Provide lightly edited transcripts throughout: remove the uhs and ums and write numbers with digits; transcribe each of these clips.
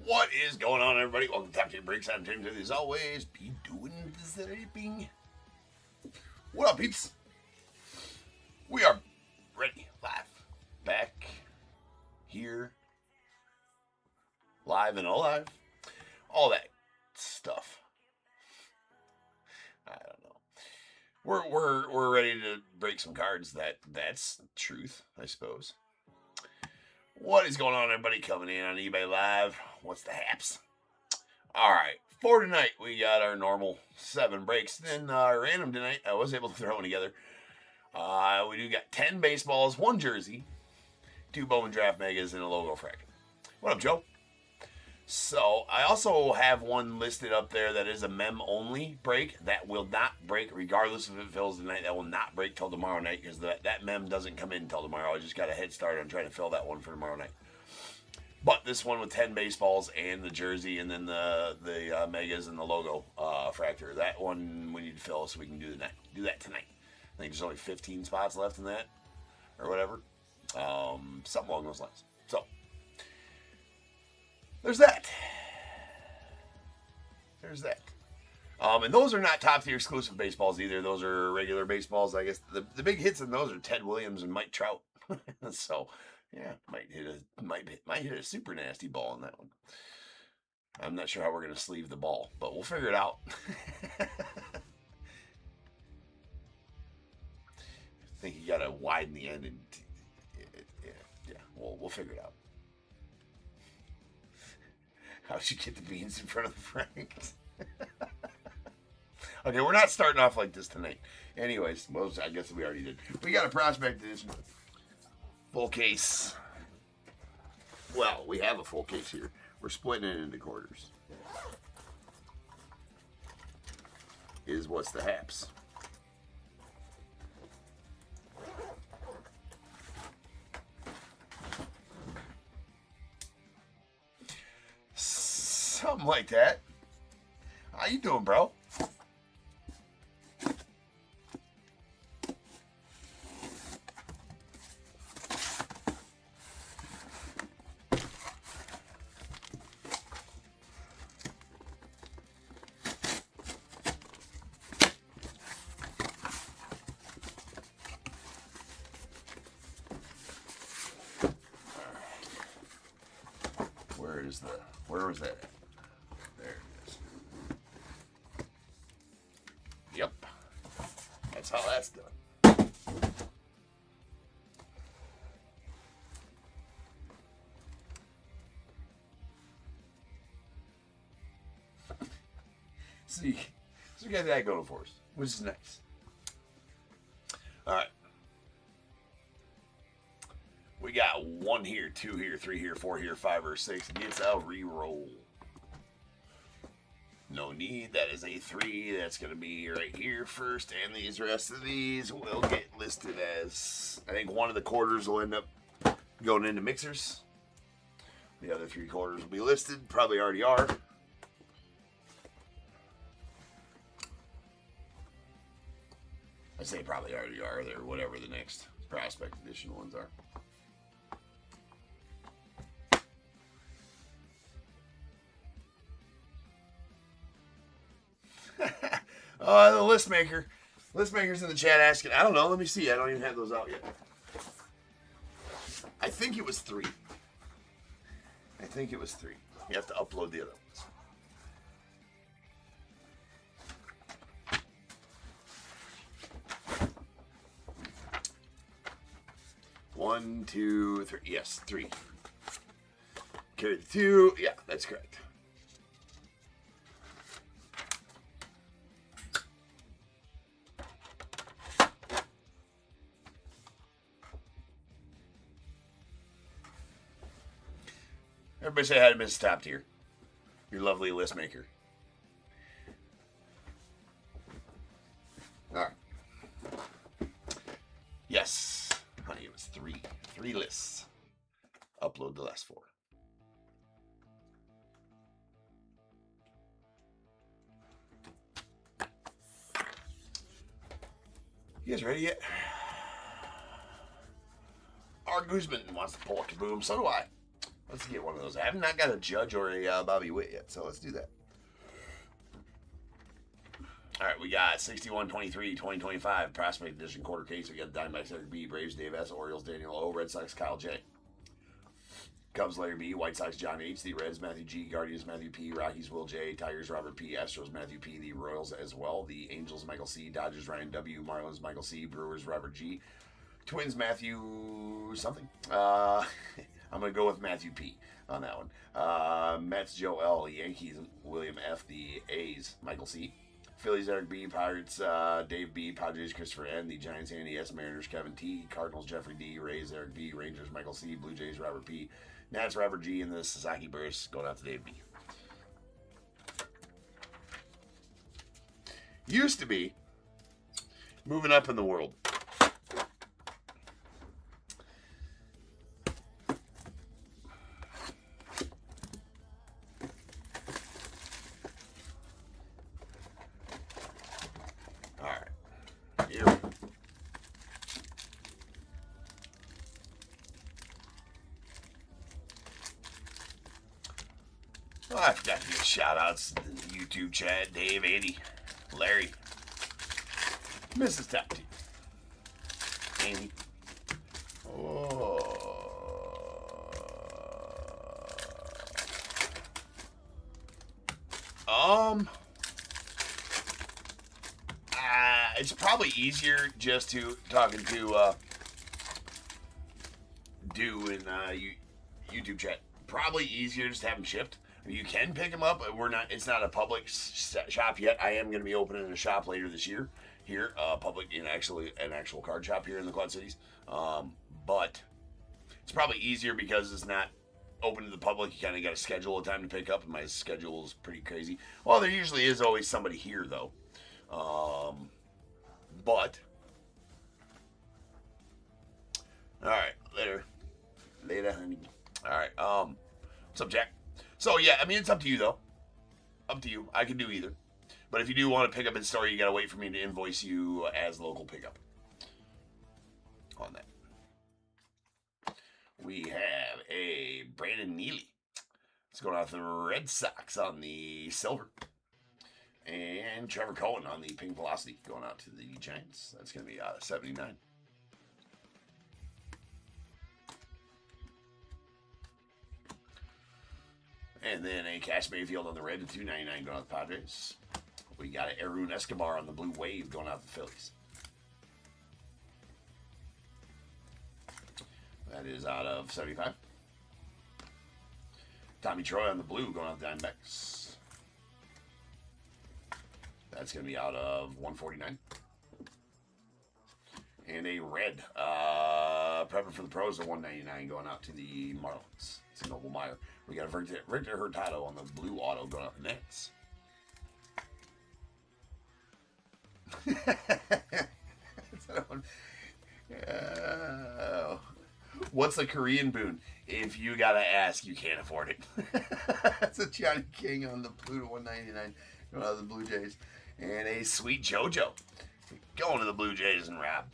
What is going on, everybody? Welcome to Top 10 Breaks. I'm Tim. As always, be doing the sleeping. What up, peeps? We are ready, live, back here, live and alive, all that stuff. I don't know. We're ready to break some cards. That's truth, I suppose. What is going on, everybody? Coming in on eBay Live. What's the haps? All right, for tonight, we got our normal 7 breaks. Then random tonight, I was able to throw one together. We do got 10 baseballs, 1 jersey, 2 Bowman Draft Megas, and a logo fracture. What up, Joe? So I also have one listed up there that is a mem only break that will not break regardless if it fills tonight. That will not break till tomorrow night because that mem doesn't come in until tomorrow. I just got a head start on trying to fill that one for tomorrow night. But this one with 10 baseballs and the jersey and then the megas and the logo fracture, that one we need to fill so we can do that tonight. I think there's only 15 spots left in that or whatever. Something along those lines. So there's that. And those are not top tier exclusive baseballs either. Those are regular baseballs. I guess the big hits in those are Ted Williams and Mike Trout. So yeah, might hit a super nasty ball on that one. I'm not sure how we're gonna sleeve the ball, but we'll figure it out. I think you gotta widen the end and yeah. We'll figure it out. How'd you get the beans in front of the Franks? Okay, we're not starting off like this tonight. Anyways, well, I guess we already did. We got a prospect edition. Full case. Well, we have a full case here. We're splitting it into quarters. Is what's the haps? Something like that. How you doing, bro? Where was that at? There it is. Yep. That's how that's done. See, so we got that going for us, which is nice. All right. We got 1 here, 2 here, 3 here, 4 here, 5 or 6. Gets a re-roll. No need. That is a 3. That's going to be right here first. And these rest of these will get listed as, I think one of the quarters will end up going into mixers. The other 3 quarters will be listed. Probably already are. I say probably already are. They're whatever the next prospect edition ones are. The list maker. List maker's in the chat asking. I don't know. Let me see. I don't even have those out yet. I think it was 3. You have to upload the other ones. 1, 2, 3. Yes, 3. Carry the 2. Yeah, that's correct. Everybody say hi to Mrs. Top Tier, your lovely list maker. All right. Yes, honey, it was 3 lists. Upload the last 4. You guys ready yet? Our Guzman wants to pull a kaboom. So do I. Let's get one of those. I have not got a Judge or a Bobby Witt yet, so let's do that. All right, we got 61-23-2025 Prospect Edition quarter case. We got Diamondbacks Eric B, Braves Dave S, Orioles Daniel O, Red Sox Kyle J, Cubs Larry B, White Sox John H, the Reds Matthew G, Guardians Matthew P, Rockies Will J, Tigers Robert P, Astros Matthew P, the Royals as well, the Angels Michael C, Dodgers Ryan W, Marlins Michael C, Brewers Robert G, Twins Matthew something. I'm going to go with Matthew P on that one. Mets Joe L, Yankees William F, the A's Michael C, Phillies Eric B, Pirates Dave B, Padres Christopher N, the Giants Andy S, Mariners Kevin T, Cardinals Jeffrey D, Rays Eric B, Rangers Michael C, Blue Jays Robert P, Nats Robert G, and the Sasaki Burst going out to Dave B. Used to be moving up in the world. Oh, I forgot to give shout outs to the YouTube chat. Dave, Andy, Larry, Mrs. Top T, Amy. It's probably easier just to talking to do in YouTube chat. Probably easier just to have them shipped. You can pick them up. It's not a public shop yet. I am going to be opening a shop later this year here, public in an actual card shop here in the Quad Cities. But it's probably easier because it's not open to the public. You kind of got to schedule a time to pick up, and my schedule is pretty crazy. Well, there usually is always somebody here though. But all right, later, honey. All right, what's up, Jack? So yeah, I mean, it's up to you though. Up to you. I can do either. But if you do want to pick up in store, you gotta wait for me to invoice you as local pickup. On that, we have a Brandon Neely. It's going out to the Red Sox on the silver. And Trevor Cohen on the pink velocity going out to the Giants. That's going to be out of 79. And then a Cash Mayfield on the red to $2.99 going out to the Padres. We got an Arun Escobar on the blue wave going out to the Phillies. That is out of 75. Tommy Troy on the blue going out to the Diamondbacks. That's going to be out of 149. And a red, Prepper for the Pros at 199 going out to the Marlins. It's a Noble Meyer. We got a Victor Hurtado on the blue auto going out to the Nets. What's a Korean boon? If you gotta ask, you can't afford it. That's a Johnny King on the blue to 199 going out to the Blue Jays. And a sweet JoJo going to the Blue Jays and Rob.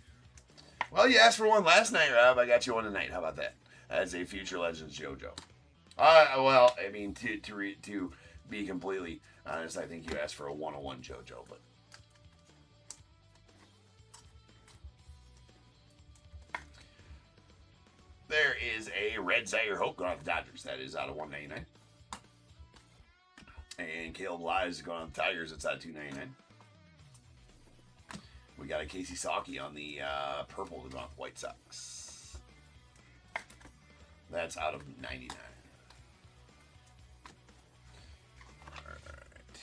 Well, you asked for one last night, Rob. I got you one tonight. How about that? As a Future Legends JoJo. Well, I mean, to be completely honest, I think you asked for a 101 JoJo, but there is a red Zaire Hope going on the Dodgers. That is out of 199. And Caleb Lives going on the Tigers. It's out of 299. We got a Casey Saki on the purple going on the White Sox. That's out of 99. All right.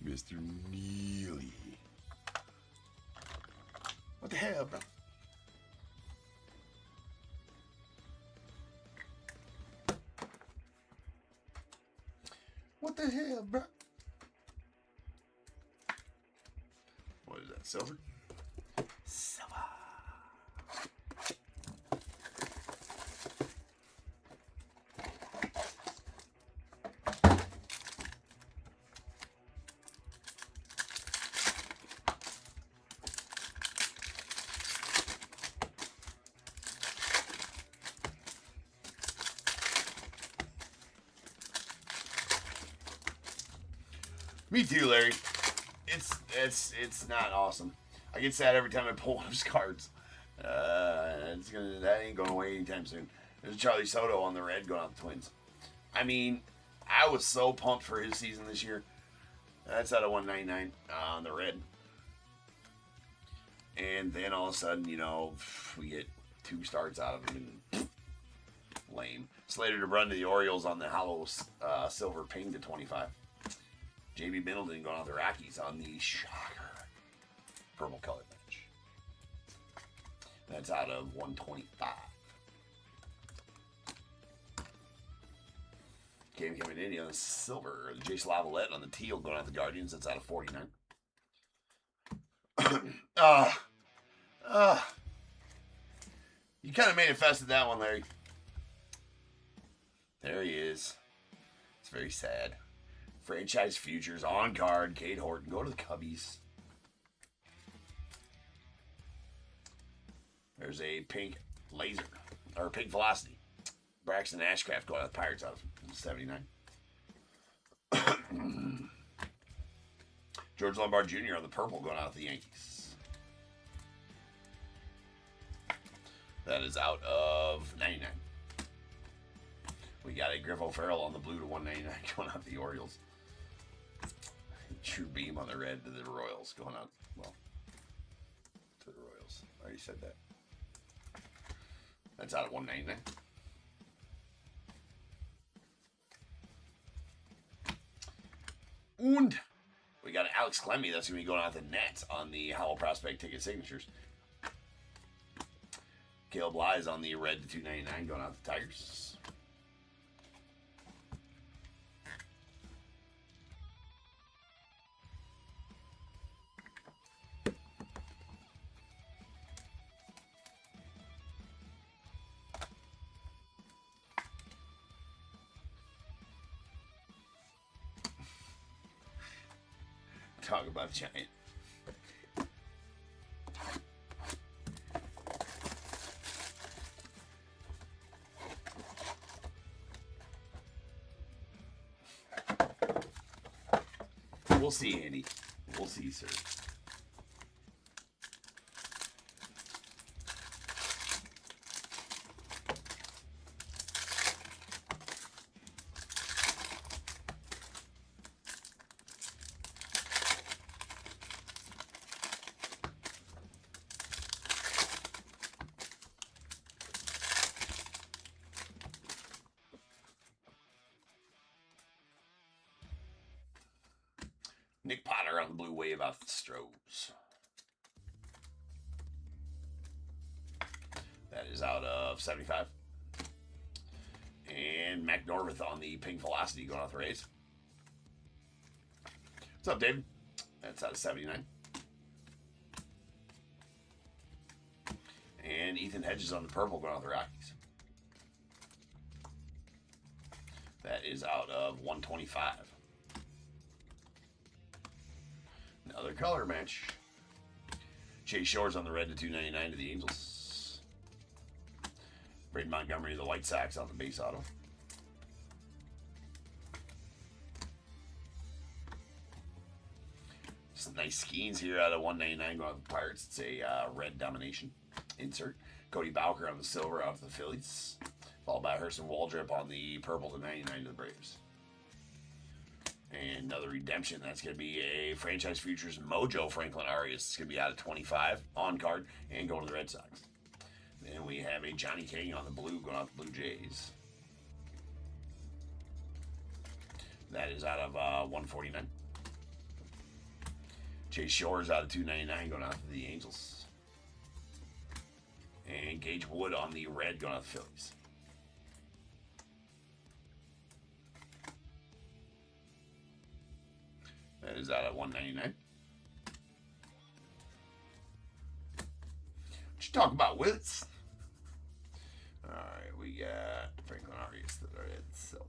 Mr. Neely. What the hell, bro? What the hell, bro? What is that, silver? Silver. Me too, Larry. It's not awesome. I get sad every time I pull one of his cards. That ain't going away anytime soon. There's Charlie Soto on the red going out the Twins. I mean, I was so pumped for his season this year. That's out of 199 on the red. And then all of a sudden, you know, we get 2 starts out of him. And lame. Slater to run to the Orioles on the hollow silver ping to 25. J.B. Middleton going out the Rockies on the shocker purple color match. That's out of 125. Game coming in on the silver. Jace Lavalette on the teal going out the Guardians. That's out of 49. You kind of manifested that one, Larry. There he is. It's very sad. Franchise futures on card. Cade Horton. Go to the Cubbies. There's a pink laser. Or pink velocity. Braxton Ashcraft going out the Pirates out of 79. George Lombard Jr. on the purple going out of the Yankees. That is out of 99. We got a Griff O'Farrell on the blue to 199 going out the Orioles. True Beam on the red to the Royals going out, well, to the Royals. I already said that. That's out of 199. And we got Alex Clemmy. That's going to be going out the Nets on the Hollow Prospect ticket signatures. Caleb Lies on the red to 299 going out the Tigers. Talk about giant. We'll see, Andy. We'll see, sir. Nick Potter on the blue wave out the Stros. That is out of 75. And Mac Norvith on the pink velocity going off the Rays. What's up, David? That's out of 79. And Ethan Hedges on the purple going off the Rockies. That is out of 125. Another color match. Chase Shores on the red to 299 to the Angels. Braden Montgomery to the White Sox on the base auto. Some nice skeins here out of 199 going to the Pirates. It's a red domination insert. Cody Bowker on the silver out of the Phillies. Followed by Hurston Waldrep on the purple to 99 to the Braves. And another redemption. That's going to be a Franchise Futures Mojo Franklin Arias. It's going to be out of 25 on card and going to the Red Sox. Then we have a Johnny King on the blue going out the Blue Jays. That is out of 149. Chase Shores out of 299 going out to the Angels. And Gage Wood on the red going out to the Phillies. That is out at 199. What you talking about, Willis? All right, we got Franklin Arias, the Red Silks.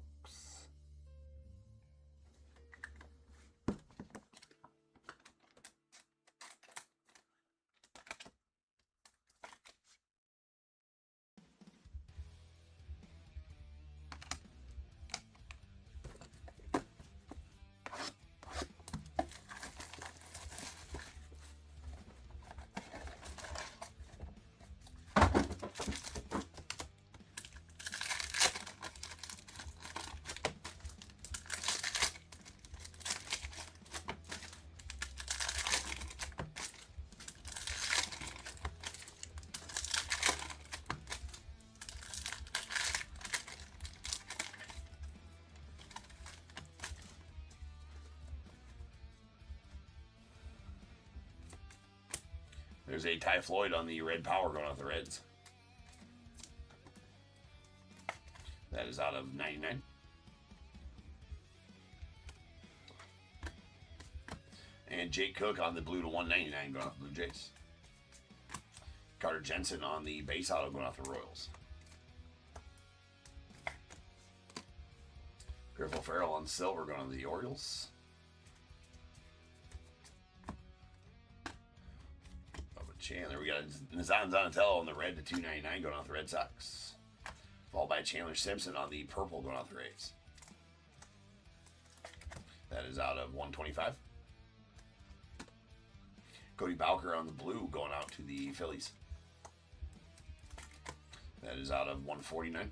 There's a Ty Floyd on the red power going off the Reds. That is out of 99. And Jake Cook on the blue to 199 going off the Blue Jays. Carter Jensen on the base auto going off the Royals. Griffo Farrell on silver going on the Orioles. Chandler, we got Nazan Donatello on the red to 299 going off the Red Sox. Followed by Chandler Simpson on the purple going off the Rays. That is out of 125. Cody Bowker on the blue going out to the Phillies. That is out of 149.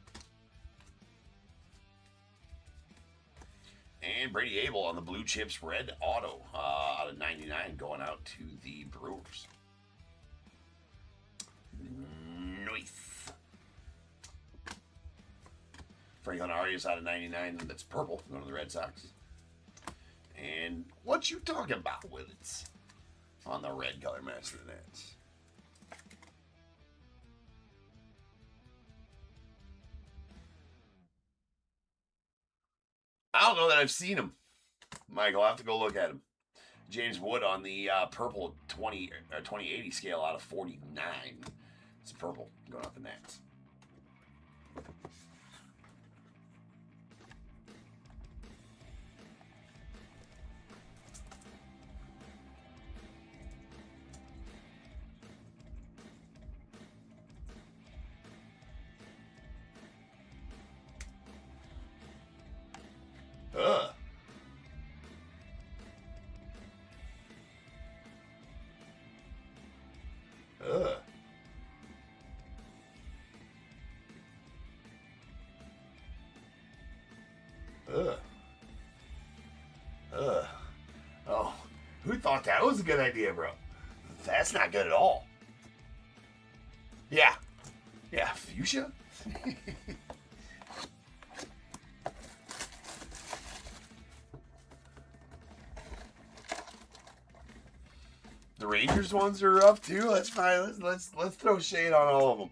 And Brady Abel on the Blue Chips red auto out of 99 going out to the Brewers. Nice. Frank Arias out of 99. That's purple going to the Red Sox. And what you talking about, Willits? On the red color master nets. I don't know that I've seen him. Michael, I'll have to go look at him. James Wood on the purple 2080 scale out of 49. It's purple going off the Nats. Ugh. Ugh. Ugh. Ugh. Oh, who thought that was a good idea, bro? That's not good at all. Yeah. Yeah, fuchsia? The Rangers ones are up too. That's fine. Let's throw shade on all of them.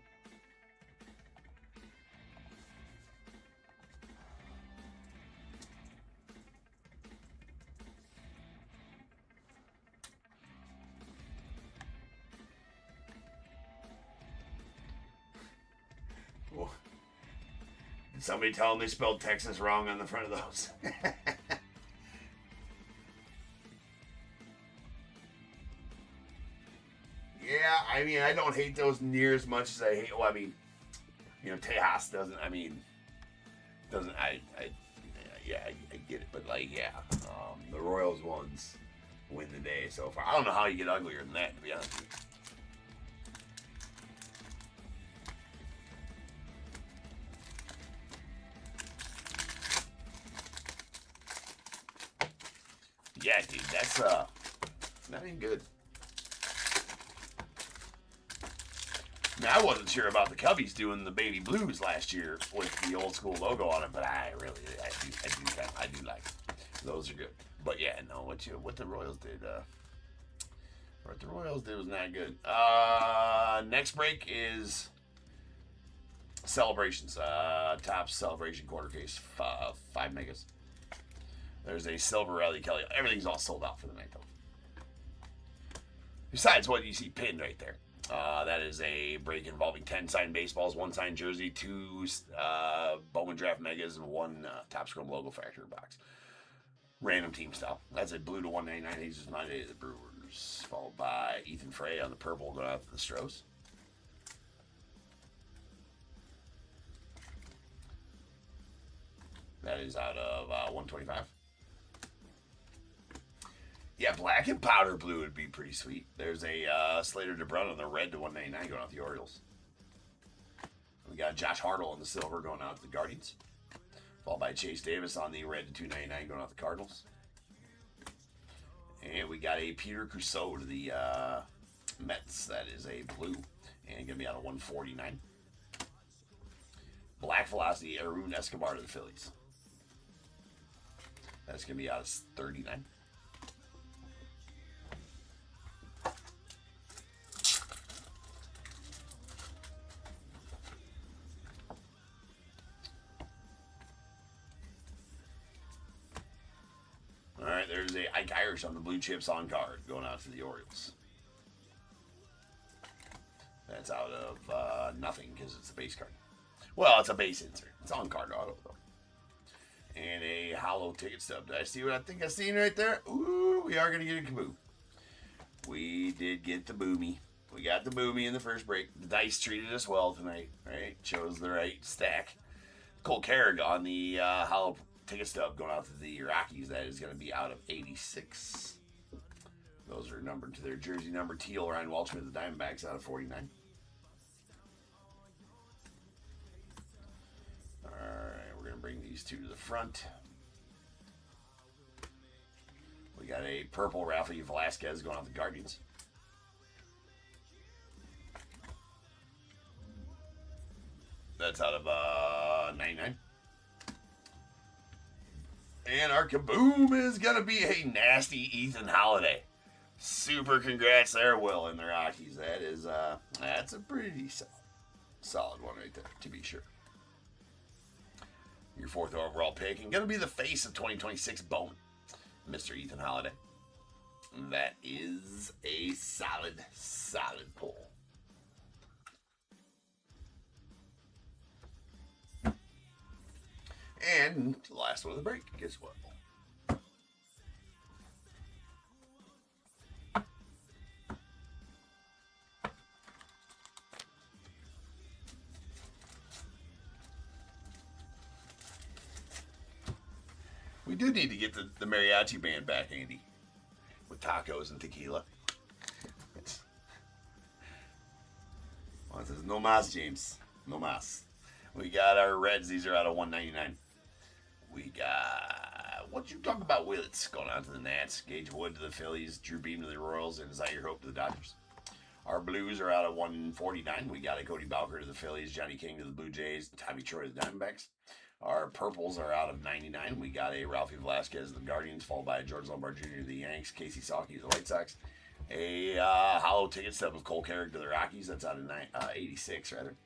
Well, did somebody tell them they spelled Texas wrong on the front of those? Yeah, I mean, I don't hate those near as much as I hate. Well, I mean, you know, Tejas doesn't. I mean, doesn't. Yeah, I get it, but like, yeah, the Royals ones win the day so far. I don't know how you get uglier than that, to be honest with you. Yeah, dude, that's not even good. Now, I wasn't sure about the Cubbies doing the baby blues last year with the old school logo on it, but I do like it. Those are good. But yeah, no, what the Royals did, was not good. Next break is celebrations. Top celebration quarter case, 5 megas. There's a silver Riley Kelly. Everything's all sold out for the night though. Besides what you see pinned right there. That is a break involving 10 signed baseballs, 1 signed jersey, 2 Bowman Draft Megas, and 1 TOPP logo factory box. Random team style. That's a blue to 199. He's just 98 of the Brewers. Followed by Ethan Frey on the purple going out to the Stros. That is out of 125. Yeah, black and powder blue would be pretty sweet. There's a Slater DeBrun on the red to 199 going out the Orioles. We got Josh Hartle on the silver going out to the Guardians. Followed by Chase Davis on the red to 299 going out the Cardinals. And we got a Peter Crusoe to the Mets. That is a blue. And going to be out of 149. Black Velocity Arun Escobar to the Phillies. That's going to be out of 39. a Ike Irish on the blue chips on card going out to the Orioles. That's out of nothing because it's a base card. Well, it's a base insert. It's on card auto though. And a hollow ticket stub. Did I see what I think I seen right there? Ooh, we are going to get a Kaboo. We did get the Boomy. We got the Boomy in the first break. The dice treated us well tonight, right? Chose the right stack. Cole Carrick on the hollow ticket stub going out to the Rockies. That is going to be out of 86. Those are numbered to their jersey number. Teal, Ryan Walshman, the Diamondbacks out of 49. All right, we're going to bring these two to the front. We got a purple Rafael Velasquez going out the Guardians. That's out of 99. And our kaboom is going to be a nasty Ethan Holiday. Super congrats there, Will, and the Rockies. That is, that's a pretty solid one right there, to be sure. Your 4th overall pick, and going to be the face of 2026 Bowman, Mr. Ethan Holiday. That is a solid pull. And the last one of the break as well. We do need to get the mariachi band back, Andy, with tacos and tequila. Well, it says no mas, James. No mas. We got our Reds. These are out of 199. We got, what you talk about, Willits going on to the Nats. Gage Wood to the Phillies. Drew Beam to the Royals. And Zaire Hope to the Dodgers. Our Blues are out of 149. We got a Cody Bowker to the Phillies. Johnny King to the Blue Jays. Tommy Troy to the Diamondbacks. Our Purples are out of 99. We got a Ralphie Velasquez to the Guardians, followed by a George Lombard Jr. to the Yanks. Casey Salke to the White Sox. A hollow ticket stub of Cole Carrick to the Rockies. That's out of 86, rather.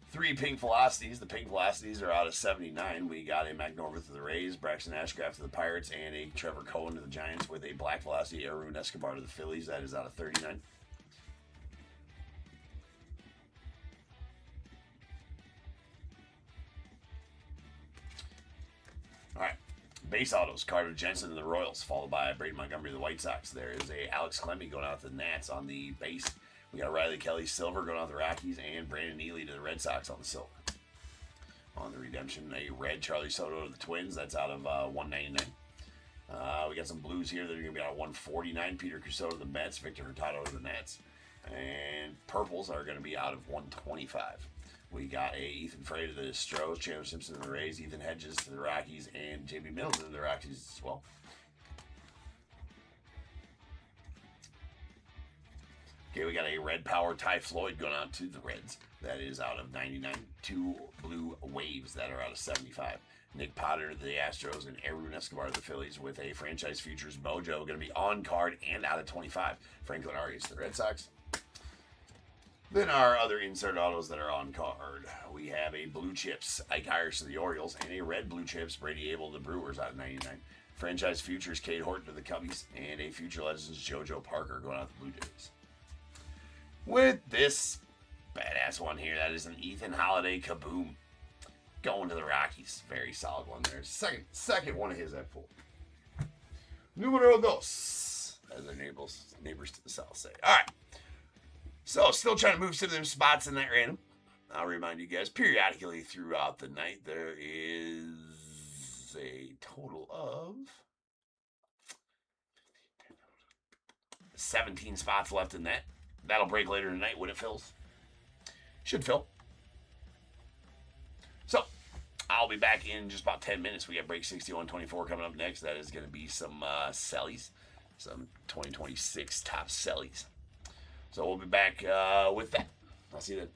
3 Pink Velocities. The Pink Velocities are out of 79. We got a Mac Norvith to the Rays, Braxton Ashcraft to the Pirates, and a Trevor Cohen to the Giants with a Black Velocity Arun Escobar to the Phillies. That is out of 39. All right. Base autos, Carter Jensen to the Royals, followed by Braden Montgomery to the White Sox. There is a Alex Clemmy going out to the Nats on the base. We got Riley Kelly Silver going out to the Rockies, and Brandon Neely to the Red Sox on the silver. On the redemption, a red Charlie Soto to the Twins. That's out of 199. We got some blues here that are going to be out of 149. Peter Crusoe to the Mets, Victor Hurtado to the Nats. And purples are going to be out of 125. We got a Ethan Frey to the Astros, Chandler Simpson to the Rays, Ethan Hedges to the Rockies, and JB Middleton to the Rockies as well. Okay, we got a red power Ty Floyd going out to the Reds. That is out of 99. 2 blue waves that are out of 75. Nick Potter to the Astros and Arun Escobar to the Phillies with a franchise futures mojo going to be on card and out of 25. Franklin Arias to the Red Sox. Then our other insert autos that are on card. We have a blue chips Ike Irish to the Orioles and a red blue chips Brady Abel to the Brewers out of 99. Franchise futures Cade Horton to the Cubbies and a future legends JoJo Parker going out to the Blue Jays. With this badass one here, that is an Ethan Holiday kaboom going to the Rockies. Very solid one there. Second one of his that pulled. Numero dos, as their neighbors to the south say. All right. So, still trying to move some of them spots in that random. I'll remind you guys, periodically throughout the night, there is a total of 17 spots left in that. That'll break later tonight when it fills. Should fill. So, I'll be back in just about 10 minutes. We got break 6124 coming up next. That is going to be some sellies. Some 2026 top sellies. So we'll be back with that. I'll see you then.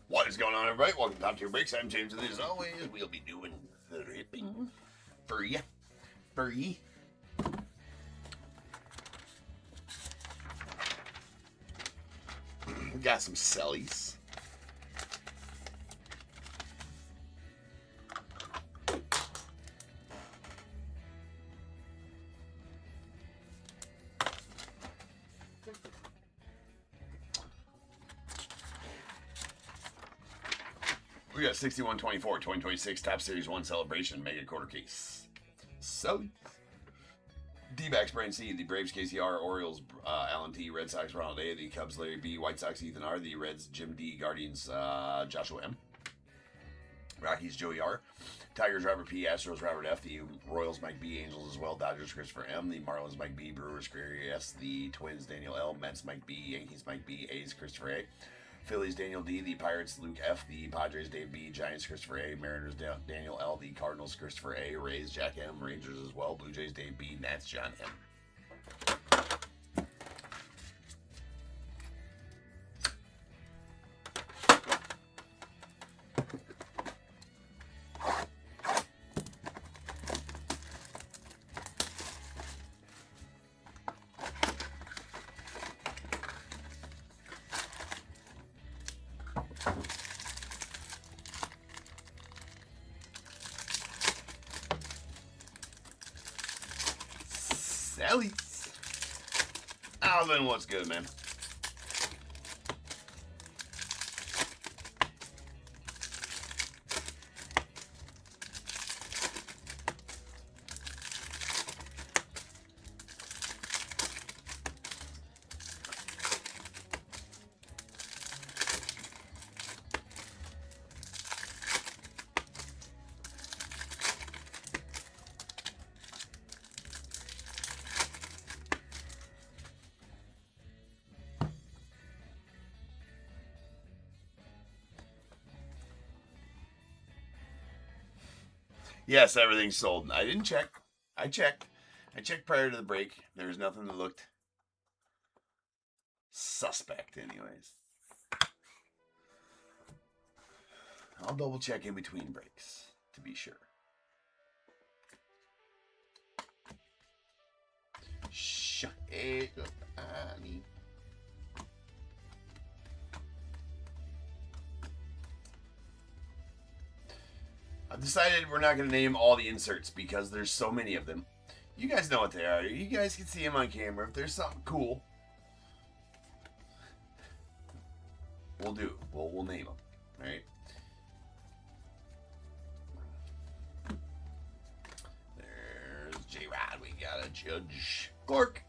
What is going on, everybody? Welcome to Top Tier Breaks. I'm James, and as always, we'll be doing the ripping for you. For ye. We got some sellies. We got 6124 2026 Top Series 1 Celebration Mega Quarter Case. So, D-backs Brian C, the Braves KCR, Orioles Alan T, Red Sox Ronald A, the Cubs Larry B, White Sox Ethan R, the Reds Jim D, Guardians Joshua M, Rockies Joey R, Tigers Robert P, Astros Robert F, the Royals Mike B, Angels as well, Dodgers Christopher M, the Marlins Mike B, Brewers Gary S, the Twins Daniel L, Mets Mike B, Yankees Mike B, A's Christopher A, Phillies Daniel D, the Pirates Luke F, the Padres Dave B, Giants Christopher A, Mariners Daniel L, the Cardinals Christopher A, Rays Jack M, Rangers as well, Blue Jays Dave B, Nats John M. Sellies. Oh, then what's good, man? Yes, everything's sold. I didn't check. I checked. I checked prior to the break. There was nothing that looked suspect, anyways. I'll double check in between breaks to be sure. Shut it up, Annie. I've decided we're not going to name all the inserts because there's so many of them. You guys know what they are. You guys can see them on camera. If there's something cool, we'll do. We'll name them. All right. There's J-Rod. We got a Judge Clark.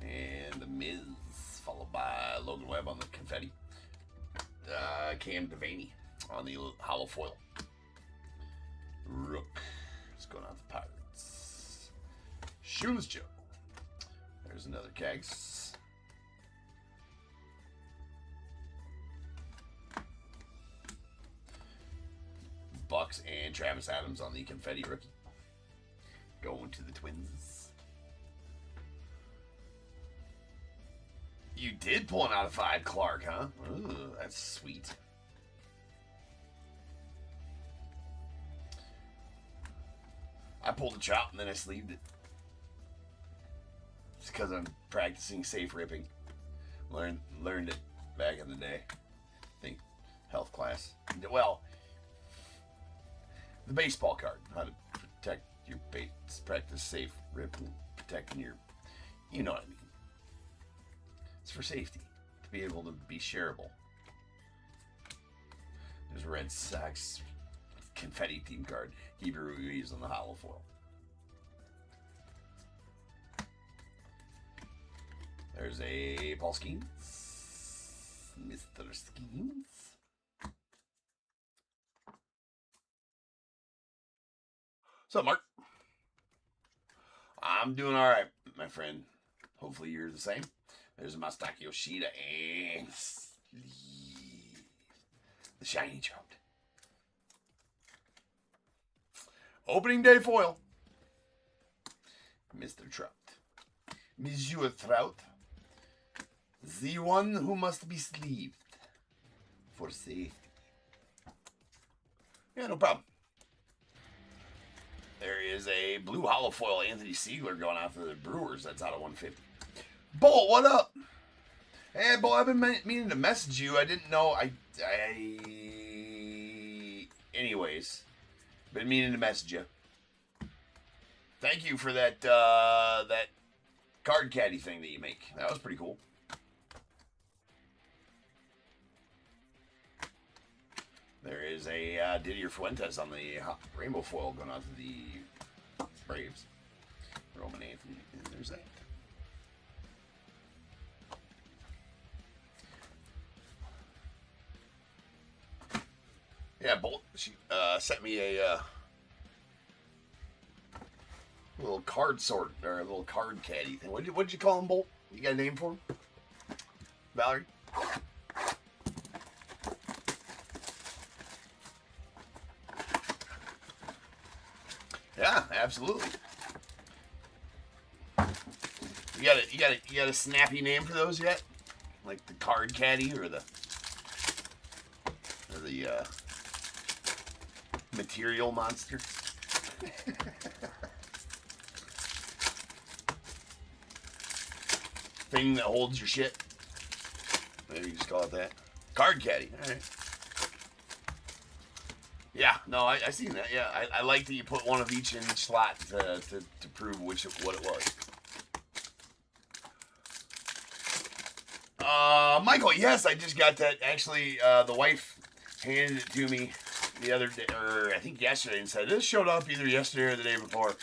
And the Miz, followed by Logan Webb on the confetti. Cam Devaney on the hollow foil. Rook. What's going on with the Pirates? Shoeless Joe. There's another kegs. Bucks and Travis Adams on the confetti rookie. Going to the Twins. You did pull an out of 5, Clark, huh? Ooh, that's sweet. I pulled a chop and then I sleeved it. It's because I'm practicing safe ripping. Learned it back in the day. I think health class. Well, the baseball card. How to protect your base. Practice safe ripping. Protecting your... You know what I mean. It's for safety, to be able to be shareable. There's a Red Sox confetti team card. Keep your Ruiz on the hollow foil. There's a Paul Skeens. Mr. Skeens. What's up, Mark? I'm doing all right, my friend. Hopefully you're the same. There's a Masaki Yoshida and the shiny trout. Opening day foil. Mr. Trout. Monsieur Trout. The one who must be sleeved for safety. Yeah, no problem. There is a blue hollow foil Anthony Siegler going out for the Brewers. That's out of 150. Bolt, what up? Hey, Bolt, I've been meaning to message you. I didn't know. Anyways, been meaning to message you. Thank you for that that card caddy thing that you make. That was pretty cool. There is a Didier Fuentes on the rainbow foil going on to the Braves. Roman Anthony. And there's that. Yeah, Bolt. She sent me a little card sort or a little card caddy thing. What'd you call him, Bolt? You got a name for him? Valerie? Yeah, absolutely. You got a snappy name for those yet? Like the card caddy or the material monster? Thing that holds your shit. Maybe you just call it that. Card caddy. All right. Yeah, no, I seen that. Yeah, I like that you put one of each in each slot to prove what it was. Michael, yes, I just got that. Actually, the wife handed it to me the other day, or I think yesterday, and said, this showed up either yesterday or the day before,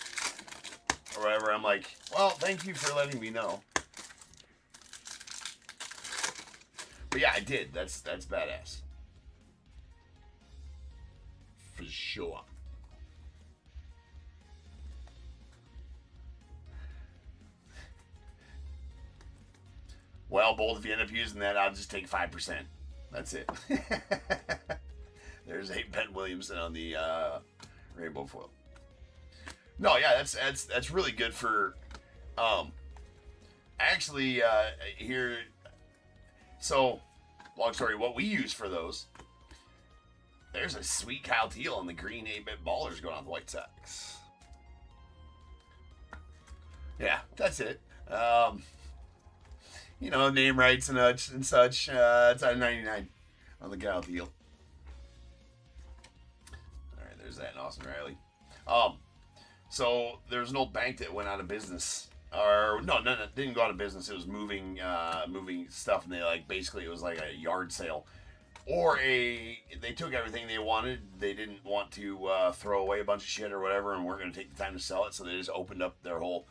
or whatever. I'm like, well, thank you for letting me know. But yeah, I did. That's badass. For sure. Well, Bolt, if you end up using that, I'll just take 5%. That's it. There's a Ben Williamson on the rainbow foil. No, yeah, that's really good for actually here. So, long story, what we use for those. There's a sweet Kyle Teal on the green 8-bit ballers going on the White Sox. Yeah, that's it. You know, name rights and such. It's out of 99 on the Kyle Teal. All right, there's that in Austin Riley. So there's an old bank that went out of business. Or no, didn't go out of business. It was moving stuff, and they basically it was like a yard sale. Or they took everything they wanted. They didn't want to throw away a bunch of shit or whatever, and weren't going to take the time to sell it. So they just opened up their whole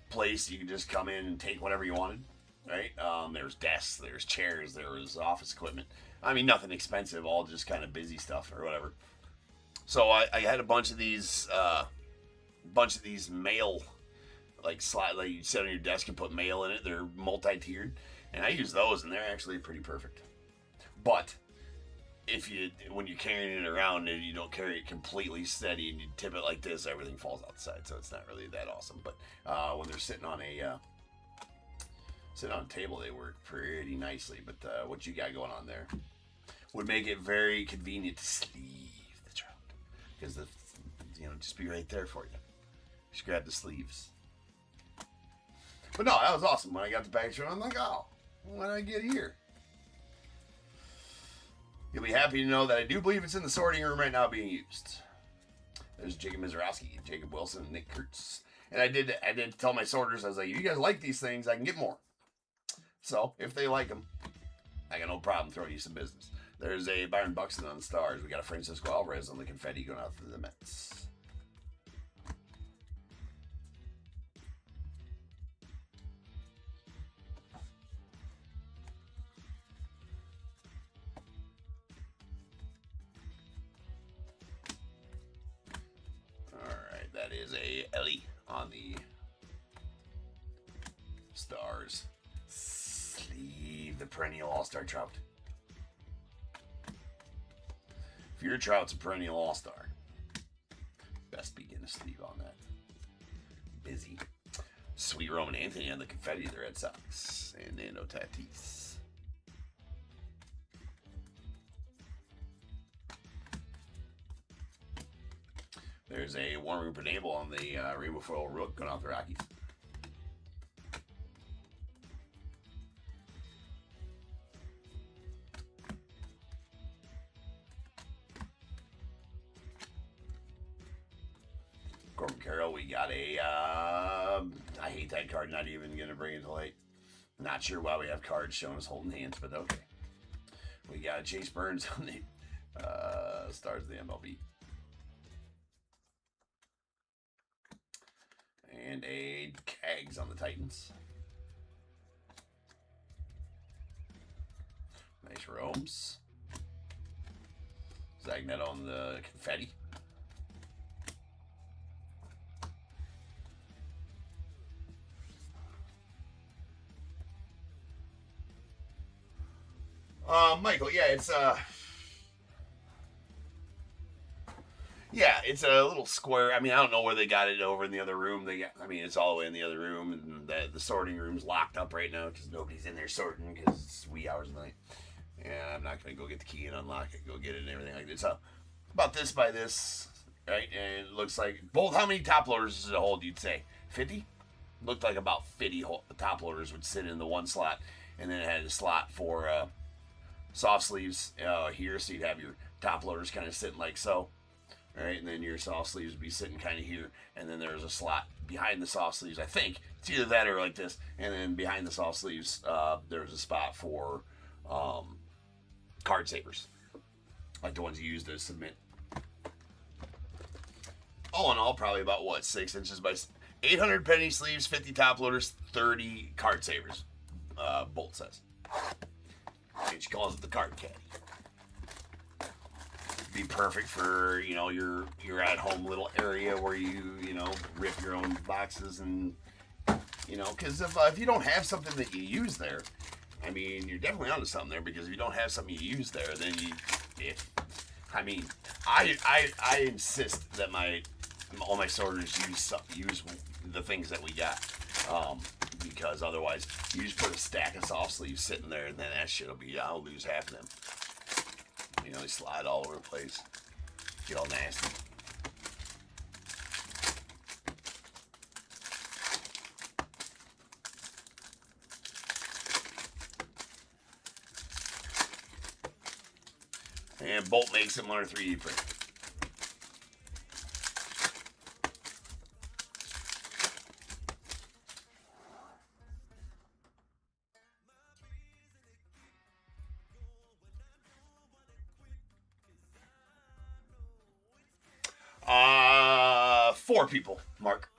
place. You could just come in and take whatever you wanted, right? There's desks, there's chairs, there was office equipment. I mean, nothing expensive, all just kind of busy stuff or whatever. So I had a bunch of these mail slide, like you sit on your desk and put mail in it. They're multi-tiered, and I use those, and they're actually pretty perfect. But when you're carrying it around and you don't carry it completely steady and you tip it like this, everything falls out the side, so it's not really that awesome. But when they're sitting on a table, they work pretty nicely. But what you got going on there would make it very convenient to sleeve the trout, because just be right there for you. Just grab the sleeves. But no, that was awesome. When I got the package, I'm like, oh, what did I get here? You'll be happy to know that I do believe it's in the sorting room right now being used. There's Jacob Mizorowski, Jacob Wilson, and Nick Kurtz. And I did tell my sorters, I was like, you guys like these things, I can get more. So, if they like them, I got no problem throwing you some business. There's a Byron Buxton on the Stars. We got a Francisco Alvarez on the confetti going out to the Mets. That is a Ellie on the Stars. Sleeve the perennial all-star trout. If your trout's a perennial all-star, best begin to sleeve on that. Busy. Sweet. be Roman Anthony on the confetti of the Red Sox. And Nando Tatis. There's a Warren Benable on the Rainbow Foil Rook going out the Rockies. Corbin Carroll, we got a, I hate that card, not even going to bring it to light. Not sure why we have cards showing us holding hands, but okay. We got Chase Burns on the Stars of the MLB. And a Cags on the Titans. Nice Romes. Zagnetto on the confetti. Michael, yeah, it's it's a little square. I mean, I don't know where they got it over in the other room. It's all the way in the other room, and the sorting room's locked up right now because nobody's in there sorting because it's wee hours of the night. And I'm not gonna go get the key and unlock it, go get it, and everything like that. So about this by this, right? And it looks like both. How many top loaders does it hold? You'd say 50. Looked like about 50 top loaders would sit in the one slot, and then it had a slot for soft sleeves here, so you'd have your top loaders kind of sitting like so, right? And then your soft sleeves would be sitting kind of here, and then there's a slot behind the soft sleeves. I think it's either that or like this, and then behind the soft sleeves, there's a spot for card savers, like the ones you use to submit. All in all, probably about what, 6 inches by 800 penny sleeves, 50 top loaders, 30 card savers. Bolt says. And she calls it the card caddy. Be perfect for, your at home little area where you rip your own boxes and because if you don't have something that you use there, I mean, you're definitely onto something there, because if you don't have something you use there, then I insist that all my sorters use the things that we got. Because otherwise, you just put a stack of soft sleeves sitting there, and then that shit'll be, I'll lose half of them. They slide all over the place. Get all nasty. And Bolt makes them on a 3D print. Four people, Mark.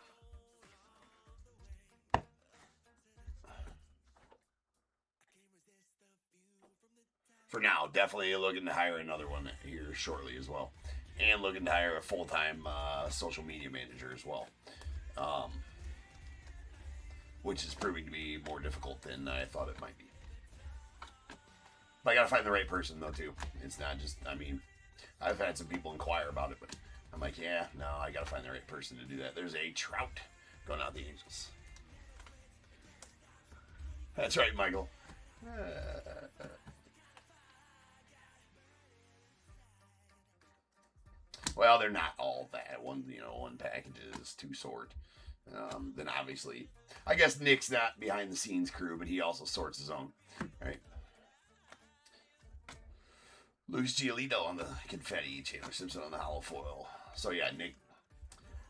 For now, definitely looking to hire another one here shortly as well. And looking to hire a full-time social media manager as well. Which is proving to be more difficult than I thought it might be. But I gotta find the right person, though, too. It's not just, I've had some people inquire about it, but I'm like, yeah, no, I gotta find the right person to do that. There's a Trout going out the Angels. That's right, Michael. Well, they're not all that. One package is 2 sort. Then obviously, I guess Nick's not behind the scenes crew, but he also sorts his own. All right. Luis Giolito on the confetti, Chandler Simpson on the hollow foil. So yeah,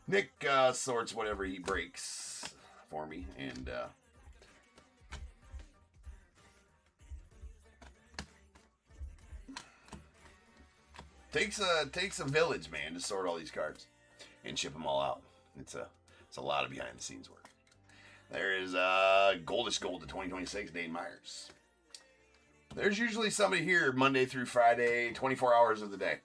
Nick sorts whatever he breaks for me, and takes a village, man, to sort all these cards and ship them all out. It's a lot of behind the scenes work. There is Goldish Gold to 2026, Dane Myers. There's usually somebody here Monday through Friday, 24 hours of the day.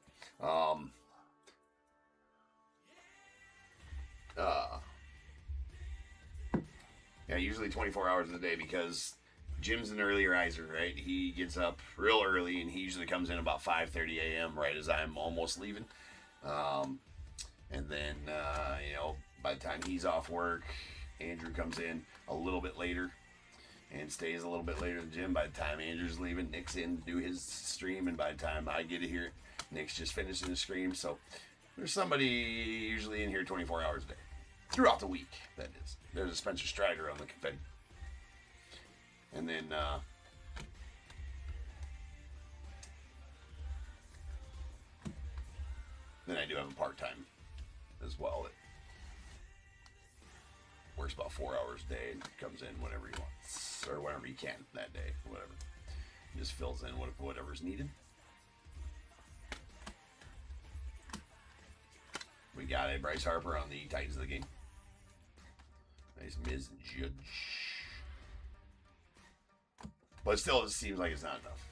Yeah, usually 24 hours of the day, because Jim's an early riser, right? He gets up real early, and he usually comes in about 5:30 a.m. right as I'm almost leaving. And then, by the time he's off work, Andrew comes in a little bit later and stays a little bit later in the gym. By the time Andrew's leaving, Nick's in to do his stream, and by the time I get to hear it, Nick's just finishing the stream. So there's somebody usually in here 24 hours a day. Throughout the week, that is. There's a Spencer Strider on the confetti. And then I do have a part-time as well that works about 4 hours a day and comes in whenever he wants, or whenever he can that day, whatever. He just fills in whatever's needed. We got a Bryce Harper on the Titans of the game. Nice Miz and Judge. But still, it seems like it's not enough.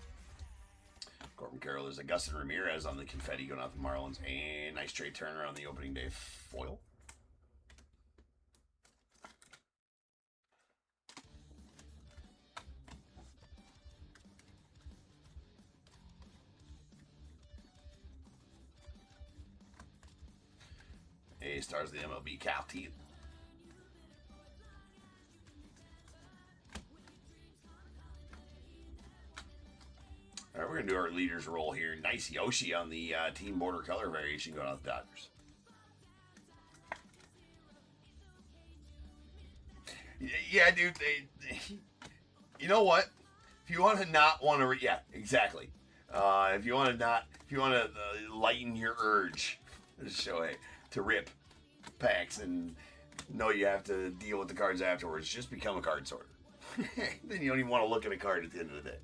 Corbin Carroll, there's Augustin Ramirez on the confetti going out the Marlins. And nice Trey Turner on the opening day foil. A stars the MLB Cal Team. All right, we're going to do our leaders roll here. Nice Yoshi on the team border color variation going out the Dodgers. Yeah, dude. You know what? If you want to not want to, yeah, exactly. If you want to lighten your urge, Shohei, to rip packs and know you have to deal with the cards afterwards, just become a card sorter. Then you don't even want to look at a card at the end of the day.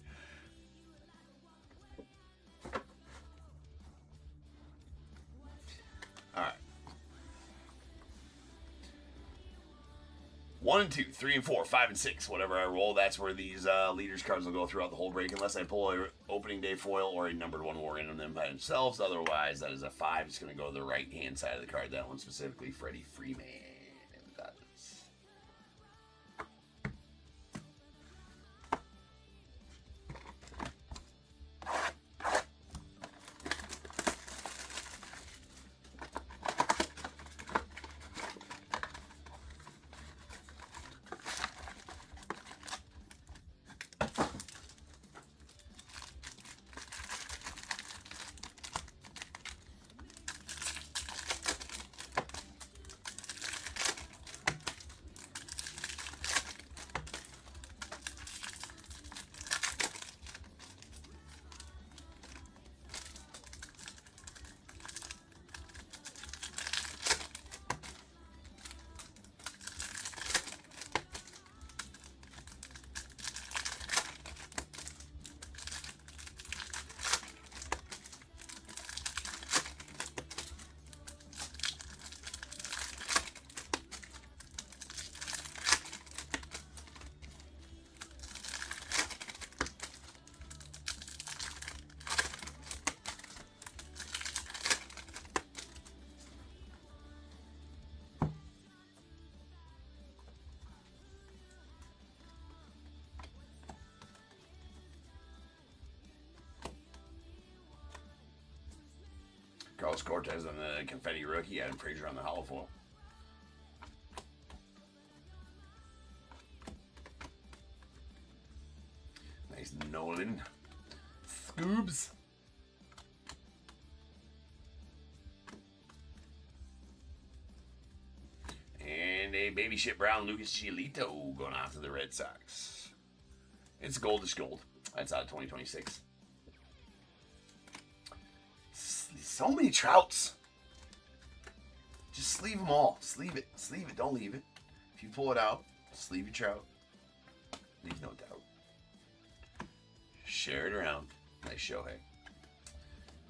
All right. 1 and 2, 3 and 4, 5 and 6. Whatever I roll, that's where these leaders cards will go throughout the whole break, unless I pull a opening day foil or a numbered one warrior on them by themselves. Otherwise, that is a 5. It's going to go to the right hand side of the card. That one specifically, Freddie Freeman. Carlos Cortez on the confetti rookie. Adam Frazier on the hollow foil. Nice Nolan Scoobs. And a baby shit brown Lucas Giolito going off to the Red Sox. It's goldish gold. That's out of 2026. So many Trouts. Just sleeve them all. Sleeve it. Sleeve it. Don't leave it. If you pull it out, sleeve your Trout. Leave no doubt. Share it around. Nice Shohei.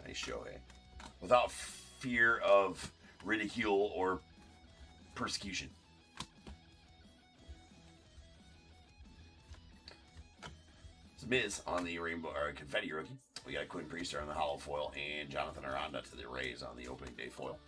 Nice Shohei. Without fear of ridicule or persecution. It's Miz on the rainbow or confetti rookie. We got Quinn Priester on the hollow foil and Jonathan Aranda to the Rays on the opening day foil.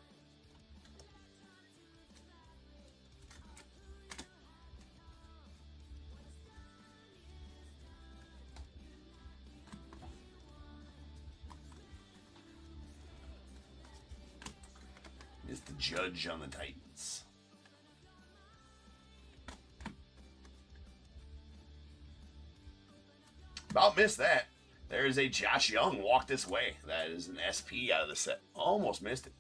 Is the Judge on the Titans. About missed that. There is a Josh Young walk this way. That is an SP out of the set. Almost missed it.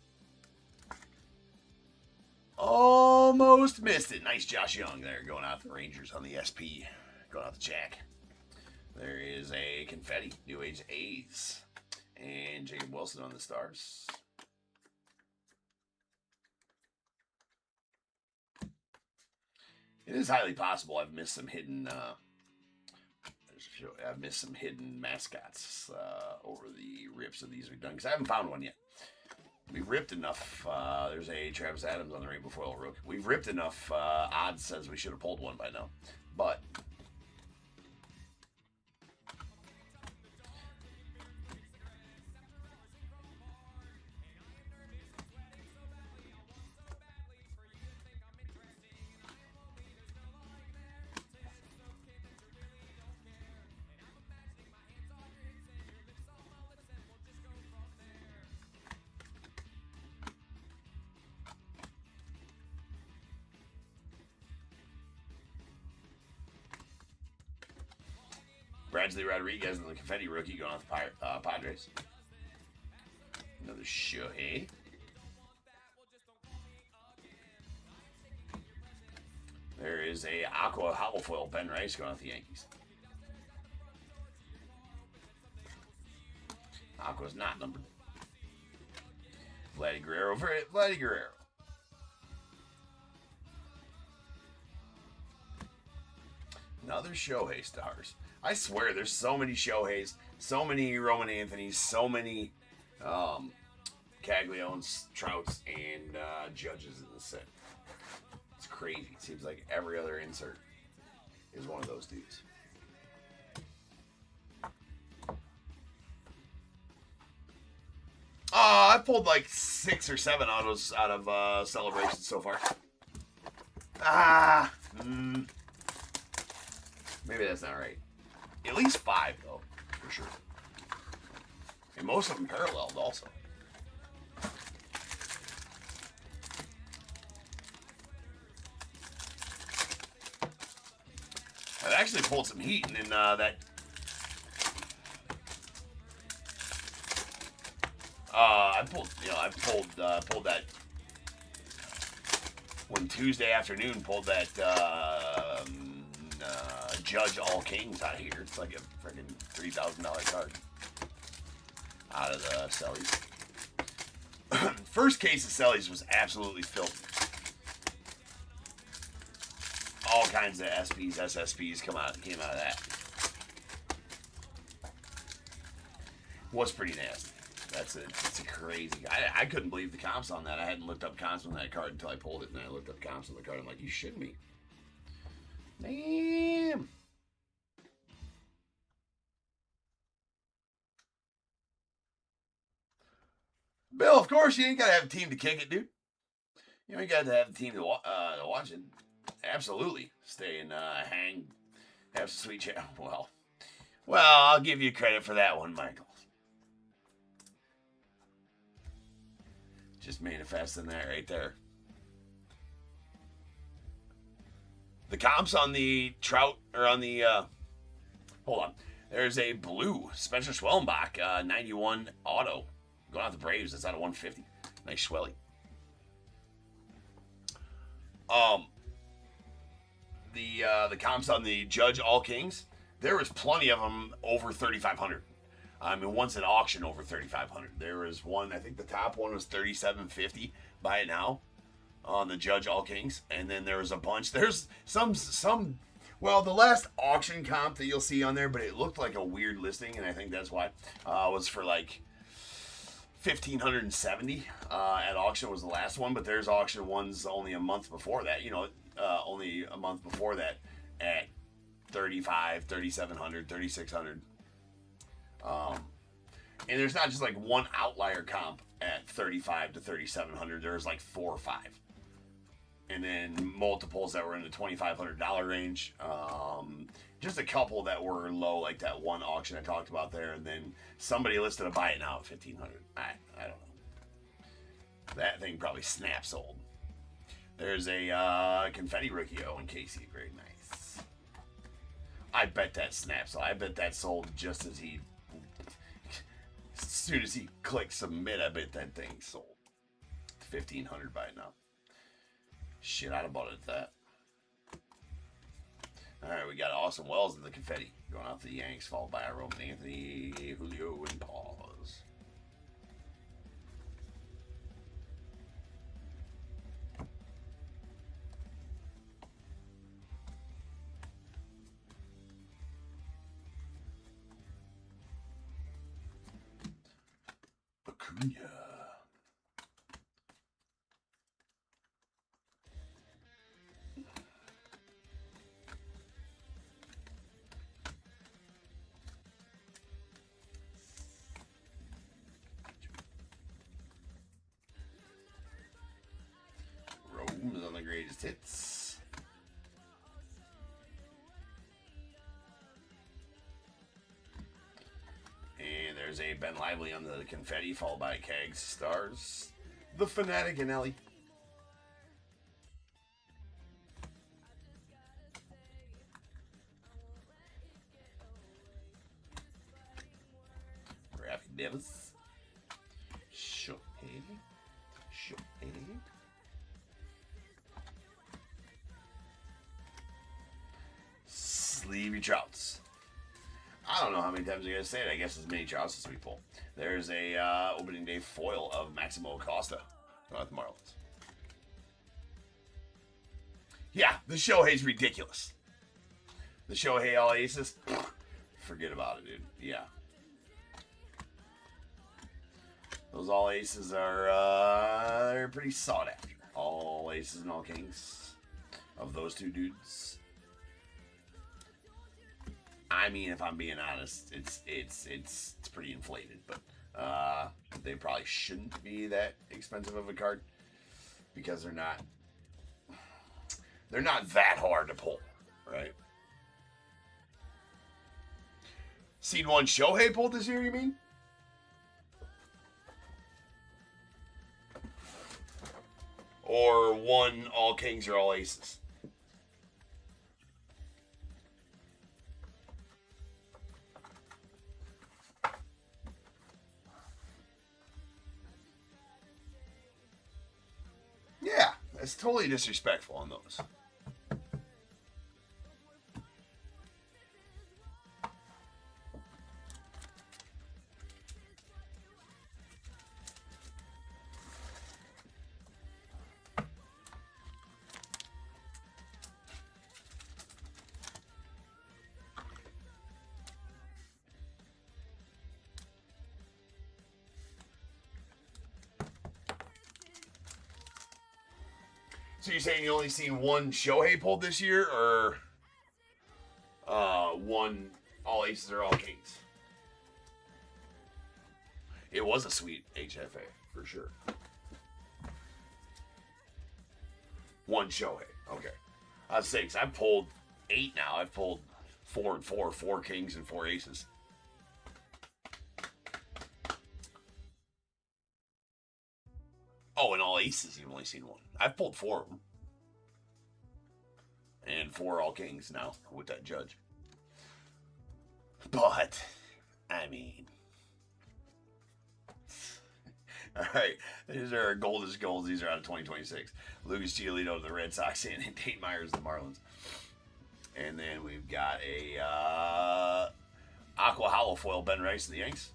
Almost missed it. Nice Josh Young there going out the Rangers on the SP. Going out the Jack. There is a confetti. New Age A's. And Jacob Wilson on the Stars. It is highly possible I've missed some hidden I've missed some hidden mascots over the rips of these we've done, because I haven't found one yet. We've ripped enough. There's a Travis Adams on the Rainbow Foil Rook. We've ripped enough. Odds says we should have pulled one by now, but Bradley Rodriguez and the confetti rookie going off the Padres. Another Shohei. There is a Aqua Hollow Foil Ben Rice going off the Yankees. Aqua's not numbered. Vladdy Guerrero for it. Vladdy Guerrero. Another Shohei stars. I swear, there's so many Shoheis, so many Roman Anthonys, so many Cagliones, Trouts, and Judges in the set. It's crazy. It seems like every other insert is one of those dudes. I pulled like 6 or 7 autos out of Celebrations so far. Maybe that's not right. At least 5, though, for sure. And most of them paralleled, also. I've actually pulled some heat in that. I pulled that when Tuesday afternoon. Pulled that. Judge All Kings out here. It's like a freaking $3,000 card out of the Sellies. First case of Sellies was absolutely filthy. All kinds of SPs, SSPs came out of that. Was pretty nasty. It's a crazy. I couldn't believe the comps on that. I hadn't looked up comps on that card until I pulled it, and I looked up comps on the card. I'm like, you shouldn't be. Damn. Bill, of course, you ain't got to have a team to kick it, dude. You ain't got to have a team to watch it. Absolutely. Stay and hang. Have some sweet chat. Well, I'll give you credit for that one, Michael. Just manifesting that right there. The comps on the Trout, or on the, hold on. There's a blue Spencer Schwellenbach, 91 auto. Going out the Braves. That's out of 150. Nice Schwelly. The comps on the Judge All Kings, there was plenty of them over 3,500. I mean, once at auction over 3,500. There was one, I think the top one was 3,750. Buy it now on the Judge All Kings. And then there was a bunch. There's some. Well, the last auction comp that you'll see on there, but it looked like a weird listing, and I think that's why, was for like 1,570 at auction was the last one, but there's auction ones only a month before that, only a month before that at 35, 3,700, 3,600. And there's not just like one outlier comp at 35 to 3,700. There's like 4 or 5. And then multiples that were in the $2,500 range. Just a couple that were low, like that one auction I talked about there. And then somebody listed a buy it now at 1,500. I don't know. That thing probably snap sold. There's a confetti rookie Owen Casey. Very nice. I bet that snaps. So I bet that sold just as soon as he clicked submit. I bet that thing sold. 1,500 by now. Shit, I'd have bought it at that. All right, we got Austin Wells in the confetti going out to the Yanks, followed by our Roman Anthony, Julio, and Pause. Acuna. Rome's on the greatest hits. And there's a Ben Lively on the confetti, followed by Keg's Stars. The Fanatic and Ellie. Graphic Davis. Shohei. Sleevey Trouts. I don't know how many times I'm going to say it. I guess as many Trouts as we pull. There's a opening day foil of Maximo Acosta. Not the Marlins. Yeah, the Shohei's ridiculous. The Shohei all aces. Forget about it, dude. Yeah. Those all aces are they're pretty sought after. All aces and all kings of those two dudes. I mean, if I'm being honest, it's pretty inflated, but they probably shouldn't be that expensive of a card because they're not that hard to pull, right? Seen one Shohei pulled this year, you mean? Or one all kings or all aces? Yeah, that's totally disrespectful on those. So you're saying you only seen one Shohei pulled this year, or one all aces or all kings? It was a sweet HFA, for sure. One Shohei. Okay. I was saying, 'cause I've pulled 8 now. I've pulled 4 and 4, 4 kings and 4 aces. Oh, and all aces, you've only seen one. I've pulled 4 of them. And 4 all kings now with that judge. But, I mean. Alright, these are Goldest Golds. These are out of 2026. Lucas Giolito of the Red Sox and Tate Myers of the Marlins. And then we've got a Aqua Hollow Foil Ben Rice of the Yanks.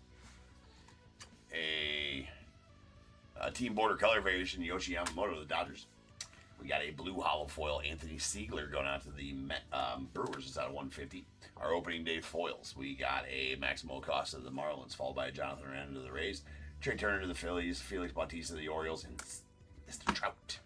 A Team Border Color Variation Yoshi Yamamoto of the Dodgers. We got a blue hollow foil Anthony Siegler going out to the Brewers. It's out of 150. Our opening day foils. We got a Maximo Acosta of the Marlins, followed by Jonathan Aranda of the Rays, Trey Turner of the Phillies, Felix Bautista of the Orioles, and Mr. Trout.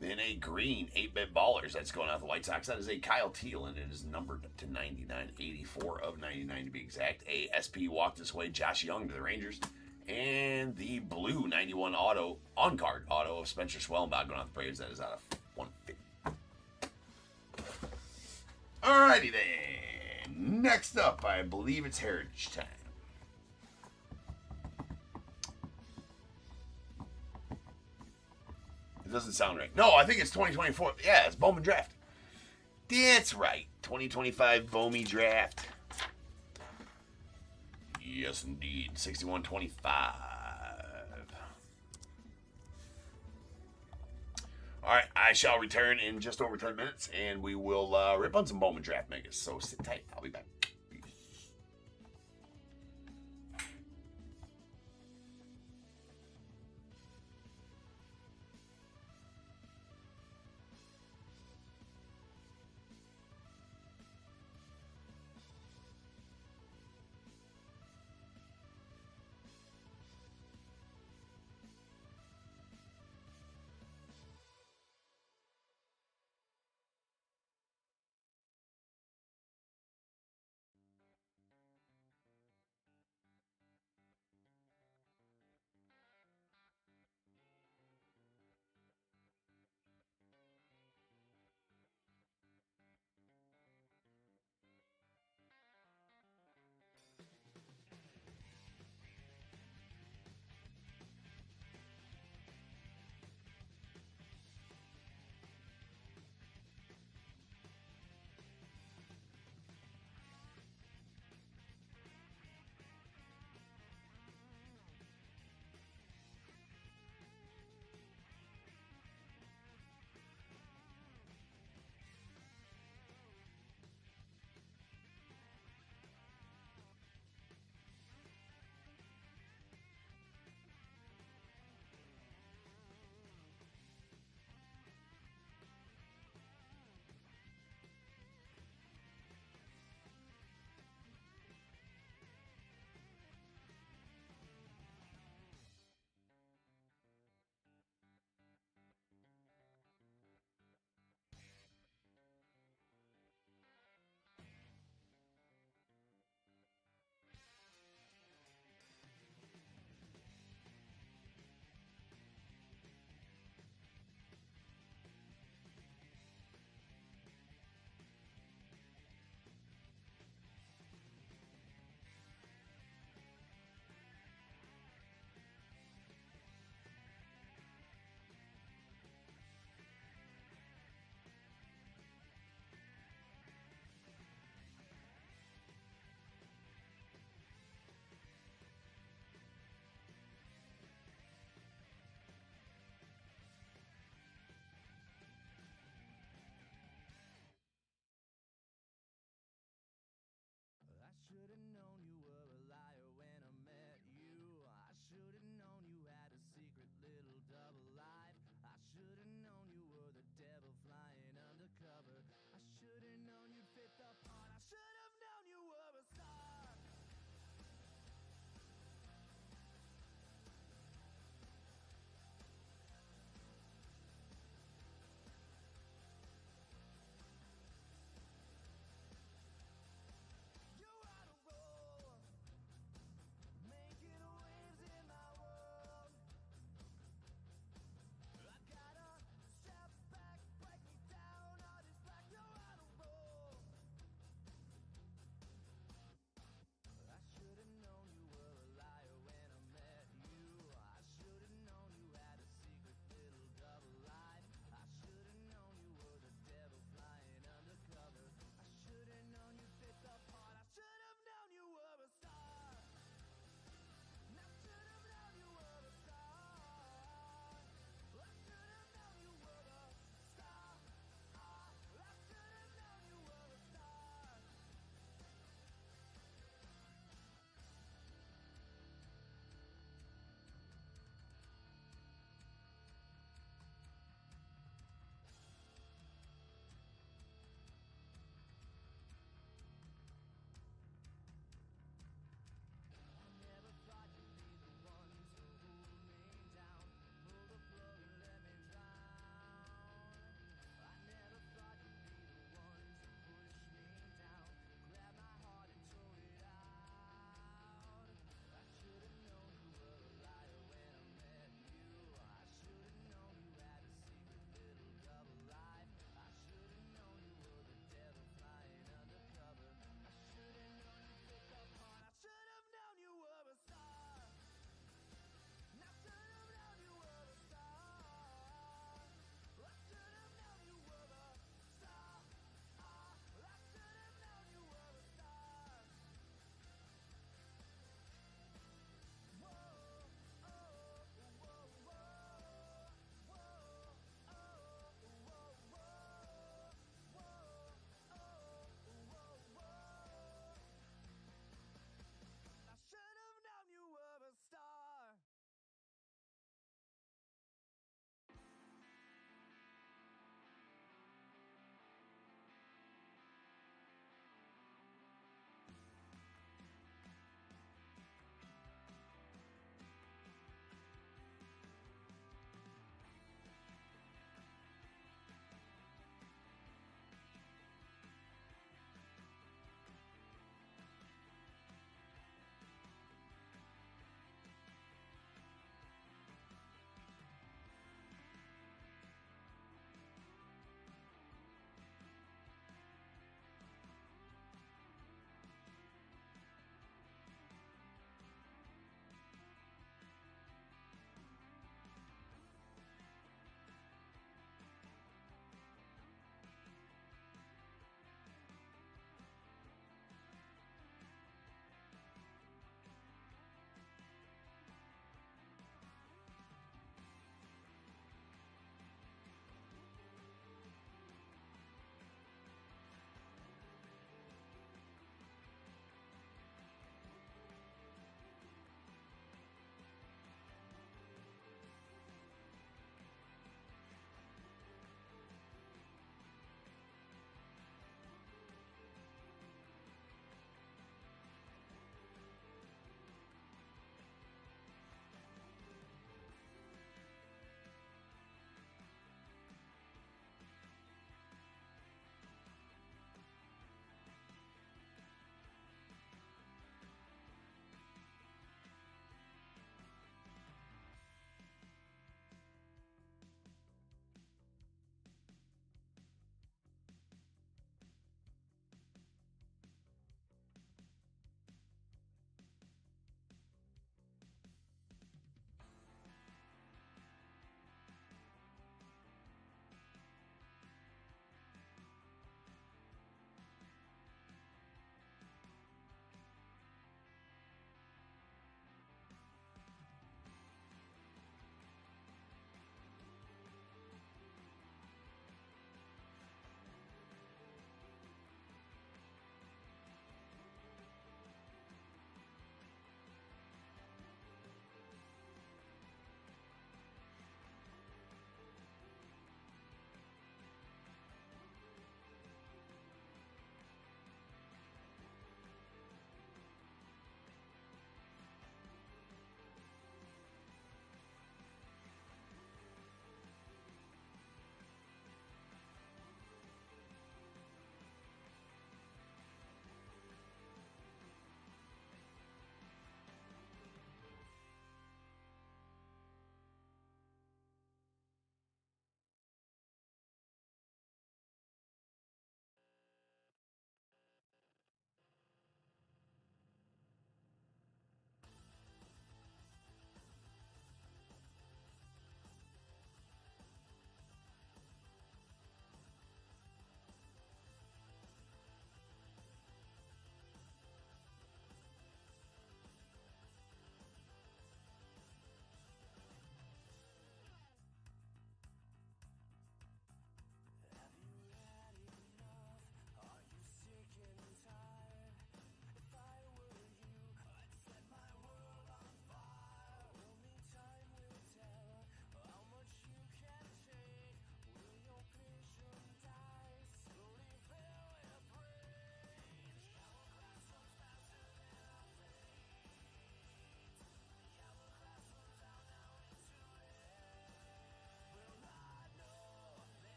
Then a green 8-bit Ballers. That's going out to the White Sox. That is a Kyle Teal, and it is numbered to 99, 84 of 99 to be exact. A SP Walk This Way Josh Young to the Rangers. And the blue 91 auto, on-card auto of Spencer Schwellenbach going out the Braves. That is out of 150. Alrighty then. Next up, I believe it's Heritage time. It doesn't sound right. No, I think it's 2024. Yeah, it's Bowman Draft. That's right. 2025 Bowman Draft. Yes, indeed. 6125. All right, I shall return in just over 10 minutes, and we will rip on some Bowman Draft Megas. So sit tight. I'll be back.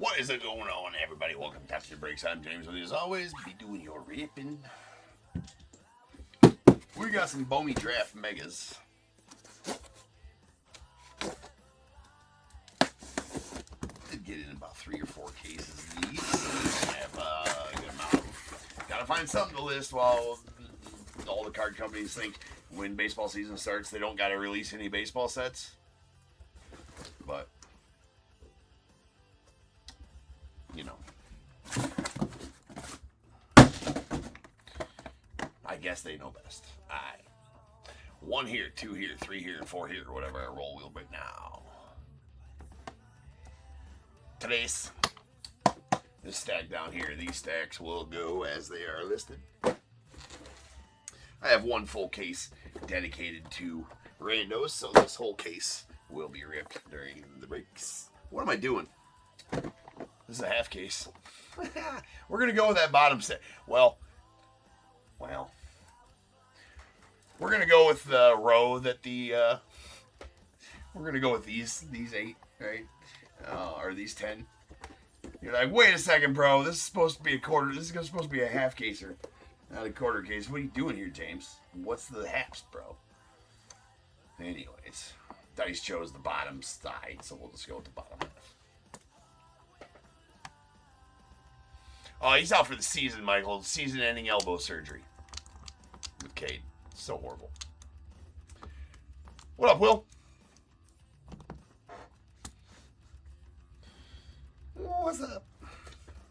What is it going on, everybody? Welcome to Taps Your Breaks. I'm James with you as always. Be doing your ripping. We got some Bowman Draft Megas. Did get in about 3 or 4 cases of these. Have a good amount. Gotta find something to list while all the card companies think when baseball season starts they don't gotta release any baseball sets. But you know, I guess they know best. 1 here, 2 here, 3 here, 4 here, whatever I roll wheel right now. Today's this stack down here, these stacks will go as they are listed. I have 1 full case dedicated to randos, so this whole case will be ripped during the breaks. What am I doing? This is a half case. We're going to go with that bottom set. Well, we're going to go with the row that we're going to go with these 8, right? Or these 10. You're like, wait a second, bro. This is supposed to be a quarter. This is supposed to be a half caser, not a quarter case. What are you doing here, James? What's the halves, bro? Anyways, Dice chose the bottom side, so we'll just go with the bottom half. Oh, he's out for the season, Michael. Season-ending elbow surgery with Cade. So horrible. What up, Will? What's up?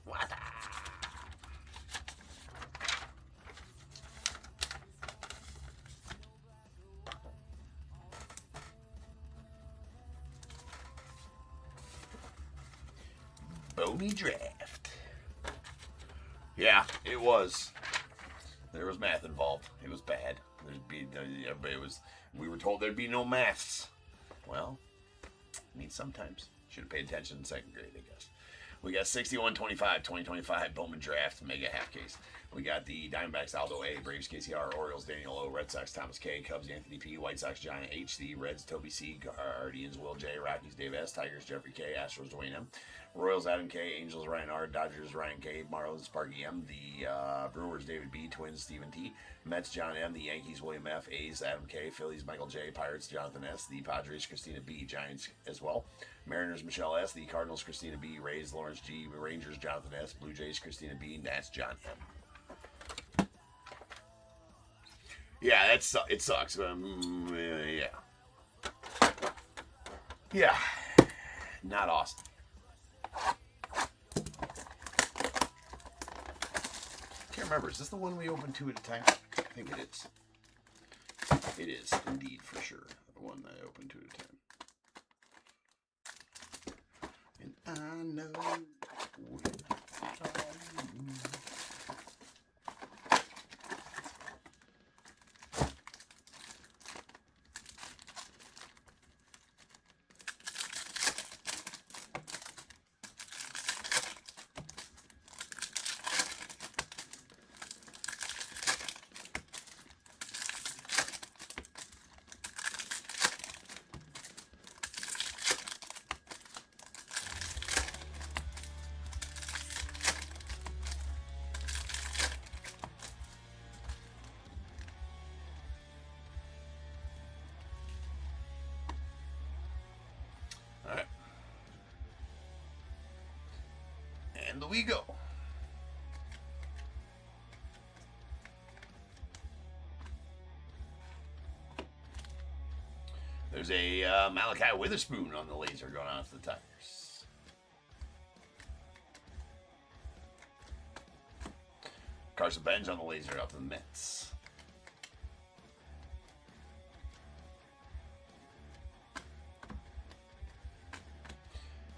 What? Bowman Draft. Yeah, it was. There was math involved. It was bad. We were told there'd be no maths. Well, I mean, sometimes. Should have paid attention in 2nd grade, I guess. We got 6125, 2025 Bowman Draft Mega half case. We got the Diamondbacks Aldo A, Braves KCR, Orioles Daniel O, Red Sox Thomas K, Cubs Anthony P, White Sox John H, the Reds Toby C, Guardians Will J, Rockies Dave S, Tigers Jeffrey K, Astros Dwayne M, Royals Adam K, Angels Ryan R, Dodgers Ryan K, Marlins Sparky M, the Brewers David B, Twins Stephen T, Mets John M, the Yankees William F, A's Adam K, Phillies Michael J, Pirates Jonathan S, the Padres Christina B, Giants as well, Mariners Michelle S, the Cardinals Christina B, Rays Lawrence G, Rangers Jonathan S, Blue Jays Christina B, Nats John M. Yeah, it sucks. Yeah. Yeah. Not awesome. Can't remember. Is this the one we opened 2 at a time? I think it is. It is, indeed, for sure. The one that I opened 2 at a time. And I know when and we go. There's a Malachi Witherspoon on the laser going out to the Tigers. Carson Bench on the laser out to the Mets.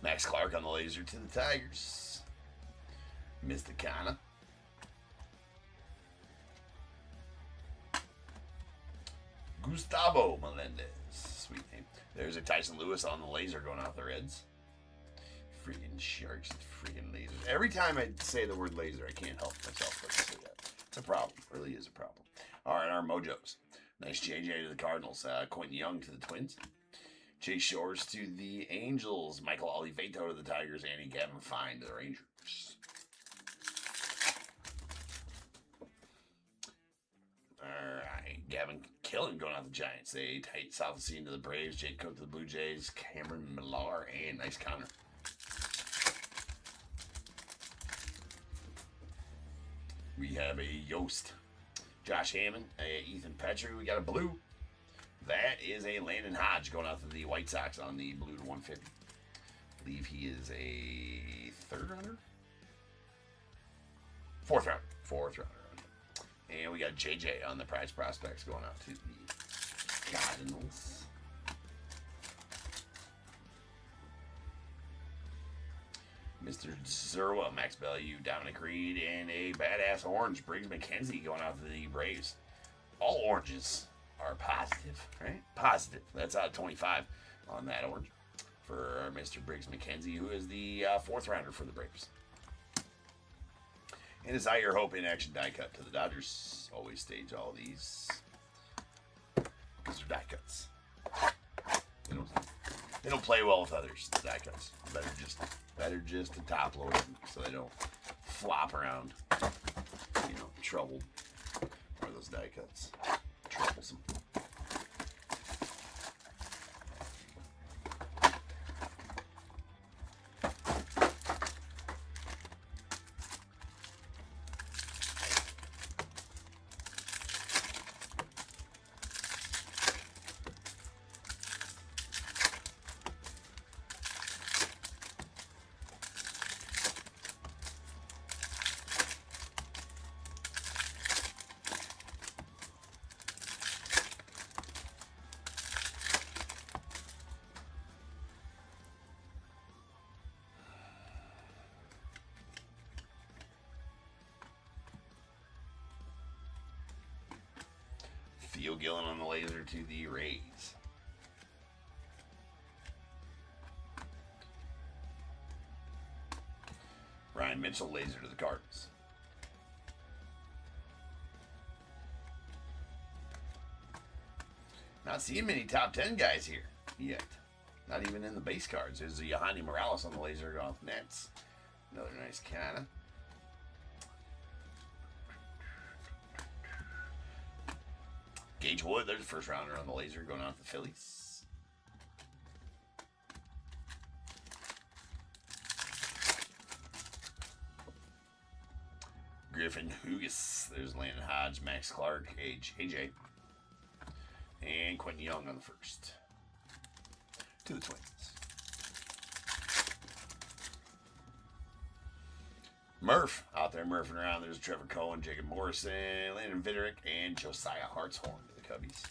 Max Clark on the laser to the Tigers. Mysticana. Gustavo Melendez. Sweet name. There's a Tyson Lewis on the laser going out the Reds. Freaking Sharks. Freaking lasers. Every time I say the word laser, I can't help myself but to say that. It's a problem. It really is a problem. All right, our Mojos. Nice JJ to the Cardinals. Quentin Young to the Twins. Jay Shores to the Angels. Michael Oliveto to the Tigers. Andy Gavin Fine to the Rangers. Alright. Gavin Killen going out the Giants. They tight South Scene to the Braves. Jake Cook to the Blue Jays. Cameron Millar and nice Connor. We have a Yost. Josh Hammond. Ethan Petrie. We got a blue. That is a Landon Hodge going out to the White Sox on the blue to 150. I believe he is a third rounder? Fourth rounder. And we got JJ on the prize prospects going out to the Cardinals. Mr. Zerwa, Max Bellew, Dominic Reed, and a badass orange, Briggs McKenzie going out to the Braves. All oranges are positive, right? Positive. That's out of 25 on that orange for Mr. Briggs McKenzie, who is the fourth rounder for the Braves. And it's Zaire Hope in action die cut to the Dodgers. Always stage all these because they're die cuts. They don't play well with others, the die cuts. Better just to top load them so they don't flop around, troubled. Or those die cuts. Troublesome. Theo Gillen on the laser to the Rays. Ryan Mitchell laser to the Cardinals. Not seeing many top 10 guys here yet. Not even in the base cards. There's a Yohani Morales on the laser off Nets. Another nice canna. Gage Wood, there's a first rounder on the laser going out to the Phillies. Griffin Hugas, there's Landon Hodge, Max Clark, AJ, and Quentin Young on the first. To the Twins. Murph out there murphing around. There's Trevor Cohen, Jacob Morrison, Landon Viderick, and Josiah Hartshorn to the Cubbies.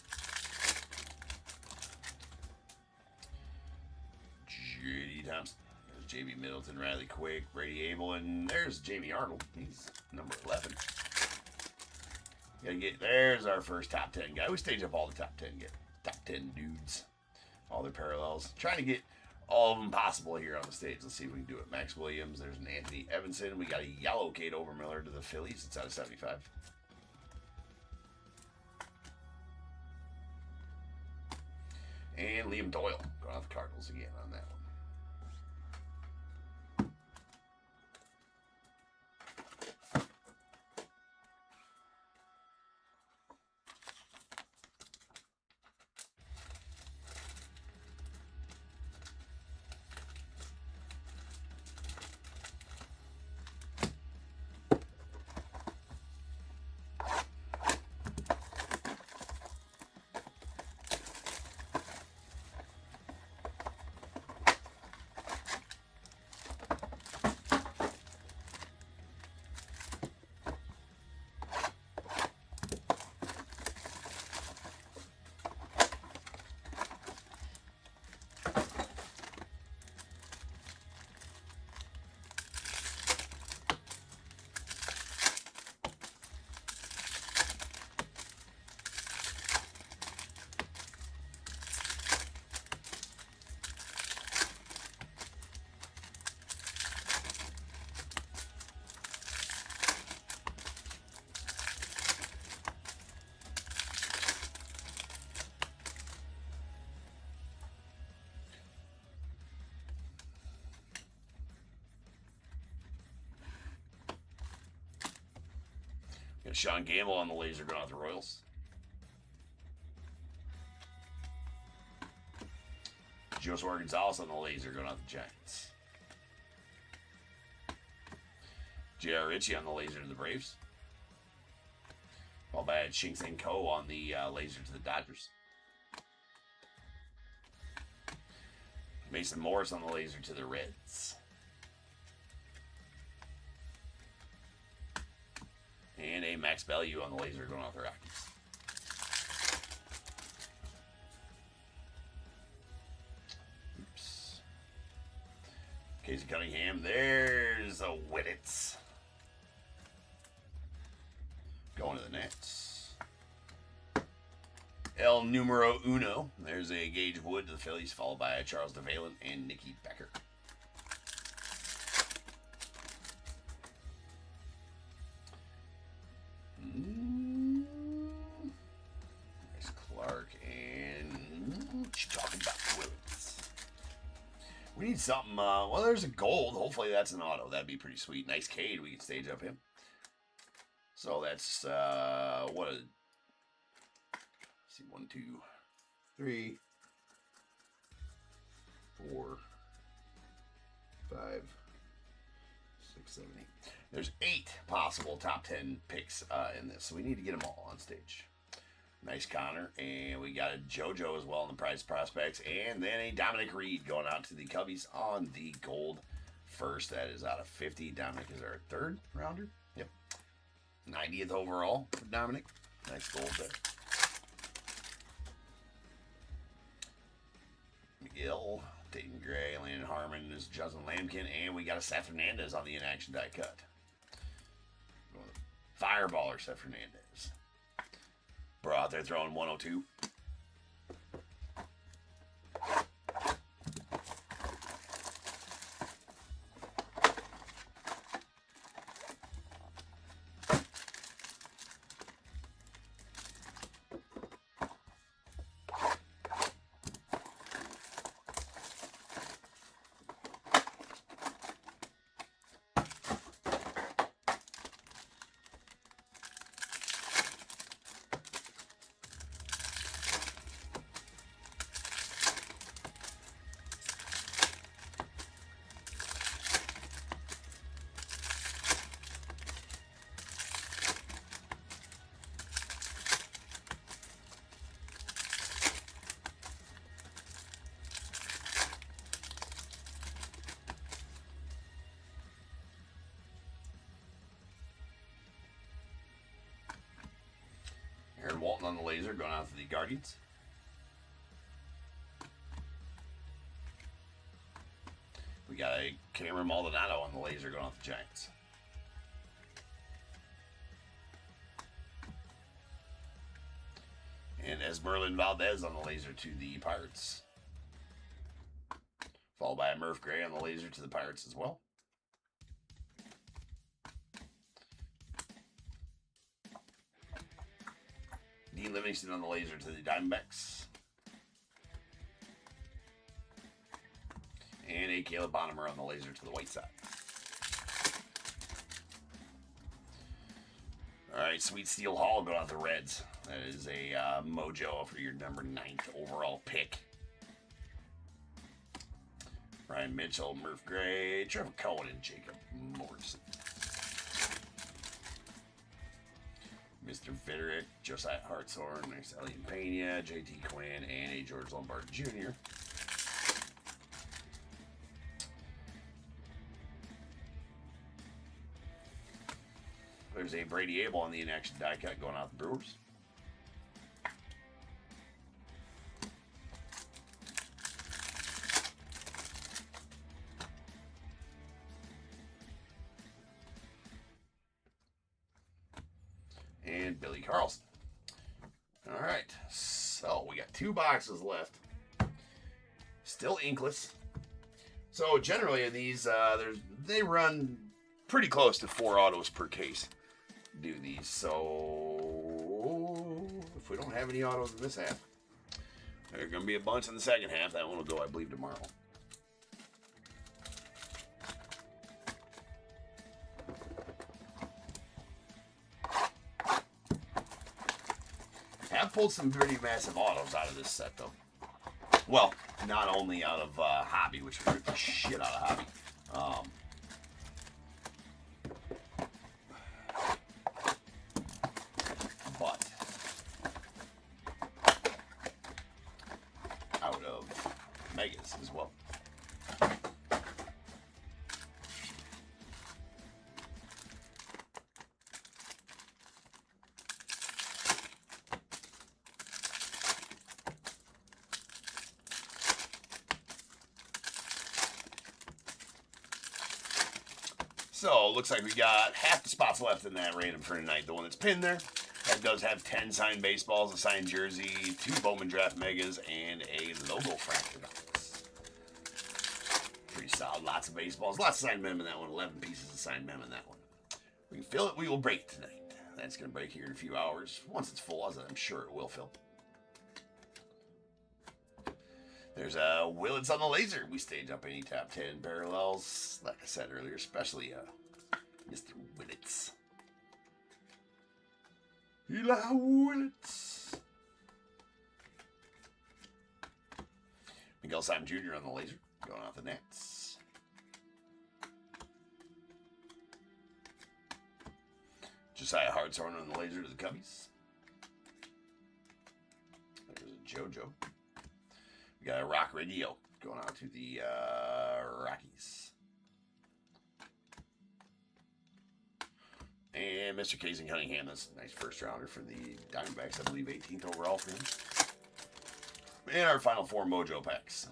J.D. Thompson. There's J.B. Middleton, Riley Quick, Brady Abel, and there's Jamie Arnold. He's number 11. There's our first top 10 guy. We stage up all the top 10 dudes. All their parallels. Trying to get all of them possible here on the stage. Let's see if we can do it. Max Williams. There's an Anthony Evanson. We got a yellow Kate Overmiller to the Phillies. It's out of 75. And Liam Doyle going off the Cardinals again on that one. Sean Gamble on the laser going out the Royals. Joshua Gonzalez on the laser going out the Giants. J.R. Ritchie on the laser to the Braves. Followed by Shin Ko on the laser to the Dodgers. Mason Morris on the laser to the Reds. And a Max Bellew on the laser going out the Rockies. Oops. Casey Cunningham. There's a Wittitz. Going to the Nets. El Numero Uno. There's a Gage Wood to the Phillies, followed by a Charles DeValen and Nicky Becker. There's Clark and what you talking about, Woods? We need something. Well, there's a gold. Hopefully that's an auto. That'd be pretty sweet. Nice Cade. We can stage up him. So that's what? Let's see, 1, 2, 3, 4, 5, 6, 7, 8. There's 8 possible top 10 picks in this, so we need to get them all on stage. Nice Connor, and we got a JoJo as well in the prize prospects, and then a Dominic Reed going out to the Cubbies on the gold first. That is out of 50. Dominic is our 3rd rounder. Yep. 90th overall for Dominic. Nice gold there. McGill, Dayton Gray, Landon Harmon, this is Justin Lampkin, and we got a Seth Hernandez on the in-action die cut. Fireballer Seth Hernandez. Bro out there throwing 102. Aaron Walton on the laser going out to the Guardians. We got a Cameron Maldonado on the laser going out to the Giants. And Esmerlin Valdez on the laser to the Pirates. Followed by a Murph Gray on the laser to the Pirates as well. Dean Livingston on the laser to the Diamondbacks. And a Caleb Bonham on the laser to the White Sox. Alright, Sweet Steel Hall going out the Reds. That is a mojo for your number 9th overall pick. Ryan Mitchell, Murph Gray, Trevor Cohen, and Jacob Morrison. Mr. Viderick, Josiah Hartshorn, there's Elliot Pena, JT Quinn, and a George Lombard Jr. There's a Brady Abel on the in-action die cut going out the Brewers. And Billy Carlson. All right, so we got 2 boxes left. Still inkless. So generally in these, they run pretty close to 4 autos per case. Do these. So if we don't have any autos in this half, there's going to be a bunch in the second half. That one will go, I believe, tomorrow. pulled some pretty massive autos out of this set, though. Well, not only out of Hobby, which ripped the shit out of Hobby. But out of Megas as well. So, looks like we got half the spots left in that random for tonight. The one that's pinned there. That does have 10 signed baseballs, a signed jersey, 2 Bowman Draft Megas, and a logo fractor box. Pretty solid. Lots of baseballs. Lots of signed mem in that one. 11 pieces of signed mem in that one. We can fill it. We will break it tonight. That's going to break here in a few hours. Once it's full, as I'm sure it will fill. There's a Willits on the laser. We stage up any top 10 parallels. Like I said earlier, especially Mr. Willits. Eli Willits. Miguel Simon Jr. on the laser. Going off the nets. Josiah Hartshorn on the laser to the Cubbies. There's a JoJo. We got a Rock Radio going on to the Rockies. And Mr. Casey Cunningham, that's a nice first rounder for the Diamondbacks, I believe 18th overall for him. And our final 4 Mojo packs.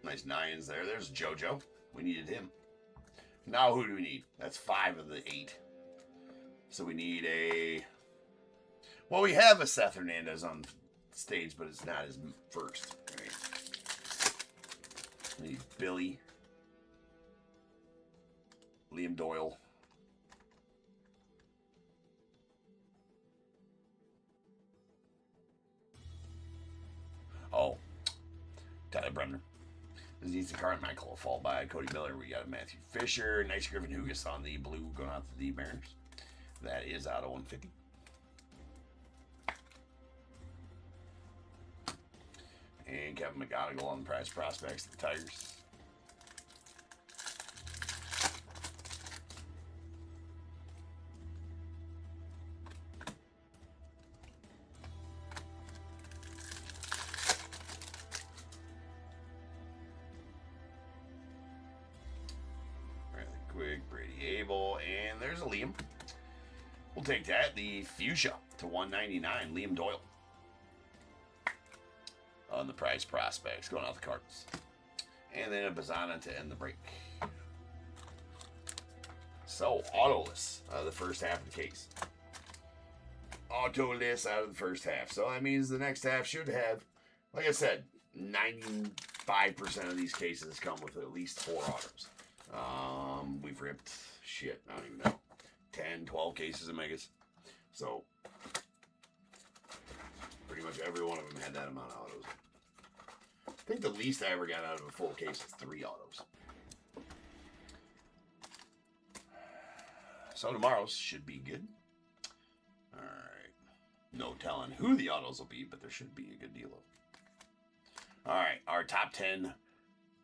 Nice 9s there. There's JoJo. We needed him. Now who do we need? That's 5 of the 8. So we need a... Well, we have a Seth Hernandez on stage, but it's not his first. Right? We need Billy. Liam Doyle. Oh. Tyler Bremner. This needs a Carmichael fall by Cody Miller. We got a Matthew Fisher. Nice Griffin Hugas on the blue going out to the Mariners. That is out of 150. And Kevin McGonigal on the prize prospects to the Tigers. Really quick, Brady Abel, and there's a Liam. We'll take that. The Fuchsia to 199, Liam Doyle. On the prize prospects, going off the Cardinals. And then a Bazana to end the break. So, autoless out of the first half of the case. Autoless out of the first half. So that means the next half should have, like I said, 95% of these cases come with at least 4 autos. We've ripped, shit, I don't even know, 10, 12 cases of Megas. So, pretty much every one of them had that amount of autos. I think the least I ever got out of a full case is 3 autos. So tomorrow's should be good. Alright. No telling who the autos will be, but there should be a good deal of them. Alright, our top 10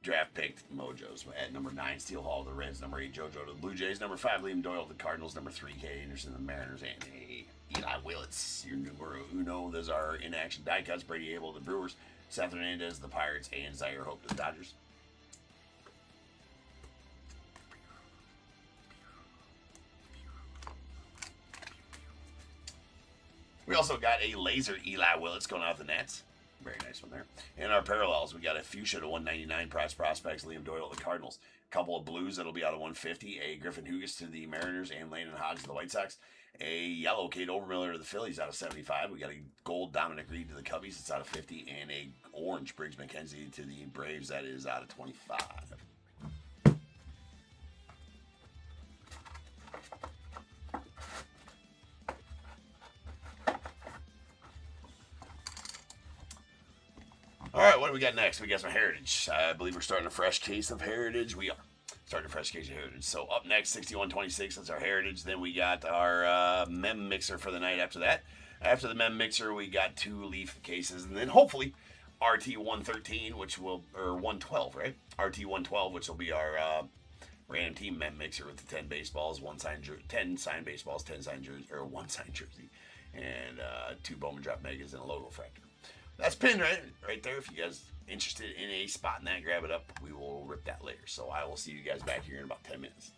draft picked Mojos. At number 9, Steel Hall, the Reds. Number 8, JoJo to the Blue Jays. Number 5, Liam Doyle to the Cardinals. Number 3, K. Anderson to the Mariners. And Eli Willits, your numero uno. Those are in action die cuts. Brady Abel to the Brewers. Seth Hernandez to the Pirates. And Zaire Hope to the Dodgers. We also got a laser Eli Willits going out of the Nets. Very nice one there. And our parallels, we got a Fuchsia to 199 prize prospects, Liam Doyle to the Cardinals. A couple of blues that'll be out of 150. A Griffin Hugas to the Mariners and Landon Hodge to the White Sox. A yellow Cade Overmiller to the Phillies out of 75. We got a gold Dominic Reed to the Cubbies. It's out of 50. And a orange Briggs McKenzie to the Braves. That is out of 25. All right, what do we got next? We got some Heritage. I believe we're starting a fresh case of Heritage. We are. Start a fresh case of Heritage. So up next, 6126. That's our Heritage. Then we got our Mem Mixer for the night after that. After the Mem Mixer, we got 2 Leaf cases. And then hopefully RT113, which will, or 112, right? RT112, which will be our random team Mem Mixer with the 10 baseballs, 10 signed baseballs, 10 signed jersey, or 1 signed jersey, and 2 Bowman Draft Megas and a logo fractor. That's pinned right there. If you guys interested in a spot in that, grab it up. We will rip that later. So I will see you guys back here in about 10 minutes.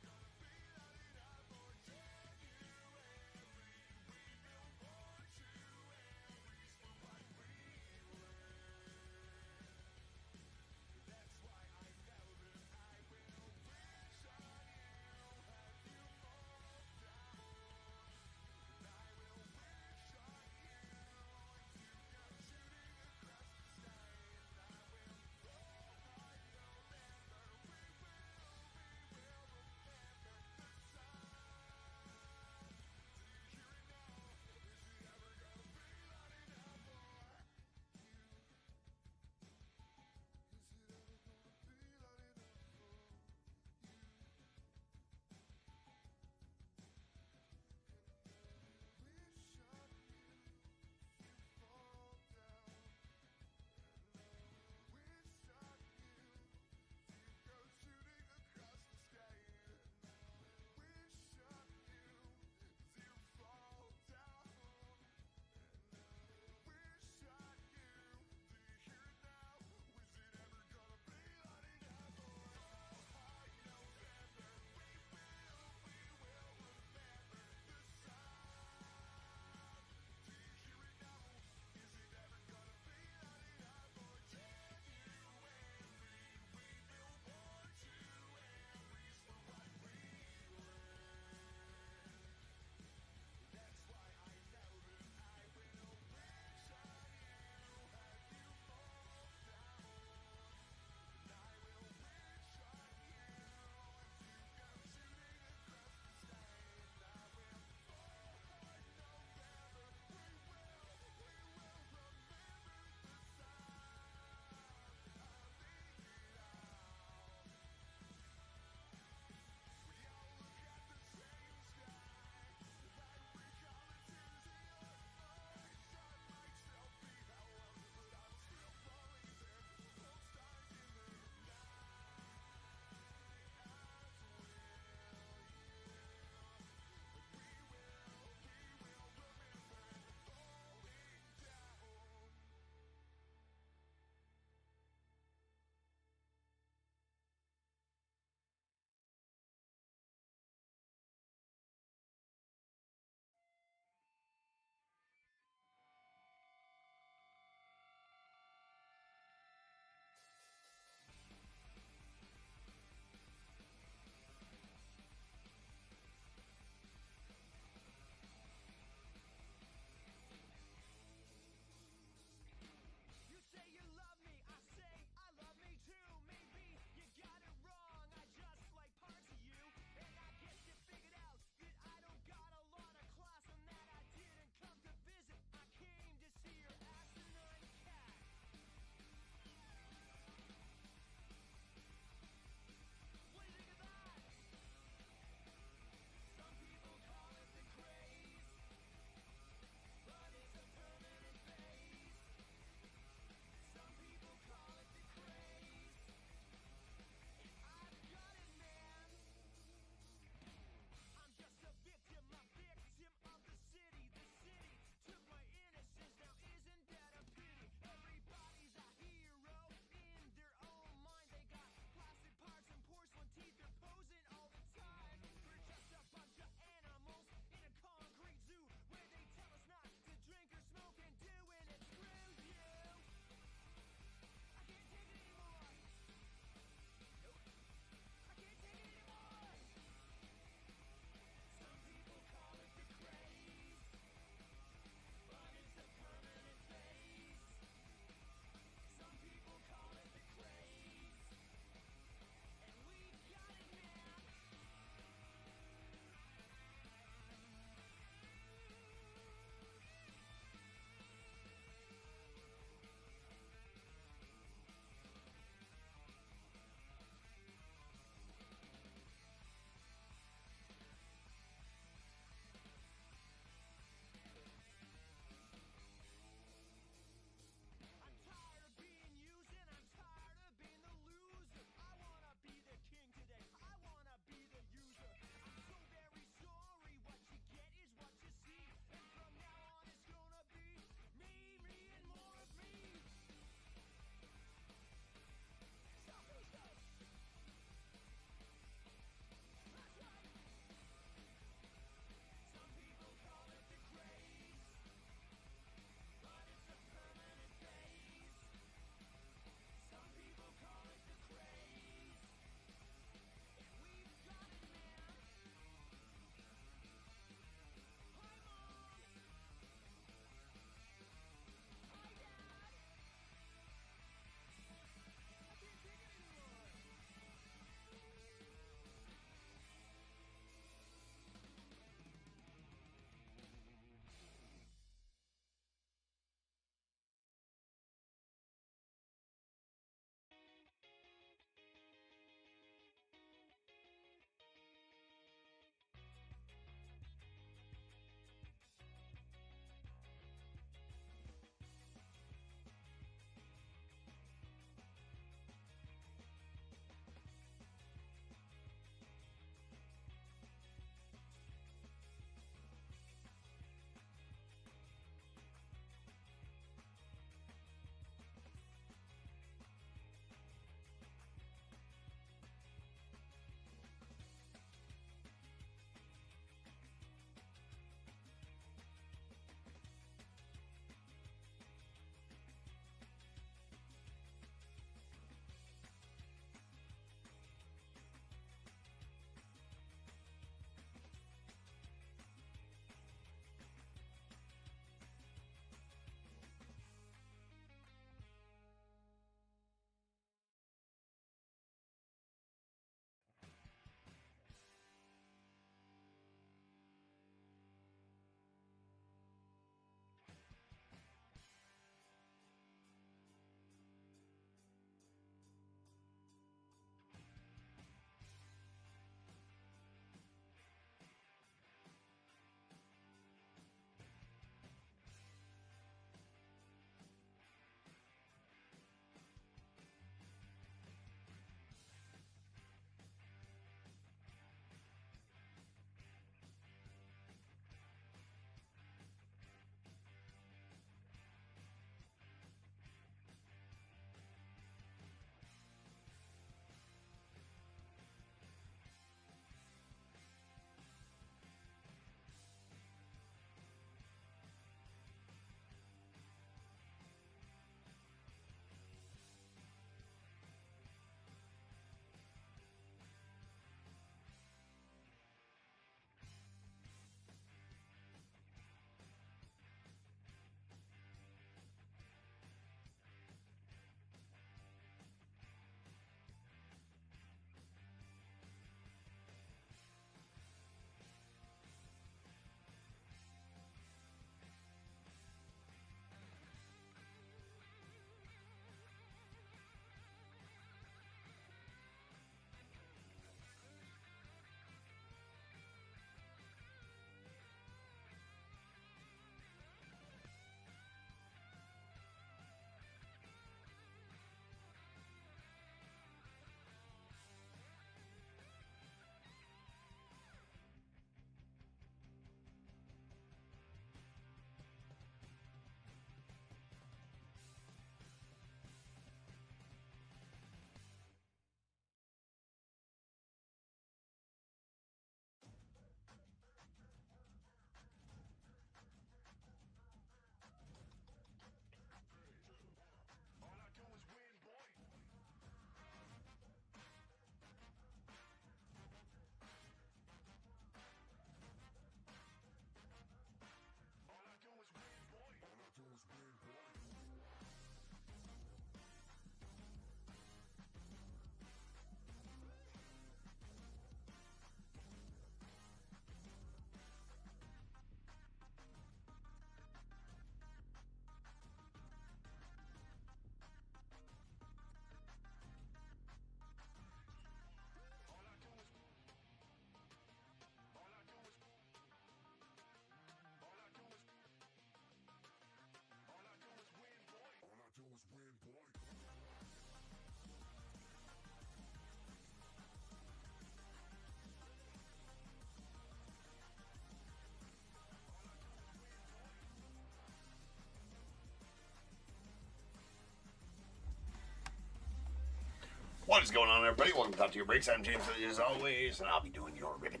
What is going on, everybody? Welcome to Top Tier Breaks. I'm James, as always, and I'll be doing your ribbon.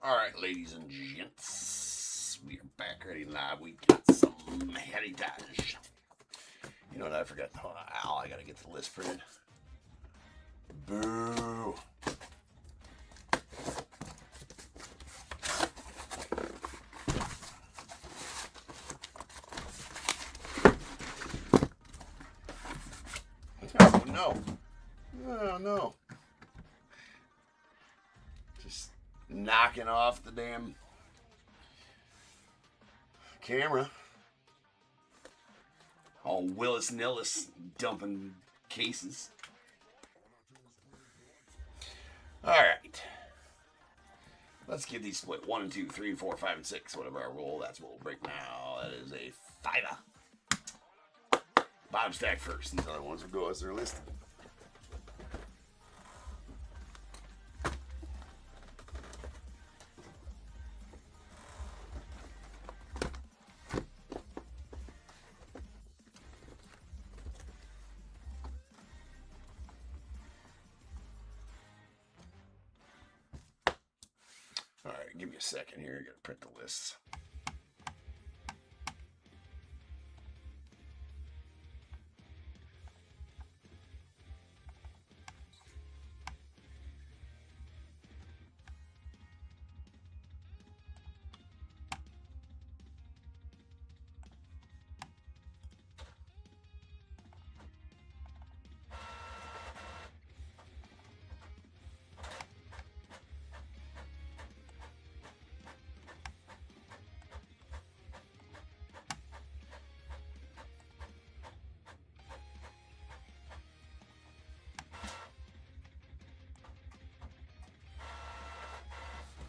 All right, ladies and gents, we are back ready live. We got some heritage. You know what I forgot? Oh, I gotta get the list printed. Boo. Oh, no. Oh, no. Just knocking off the damn camera. All Willis-nillis dumping cases. Alright. Let's get these split. 1 and 2, 3, 4, 5, and 6. Whatever our roll, that's what we'll break now. That is a 5. Bottom stack first. These other ones will go as they're listed. All right, give me a second here. I gotta print the lists.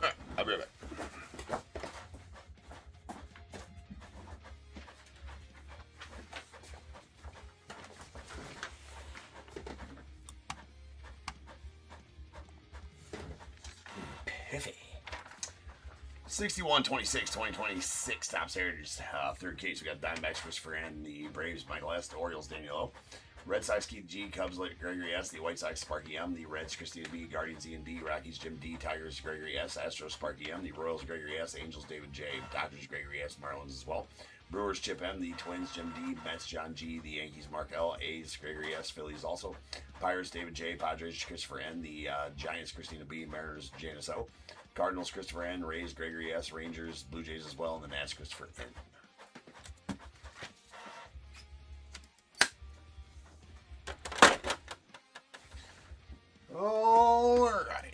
All right, I'll be right back. Piffy. 61-26, 2026 Topps Heritage. Third case, we got Diamondbacks Christopher N, the Braves Michael S, the Orioles Daniel O, Red Sox Keith G, Cubs Gregory S, the White Sox Sparky M, the Reds Christina B, Guardians E and D, Rockies Jim D, Tigers Gregory S, Astros Sparky M, the Royals Gregory S, Angels David J, Dodgers Gregory S, Marlins as well, Brewers Chip M, the Twins Jim D, Mets John G, the Yankees Mark L, A's Gregory S, Phillies also, Pirates David J, Padres Christopher N, the Giants Christina B, Mariners Janice O, Cardinals Christopher N, Rays Gregory S, Rangers Blue Jays as well, and the Nats Christopher N. All right.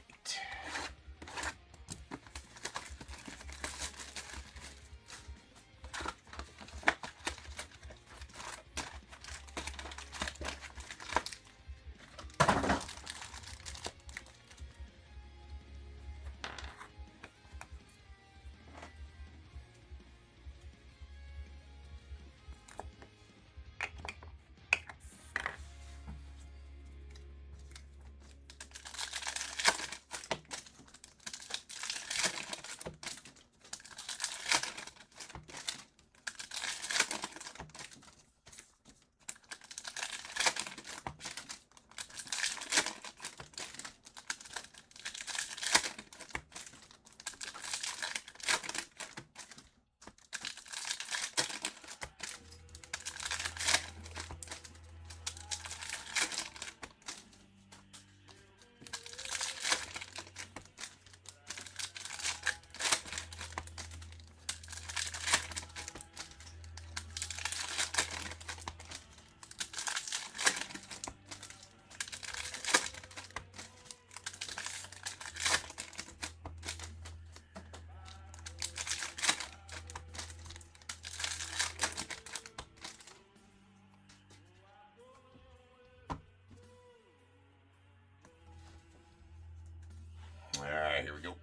All right, here we go.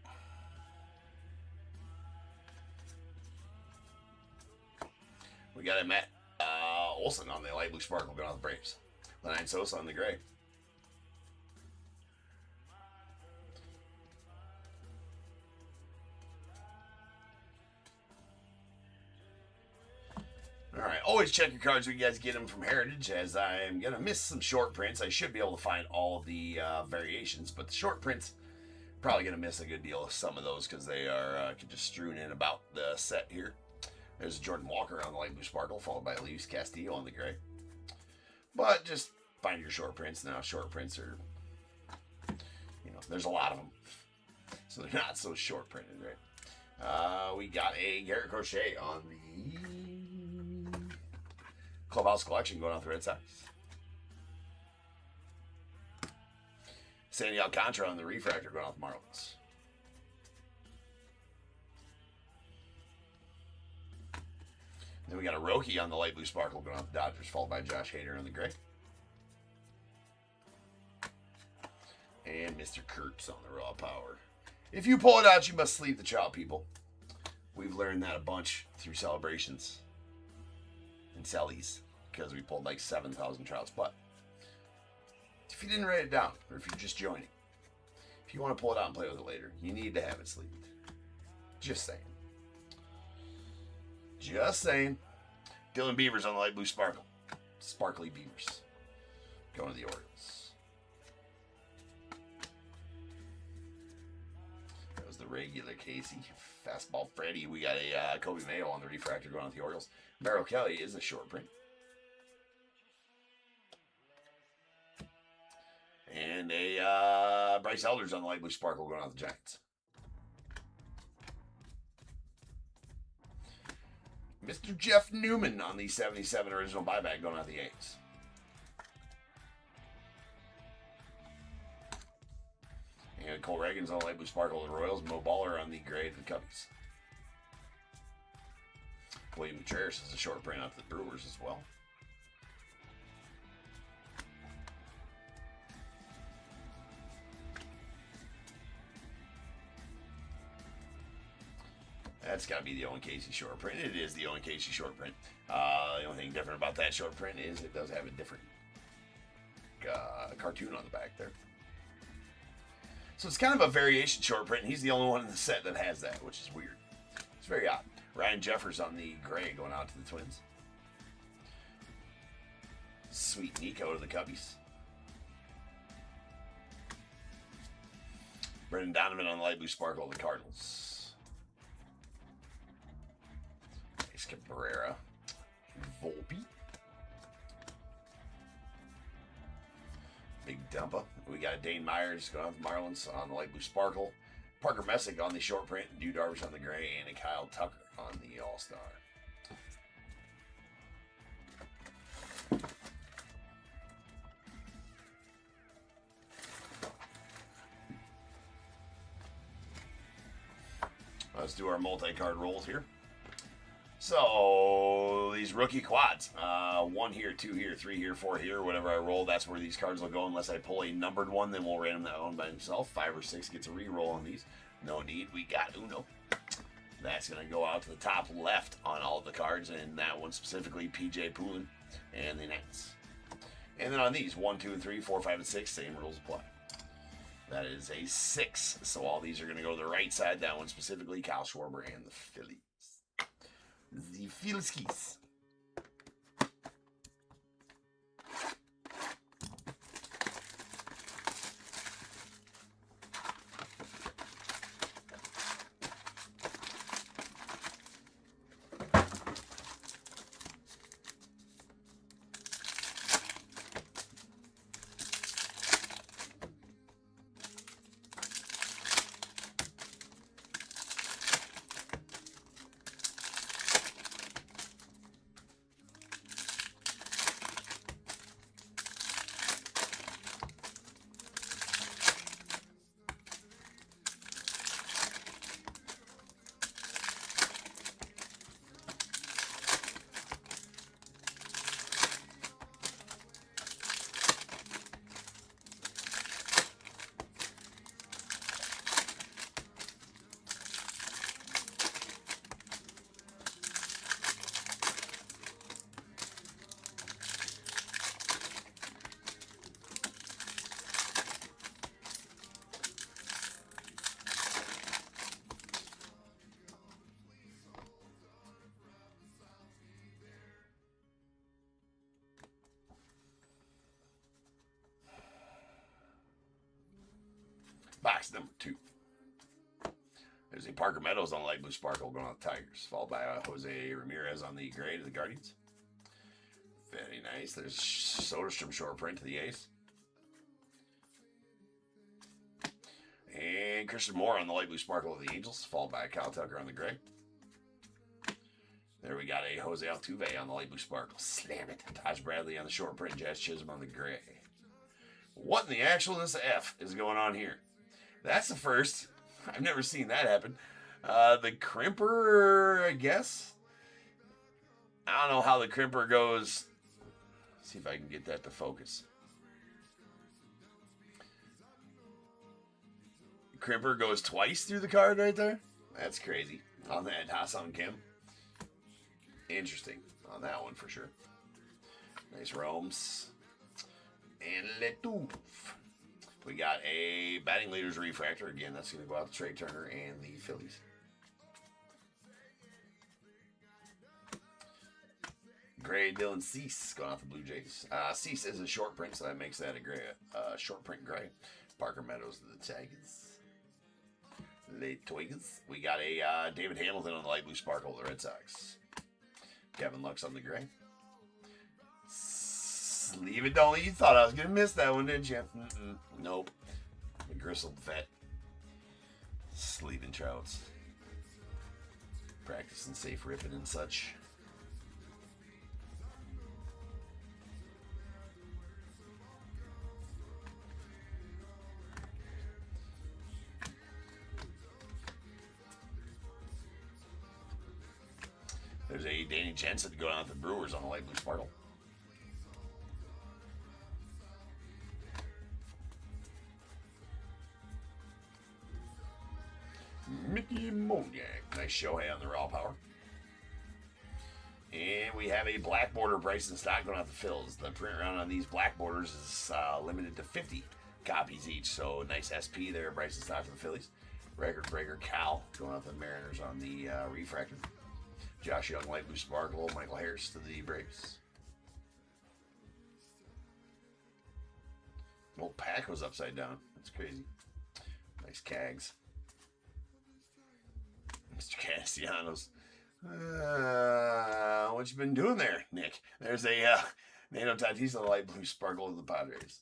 We got a Matt Olson on the light blue sparkle going on the Braves. Lenine Sosa on the gray. All right, always check your cards when you guys get them from Heritage, as I am going to miss some short prints. I should be able to find all of the variations, but the short prints, probably going to miss a good deal of some of those because they are just strewn in about the set here. There's Jordan Walker on the light blue sparkle, followed by Luis Castillo on the gray. But just find your short prints now. Short prints are, there's a lot of them. So they're not so short printed, right? We got a Garrett Crochet on the Clubhouse Collection going off the Red Sox. Sandy Alcantara on the Refractor going off the Marlins. Then we got a Roki on the light blue sparkle going off the Dodgers, followed by Josh Hader on the gray. And Mr. Kurtz on the Raw Power. If you pull it out, you must sleeve the trout, people. We've learned that a bunch through celebrations and sellies, because we pulled like 7,000 trouts. But if you didn't write it down, or if you're just joining, if you want to pull it out and play with it later, you need to have it sleeved. Just saying. Just saying. Dylan Beavers on the light blue sparkle. Sparkly Beavers. Going to the Orioles. That was the regular Casey. Fastball Freddy. We got a Kobe Mayo on the Refractor going on the Orioles. Merrill Kelly is a short print. And a Bryce Elders on the light blue sparkle going on the Giants. Mr. Jeff Newman on the 77 original buyback going out the A's. And Cole Reagan's on the light blue sparkle of the Royals. Mo Baller on the gray of the Cubbies. William Contreras is a short print out to the Brewers as well. That's got to be the Owen Casey short print. It is the Owen Casey short print. The only thing different about that short print is it does have a different cartoon on the back there. So it's kind of a variation short print, and he's the only one in the set that has that, which is weird. It's very odd. Ryan Jeffers on the gray going out to the Twins. Sweet Nico to the Cubbies. Brendan Donovan on the light blue sparkle of the Cardinals. Cabrera, Volpe, Big Dumpa. We got a Dane Myers going on the Marlins on the light blue sparkle. Parker Messick on the short print, and Dew Darvish on the gray, and a Kyle Tucker on the All-Star. Let's do our multi-card rolls here. So, these rookie quads, 1 here, 2 here, 3 here, 4 here, whatever I roll, that's where these cards will go unless I pull a numbered one, then we'll random that one by himself. 5 or 6 gets a re-roll on these. No need, we got Uno. That's going to go out to the top left on all of the cards, and that one specifically, PJ Poulin and the Knights. And then on these, 1, 2, and 3, 4, 5, and 6, same rules apply. That is a 6, so all these are going to go to the right side. That one specifically, Kyle Schwarber and the Phillies. The Philskis. box number 2. There's a Parker Meadows on the light blue sparkle going on the Tigers, followed by Jose Ramirez on the gray to the Guardians. Very nice. There's Soderstrom short print to the A's. And Christian Moore on the light blue sparkle of the Angels, followed by Kyle Tucker on the gray. There we got a Jose Altuve on the light blue sparkle. Slam it. Taj Bradley on the short print. Jazz Chisholm on the gray. What in the actualness F is going on here? That's the first. I've never seen that happen. The crimper, I guess. I don't know how the crimper goes. Let's see if I can get that to focus. Crimper goes twice through the card right there. That's crazy. On that Ha-Seong Kim. Interesting on that one for sure. Nice roams. And Letouf. We got a batting leaders refractor. Again, that's going to go out to Trey Turner and the Phillies. Gray Dylan Cease going off the Blue Jays. Cease is a short print, so that makes that a gray, short print gray. Parker Meadows to the Tigers. The Twiggs. We got a David Hamilton on the light blue sparkle of the Red Sox. Kevin Lux on the gray. Leave it, don't leave. You thought I was going to miss that one, didn't you? Nope. The gristled vet. Sleeving Trouts. Practicing safe ripping and such. There's a Danny Jensen going out the Brewers on the light blue sparkle. Mickey Moniak. Nice Shohei on the raw power. And we have a black border Bryson Stott going out the Phils. The print run on these black borders is limited to 50 copies each. So nice SP there, Bryson Stott for the Phillies. Record breaker Cal going out the Mariners on the refractor. Josh Young, light blue sparkle. Michael Harris to the Braves. Old pack was upside down. That's crazy. Nice Cags. Mr. Castellanos. What you been doing there, Nick? There's a Nato Tatis on the light blue sparkle of the Padres.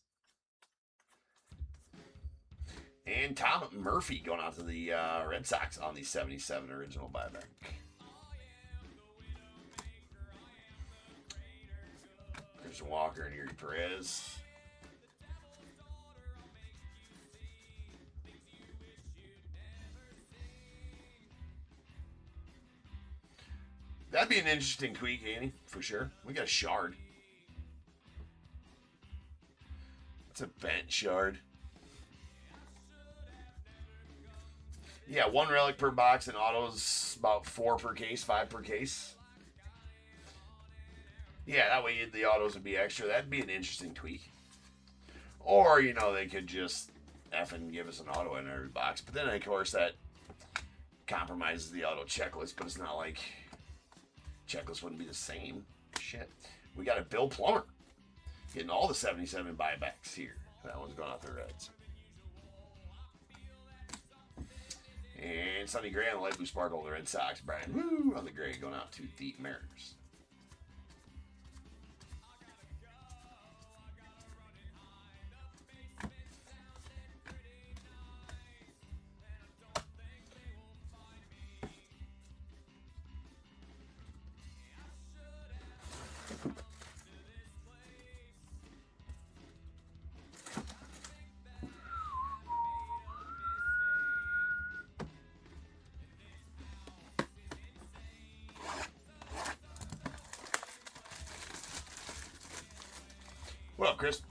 And Tom Murphy going out to the Red Sox on the 77 original buyback. Christian Walker and Yuri Perez. That'd be an interesting tweak, Annie, for sure. We got a shard. That's a bent shard. Yeah, 1 relic per box, and autos about 4 per case, 5 per case. Yeah, that way the autos would be extra. That'd be an interesting tweak. Or, you know, they could just effing give us an auto in every box. But then, of course, that compromises the auto checklist. But it's not like checklist wouldn't be the same. Shit. We got a Bill Plummer getting all the 77 buybacks here. That one's going out the Reds. And Sonny Gray on the light blue sparkle of the Red Sox. Brian Woo on the gray going out to the Mariners. What up, Chris?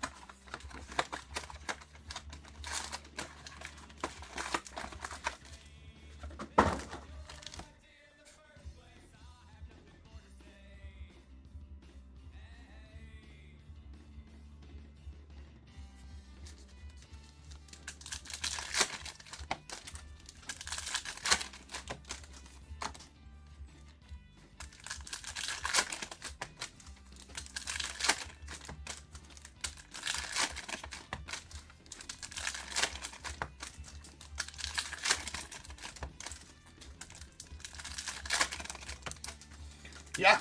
Yeah,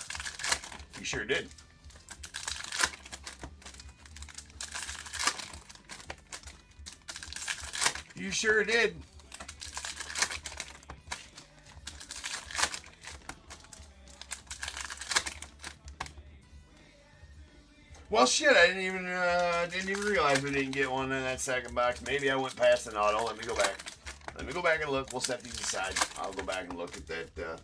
you sure did. You sure did. Well, shit, I didn't even realize we didn't get one in that second box. Maybe I went past an auto. Let me go back. Let me go back and look. We'll set these aside. I'll go back and look at that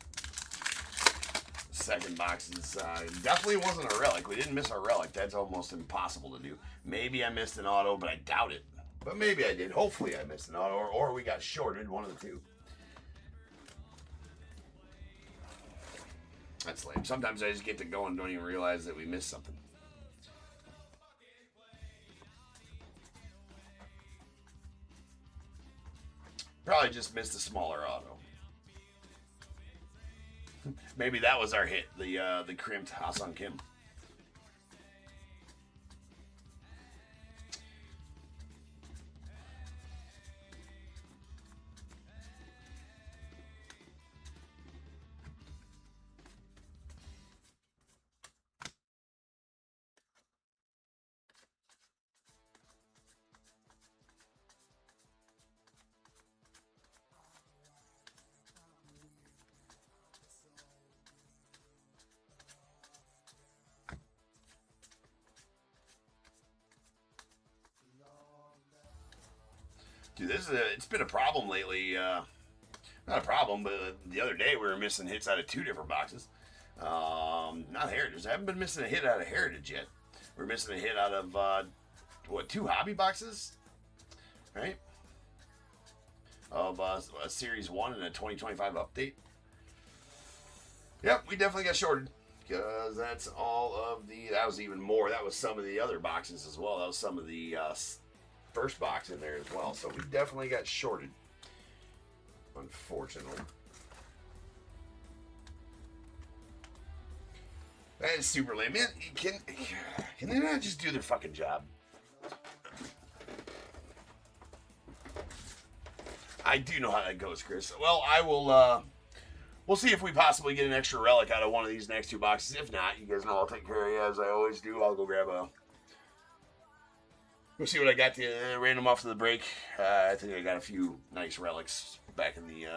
second box inside. Definitely wasn't a relic. We didn't miss a relic. That's almost impossible to do. Maybe I missed an auto, but I doubt it. But maybe I did. Hopefully I missed an auto, or we got shorted, one of the two. That's lame. Sometimes I just get to go and don't even realize that we missed something. Probably just missed a smaller auto. Maybe that was our hit, the crimped Ha-Seong Kim. Dude, it's been a problem lately. Not a problem, but the other day we were missing hits out of two different boxes. Not Heritage. I haven't been missing a hit out of Heritage yet. We're missing a hit out of, two hobby boxes? Right? Of a Series 1 and a 2025 update. Yep, we definitely got shorted. Because that's all of that was even more. That was some of the other boxes as well. That was some of the first box in there as well. So we definitely got shorted. Unfortunately. That is super lame. Man, can they not just do their fucking job? I do know how that goes, Chris. Well, I will, we'll see if we possibly get an extra relic out of one of these next two boxes. If not, you guys know I'll take care of you as I always do. I'll go grab a... We'll see what I got to random off to the break. I think I got a few nice relics back in the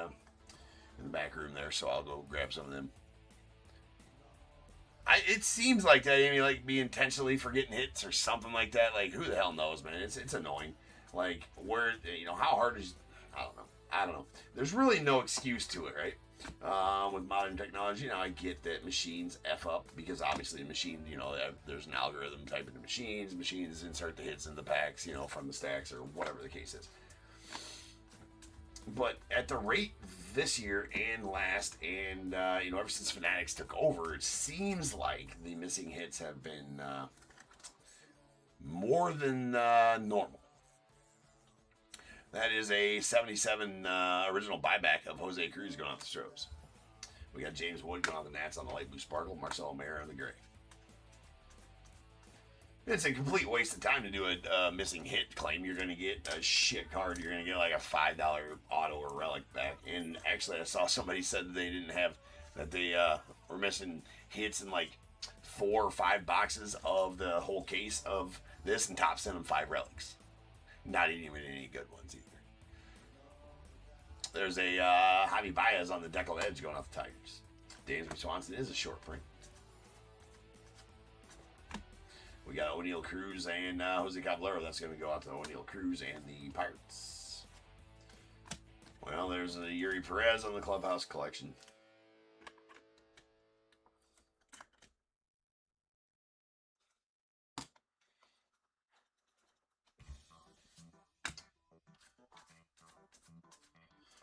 back room there, so I'll go grab some of them. It seems like that, Amy, like be intentionally forgetting hits or something like that. Like, who the hell knows, man? It's annoying. Like, where, how hard is... I don't know. There's really no excuse to it, right? With modern technology, I get that machines F up because obviously the machine, there's an algorithm type into machines. Machines insert the hits into the packs, from the stacks or whatever the case is. But at the rate this year and last, and ever since Fanatics took over, it seems like the missing hits have been more than normal. That is a 77 original buyback of Jose Cruz going off the Stros. We got James Wood going off the Nats on the light blue sparkle, Marcel O'Meara on the gray. It's a complete waste of time to do a missing hit claim. You're going to get a shit card. You're going to get like a $5 auto or relic back. And actually, I saw somebody said that they were missing hits in like 4 or 5 boxes of the whole case of this, and Top sent them 5 relics. Not even any good ones either. There's a Javi Baez on the Deckled Edge going off the Tigers. Dansby Swanson is a short print. We got O'Neal Cruz and Jose Caballero. That's going to go out to O'Neal Cruz and the Pirates. Well, there's a Yuri Perez on the Clubhouse collection.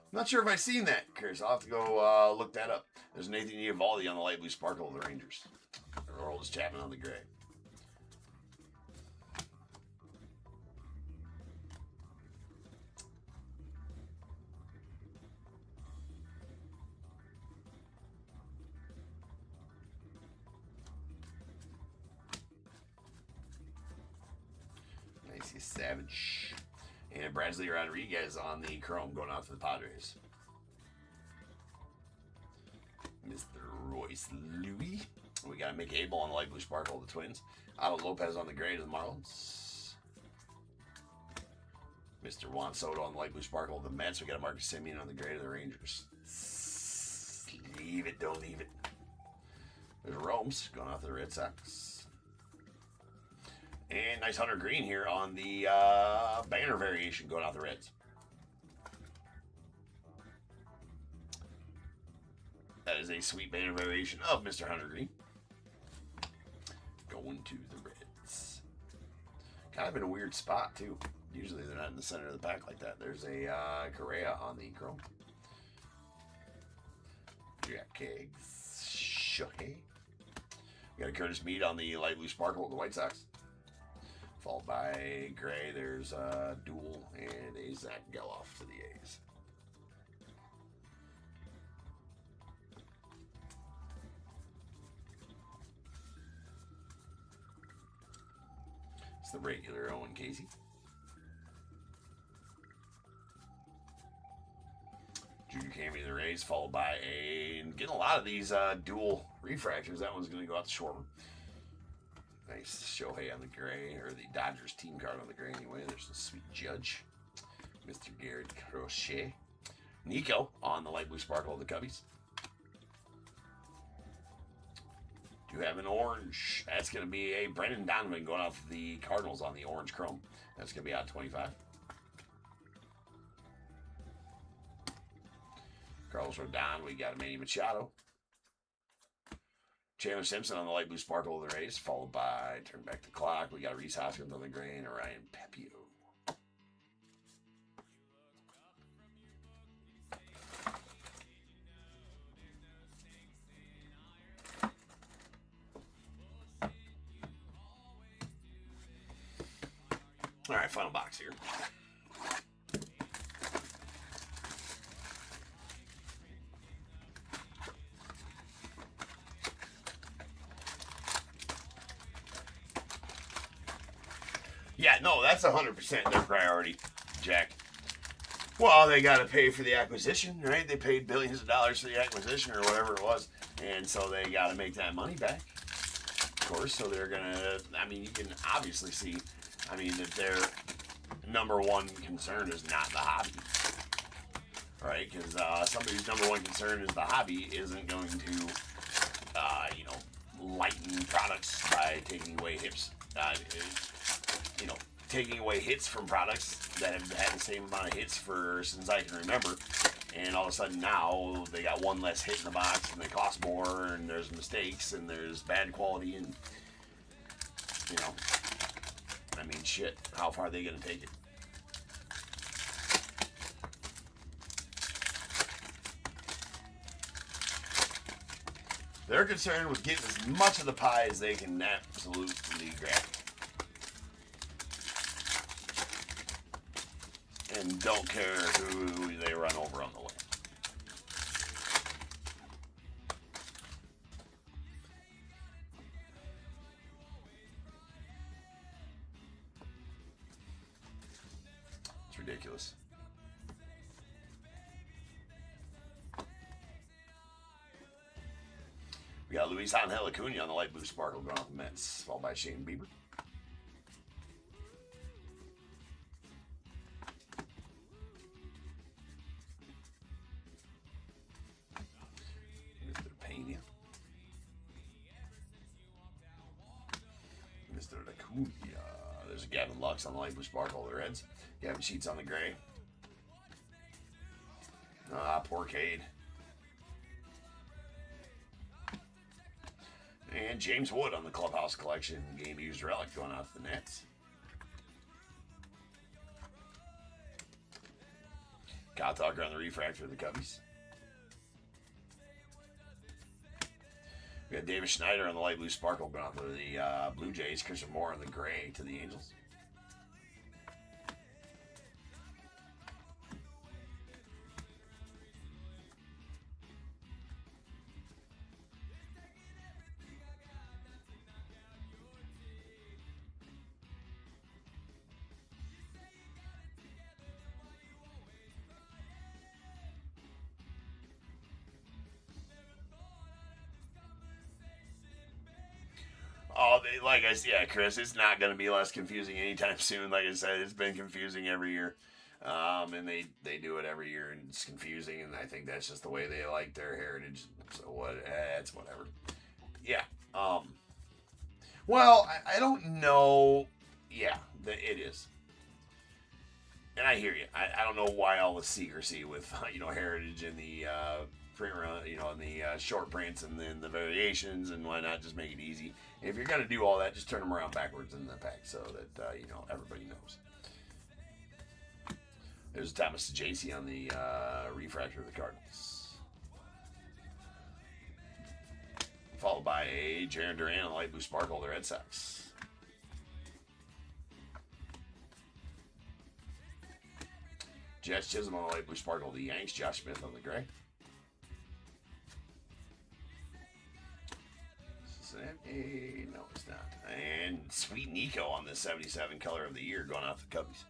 I'm not sure if I've seen that, Chris. I'll have to go look that up. There's Nathan Eovaldi on the light blue sparkle of the Rangers. Aroldis Chapman on the gray. Nice, Savage. And Bradley Rodriguez on the chrome going out to the Padres. Mr. Royce Louis. We got Mick Abel on the light blue sparkle of the Twins. Otto Lopez on the gray to the Marlins. Mr. Juan Soto on the light blue sparkle of the Mets. We got Marcus Semien on the gray to the Rangers. Leave it, don't leave it. There's Rome's going off to the Red Sox. And nice Hunter Green here on the banner variation going off the Reds. That is a sweet banner variation of Mr. Hunter Green. Going to the Reds. Kind of in a weird spot, too. Usually they're not in the center of the pack like that. There's a Correa on the chrome. Jack Kegs. Shohei. We got a Curtis Mead on the light blue sparkle of the White Sox. Followed by gray. There's a Duel and a Zach Geloff to the A's. It's the regular Owen Casey. Junior Cammy to the Rays, followed by getting a lot of these dual refractors. That one's going to go out to Schwarber. Nice Shohei on the gray, or the Dodgers team card on the gray anyway. There's the sweet Judge. Mr. Garrett Crochet. Nico on the light blue sparkle of the Cubbies. Do have an orange. That's going to be a Brendan Donovan going off the Cardinals on the orange chrome. That's going to be out 25. Carlos Rodon, we got a Manny Machado. Chandler Simpson on the light blue sparkle of the Rays, followed by, turn back the clock, we got Reese Hoskins on the gray and Ryan Pepio. All right, final box here. Yeah, no, that's 100% their priority, Jack. Well, they got to pay for the acquisition, right? They paid billions of dollars for the acquisition or whatever it was, and so they got to make that money back, of course. So they're going to, I mean, you can obviously see, I mean, that their number one concern is not the hobby, right? Because somebody whose number one concern is the hobby isn't going to, you know, lighten products by taking away hips. You know, taking away hits from products that have had the same amount of hits for since I can remember, and all of a sudden now they got one less hit in the box, and they cost more, and there's mistakes, and there's bad quality, and you know, I mean, shit, how far are they gonna take it? They're concerned with getting as much of the pie as they can absolutely grab. And don't care who they run over on the way. It's ridiculous. We got Luis Angel Acuna on the light blue sparkle going off the Mets, followed by Shane Bieber. Mr. Acuna. There's a Gavin Lux on the light blue sparkle of the Reds. Gavin Sheets on the gray. Poor Cade. And James Wood on the Clubhouse Collection game used relic going off the Nets. Kyle Tucker on the refractor of the Cubbies. We got Davis Schneider on the light blue sparkle going off of the Blue Jays. Christian Moore on the gray to the Angels. Oh, like I said, yeah, Chris, it's not going to be less confusing anytime soon. Like I said, it's been confusing every year. And they do it every year, and it's confusing, and I think that's just the way they like their heritage. So what? It's whatever. Yeah. Well, I don't know. Yeah, it is. And I hear you. I don't know why all the secrecy with heritage and the print run, and the short prints and then the variations, and why not just make it easy? If you're gonna do all that, just turn them around backwards in the pack so that everybody knows. There's Thomas JC on the refractor of the Cardinals, followed by a Jaron Duran on the light blue sparkle of the Red Sox. Jets Chisholm on the light blue sparkle of the Yanks. Josh Smith on the gray. No, it's not. And Sweet Nico on the 77 color of the year going off the Cubbies.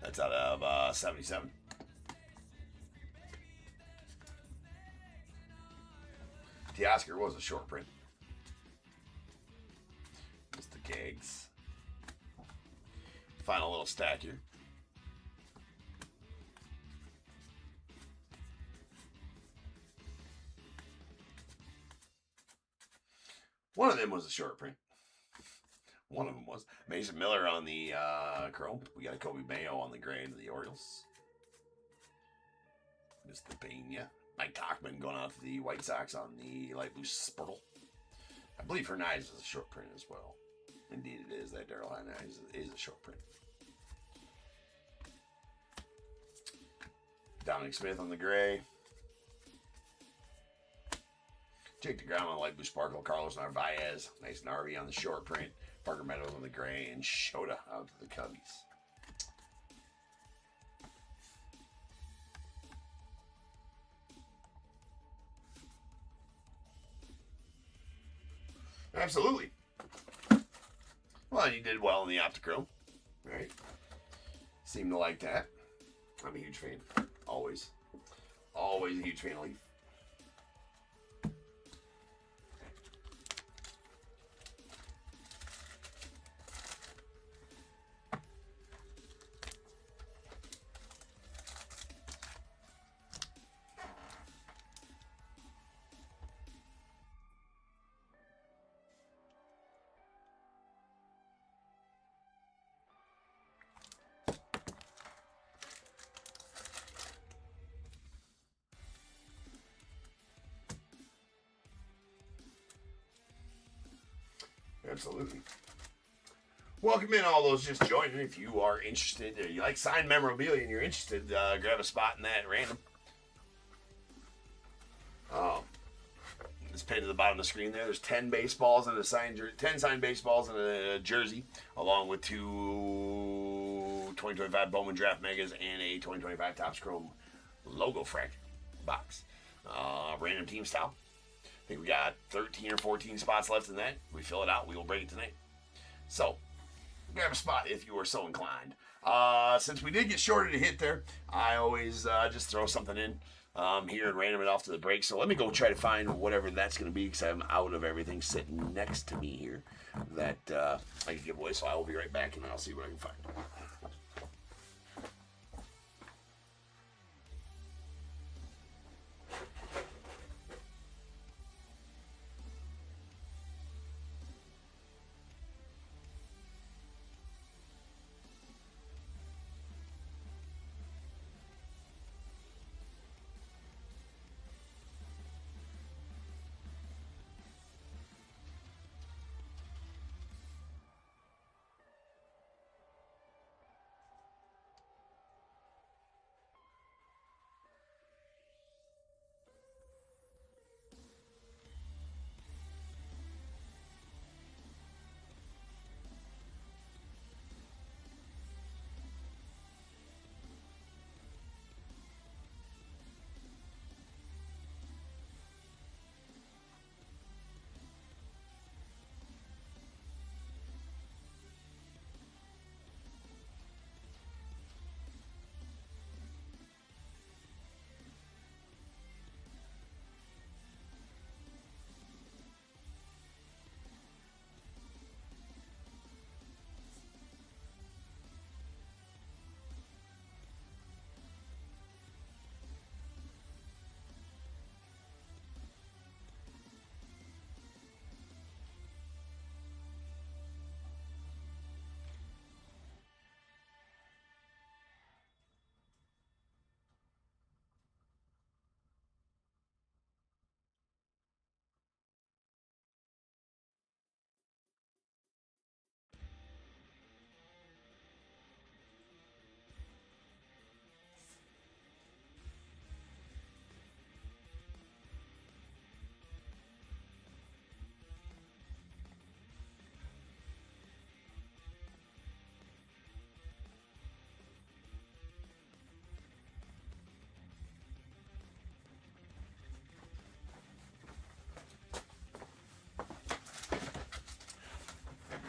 That's out of 77. Teoscar was a short print. Just the gags. Final little stack here. One of them was a short print. One of them was Mason Miller on the chrome. We got a Kobe Mayo on the gray of the Orioles. Mr. Pena. Mike Tauchman going out to the White Sox on the light blue sparkle. I believe Hernandez is a short print as well. Indeed it is. That Darryl Hernandez is a short print. Dominic Smith on the gray. Jake DeGrom on the light blue sparkle. Carlos Narvaez. Nice Narvi on the short print. Parker Meadows on the gray. And Shota out to the Cubbies. Absolutely. Well, you did well in the OPTICHROME. Right? Seem to like that. I'm a huge fan. Always. Always a huge fan of Leaf. Absolutely. Welcome in all those just joining. If you are interested, you like signed memorabilia and you're interested, grab a spot in that at random. It's pinned to the bottom of the screen there. There's 10 baseballs and 10 signed baseballs and a jersey, along with 2 2025 Bowman Draft Megas and a 2025 Topps Chrome logo fracture box. Random team style. I think we got 13 or 14 spots left in that. We fill it out. We will break it tonight. So, grab a spot if you are so inclined. Since we did get shorted a hit there, I always just throw something in here and random it off to the break. So let me go try to find whatever that's going to be, because I'm out of everything sitting next to me here that I can give away. So I will be right back and I'll see what I can find.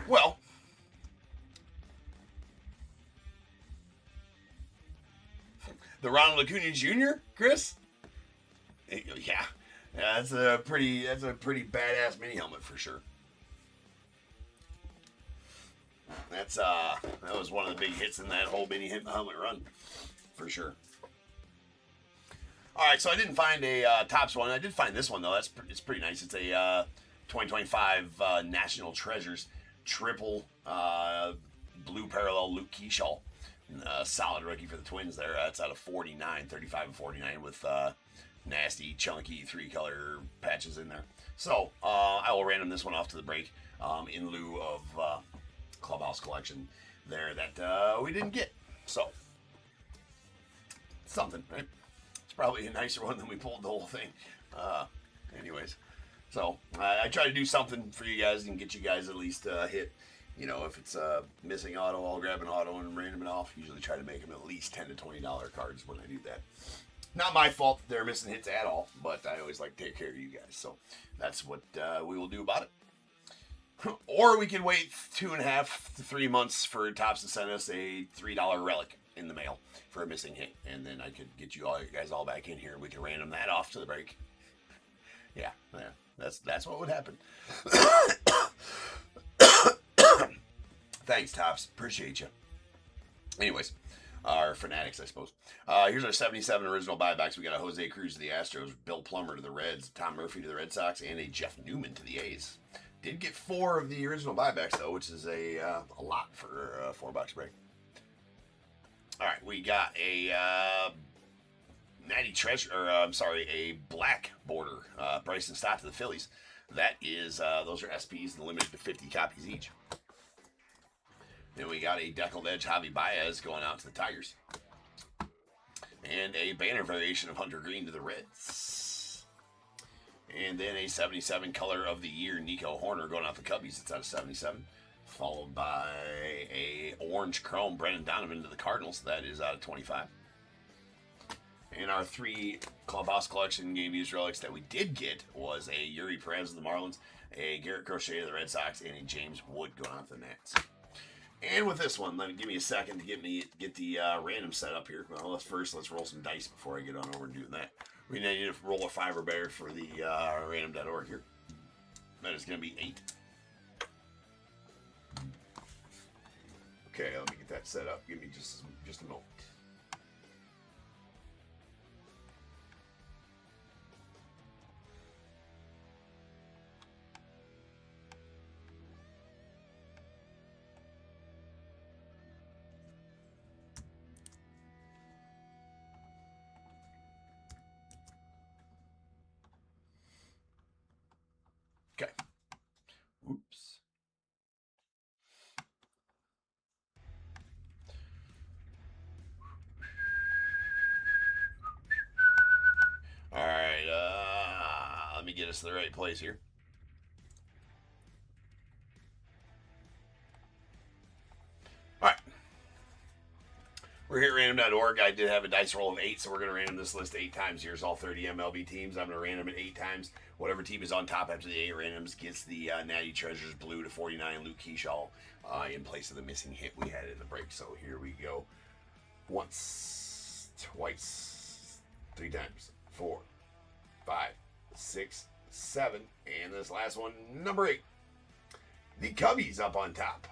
Well, the Ronald Acuna Jr., Chris? Yeah. That's a pretty badass mini helmet for sure. That was one of the big hits in that whole mini helmet run, for sure. All right, so I didn't find a Topps one. I did find this one though. It's pretty nice. It's a 2025 National Treasures triple blue parallel Luke Keyshaw. Solid rookie for the Twins there. That's out of 49, 35 and 49 with nasty, chunky 3-color patches in there. So I will random this one off to the break in lieu of Clubhouse collection there that we didn't get. So something, right? It's probably a nicer one than we pulled the whole thing. Anyways, so I try to do something for you guys and get you guys at least hit. You know, if it's a missing auto, I'll grab an auto and random it off. Usually try to make them at least $10 to $20 cards when I do that. Not my fault that they're missing hits at all, but I always like to take care of you guys. So that's what we will do about it. Or we can wait 2.5 to 3 months for Topps to send us a $3 relic in the mail for a missing hit, and then I could get you guys all back in here and we can random that off to the break. Yeah, that's what would happen. Thanks, Topps. Appreciate you. Anyways, our fanatics, I suppose. Here's our 77 original buybacks. We got a Jose Cruz to the Astros, Bill Plummer to the Reds, Tom Murphy to the Red Sox, and a Jeff Newman to the A's. Did get 4 of the original buybacks, though, which is a lot for a $4 break. All right, we got a a black border Bryson Stott to the Phillies. That is, those are SPs and limited to 50 copies each. Then we got a deckled edge Javi Baez going out to the Tigers. And a banner variation of Hunter Green to the Reds. And then a 77 color of the year Nico Horner going out to the Cubbies. It's out of 77. Followed by a orange chrome Brendan Donovan to the Cardinals. That is out of 25. And our 3 Clubhouse Collection game used relics that we did get was a Yuri Perez of the Marlins, a Garrett Crochet of the Red Sox, and a James Wood going out to the Nats. And with this one, give me a second to get the random set up here. Well, let's roll some dice before I get on over and do that. We need to roll a 5 or better for the random.org here. That is going to be 8. Okay, let me get that set up. Give me just a moment. Okay. Oops. All right, let me get us to the right place here. All right. We're here at random.org. I did have a dice roll of 8, so we're going to random this list 8 times. Here's all 30 MLB teams. I'm going to random it 8 times. Whatever team is on top after the 8 randoms gets the Natty Treasures blue to 49 Luke Keyshaw in place of the missing hit we had in the break. So here we go. Once, twice, 3 times, 4, 5, 6, 7, and this last one, number 8. The Cubbies up on top.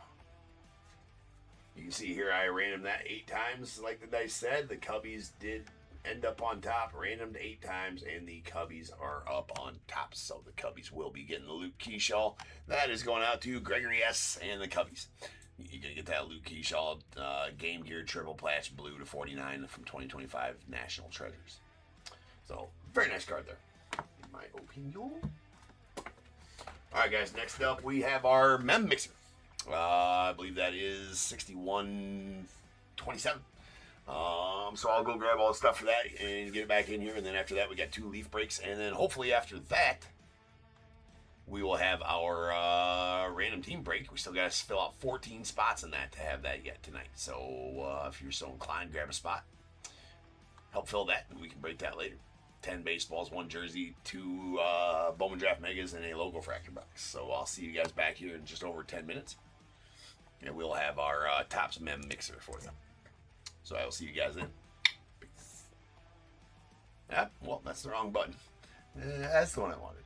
You can see here I random that 8 times, like the dice said. The Cubbies did end up on top, randomed 8 times, and the Cubbies are up on top. So the Cubbies will be getting the Luke Keyshaw. That is going out to Gregory S. and the Cubbies. You're going to get that Luke Keyshaw Game Gear Triple Patch Blue to 49 from 2025 National Treasures. So, very nice card there, in my opinion. All right, guys, next up we have our Mem Mixer. I believe that is 6127. So I'll go grab all the stuff for that and get it back in here. And then after that, we got 2 leaf breaks. And then hopefully after that, we will have our random team break. We still got to fill out 14 spots in that to have that yet tonight. So if you're so inclined, grab a spot. Help fill that, and we can break that later. 10 baseballs, 1 jersey, 2 Bowman Draft Megas, and a logo fractor box. So I'll see you guys back here in just over 10 minutes. and we'll have our TOPP Mem mixer for you. So I will see you guys then. Peace. Ah, well, that's the wrong button. That's the one I wanted.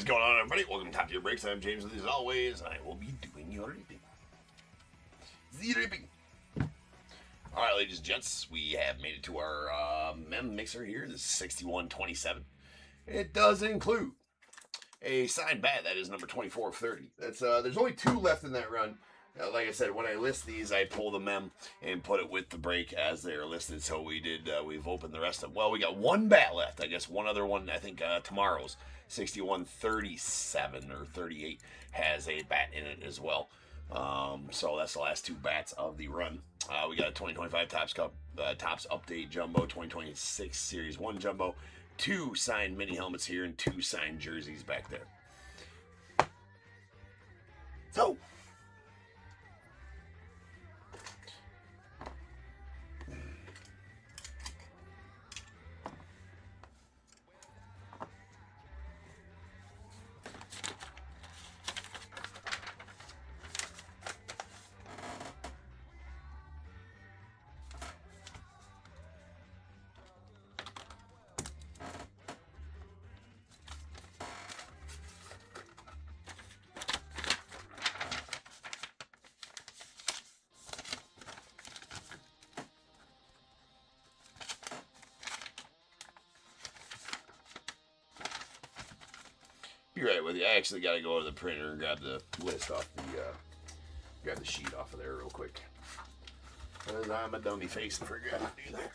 What is going on, everybody? Welcome to Top Tier Breaks. I'm James, with you as always. I will be doing your ripping. The ripping. All right, ladies and gents, we have made it to our mem mixer here. This is 6127. It does include a signed bat that is number 24 of 30. That's there's only 2 left in that run. Like I said, when I list these, I pull the mem and put it with the break as they are listed. So we did. We've opened the rest of them. Well, we got 1 bat left. I guess one other one. I think tomorrow's 6137 or 38 has a bat in it as well. So that's the last 2 bats of the run. We got a 2025 Topps Cup, Topps Update Jumbo, 2026 Series 1 Jumbo, 2 signed mini helmets here, and 2 signed jerseys back there. So, be right with you. I actually got to go to the printer and grab the list off the, grab the sheet off of there real quick. Because I'm a dummy face and forgot to do that.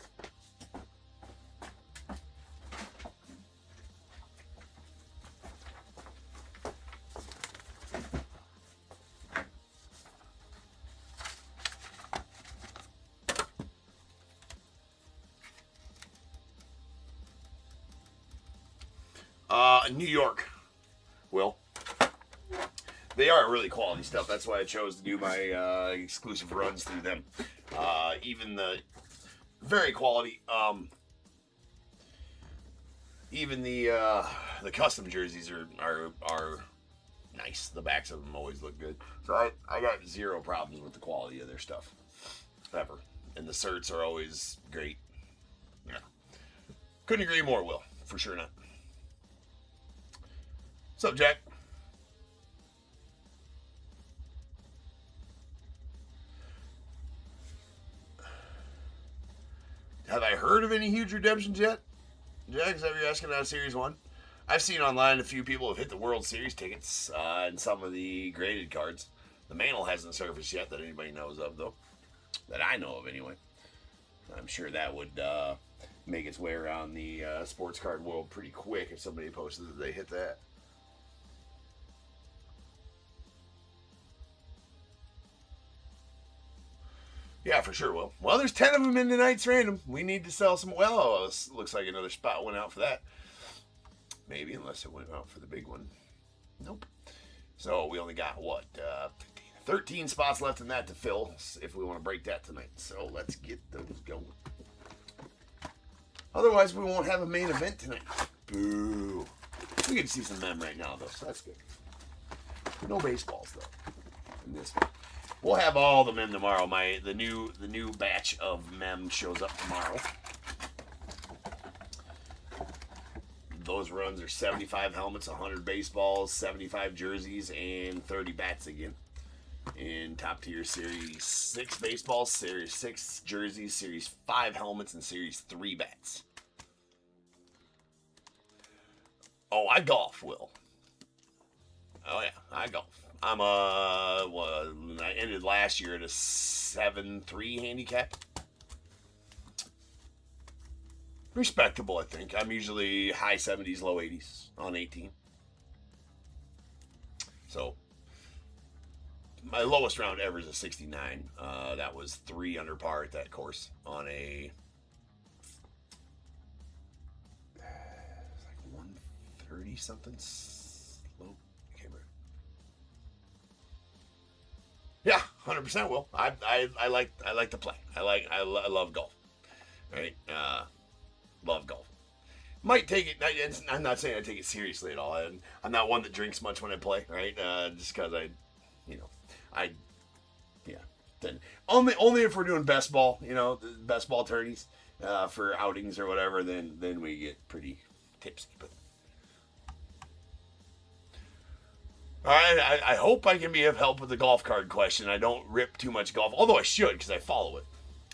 New York. Will. They are really quality stuff. That's why I chose to do my exclusive runs through them. Even the very quality. Even the custom jerseys are nice. The backs of them always look good. So I got 0 problems with the quality of their stuff ever. And the certs are always great. Yeah. Couldn't agree more, Will. For sure not. What's up, Jack? Have I heard of any huge redemptions yet? Jack, is that what you're asking about Series 1? I've seen online a few people have hit the World Series tickets and some of the graded cards. The mantle hasn't surfaced yet that anybody knows of, though. That I know of, anyway. I'm sure that would make its way around the sports card world pretty quick if somebody posted that they hit that. Yeah, for sure, Will. Well, there's 10 of them in tonight's random. We need to sell some. Well, looks like another spot went out for that. Maybe, unless it went out for the big one. Nope. So we only got, what, 13 spots left in that to fill if we want to break that tonight. So let's get those going. Otherwise, we won't have a main event tonight. Boo. We can see some mem right now, though, so that's good. No baseballs, though, in this one. We'll have all the mem tomorrow. The new batch of mem shows up tomorrow. Those runs are 75 helmets, 100 baseballs, 75 jerseys, and 30 bats again. In top tier Series 6 baseballs, Series 6 jerseys, Series 5 helmets, and Series 3 bats. Oh, I golf, Will. Oh yeah, I golf. I'm I ended last year at a 7.3 handicap. Respectable, I think. I'm usually high 70s, low 80s on 18. So my lowest round ever is a 69. That was 3 under par at that course on a like 130 something slope. Yeah, 100% will. I like to play. I love golf. Right? Love golf. Might take it. I'm not saying I take it seriously at all. I'm not one that drinks much when I play. Right? Just because Then only if we're doing best ball. The best ball tourneys for outings or whatever. Then we get pretty tipsy. But All right, I hope I can be of help with the golf card question. I don't rip too much golf, although I should because I follow it.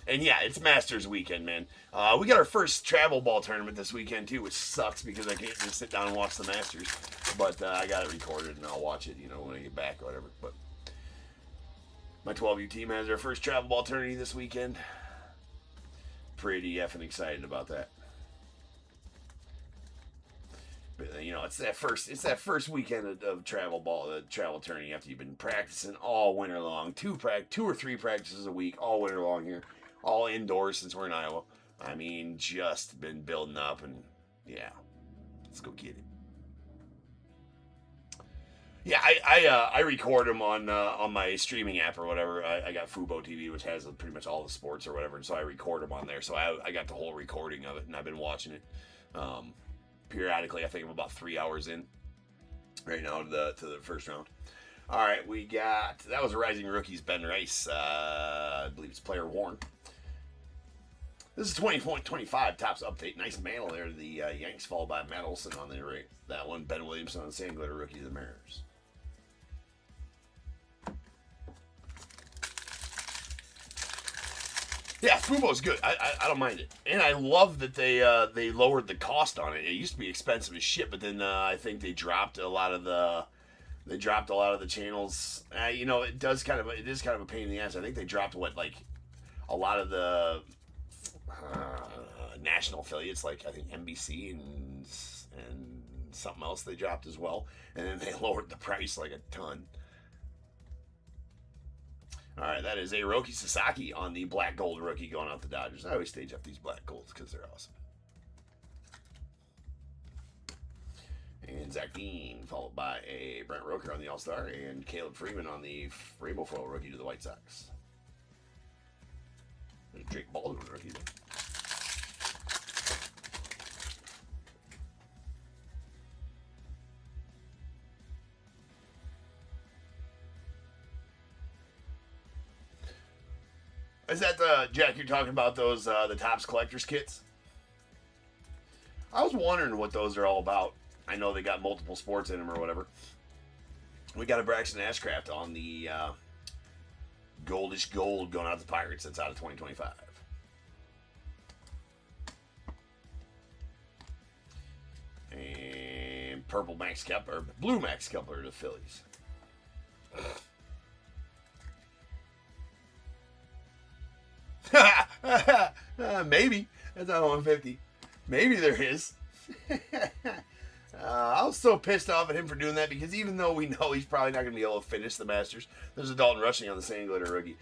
And yeah, it's Masters weekend, man. We got our first travel ball tournament this weekend too, which sucks because I can't just sit down and watch the Masters. But I got it recorded and I'll watch it, when I get back or whatever. But my 12U team has their first travel ball tournament this weekend. Pretty effing excited about that. But it's that first weekend of travel ball, the travel tourney after you've been practicing all winter long, two or three practices a week all winter long here, all indoors since we're in Iowa. I mean, just been building up, and yeah, let's go get it. Yeah, I record them on my streaming app or whatever. I got Fubo TV, which has pretty much all the sports or whatever, and so I record them on there. So I got the whole recording of it, and I've been watching it periodically. I think I'm about 3 hours in right now to the first round. All right, that was a Rising Rookies Ben Rice. I believe it's player worn. This is 20.25 Topps update. Nice mantle there to the Yanks, followed by Matt Olson on the right. That one, Ben Williamson on the sand glitter rookie of the Mariners. Yeah, Fubo's good. I don't mind it, and I love that they lowered the cost on it. It used to be expensive as shit, but then I think they dropped a lot of the channels. It is kind of a pain in the ass. I think they dropped a lot of the national affiliates, like I think NBC and something else they dropped as well, and then they lowered the price like a ton. All right, that is a Roki Sasaki on the black gold rookie going out the Dodgers. I always stage up these black golds because they're awesome. And Zach Dean, followed by a Brent Roker on the All-Star, and Caleb Freeman on the Rainbow Foil rookie to the White Sox. There's Drake Baldwin rookie there. Is that Jack? You're talking about those the Topps collector's kits? I was wondering what those are all about. I know they got multiple sports in them or whatever. We got a Braxton Ashcraft on the goldish gold going out to Pirates. That's out of 2025. And purple Max Kepler, blue Max Kepler to the Phillies. Maybe. That's not 150. Maybe there is. I was so pissed off at him for doing that because even though we know he's probably not going to be able to finish the Masters, there's a Dalton Rushing on the sand glitter rookie.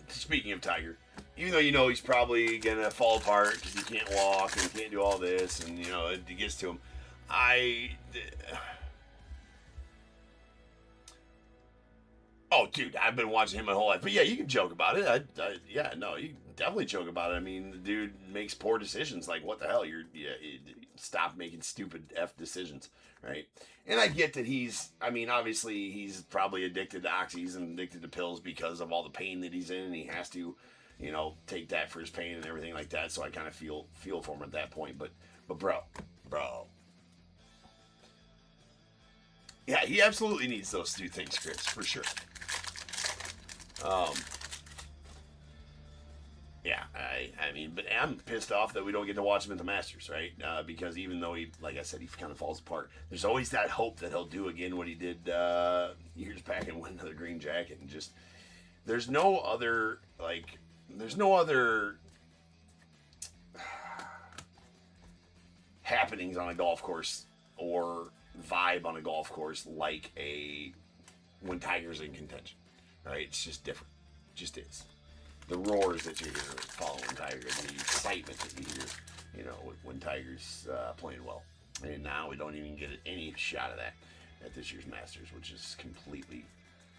Speaking of Tiger, even though he's probably going to fall apart because he can't walk and he can't do all this and, it gets to him, oh, dude, I've been watching him my whole life. But yeah, you can joke about it. You can definitely joke about it. I mean, the dude makes poor decisions. Like, what the hell? Stop making stupid F decisions, right? And I get that obviously he's probably addicted to oxys and addicted to pills because of all the pain that he's in, and he has to, take that for his pain and everything like that. So I kind of feel for him at that point. But bro. Yeah, he absolutely needs those two things, Chris, for sure. Yeah, but I'm pissed off that we don't get to watch him at the Masters, right? Because even though he, like I said, he kind of falls apart, there's always that hope that he'll do again what he did years back and win another green jacket. And just, there's no other happenings on a golf course or vibe on a golf course like when Tiger's in contention, right? It's just different. It just is. The roars that you hear following Tiger, the excitement that you hear, when Tiger's playing well. And now we don't even get any shot of that at this year's Masters, which is completely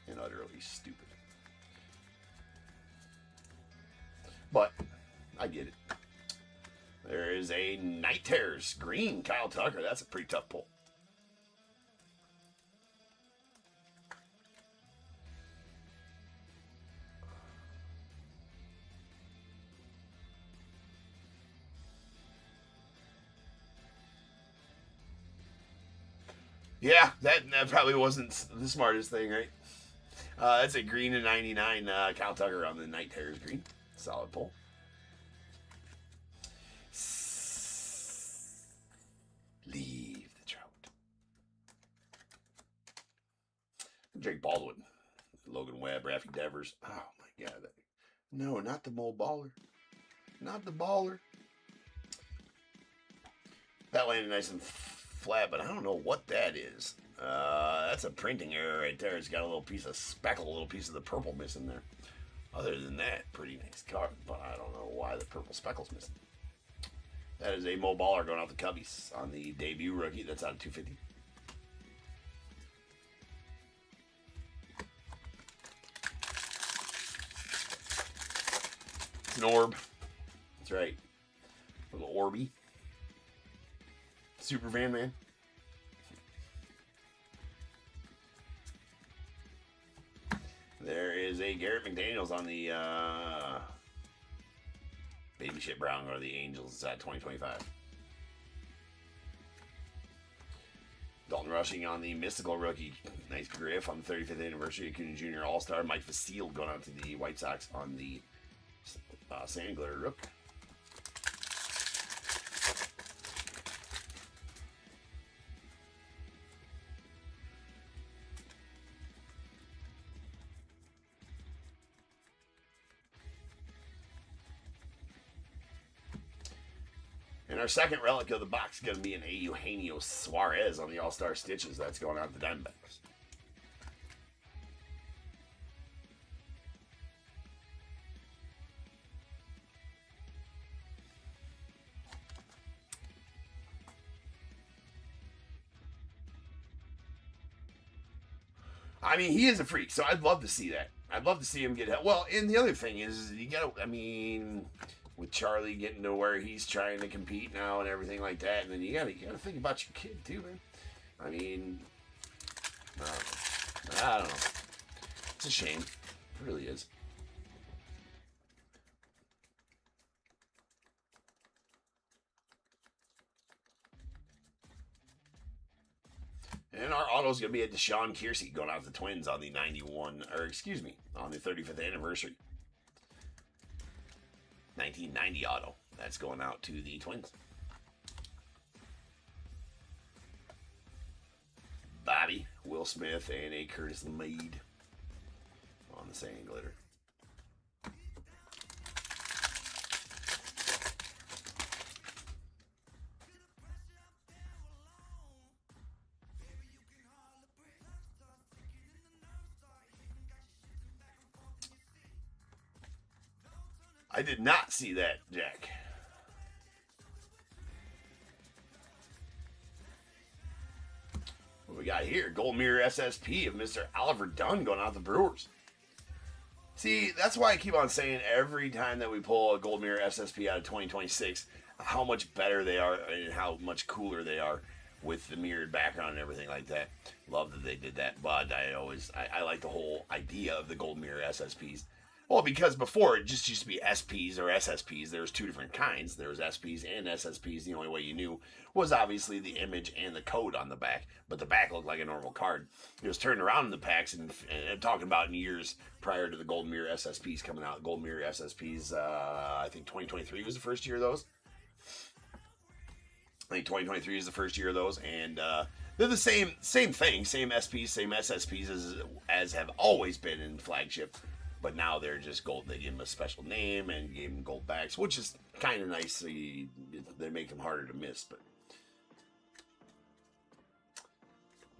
and utterly stupid. But I get it. There is a Night Terrors green Kyle Tucker. That's a pretty tough pull. Yeah, that probably wasn't the smartest thing, right? That's a green to 99 Kyle Tucker on the Night Terrors green. Solid pull. Leave the trout. Drake Baldwin, Logan Webb, Raffy Devers. Oh my God. No, not the Mole Baller. Not the Baller. That landed nice and flat, but I don't know what that is. That's a printing error right there. It's got a little piece of speckle, a little piece of the purple missing there. Other than that, pretty nice card, but I don't know why the purple speckle's missing. That is a Mo Baller going out the Cubbies on the debut rookie. That's out of 250. It's an orb. That's right. Little Orby. Super Van Man. There is a Garrett McDaniels on the Baby Shit Brown or the Angels. It's at 2025. Dalton Rushing on the Mystical rookie. Nice Griff on the 35th anniversary of Acuna Jr. All-Star. Mike Vasile going out to the White Sox on the Sand Glitter Rook. And our second relic of the box is going to be an Eugenio Suarez on the All-Star Stitches. That's going out to the Diamondbacks. I mean, he is a freak, so I'd love to see that. I'd love to see him get help. Well, and the other thing is, you got to, I mean, with Charlie getting to where he's trying to compete now and everything like that, and then you got to think about your kid too, man. I mean, I don't know. It's a shame. It really is. And our auto is going to be a Deshaun Kiersey going out to the Twins on the 91, or excuse me, on the 35th anniversary. 1990 auto. That's going out to the Twins. Bobby, Will Smith, and a Curtis Meade on the Sand Glitter. I did not see that, Jack. What we got here? Gold Mirror SSP of Mr. Oliver Dunn going out the Brewers. See, that's why I keep on saying every time that we pull a Gold Mirror SSP out of 2026, how much better they are and how much cooler they are with the mirrored background and everything like that. Love that they did that, but I like the whole idea of the Gold Mirror SSPs. Well, because before it just used to be SPs or SSPs. There was two different kinds. There was SPs and SSPs. The only way you knew was obviously the image and the code on the back. But the back looked like a normal card. It was turned around in the packs, and I'm talking about in years prior to the Gold Mirror SSPs coming out. Gold Mirror SSPs, I think 2023 was the first year of those. I think 2023 is the first year of those, and they're the same thing, same SPs, same SSPs as have always been in flagship. But now they're just gold. They give them a special name and gave them gold backs, which is kind of nice. So they make them harder to miss. But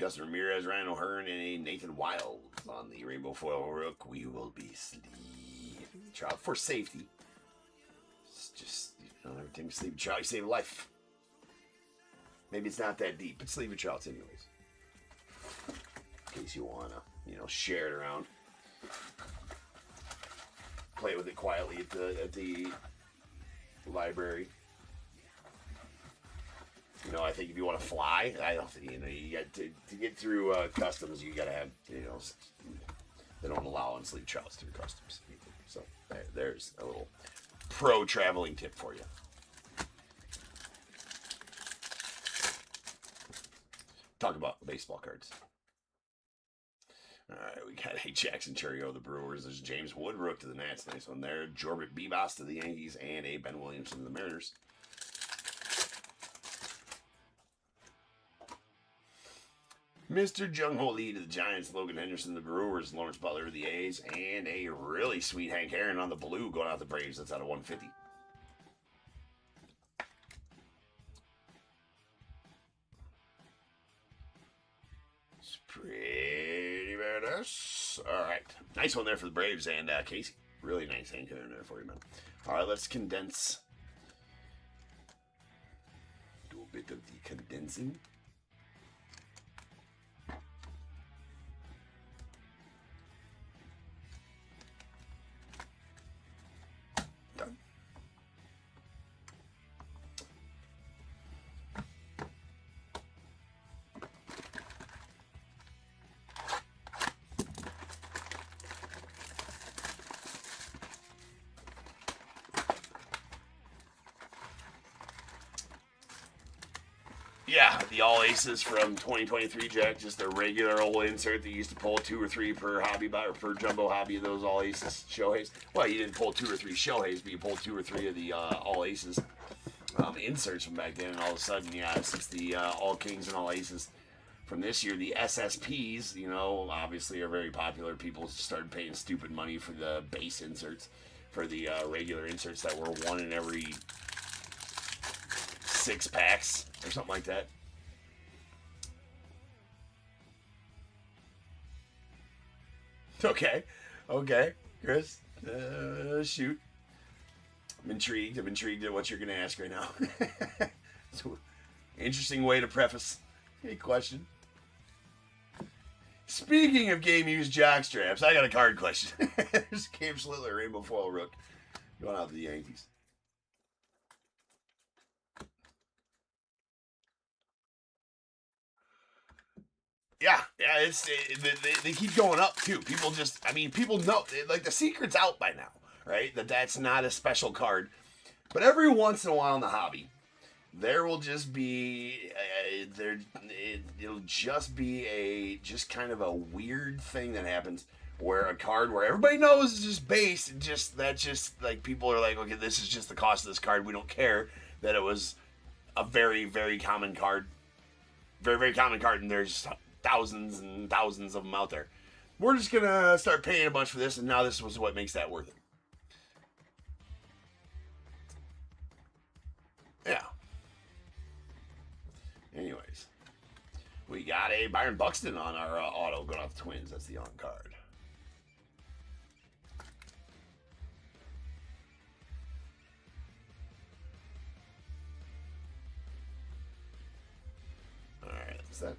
Dustin Ramirez, Ryan O'Hearn, and a Nathan Wild on the Rainbow Foil Rook. We will be sleeving the trout for safety. It's just, every time you sleeve a trout, you save a life. Maybe it's not that deep, but sleeve your trouts anyways. In case you want to, share it around. Play with it quietly at the library. I think if you want to fly, I don't think, you got to get through customs, you got to have, they don't allow unsleeved trouts through customs. So there's a little pro traveling tip for you. talk about baseball cards. All right, we got a Jackson Chourio of the Brewers. There's James Woodruff to the Nats. Nice one there. Jorbert Bebas to the Yankees. And a Ben Williamson to the Mariners. Mr. Jung Ho Lee to the Giants. Logan Henderson to the Brewers. Lawrence Butler to the A's. And a really sweet Hank Aaron on the blue going out the Braves. That's out of 150. It's pretty badass. All right. Nice one there for the Braves and Casey. Really nice Hank Aaron there for you, man. All right, let's condense. Do a bit of the condensing. Yeah, the All Aces from 2023, Jack. Just a regular old insert that you used to pull 2 or 3 per hobby or per jumbo hobby of those All Aces Shoheis. Well, you didn't pull 2 or 3 Shoheis, but you pulled 2 or 3 of the All Aces inserts from back then. And all of a sudden, yeah, since the All Kings and All Aces from this year, the SSPs, you know, obviously are very popular. People started paying stupid money for the base inserts, for the regular inserts that were 1 in every 6 packs or something like that. Okay, Chris, shoot. I'm intrigued at what you're going to ask right now. So, interesting way to preface a question. Speaking of game used jockstraps, I got a card question. There's Cam Schlittler, Rainbow Foil Rook, going out to the Yankees. Yeah, they keep going up too. People know, like, the secret's out by now, right? That's not a special card. But every once in a while in the hobby, there will just be it'll just be just kind of a weird thing that happens where a card where everybody knows is just base, just like people are like, okay, this is just the cost of this card. We don't care that it was a very, very common card, very, very common card, and there's thousands and thousands of them out there. We're just gonna start paying a bunch for this, and now this was what makes that worth it. Yeah. Anyways, we got a Byron Buxton on our auto going off the Twins. That's the on card. All right, that's that.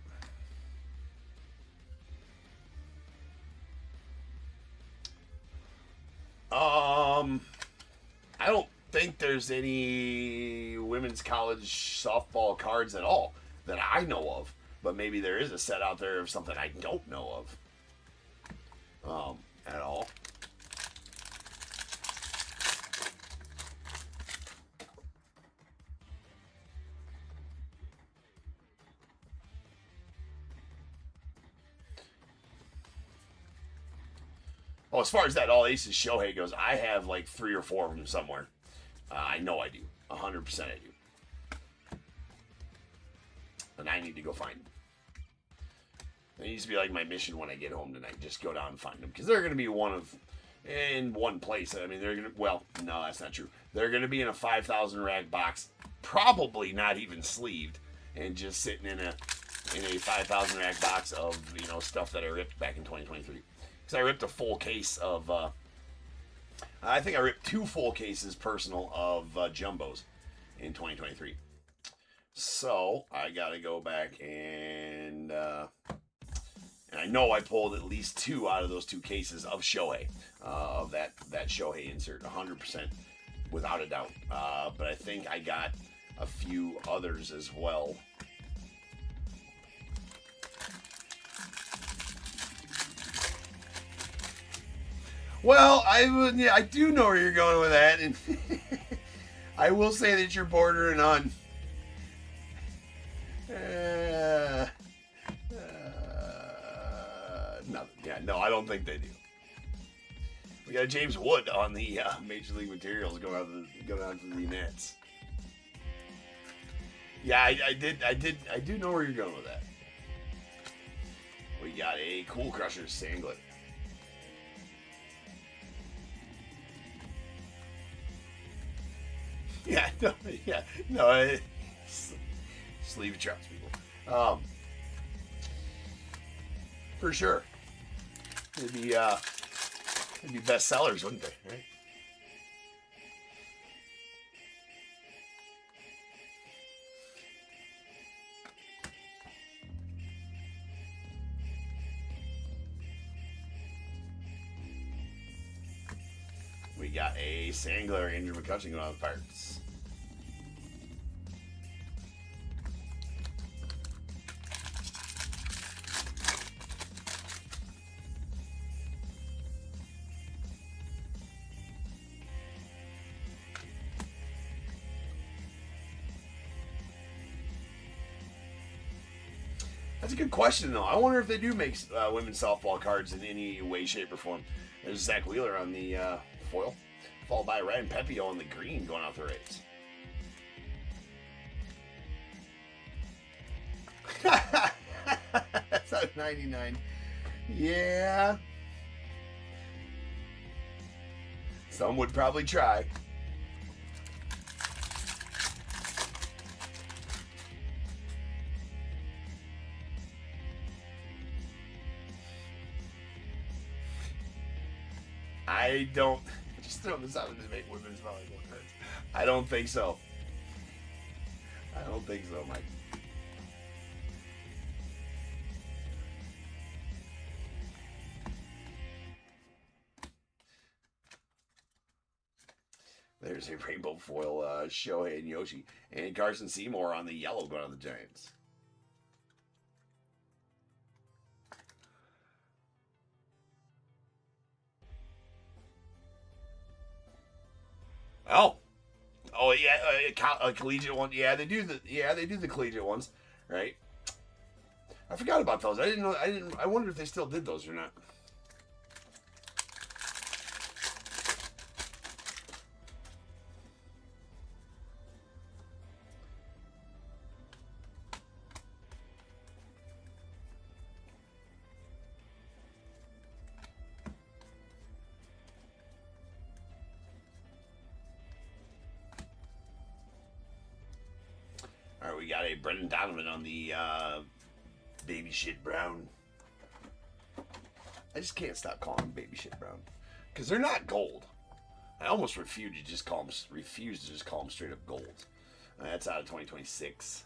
I don't think there's any women's college softball cards at all that I know of, but maybe there is a set out there of something I don't know of at all. Well, as far as that All Aces Shohei goes, I have like 3 or 4 of them somewhere. I know I do. 100% I do. And I need to go find them. It needs to be like my mission when I get home tonight. Just go down and find them. Because they're going to be in one place. I mean, they're going to, well, no, that's not true. They're going to be in a 5,000 rag box. Probably not even sleeved. And just sitting in a 5,000 rag box of, stuff that I ripped back in 2023. Because I ripped a full case of, I think I ripped 2 full cases personal of jumbos in 2023. So I got to go back and I know I pulled at least 2 out of those 2 cases of Shohei, of that Shohei insert, 100%, without a doubt. But I think I got a few others as well. Well, I do know where you're going with that, and I will say that you're bordering on. Nothing. Yeah, no, I don't think they do. We got James Wood on the Major League Materials going out to the Nets. Yeah, I do know where you're going with that. We got a Cool Crusher Sanglet. Yeah, no, sleeve of trucks, people. For sure. It'd be bestsellers, wouldn't they? Right? We got a Sangler, Andrew McCutcheon going on the Pirates. That's a good question, though. I wonder if they do make women's softball cards in any way, shape, or form. There's Zach Wheeler on the foil, followed by Ryan Pepio on the green going out the Rays. That's a 99. Yeah. Some would probably try. I don't. Just throw this out to make women's volleyball cards. I don't think so. I don't think so, Mike. There's a rainbow foil Shohei and Yoshi. And Carson Seymour on the yellow going on the Giants. Oh yeah, a collegiate one. Yeah, they do the collegiate ones, right? I forgot about those. I wonder if they still did those or not. All right, we got a Brendan Donovan on the baby shit brown. I just can't stop calling them baby shit brown because they're not gold. I almost refuse to just call them straight up gold. That's out of 2026.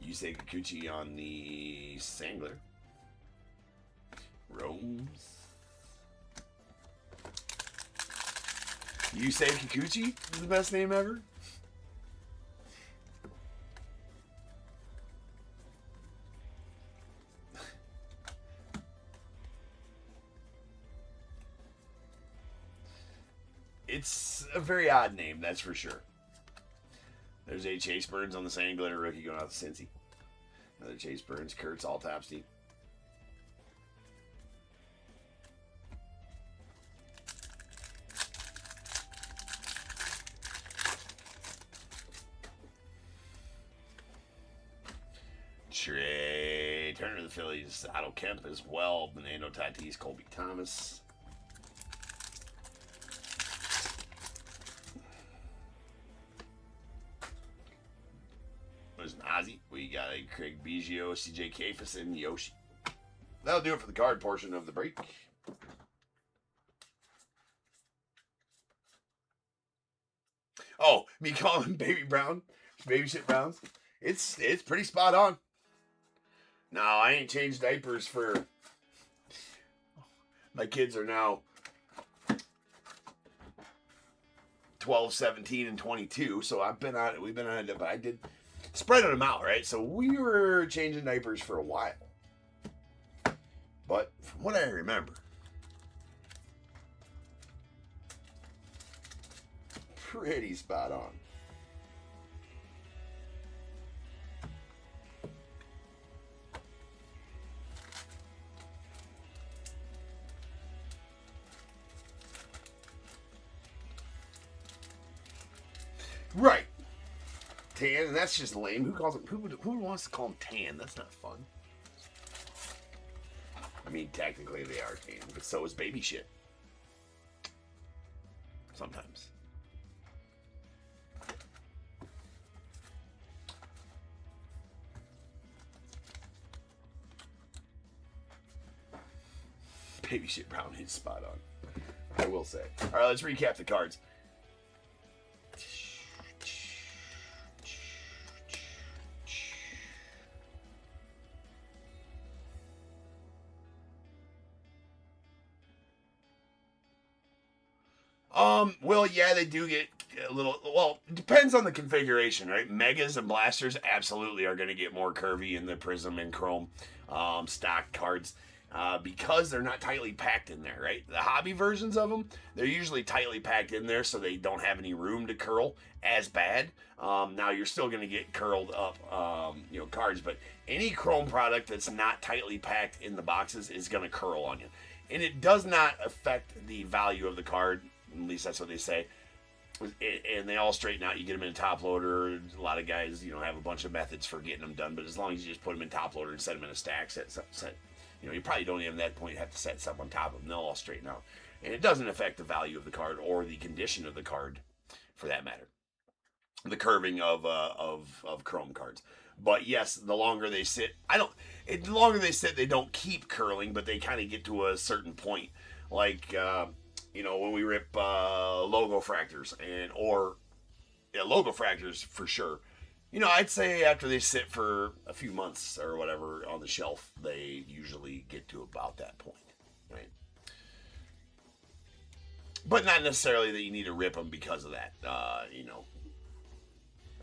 Yusei Kikuchi on the Sangler. Rome's. Yusei Kikuchi is the best name ever. It's a very odd name, that's for sure. There's a Chase Burns on the Sangler, rookie going out to Cincy. Another Chase Burns, Kurtz, all top Steve. Trey Turner to the Phillies, Otto Kemp as well, Fernando Tatis, Colby Thomas. There's an Ozzy. We got a Craig Biggio, CJ Kafis, and Yoshi. That'll do it for the card portion of the break. Oh, me calling him Baby Brown, Baby Shit Browns. It's pretty spot on. No, I ain't changed diapers for. My kids are now 12, 17, and 22, so I've been on it. We've been on it, but I did spread them out, right? So we were changing diapers for a while. But from what I remember, pretty spot on. Right. Tan, and that's just lame. Who calls it? Who wants to call them tan? That's not fun. I mean, technically they are tan, but so is baby shit. Sometimes. Baby shit brown is spot on. I will say. All right, let's recap the cards. Well, yeah, they do get a little, well, it depends on the configuration, right? Megas and blasters absolutely are going to get more curvy in the Prism and Chrome stock cards because they're not tightly packed in there, right? The hobby versions of them, they're usually tightly packed in there so they don't have any room to curl as bad. Now, you're still going to get curled up, cards, but any Chrome product that's not tightly packed in the boxes is going to curl on you. And it does not affect the value of the card. At least that's what they say. And they all straighten out. You get them in a top loader. A lot of guys, have a bunch of methods for getting them done. But as long as you just put them in top loader and set them in a stack, you probably don't even at that point have to set something on top of them. They'll all straighten out. And it doesn't affect the value of the card or the condition of the card, for that matter. The curving of Chrome cards. But yes, the longer they sit, the longer they sit, they don't keep curling, but they kind of get to a certain point. Like, when we rip logo fractors or logo fractors for sure. I'd say after they sit for a few months or whatever on the shelf, they usually get to about that point, right? But not necessarily that you need to rip them because of that.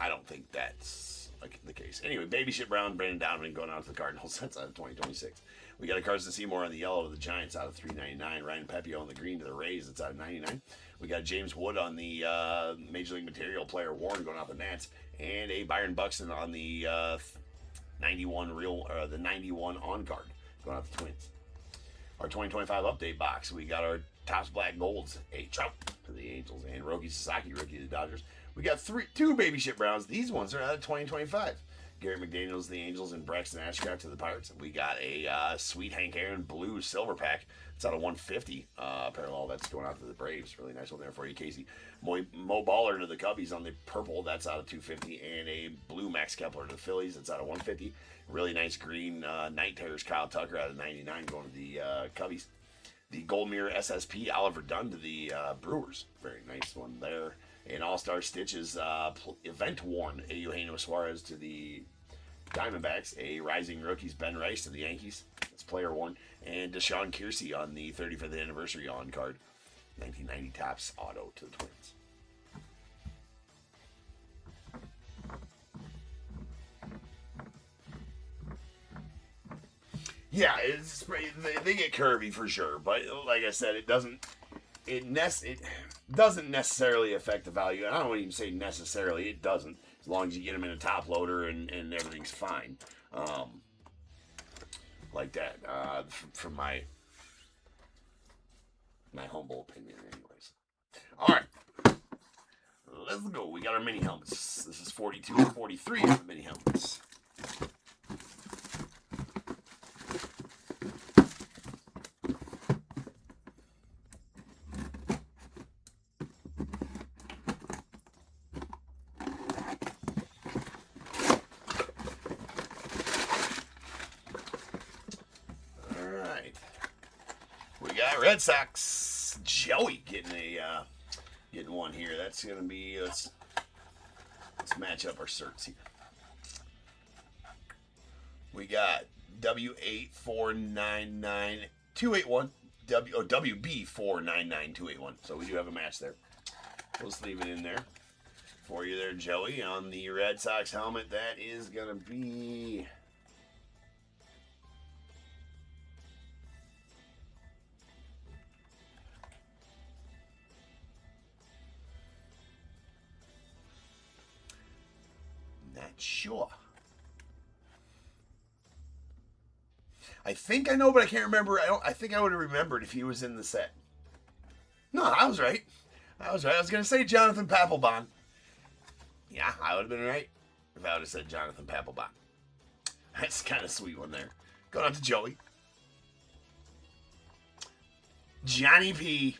I don't think that's the case. Anyway, Baby Shit Brown, Brandon Donovan going out to the Cardinals. That's out of 2026. We got a Carson Seymour on the yellow to the Giants out of 399. Ryan Pepio on the green to the Rays. That's out of 99. We got James Wood on the Major League Material player Warren going out the Nats, and a Byron Buxton on the 91 on card going out the Twins. Our 2025 update box. We got our Topps Black Golds, a Trout to the Angels, and Roki Sasaki, rookie to the Dodgers. We got two Baby Shit Browns. These ones are out of 2025. Gary McDaniels to the Angels and Braxton Ashcraft to the Pirates. We got a sweet Hank Aaron blue silver pack. It's out of 150 parallel. That's going out to the Braves. Really nice one there for you, Casey. Mo Baller to the Cubbies on the purple. That's out of 250. And a blue Max Kepler to the Phillies. That's out of 150. Really nice green Night Terrors Kyle Tucker out of 99 going to the Cubbies. The Gold Mirror SSP Oliver Dunn to the Brewers. Very nice one there. An All-Star Stitches event worn Eugenio Suarez to the Diamondbacks. A Rising Rookies Ben Rice to the Yankees. That's player worn. And Deshaun Kiersey on the 35th anniversary on card. 1990 Topps auto to the Twins. Yeah, they get curvy for sure, but like I said, it doesn't necessarily affect the value. And I don't even say necessarily, it doesn't, as long as you get them in a top loader and everything's fine. Like that, from my humble opinion anyways. All right, let's go. We got our mini helmets. This is 42 and 43 of the mini helmets. Red Sox, Joey getting one here. That's gonna be let's match up our certs here. We got W8499281 WB499281. So we do have a match there. Let's leave it in there for you there, Joey. On the Red Sox helmet, that is gonna be. Sure. I think I know, but I can't remember. I think I would have remembered if he was in the set. No, I was right. I was going to say Jonathan Papelbon. Yeah, I would have been right if I would have said Jonathan Papelbon. That's kind of sweet one there. Going on to Joey. Johnny P.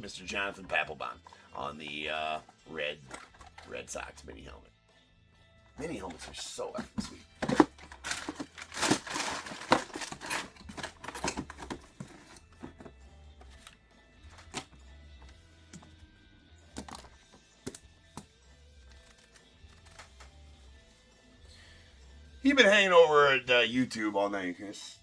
Mr. Jonathan Papelbon on the Red Sox mini helmet. Mini helmets are so effing sweet. You've been hanging over at YouTube all night, Chris.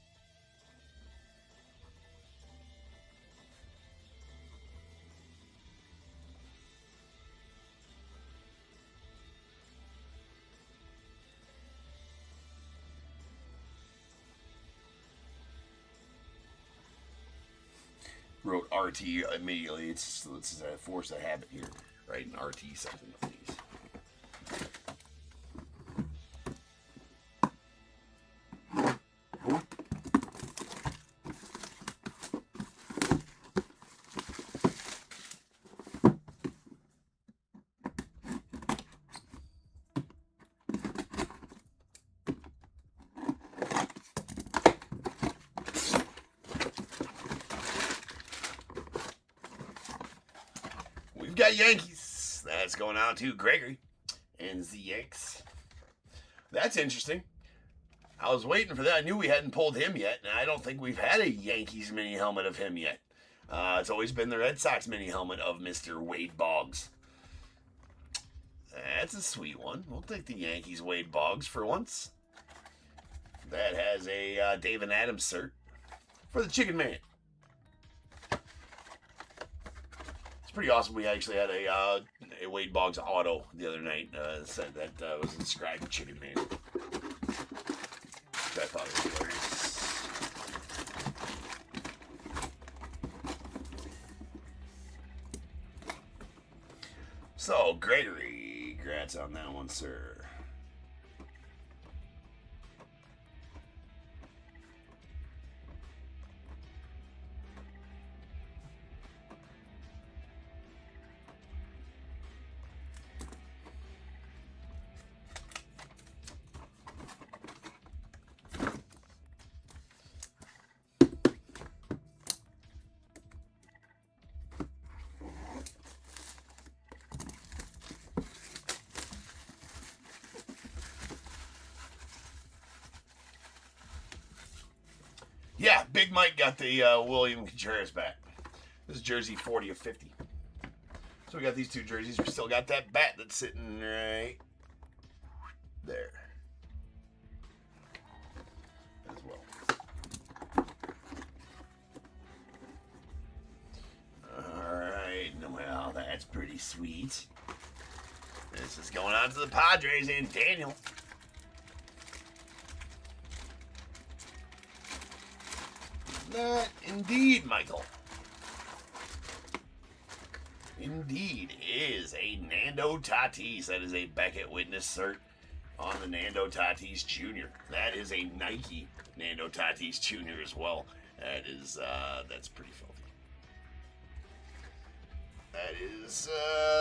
Wrote RT immediately. It's a force of habit here, right? An RT something of these. We've got Yankees. That's going out to Gregory and the Yanks. That's interesting. I was waiting for that. I knew we hadn't pulled him yet, and I don't think we've had a Yankees mini helmet of him yet. It's always been the Red Sox mini helmet of Mr. Wade Boggs. That's a sweet one. We'll take the Yankees Wade Boggs for once. That has a David Adams cert for the Chicken Man. Pretty awesome. We actually had a Wade Boggs auto the other night. Said that was inscribed to Chicken Man. Which I thought was hilarious. So, Gregory, congrats on that one, sir. Yeah, Big Mike got the William Contreras back. This is jersey 40 of 50. So we got these two jerseys. We still got that bat that's sitting right there as well. Alright, well, that's pretty sweet. This is going on to the Padres and Daniel. That indeed, Michael. Indeed is a Nando Tatis. That is a Beckett Witness cert on the Nando Tatis Jr. That is a Nike Nando Tatis Jr. as well. That is, that's pretty filthy. That is,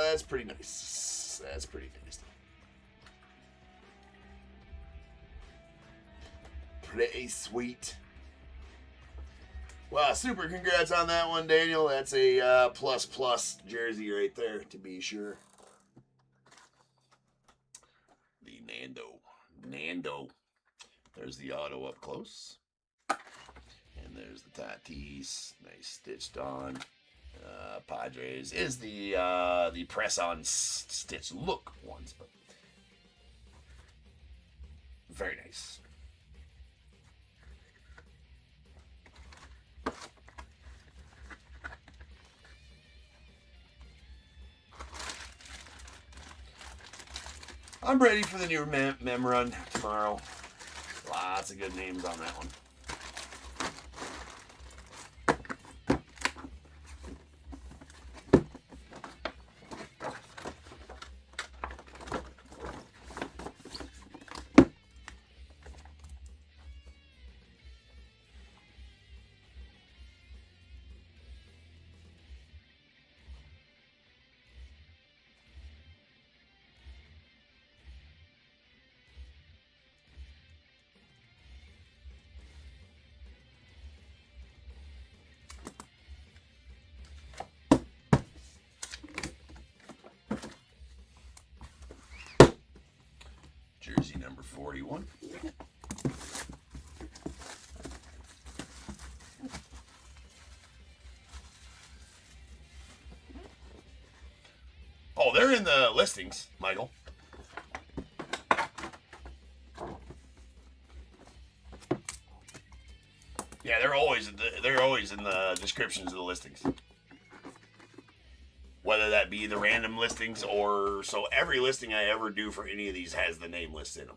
that's pretty nice. That's pretty nice. Pretty sweet. Wow, super congrats on that one, Daniel. That's a plus jersey right there, to be sure. The Nando. There's the auto up close. And there's the Tatis. Nice stitched on. Padres is the press-on stitch look ones, but very nice. I'm ready for the new mem run tomorrow. Lots of good names on that one. Jersey number 41. Oh, they're in the listings, Michael. Yeah, they're always in the descriptions of the listings. Whether that be the random listings or so every listing I ever do for any of these has the name list in them.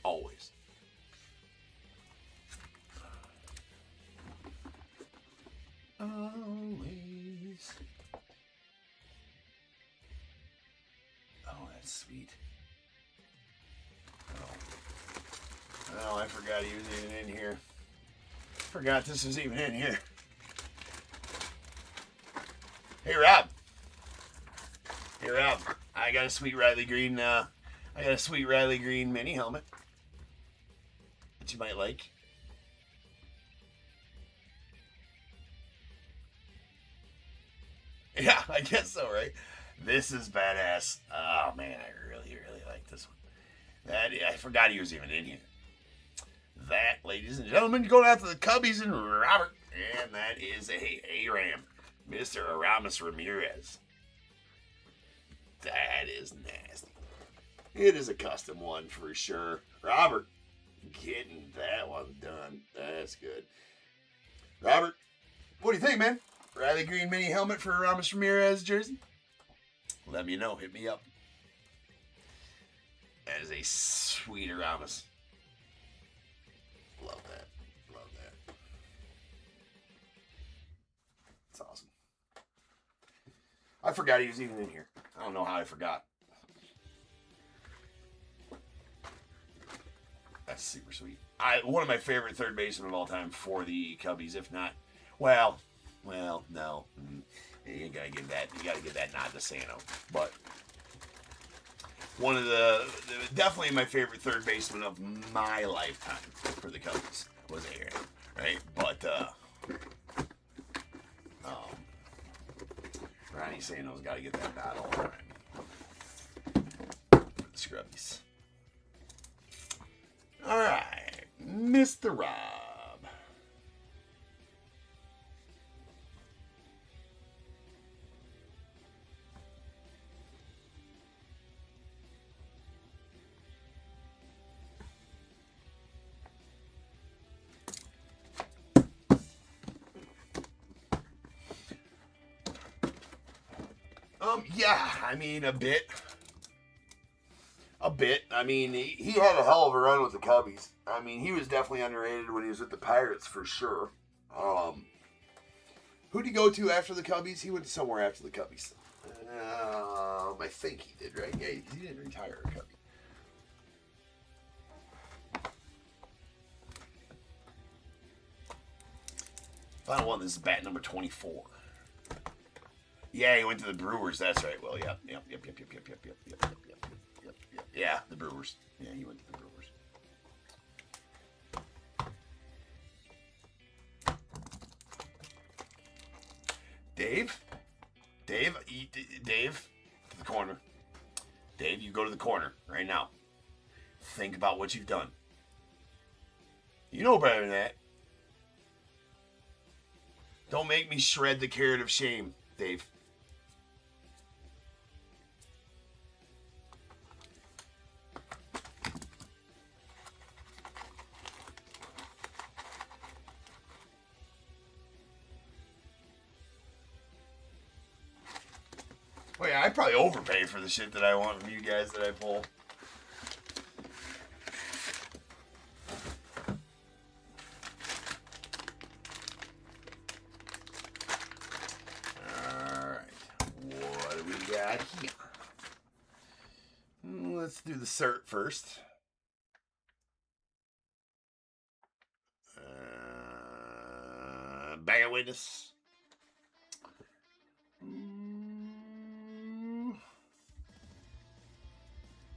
Always. Always. Oh, that's sweet. Oh, I forgot he was even in here. Forgot this was even in here. Hey, Rob. Hey, Rob. I got a sweet Riley Green. Mini helmet that you might like. Yeah, I guess so, right? This is badass. Oh man, I really like this one. I forgot he was even in here. That, ladies and gentlemen, going out to the Cubbies and Robert, and that is a Ram, Mr. Aramis Ramirez. That is nasty. It is a custom one for sure. Robert, getting that one done. That's good. Robert, what do you think, man? Riley Green mini helmet for Aramis Ramirez jersey? Let me know. Hit me up. That is a sweet Aramis. Love that. Love that. It's awesome. I forgot he was even in here. I don't know how I forgot. That's super sweet. One of my favorite third basemen of all time for the Cubbies, if not, well, no. You gotta give that nod to Sano. But one of the definitely my favorite third baseman of my lifetime for the Cubbies was Aaron, right? But Ronnie Sano's got to get that nod all the time. For the Scrubbies. All right, Mr. Rob. Yeah, I mean, a bit. I mean, he had a hell of a run with the Cubbies. I mean, he was definitely underrated when he was with the Pirates, for sure. Who'd he go to after the Cubbies? He went somewhere after the Cubbies. I think he did, right? Yeah, he didn't retire a Cubby. Final one, this is bat number 24. Yeah, he went to the Brewers. That's right. Well, yep. Yeah, the Brewers. Yeah, he went to the Brewers. Dave, to the corner. Dave, you go to the corner right now. Think about what you've done. You know better than that. Don't make me shred the carrot of shame, Dave. Oh yeah, I probably overpay for the shit that I want from you guys that I pull. Alright, what do we got here? Let's do the cert first. Bag of witness.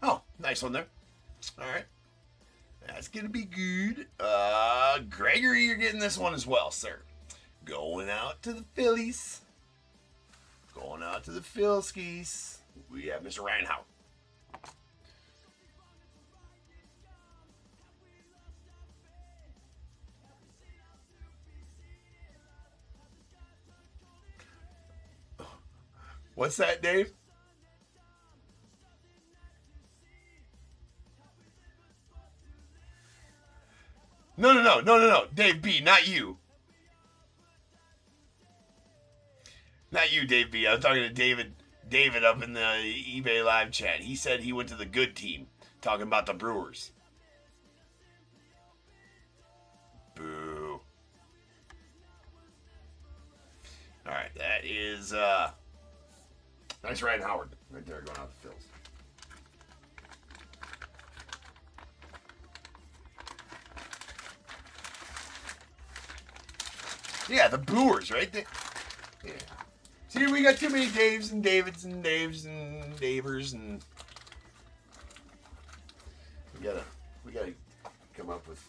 Oh, nice one there. All right. That's going to be good. Gregory, you're getting this one as well, sir. Going out to the Phillies. Going out to the Philskis. We have Mr. Reinhauer. What's that, Dave? No. Dave B, not you. Not you, Dave B. I was talking to David up in the eBay live chat. He said he went to the good team, talking about the Brewers. Boo. All right, that is nice Ryan Howard right there going out the Phils. Yeah, the Brewers, right? Yeah. See, we got too many Daves and Davids and Daves and Davers, and we gotta come up with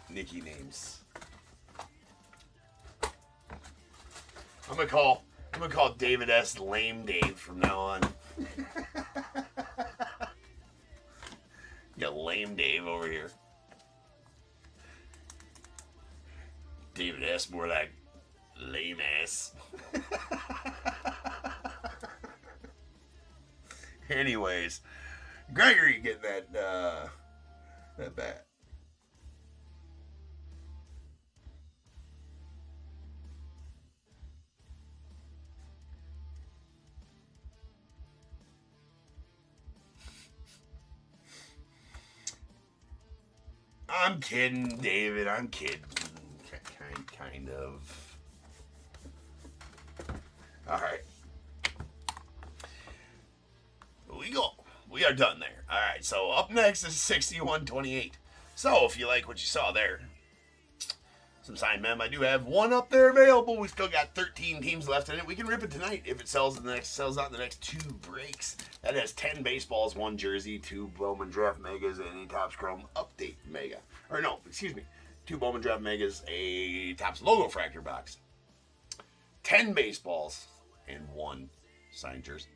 Nicky names. I'm gonna call David S. Lame Dave from now on. You got Lame Dave over here. David S. more like lame ass. Anyways, Gregory getting that bat. I'm kidding, David. I'm kidding. Kind of. All right. We are done there. All right. So up next is 6128. So if you like what you saw there, some signed mem, I do have one up there available. We still got 13 teams left in it. We can rip it tonight if it sells out in the next 2 breaks. That has 10 baseballs, 1 jersey, 2 Bowman Draft Megas, and a TOPPCHROME Update Mega. Or no, excuse me. 2 Bowman Draft Megas, a Topps logo fractor box, 10 baseballs, and 1 signed jersey.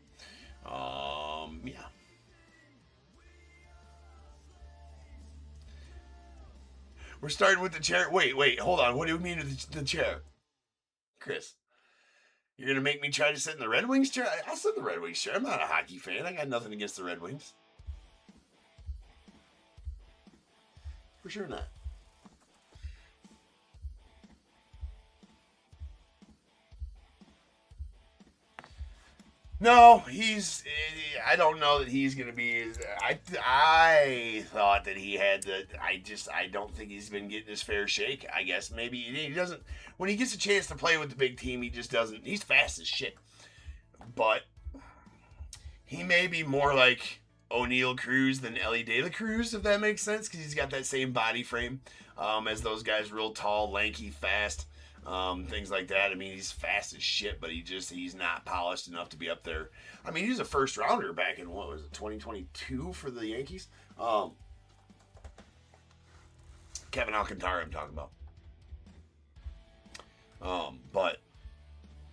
Yeah. We're starting with the chair. Wait, hold on. What do you mean with the chair? Chris, you're going to make me try to sit in the Red Wings chair? I'll sit in the Red Wings chair. I'm not a hockey fan. I got nothing against the Red Wings. For sure not. No, I don't know that he's going to be. I thought that he had the. I don't think he's been getting his fair shake. I guess maybe he doesn't. When he gets a chance to play with the big team, he just doesn't. He's fast as shit. But he may be more like O'Neal Cruz than Ellie De La Cruz, if that makes sense, because he's got that same body frame as those guys, real tall, lanky, fast. Things like that. I mean, he's fast as shit, but he's not polished enough to be up there. I mean, he was a first rounder back in, what was it, 2022 for the Yankees? Kevin Alcantara I'm talking about. But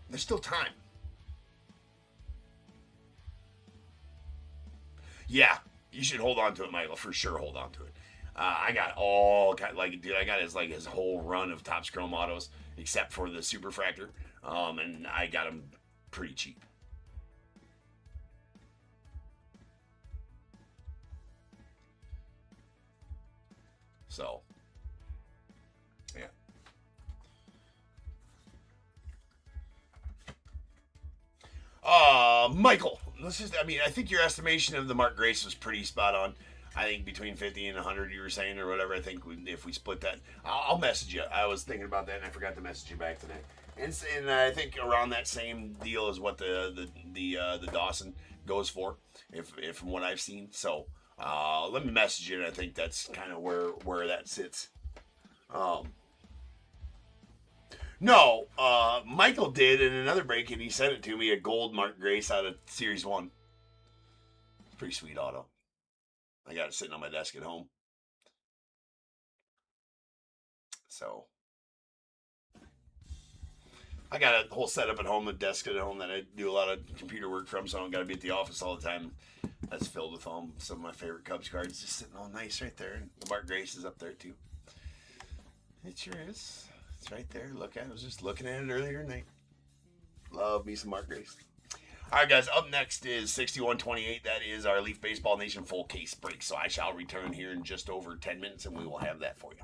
there's still time. Yeah, you should hold on to it, Michael. For sure, hold on to it. I got I got his whole run of TOPPCHROME autos, except for the Superfractor, and I got them pretty cheap. So, yeah. Michael, I think your estimation of the Mark Grace was pretty spot on. I think between 50 and 100, you were saying, or whatever. I think if we split that, I'll message you. I was thinking about that, and I forgot to message you back today. And I think around that same deal is what the Dawson goes for, if from what I've seen. So let me message you, and I think that's kind of where that sits. No, Michael did in another break, and he sent it to me, a gold Mark Grace out of Series 1. Pretty sweet auto. I got it sitting on my desk at home. So I got a whole setup at home, a desk at home that I do a lot of computer work from, so I don't got to be at the office all the time. That's filled with some of my favorite Cubs cards, just sitting all nice right there. And the Mark Grace is up there too. It sure is. It's right there. Look at it. I was just looking at it earlier tonight. Love me some Mark Grace. All right, guys. Up next is 6128. That is our Leaf Baseball Nation full case break. So I shall return here in just over 10 minutes, and we will have that for you.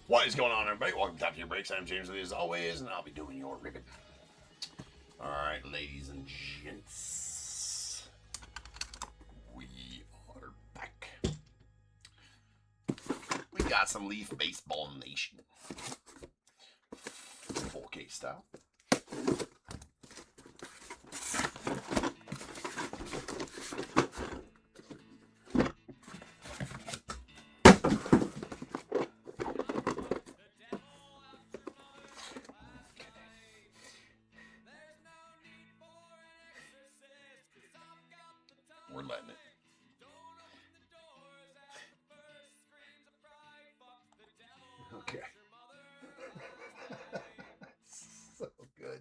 What is going on, everybody? Welcome to Top Tier Breaks. I'm James with you as always, and I'll be doing your ribbon. Alright, ladies and gents. We are back. We got some Leaf Baseball Nation. Full case style. We're letting it. Okay. So good.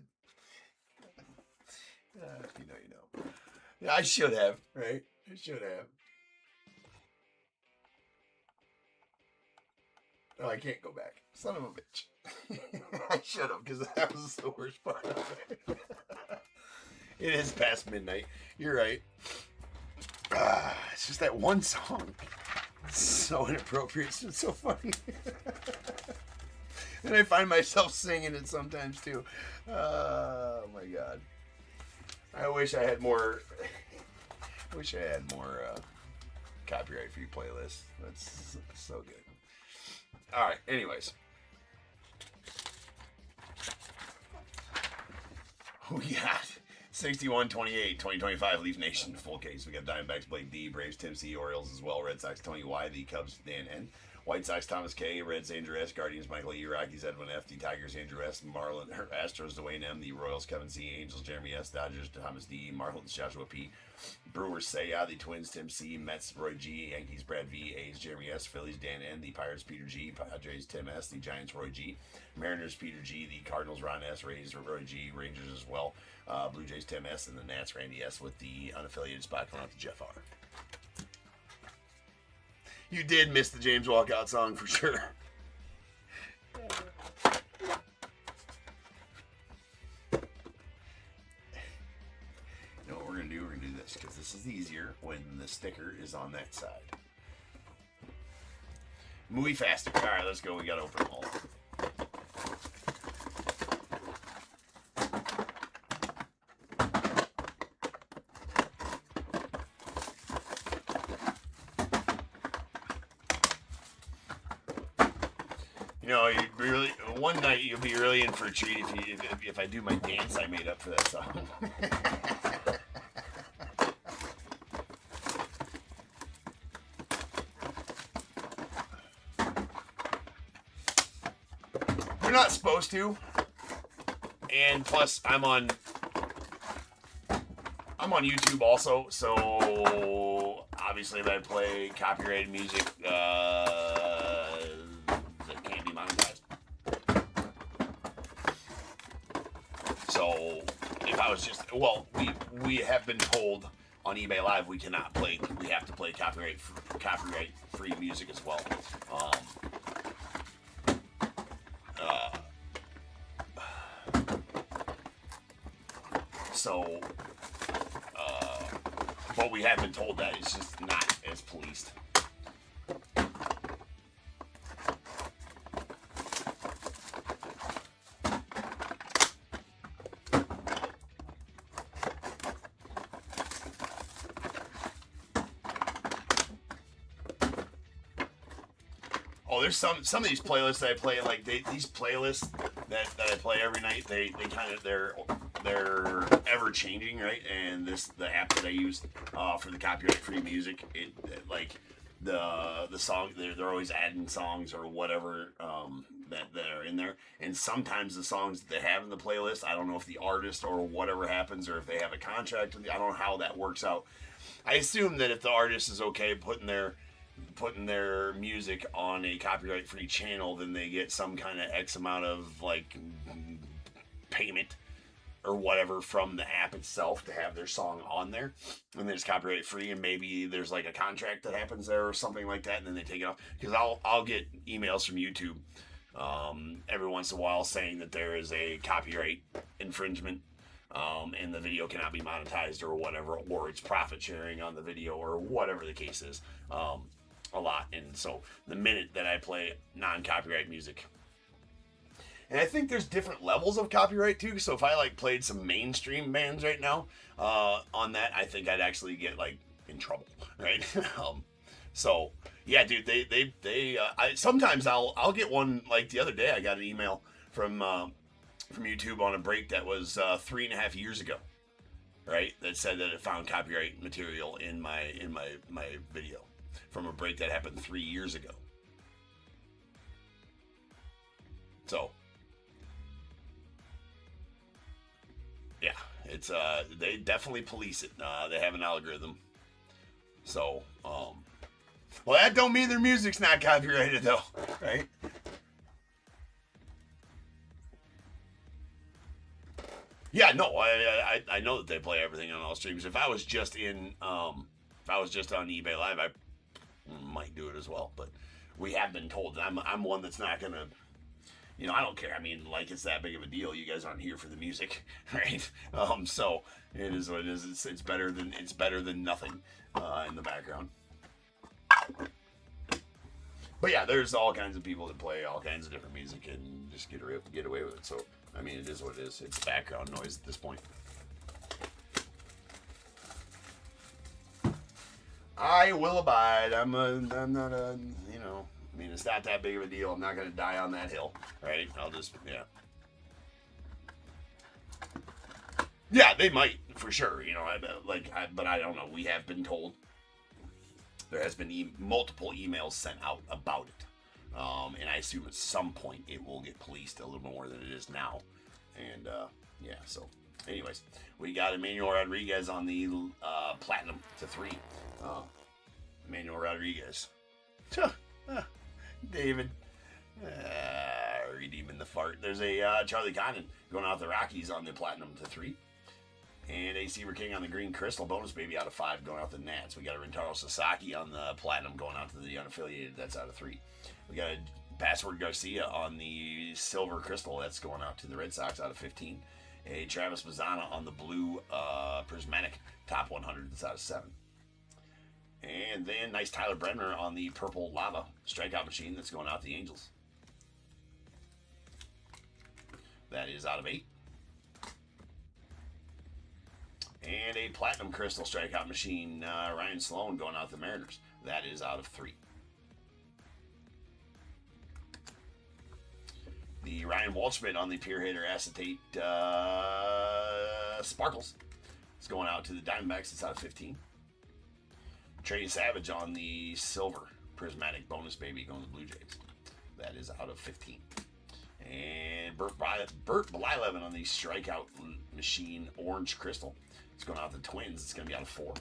If you know, you know. Yeah, I should have, right? I should have. Oh, I can't go back. Son of a bitch. I should have, because that was the worst part of it. It is past midnight. You're right. It's just that one song. It's so inappropriate. It's so funny. And I find myself singing it sometimes too. Oh my god. I wish I had more. I wish I had more copyright free playlists. That's so good. All right. Anyways, we got 61-28, 2025 Leaf Nation full case. We got Diamondbacks Blake D, Braves Tim C, Orioles as well, Red Sox Tony Y, the Cubs Dan N, White Sox Thomas K, Reds Andrew S, Guardians Michael E, Rockies Edwin F, the Tigers Andrew S, Astros Dwayne M, the Royals Kevin C, Angels Jeremy S, Dodgers Thomas D, Marlins Joshua P, Brewers Saya, the Twins Tim C, Mets Roy G, Yankees Brad V, A's Jeremy S, Phillies Dan N, the Pirates Peter G, Padres Tim S, the Giants Roy G, Mariners Peter G, the Cardinals Ron S, Rays Roy G, Rangers as well, Blue Jays Tim S, and the Nats Randy S with the unaffiliated spot going out to Jeff R. You did miss the James Walkout song for sure. You know what we're going to do? We're going to do this because this is easier when the sticker is on that side. Muy faster. All right, let's go. We got to open them all. You know, you really one night you'll be really in for a treat if I do my dance I made up for that song. We're not supposed to, and plus I'm on YouTube also, so obviously if I play copyrighted music. So if I was just, well, we have been told on eBay Live we cannot play. We have to play copyright free music as well. But we have been told that it's just not as policed. Oh, there's some of these playlists that I play, like these playlists that I play every night. They kind of they're ever changing, right? And the app that I use for the copyright free music, it like the song they're always adding songs or whatever that are in there. And sometimes the songs that they have in the playlist, I don't know if the artist or whatever happens, or if they have a contract with I don't know how that works out. I assume that if the artist is okay putting their music on a copyright free channel, then they get some kind of X amount of like payment or whatever from the app itself to have their song on there, and then it's copyright free, and maybe there's like a contract that happens there or something like that, and then they take it off. Because I'll get emails from YouTube every once in a while saying that there is a copyright infringement and the video cannot be monetized or whatever, or it's profit sharing on the video or whatever the case is. a lot. And so the minute that I play non-copyright music, and I think there's different levels of copyright too. So if I like played some mainstream bands right now on that, I think I'd actually get like in trouble, right? So yeah, dude, sometimes I'll get one. Like the other day, I got an email from YouTube on a break that was 3.5 years ago, right? That said that it found copyright material in my video from a break that happened 3 years ago. So yeah, it's they definitely police it. They have an algorithm. So well, that don't mean their music's not copyrighted though, right? Yeah, no, I know that they play everything on all streams. If I was just on eBay Live, I might do it as well. But we have been told that I'm one that's not gonna, I don't care. I mean, like it's that big of a deal. You guys aren't here for the music, right? So it is what it is. It's better than nothing in the background. But yeah, there's all kinds of people that play all kinds of different music and just get away with it. So I mean, it is what it is. It's background noise at this point. I will abide. I'm not a, I mean, it's not that big of a deal. I'm not going to die on that hill, right? I'll just, yeah. Yeah, they might, for sure, but I don't know. We have been told. There has been multiple emails sent out about it. And I assume at some point it will get policed a little more than it is now. And, yeah, so anyways, we got Emmanuel Rodriguez on the Platinum to 3. Emmanuel Rodriguez. David. Redeeming the fart. There's a Charlie Condon going out the Rockies on the Platinum to 3. And a Seaver King on the Green Crystal bonus baby out of 5 going out the Nats. We got a Rentaro Sasaki on the Platinum going out to the unaffiliated. That's out of 3. We got a Password Garcia on the Silver Crystal. That's going out to the Red Sox out of 15. A Travis Mazzana on the Blue Prismatic Top 100. That's out of 7. And then nice Tyler Brenner on the Purple Lava Strikeout Machine. That's going out to the Angels. That is out of 8. And a Platinum Crystal Strikeout Machine, Ryan Sloan going out to the Mariners. That is out of 3. The Ryan Waldschmidt on the Pure Hitter Acetate Sparkles. It's going out to the Diamondbacks. It's out of 15. Trey Savage on the Silver Prismatic Bonus Baby going to the Blue Jays. That is out of 15. And Burt Blyleven on the Strikeout Machine Orange Crystal. It's going out to the Twins. It's going to be out of 4.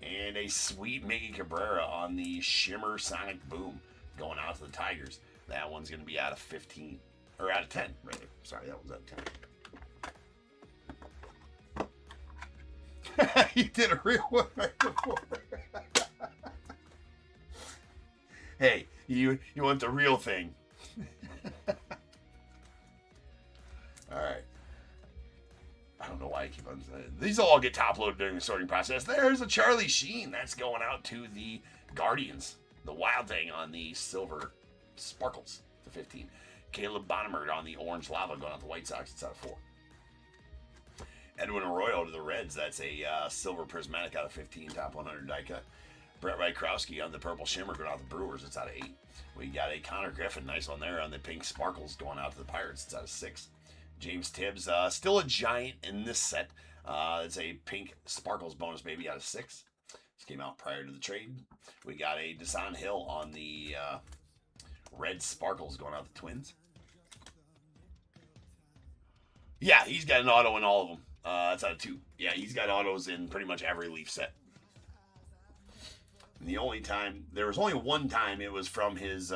And a sweet Miggy Cabrera on the Shimmer Sonic Boom going out to the Tigers. That one's going to be out of 15. Or out of 10, rather. Sorry, that one's out of 10. You did a real one right before. Hey, you want the real thing. Alright. I don't know why I keep on saying these will all get top loaded during the sorting process. There's a Charlie Sheen. That's going out to the Guardians. The Wild Thing on the Silver Sparkles to 15. Caleb Bonnemert on the Orange Lava going out to the White Sox. It's out of 4. Edwin Arroyo to the Reds. That's a Silver Prismatic out of 15. Top 100 die cut. Brett Rykrowski on the Purple Shimmer going out to the Brewers. It's out of 8. We got a Connor Griffin. Nice one there on the Pink Sparkles going out to the Pirates. It's out of 6. James Tibbs, still a giant in this set. It's a Pink Sparkles bonus baby out of 6. This came out prior to the trade. We got a Desan Hill on the Red Sparkles going out to the Twins. Yeah, he's got an auto in all of them. That's out of 2. Yeah, he's got autos in pretty much every Leaf set. And there was only one time it was from his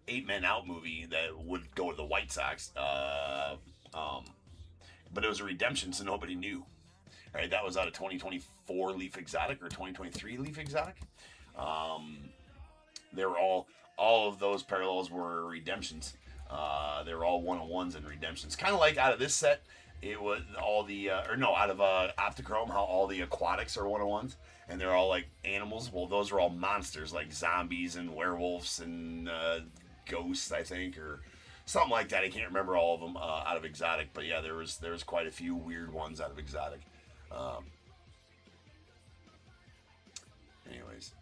8 Men Out movie that would go to the White Sox. But it was a redemption, so nobody knew. All right, that was out of 2024 Leaf Exotic or 2023 Leaf Exotic. They were all of those parallels were redemptions. They were all 101s and redemptions. Kind of like out of this set, it was all the out of OPTICHROME, how all the aquatics are 101s, and they're all like animals. Well, those are all monsters, like zombies and werewolves and ghosts, I think, or something like that. I can't remember all of them out of Exotic, but yeah, there was quite a few weird ones out of Exotic. Anyways,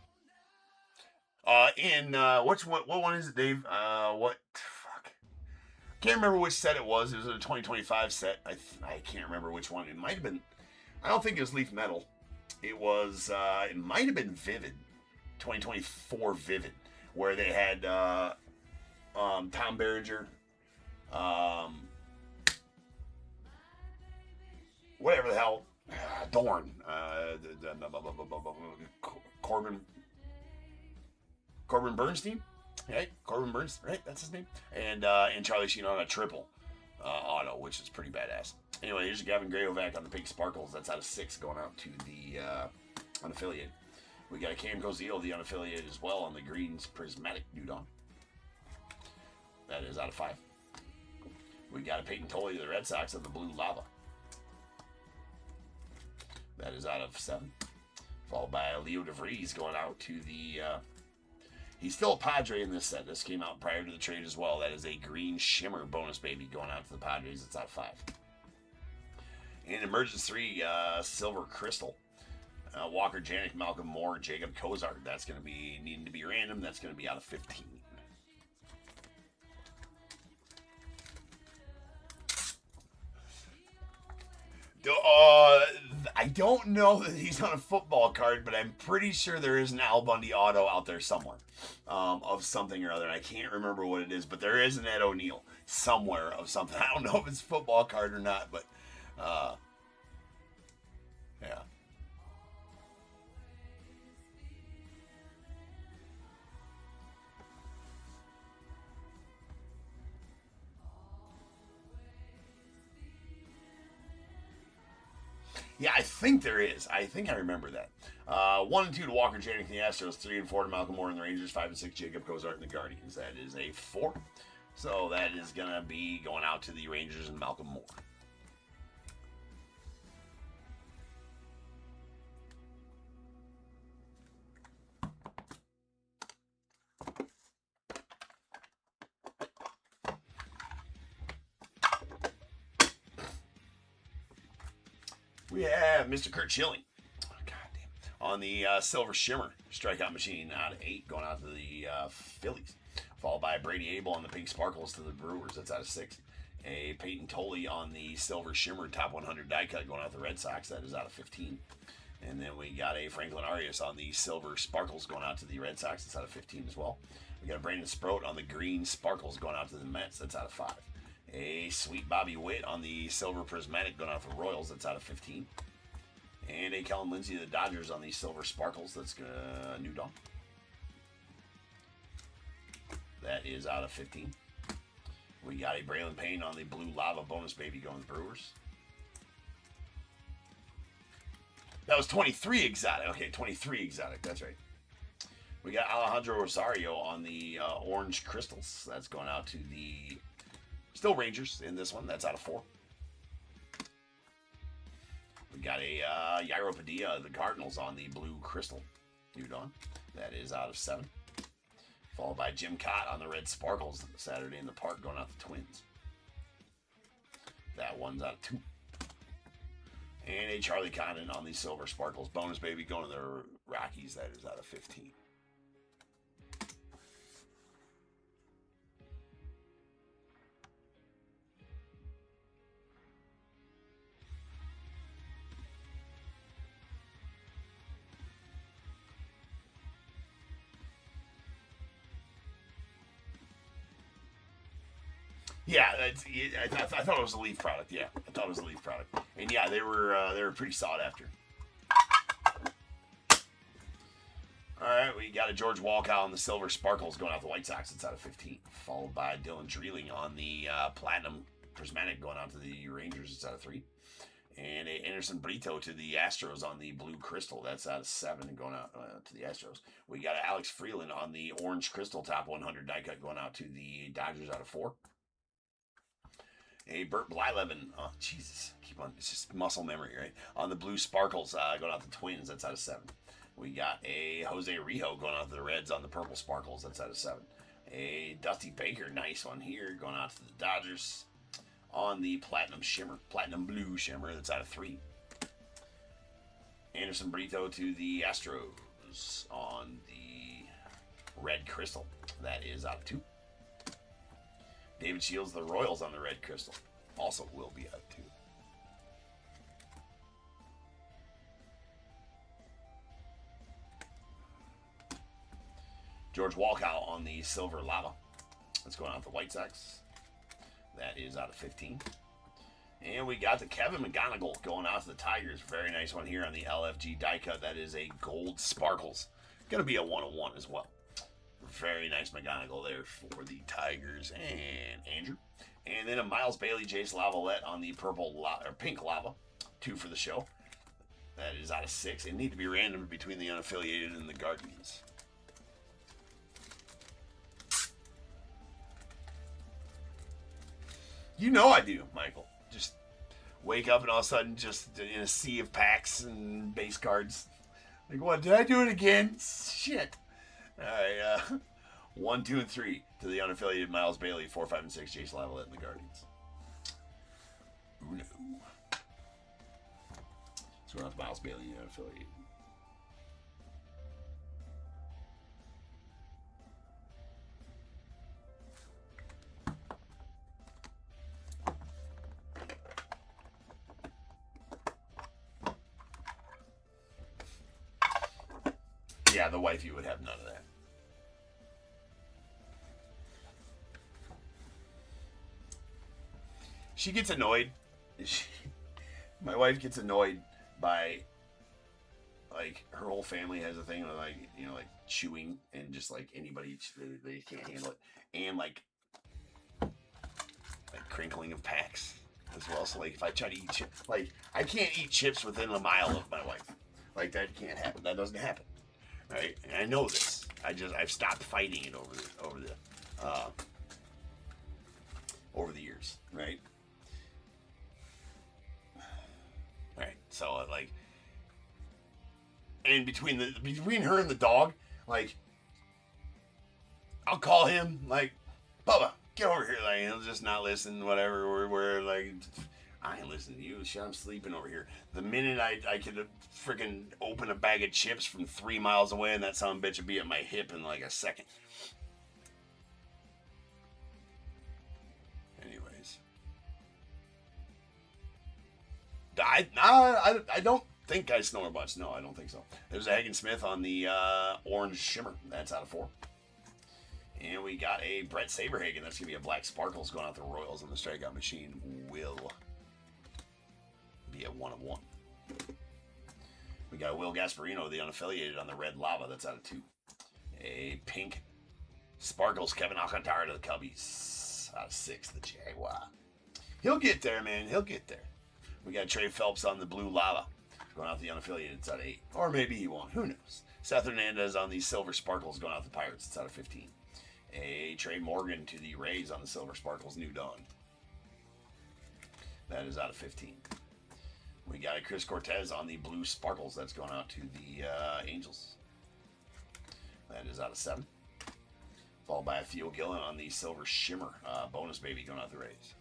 what one is it, Dave? What fuck? Can't remember which set it was. It was a 2025 set. I can't remember which one. It might have been. I don't think it was Leaf Metal. It was. It might have been Vivid, 2024 Vivid, where they had Tom Berenger, whatever the hell, Dorn, Corbin Bernstein, right? Corbin Bernstein, right? That's his name. And Charlie Sheen on a triple auto, which is pretty badass. Anyway, here's Gavin Grayovac on the Pink Sparkles. That's out of 6 going out to the unaffiliated. We got a Cam Cozio, the unaffiliated as well, on the Greens Prismatic New Dawn. That is out of 5. We got a Peyton Tolley of the Red Sox on the Blue Lava. That is out of 7. Followed by Leo DeVries going out to the... he's still a Padre in this set. This came out prior to the trade as well. That is a Green Shimmer bonus baby going out to the Padres. It's out of 5. And Emergence 3, Silver Crystal. Walker Janik, Malcolm Moore, Jacob Kozart. That's going to be needing to be random. That's going to be out of 15. I don't know that he's on a football card, but I'm pretty sure there is an Al Bundy auto out there somewhere of something or other. I can't remember what it is, but there is an Ed O'Neill somewhere of something. I don't know if it's a football card or not, but yeah. Yeah, I think there is. I think I remember that. 1 and 2 to Walker Janik and the Astros. 3 and 4 to Malcolm Moore and the Rangers. 5 and 6 Jacob Kozart and the Guardians. That is a 4. So that is going to be going out to the Rangers and Malcolm Moore. We have Mr. Kurt Schilling. Oh, goddamn. On the Silver Shimmer strikeout machine out of 8, going out to the Phillies. Followed by Brady Abel on the Pink Sparkles to the Brewers. That's out of 6. A Peyton Tolley on the Silver Shimmer top 100 die cut going out to the Red Sox. That is out of 15. And then we got a Franklin Arias on the Silver Sparkles going out to the Red Sox. That's out of 15 as well. We got a Brandon Sproat on the Green Sparkles going out to the Mets. That's out of 5. A Sweet Bobby Witt on the Silver Prismatic going out for Royals. That's out of 15. And a Kellen Lindsey of the Dodgers on the Silver Sparkles. That's New Dawn. That is out of 15. We got a Braylon Payne on the Blue Lava bonus baby going Brewers. That was 23 exotic. Okay, 23 exotic. That's right. We got Alejandro Rosario on the Orange Crystals. That's going out to the still Rangers in this one. That's out of 4. We got a Yairo Padilla of the Cardinals on the Blue Crystal. New Dawn. That is out of 7. Followed by Jim Cott on the Red Sparkles Saturday in the Park going out the Twins. That one's out of 2. And a Charlie Condon on the Silver Sparkles bonus baby going to the Rockies. That is out of 15. Yeah, I thought it was a Leaf product. Yeah, I thought it was a Leaf product. And yeah, they were pretty sought after. All right, we got a George Walcott on the Silver Sparkles going out the White Sox. It's out of 15. Followed by Dylan Dreeling on the Platinum Prismatic going out to the Rangers. It's out of 3. And a Anderson Brito to the Astros on the Blue Crystal. That's out of 7 and going out to the Astros. We got a Alex Freeland on the Orange Crystal top 100 die cut going out to the Dodgers out of 4. A Burt Blyleven, oh Jesus, keep on, it's just muscle memory, right? On the Blue Sparkles, going out the Twins, that's out of 7. We got a Jose Rijo going out to the Reds on the purple sparkles. That's out of 7. A Dusty Baker, nice one here, going out to the Dodgers on the platinum blue shimmer. That's out of 3. Anderson Brito to the Astros on the red crystal. That is out of 2. David Shields, the Royals on the red crystal. Also will be out of 2. George Walcott on the silver lava. That's going out the White Sox. That is out of 15. And we got the Kevin McGonigal going out to the Tigers. Very nice one here on the LFG die cut. That is a gold sparkles. Going to be a 101 as well. Very nice McGonigal there for the Tigers and Andrew. And then a Miles Bailey, Jace Lavalette on the pink lava. 2 for the show. That is out of 6. It need to be random between the unaffiliated and the Guardians. You know I do, Michael. Just wake up and all of a sudden just in a sea of packs and base cards. Like, what? Did I do it again? Shit. All right. 1, 2, and 3 to the unaffiliated Miles Bailey. 4, 5, and 6. Jace Lavalette and the Guardians. Uno. So we're not Miles Bailey unaffiliated. Yeah, the wifey would have none of that. She gets annoyed. My wife gets annoyed by, like, her whole family has a thing of, like, you know, like chewing and just like anybody, they can't handle it. And like crinkling of packs as well. So like if I try to eat chips, like I can't eat chips within a mile of my wife. Like that can't happen. That doesn't happen. Right? And I know this. I've stopped fighting it over the years, right? Right. So like, and between her and the dog, like, I'll call him like, Bubba, get over here. Like he'll just not listen. Whatever. We're like, I ain't listening to you. Shit, I'm sleeping over here. The minute I could freaking open a bag of chips from 3 miles away, and that son of a bitch would be at my hip in like a second. Anyways, I don't think I snore much. No, I don't think so. There's a Hagen Smith on the orange shimmer. That's out of 4. And we got a Brett Saberhagen. That's gonna be a black sparkles going out the Royals on the strikeout machine. Will be a 1 of 1. We got Will Gasparino, the unaffiliated, on the red lava. That's out of 2. A pink sparkles Kevin Alcantara to the Cubbies. Out of 6, the Jaguar. He'll get there, man. He'll get there. We got Trey Phelps on the blue lava. Going out the unaffiliated. It's out of 8. Or maybe he won't. Who knows? Seth Hernandez on the silver sparkles going out the Pirates. It's out of 15. A Trey Morgan to the Rays on the silver sparkles. New Dawn. That is out of 15. We got a Chris Cortez on the blue sparkles. That's going out to the Angels. That is out of 7. Followed by a Theo Gillen on the silver shimmer. Bonus baby going out the Rays.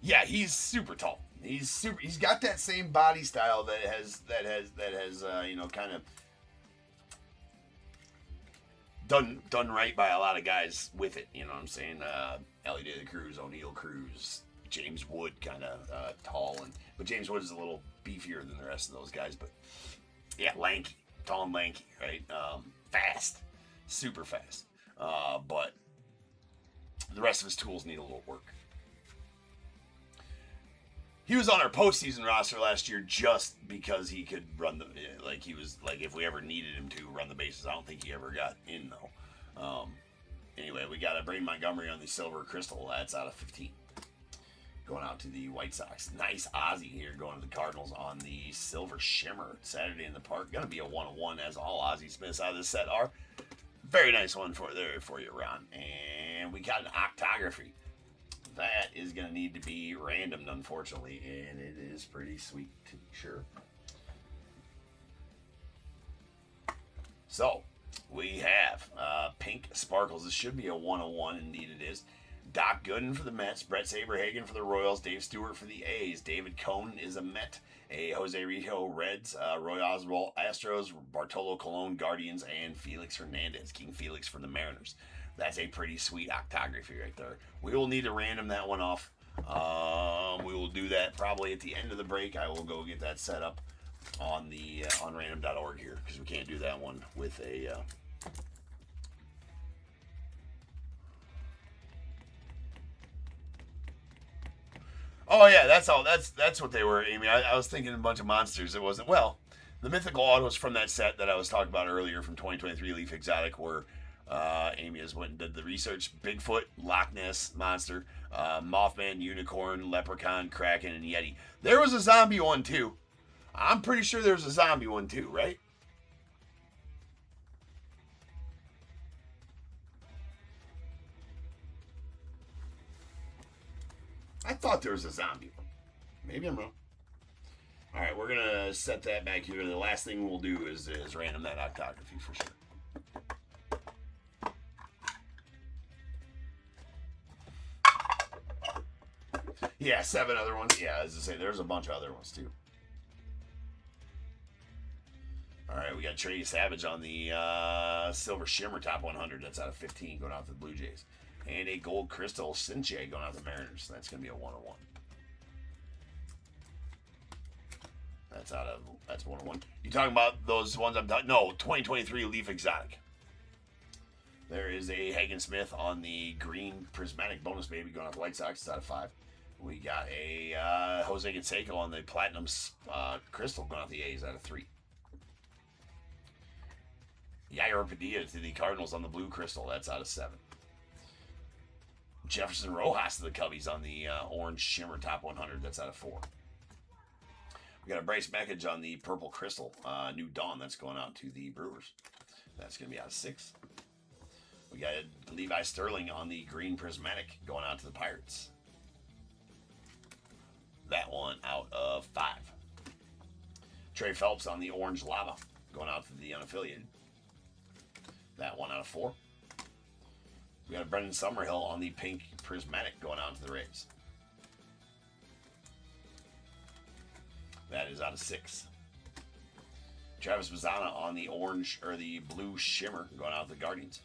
Yeah, he's super tall. He's got that same body style that has you know, kind of done right by a lot of guys with it. You know what I'm saying? Ellie De La Cruz, O'Neal Cruz, James Wood, kind of tall, but James Wood is a little beefier than the rest of those guys. But yeah, lanky, tall and lanky, right? Fast, super fast. But the rest of his tools need a little work. He was on our postseason roster last year just because he could run the, like he was, like if we ever needed him to run the bases. I don't think he ever got in though. Anyway, we got a Braden Montgomery on the silver crystal. That's out of 15. Going out to the White Sox. Nice Ozzy here going to the Cardinals on the silver shimmer. Saturday in the Park. Going to be a 1 of 1 as all Ozzy Smiths out of this set are. Very nice one for you, Ron. And we got an octography. that is going to need to be randomed, unfortunately, and it is pretty sweet, to be sure. So, we have Pink Sparkles. This should be a 101, indeed it is. Doc Gooden for the Mets, Brett Saberhagen for the Royals, Dave Stewart for the A's, David Cohn is a Met, a Jose Rijo Reds, Roy Oswalt Astros, Bartolo Colon Guardians, and Felix Hernandez, King Felix for the Mariners. That's a pretty sweet octography right there. We will need to random that one off. We will do that probably at the end of the break. I will go get that set up on the on random.org here, because we can't do that one with a oh yeah, that's all. That's what they were, Amy. I was thinking a bunch of monsters. It wasn't. Well, the mythical autos from that set that I was talking about earlier from 2023 Leaf Exotic were Amy has went and did the research. Bigfoot, Loch Ness Monster, Mothman, Unicorn, Leprechaun, Kraken, and Yeti. There was a zombie one too. I'm pretty sure there was a zombie one too, right? I thought there was a zombie one. Maybe I'm wrong. All right, we're gonna set that back here. The last thing we'll do is random that octography for sure. Yeah, 7 other ones. Yeah, as I say, there's a bunch of other ones too. All right, we got Trey Savage on the Silver Shimmer Top 100. That's out of 15 going out to the Blue Jays. And a Gold Crystal Cinche going out to the Mariners. That's going to be a 101. That's 101. You talking about those ones I'm talking? No, 2023 Leaf Exotic. There is a Hagen Smith on the green prismatic bonus baby going out to the White Sox. It's out of 5. We got a Jose Canseco on the platinum crystal going out to the A's out of 3. Yair Padilla to the Cardinals on the blue crystal. That's out of 7. Jefferson Rojas to the Cubbies on the orange shimmer top 100. That's out of 4. We got a Bryce Meckage on the purple crystal New Dawn. That's going out to the Brewers. That's going to be out of 6. We got Levi Sterling on the green prismatic going out to the Pirates. That one out of 5. Trey Phelps on the orange lava going out to the unaffiliated. That one out of 4. We got a Brendan Summerhill on the pink prismatic going out to the Rays. That is out of 6. Travis Mazzana on the orange or the blue shimmer going out to the Guardians.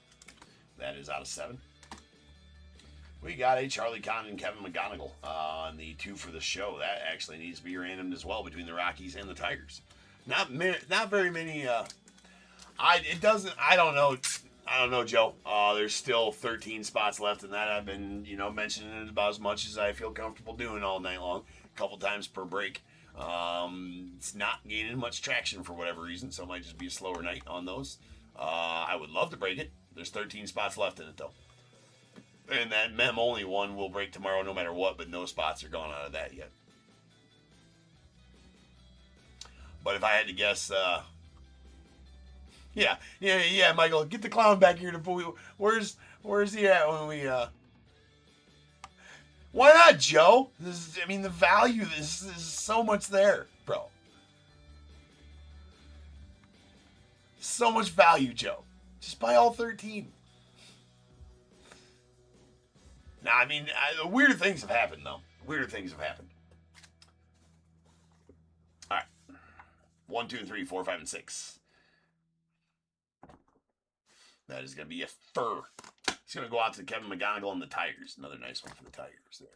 That is out of 7. We got a Charlie Conn and Kevin McGonigal on the 2 for the show. That actually needs to be randomed as well between the Rockies and the Tigers. Not very many. I don't know, Joe. There's still 13 spots left in that. I've been, mentioning it about as much as I feel comfortable doing all night long, a couple times per break. It's not gaining much traction for whatever reason, so it might just be a slower night on those. I would love to break it. There's 13 spots left in it, though. And that mem only one will break tomorrow no matter what, but no spots are gone out of that yet. But if I had to guess, yeah, Michael, get the clown back here to pull. Where's he at when we? Why not, Joe? The value. This is so much there, bro. So much value, Joe. Just buy all 13. Nah, weirder things have happened, though. Weirder things have happened. All right. 1, 2, 3, 4, 5, and 6. That is going to be a fur. It's going to go out to Kevin McGonigal and the Tigers. Another nice one for the Tigers there.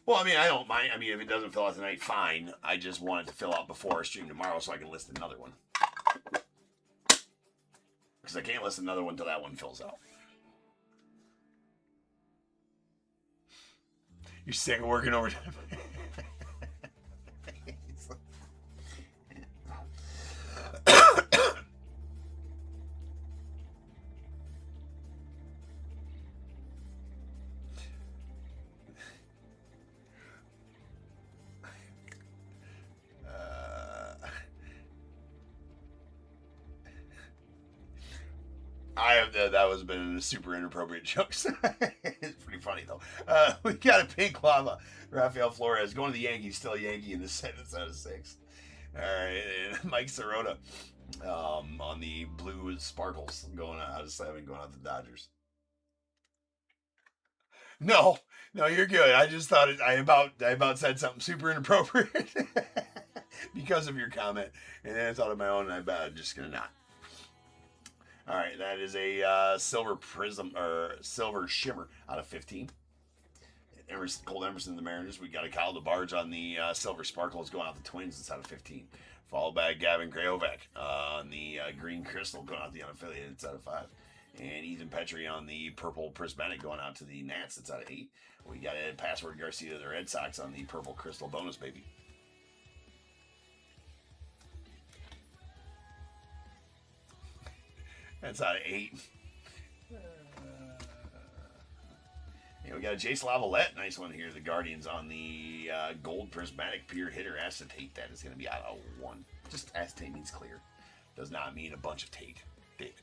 Well, I don't mind. If it doesn't fill out tonight, fine. I just want it to fill out before our stream tomorrow so I can list another one. Because I can't list another one until that one fills out. You're sick of working overtime. I have that was been a super inappropriate joke. It's pretty funny though. We got a pink lava. Rafael Flores going to the Yankees, still a Yankee in the 7th out of 6. All right, and Mike Sirota on the blue sparkles going out of 7, going out the Dodgers. No, you're good. I just thought I about said something super inappropriate because of your comment, and then I thought of my own, and I'm just gonna not. All right, that is a silver prism or silver shimmer out of 15. Cole Emerson, the Mariners. We got a Kyle DeBarge on the silver sparkles going out the Twins. It's out of 15. Followed by Gavin Grayovac on the green crystal going out the unaffiliated. It's out of 5. And Ethan Petrie on the purple prismatic going out to the Nats. It's out of 8. We got Ed Password Garcia, the Red Sox, on the purple crystal bonus, baby. That's out of 8. We got a Jace Lavalette, nice one here. The Guardians on the gold prismatic pure hitter acetate. That is going to be out of 1. Just acetate means clear. Does not mean a bunch of tate. David.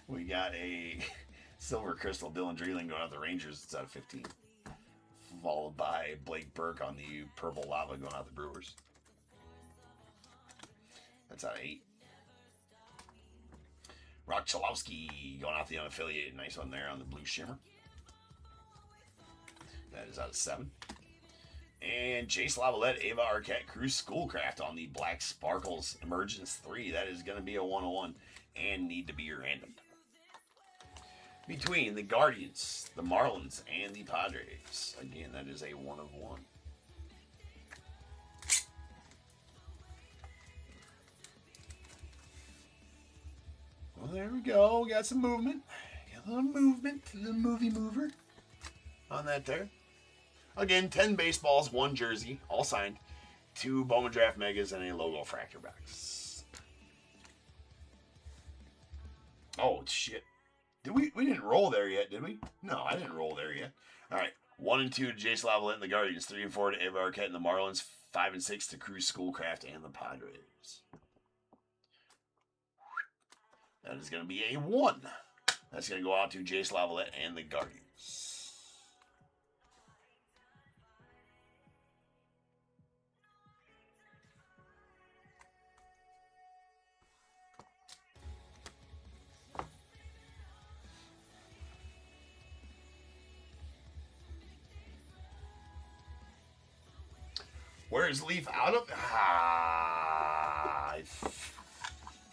We got a silver crystal Dylan Dreeling going out the Rangers. It's out of 15. Followed by Blake Burke on the purple lava going out the Brewers. That's out of 8. Rock Chalowski going out the unaffiliated. Nice one there on the blue shimmer. That is out of 7. And Jace Lavalette, Ava Arquette, Cruz Schoolcraft on the Black Sparkles Emergence 3. That is going to be a 101 and need to be random. Between the Guardians, the Marlins, and the Padres. Again, that is a 1 of 1. Well, there we go. We got some movement. Got a little movement. A little movie mover on that there. Again, 10 baseballs, 1 jersey, all signed. 2 Bowman Draft Megas and a logo fractor box. Oh, shit. We didn't roll there yet, did we? No, I didn't roll there yet. All right. 1 and 2 to Jace Lavalette and the Guardians. 3 and 4 to Ava Arquette and the Marlins. 5 and 6 to Cruz Schoolcraft and the Padres. That is going to be a 1. That's going to go out to Jace Lavalette and the Guardians. Where is Leaf out of?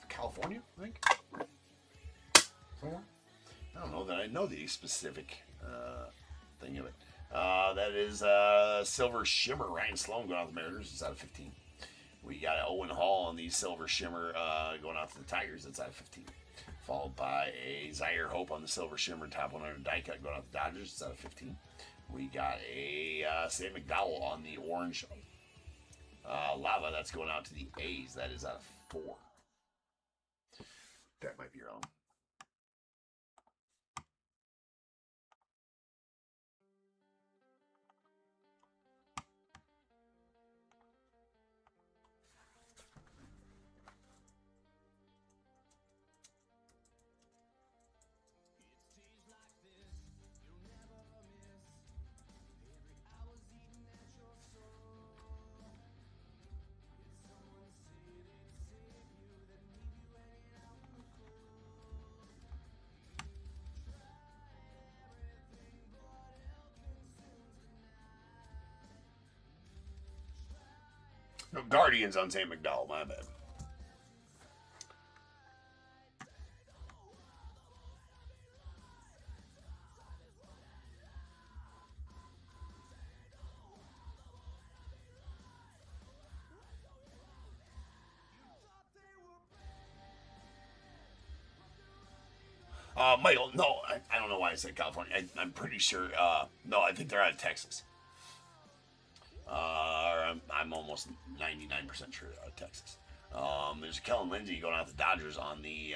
California, I think. Somewhere. I don't know that I know the specific thing of it. That is Silver Shimmer. Ryan Sloan going out to the Mariners. It's out of 15. We got Owen Hall on the Silver Shimmer going out to the Tigers. It's out of 15. Followed by a Zaire Hope on the Silver Shimmer top 100 die cut going out to the Dodgers. It's out of 15. We got a Sam McDowell on the orange lava. That's going out to the A's. That is out of 4. That might be wrong. No, Guardians on Sam McDowell, my bad. Michael, no, I don't know why I said California. I'm pretty sure, no, I think they're out of Texas. I'm almost 99% sure they're out of Texas. There's a Kellen Lindsay going out the Dodgers on the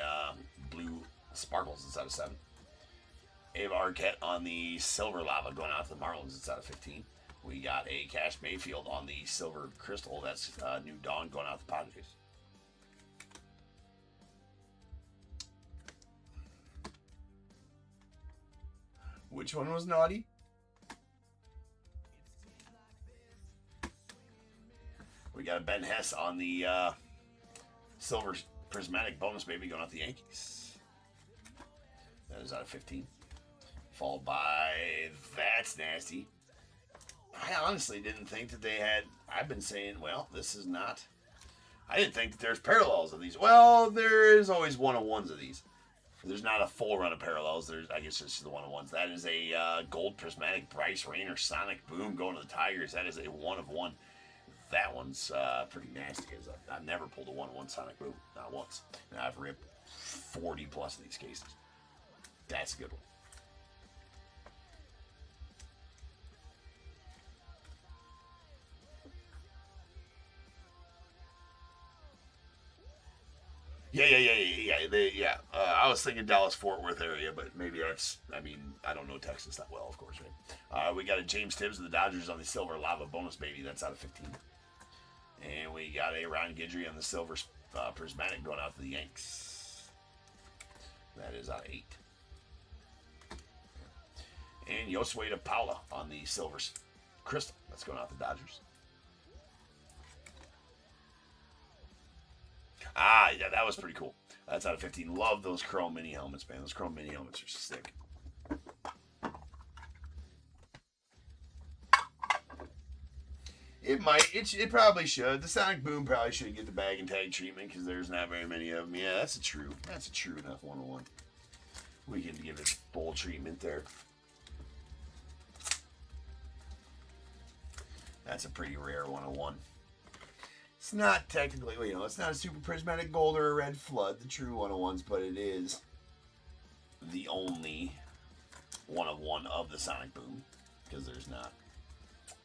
blue sparkles. It's out of 7. Ava Arquette on the silver lava going out to the Marlins. It's out of 15. We got a Cash Mayfield on the silver crystal. That's New Dawn going out to the Padres. Which one was naughty? We got a Ben Hess on the silver prismatic bonus baby going off the Yankees. That is out of 15. Followed by That's Nasty. I honestly didn't think that they had... I've been saying, well, this is not... I didn't think that there's parallels of these. Well, there is always one-of-ones of these. There's not a full run of parallels. There's, I guess, it's just the one-of-ones. That is a gold prismatic Bryce Rayner Sonic Boom going to the Tigers. That is a one-of-one. That one's pretty nasty. I've never pulled a one-of-one Sonic Boom. Not once. And I've ripped 40 plus of these cases. That's a good one. Yeah. I was thinking Dallas-Fort Worth area, but maybe that's, I don't know Texas that well, of course, right? We got a James Tibbs of the Dodgers on the silver lava bonus baby. That's out of 15. And we got a Ron Guidry on the silver prismatic going out to the Yanks. That is out of 8. And Josue de Paula on the silver crystal. That's going out to the Dodgers. Yeah, that was pretty cool. That's out of 15. Love those chrome mini helmets, man. Those chrome mini helmets are sick. It probably should. The Sonic Boom probably should get the bag and tag treatment because there's not very many of them. Yeah, that's a true enough one-on-one. We can give it full treatment there. That's a pretty rare one-on-one. It's not technically, it's not a super prismatic gold or a red flood, the true one-on-ones, but it is the only one-of-one of the Sonic Boom because there's not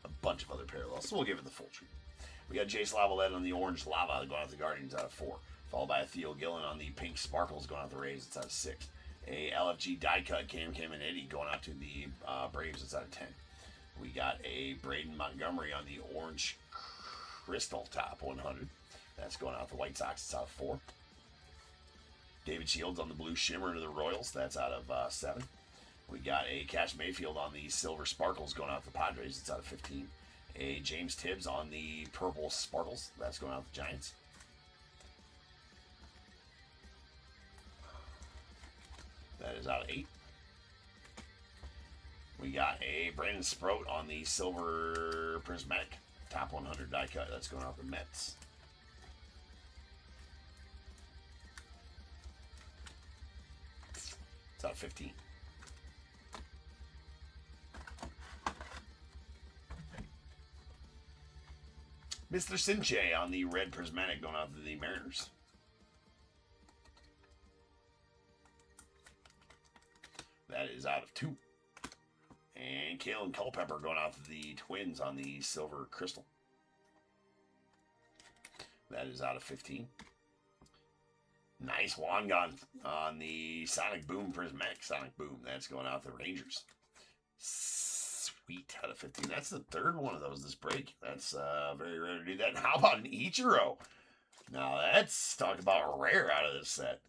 a bunch of other parallels. So we'll give it the full treatment. We got Jace Lavalette on the orange lava going out the Guardians out of 4. Followed by a Theo Gillen on the pink sparkles going out the Rays. It's out of 6. A LFG die cut Cam and Eddie going out to the Braves. It's out of 10. We got a Braden Montgomery on the orange crystal top 100. That's going out the White Sox. It's out of 4. David Shields on the blue shimmer to the Royals. That's out of 7. We got a Cash Mayfield on the silver sparkles going out the Padres. It's out of 15. A James Tibbs on the purple sparkles. That's going out the Giants. That is out of 8. We got a Brandon Sproat on the silver prismatic top 100 die cut. That's going out the Mets. It's out of 15. Mr. Sinche on the red prismatic going out to the Mariners. That is out of 2. And Kalen Culpepper going out to the Twins on the silver crystal. That is out of 15. Nice Wangan on the Sonic Boom prismatic Sonic Boom. That's going out to the Rangers. Sweet, out of 15. That's the third one of those this break. That's very rare to do that. And how about an Ichiro? Now that's, talk about rare out of this set.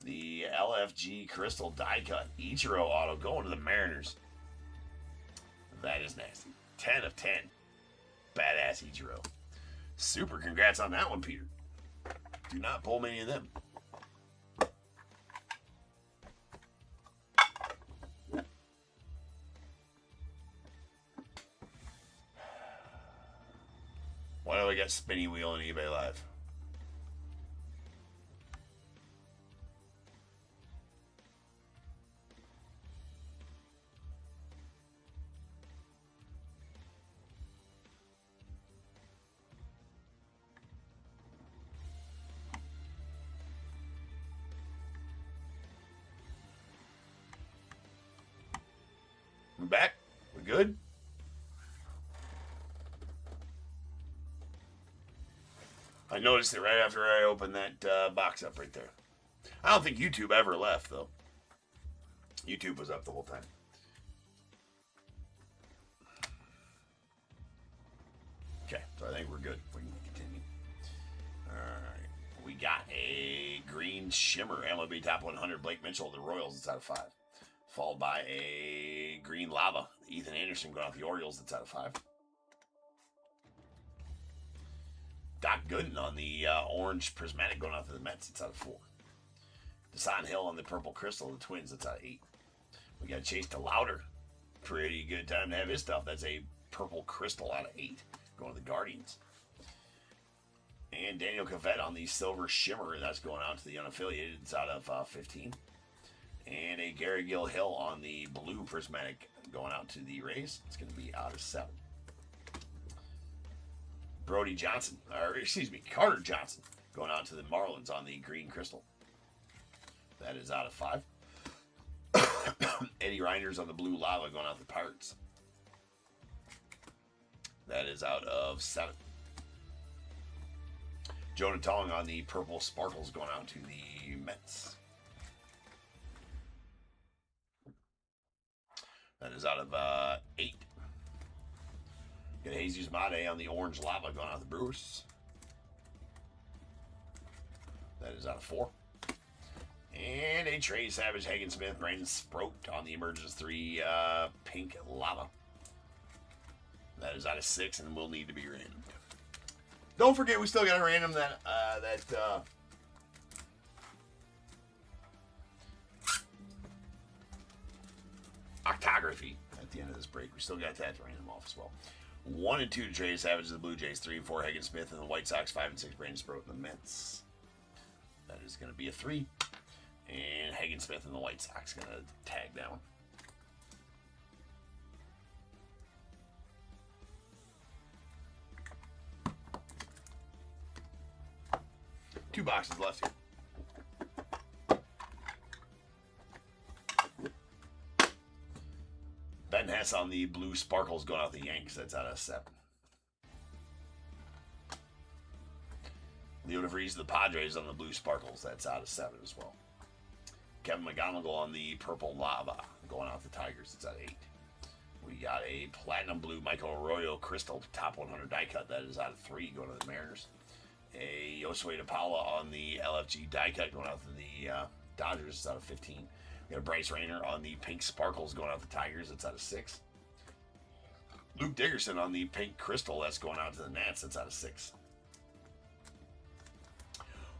The LFG Crystal die cut Ichiro auto going to the Mariners. That is nasty. 10 of 10. Badass Ichiro. Super congrats on that one, Peter. Do not pull many of them. Why do I got spinny wheel on eBay Live? We're back. We're good. I noticed it right after I opened that box up right there. I don't think YouTube ever left, though. YouTube was up the whole time. Okay, so I think we're good. We can continue. All right. We got a green shimmer MLB Top 100 Blake Mitchell of the Royals. It's out of 5. Followed by a green lava. Ethan Anderson going out the Orioles. That's out of 5. Doc Gooden on the orange prismatic going out to the Mets. It's out of 4. Desan Hill on the purple crystal. The Twins. That's out of 8. We got Chase DeLauder. Pretty good time to have his stuff. That's a purple crystal out of 8. Going to the Guardians. And Daniel Cavett on the silver shimmer. That's going out to the unaffiliated. It's out of 15. And a Gary Gill Hill on the blue prismatic going out to the Rays. It's going to be out of 7. Brody Johnson, or excuse me, Carter Johnson going out to the Marlins on the green crystal. That is out of 5. Eddie Reinders on the blue lava going out to the Pirates. That is out of 7. Jonah Tong on the purple sparkles going out to the Mets. That is out of 8. Got Jesus Mate on the orange lava going out to the Brewers. That is out of 4. And a Trey Savage, Hagen Smith, Brandon Sproat on the Emergence 3 pink lava. That is out of 6 and will need to be random. Don't forget, we still got to random that octography at the end of this break. We still got that to random off as well. 1 and 2 to Trey Savage of the Blue Jays, 3 and 4 Hagen Smith and the White Sox, 5 and 6 Brandon Sproat and the Mets. That is going to be a 3. And Hagen Smith and the White Sox going to tag that one. Two boxes left here. Ben Hess on the blue sparkles going out the Yanks. That's out of 7. Leo DeVries, the Padres on the blue sparkles. That's out of 7 as well. Kevin McGonigal on the purple lava going out the Tigers. It's out of 8. We got a platinum blue Michael Arroyo crystal top 100 die cut. That is out of 3 going to the Mariners. A Josue DePaula on the LFG die cut going out to the Dodgers. It's out of 15. We got a Bryce Rayner on the pink sparkles going out to the Tigers. It's out of 6. Luke Dickerson on the pink crystal. That's going out to the Nats. That's out of 6.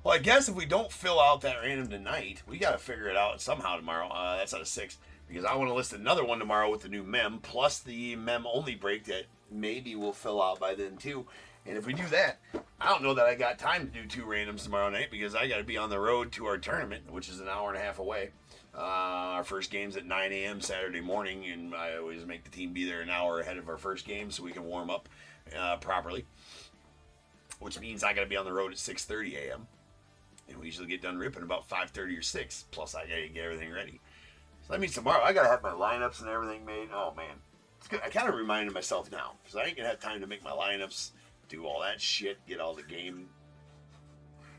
Well, I guess if we don't fill out that random tonight, we got to figure it out somehow tomorrow. That's out of 6. Because I want to list another one tomorrow with the new mem, plus the mem only break that maybe we'll fill out by then too. And if we do that, I don't know that I got time to do 2 randoms tomorrow night because I got to be on the road to our tournament, which is an hour and a half away. Our first game's at 9 a.m. Saturday morning, and I always make the team be there an hour ahead of our first game so we can warm up properly, which means I got to be on the road at 6:30 a.m. And we usually get done ripping about 5:30 or 6. Plus, I got to get everything ready. So that means tomorrow I got to have my lineups and everything made. Oh, man. It's good. I kind of reminded myself now because I ain't going to have time to make my lineups, do all that shit, get all the game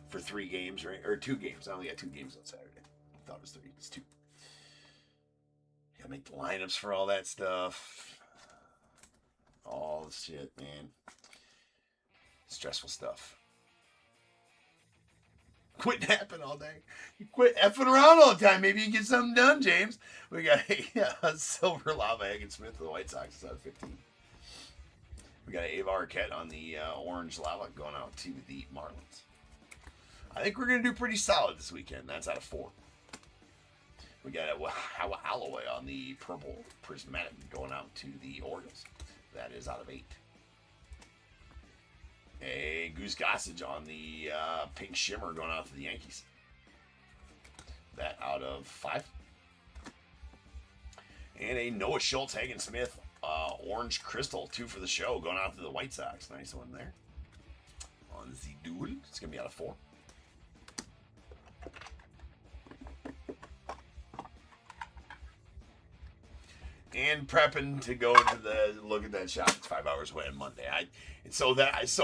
for 3 games, right? Or 2 games. I only got 2 games on Saturday. I thought it was 3. It's 2. Got to make the lineups for all that stuff. All the shit, man. Stressful stuff. Quit napping all day. You quit effing around all the time. Maybe you get something done, James. We got a silver lava Hagen Smith for the White Sox. It's out of 15. We got an Ava Arquette on the orange lava going out to the Marlins. I think we're going to do pretty solid this weekend. That's out of 4. We got a Alloway on the purple prismatic going out to the Orioles. That is out of 8. A Goose Gossage on the pink shimmer going out to the Yankees. That out of 5. And a Noah Schultz Hagen Smith orange crystal 2 for the show going out to the White Sox. Nice one there. On the duel. It's going to be out of 4. And prepping to go to the look at that shop. It's 5 hours away on Monday. So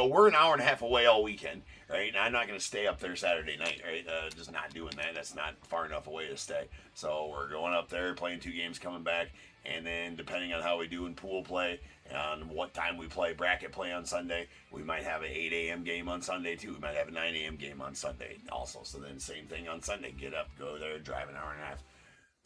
we're an hour and a half away all weekend, right? And I'm not going to stay up there Saturday night, right? Just not doing that. That's not far enough away to stay. So we're going up there, playing 2 games, coming back, and then depending on how we do in pool play, on what time we play bracket play on Sunday, we might have an 8 a.m. game on Sunday too. We might have a 9 a.m. game on Sunday also. So then same thing on Sunday. Get up, go there, drive an hour and a half.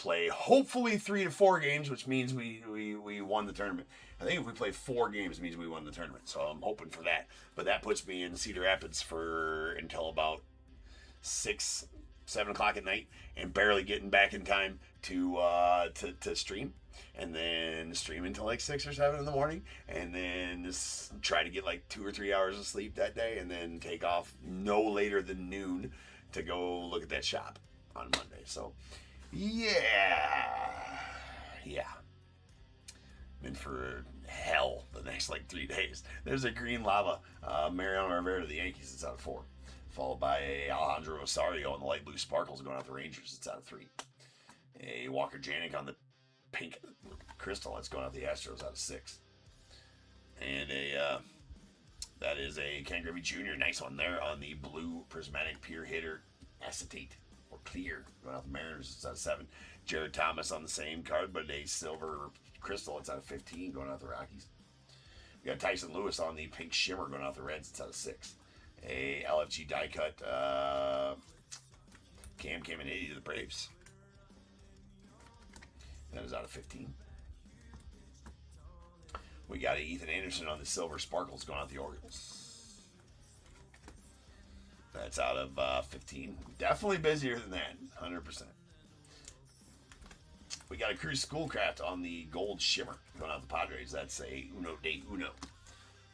play hopefully 3 to 4 games, which means we won the tournament. I think if we play 4 games, it means we won the tournament. So I'm hoping for that. But that puts me in Cedar Rapids until about 6, 7 o'clock at night, and barely getting back in time to stream, and then stream until like 6 or 7 in the morning, and then just try to get like 2 or 3 hours of sleep that day, and then take off no later than noon to go look at that shop on Monday. So yeah, I'm in for hell the next like 3 days. There's a green lava Mariano Rivera to the Yankees. It's out of 4. Followed by a Alejandro Rosario on the light blue sparkles going out the Rangers. It's out of 3. A Walker Janik on the pink crystal. That's going out the Astros out of 6. And that is a Ken Griffey Jr. Nice one there on the blue prismatic pure hitter acetate or clear going out the Mariners. It's out of 7. Jared Thomas on the same card, but a silver crystal. It's out of 15 going out the Rockies. We got Tyson Lewis on the pink shimmer going out the Reds. It's out of 6. A LFG die cut Cam Caminiti to the Braves. That is out of 15. We got a Ethan Anderson on the silver sparkles going out the Orioles. That's out of 15. Definitely busier than that, 100%. We got a Cruz Schoolcraft on the gold shimmer going out the Padres. That's a Uno de Uno.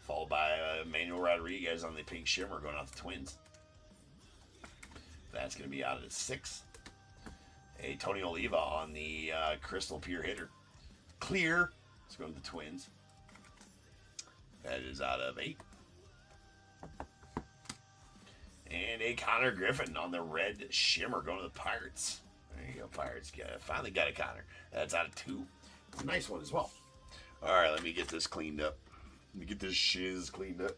Followed by Manuel Rodriguez on the pink shimmer going out the Twins. That's going to be out of 6. A Tony Oliva on the crystal pure hitter. Clear. Let's go to the Twins. That is out of 8. And a Connor Griffin on the red shimmer going to the Pirates. There you go, Pirates. Finally got a Connor. That's out of 2. A nice one as well. All right, let me get this cleaned up. Let me get this shiz cleaned up.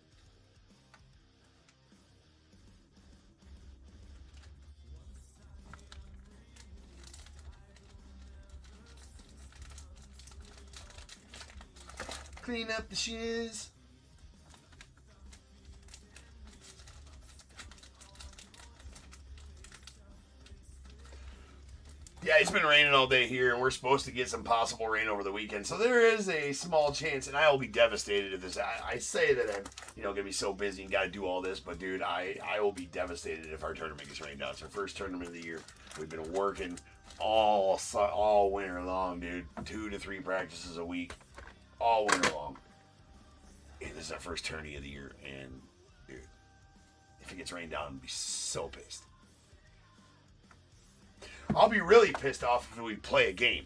Clean up the shiz. Yeah, it's been raining all day here, and we're supposed to get some possible rain over the weekend. So there is a small chance, and I will be devastated if this. I say that I'm, gonna be so busy and got to do all this, but dude, I will be devastated if our tournament gets rained out. It's our first tournament of the year. We've been working all winter long, dude. 2 to 3 practices a week, all winter long. And this is our first tourney of the year, and dude, if it gets rained out, I'm gonna be so pissed. I'll be really pissed off if we play a game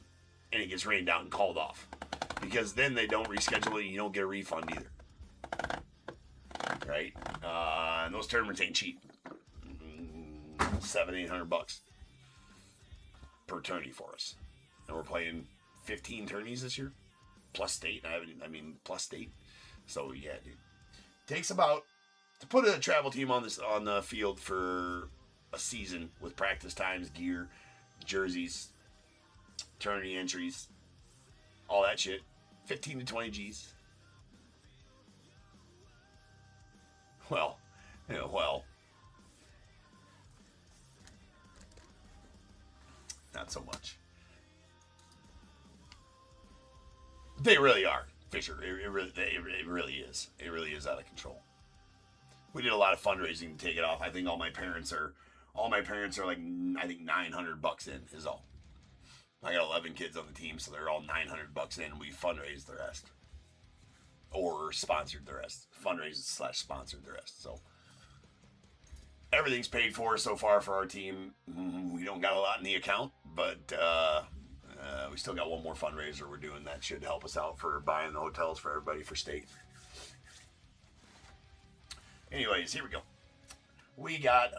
and it gets rained out and called off, because then they don't reschedule it and you don't get a refund either. Right? And those tournaments ain't cheap. $700-800 per tourney for us, and we're playing 15 tourneys this year, plus state. Plus state. So yeah, dude, takes about to put a travel team on the field for a season with practice times, gear, jerseys, tourney entries, all that shit. 15 to 20 G's. Well, not so much. They really are, Fisher. It really is. It really is out of control. We did a lot of fundraising to take it off. I think all my parents are like, I think $900 in is all. I got 11 kids on the team, so they're all $900 in. We fundraised the rest, or sponsored the rest. Fundraised/sponsored the rest. So everything's paid for so far for our team. We don't got a lot in the account, but we still got one more fundraiser we're doing that should help us out for buying the hotels for everybody for state. Anyways, here we go. We got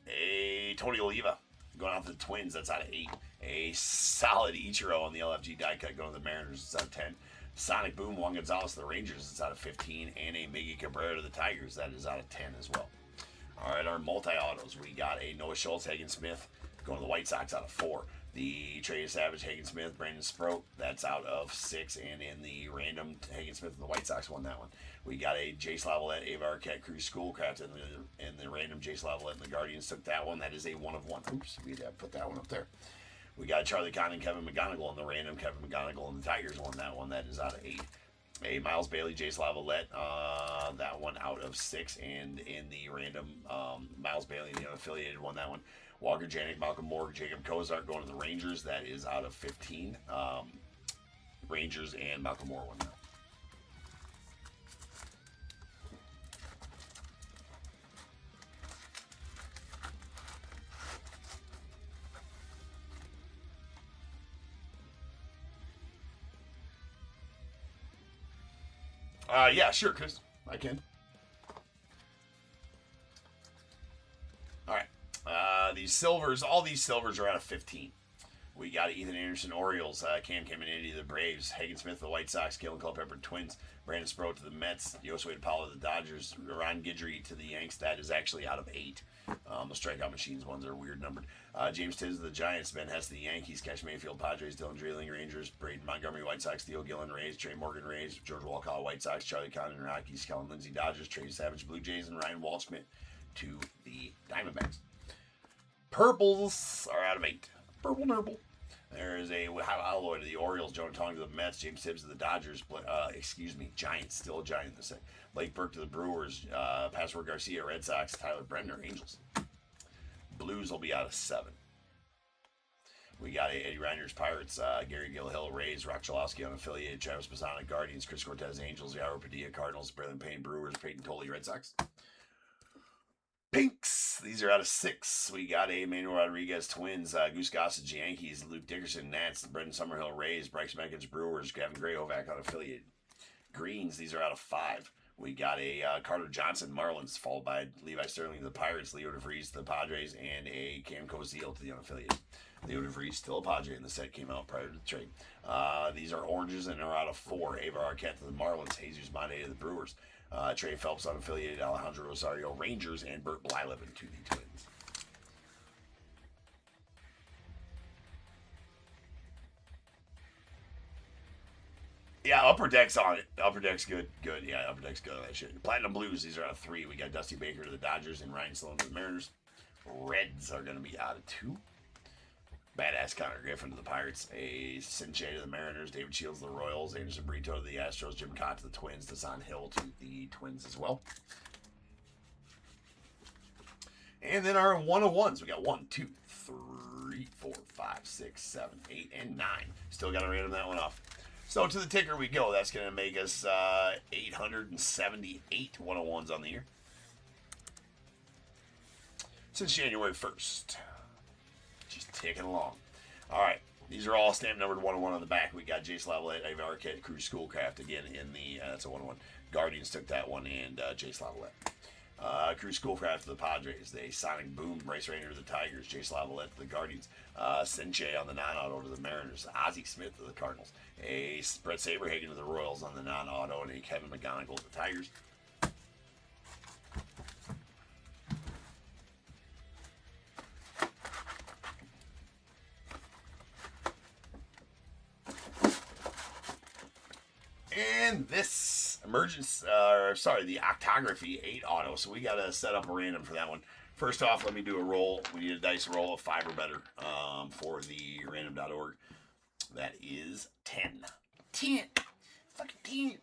a Tony Oliva going out to the Twins. That's out of 8. A solid Ichiro on the LFG die cut going to the Mariners. It's out of 10. Sonic Boom, Juan Gonzalez to the Rangers. It's out of 15. And a Miggy Cabrera to the Tigers. That is out of 10 as well. All right, our multi-autos. We got a Noah Schultz, Hagen Smith going to the White Sox out of 4. The Trey Savage, Hagen Smith, Brandon Sproat, that's out of 6. And in the random, Hagen Smith and the White Sox won that one. We got a Jace Lavalette, Ava Arquette, Cruz Schoolcraft, and the random Jace Lavalette and the Guardians took that one. That is a 1 of 1. Oops, we had to put that one up there. We got Charlie Conn and Kevin McGonigal in the random. Kevin McGonigal and the Tigers won that one. That is out of 8. A Miles Bailey, Jace Lavalette, that one out of 6. And in the random, Miles Bailey, the unaffiliated, won that one. Walker Janik, Malcolm Moore, Jacob Kozart going to the Rangers. That is out of 15. Rangers and Malcolm Moore won that. Yeah, sure, Chris. I can. All right. These silvers, all these silvers are out of 15. We got Ethan Anderson, Orioles, Cam Indy, the Braves, Hagen Smith, the White Sox, Kalen Culpepper, Twins, Brandon Sproat to the Mets, Josue DePaulo to the Dodgers, Ron Guidry to the Yanks. That is actually out of 8. The strikeout machines ones are weird numbered. James Tiz to the Giants, Ben Hess to the Yankees, Cash Mayfield, Padres, Dylan Dreeling, Rangers, Braden Montgomery, White Sox, Theo Gillen, Rays, Trey Morgan, Rays, George Walcott, White Sox, Charlie Condon, Rockies, Kellen Lindsey, Dodgers, Trey Savage, Blue Jays, and Ryan Waldschmidt to the Diamondbacks. Purples are out of 8. Purple Nurple. There's a Alloy to the Orioles, Jonah Tong to the Mets, James Tibbs to the Dodgers, Giants, still a Giant in the second. Blake Burke to the Brewers, Password Garcia, Red Sox, Tyler Brenner, Angels. Blues will be out of 7. We got Eddie Reiners, Pirates, Gary Gilhill, Rays, Rock Chalowski, unaffiliated, Travis Pisana, Guardians, Chris Cortez, Angels, Yairo Padilla, Cardinals, Braylon Payne, Brewers, Peyton Tolley, Red Sox. Pinks, these are out of 6. We got a Manuel Rodriguez, Twins, Goose Gossage, Yankees, Luke Dickerson, Nats, Brendan Summerhill, Rays, Bryce Meckens, Brewers, Gavin Grayovac, unaffiliated. Greens, these are out of 5. We got a Carter Johnson, Marlins, followed by Levi Sterling to the Pirates, Leo DeVries to the Padres, and a Cam Cozile to the unaffiliated. Leo DeVries, still a Padre in the set, came out prior to the trade. These are oranges and are out of 4. Ava Arquette to the Marlins, Jesus Monday to the Brewers. Trey Phelps, unaffiliated, Alejandro Rosario, Rangers, and Bert Blyleven to the Twins. Yeah, Upper Deck's on it. Upper Deck's good. Good. Yeah, Upper Deck's good on that shit. Platinum Blues, these are out of 3. We got Dusty Baker to the Dodgers and Ryan Sloan to the Mariners. Reds are going to be out of 2. Badass Connor Griffin to the Pirates, a Sinche to the Mariners, David Shields to the Royals, Anderson Brito to the Astros, Jim Cott to the Twins, Desan Hill to the Twins as well. And then our 101s, we got 1, 2, 3, 4, 5, 6, 7, 8, and 9. Still got to random that one off. So to the ticker we go. That's going to make us 878 101s on the year since January 1st. Just ticking along. All right. These are all stamp numbered 101 on the back. We got Jace Lavalette, Ava Arquette, Cruz Schoolcraft again in the, that's a 101. Guardians took that one, and Jace Lavalette. Cruz Schoolcraft to the Padres. The Sonic Boom, Bryce Rainer to the Tigers. Jace Lavalette to the Guardians. Sinche on the non-auto to the Mariners. Ozzie Smith to the Cardinals. A Brett Saberhagen to the Royals on the non-auto, and a Kevin McGonigal to the Tigers. And this the Octography 8 auto. So we got to set up a random for that one. First off, let me do a roll. We need a dice roll of 5 or better for the random.org. That is 10. 10. Fucking 10.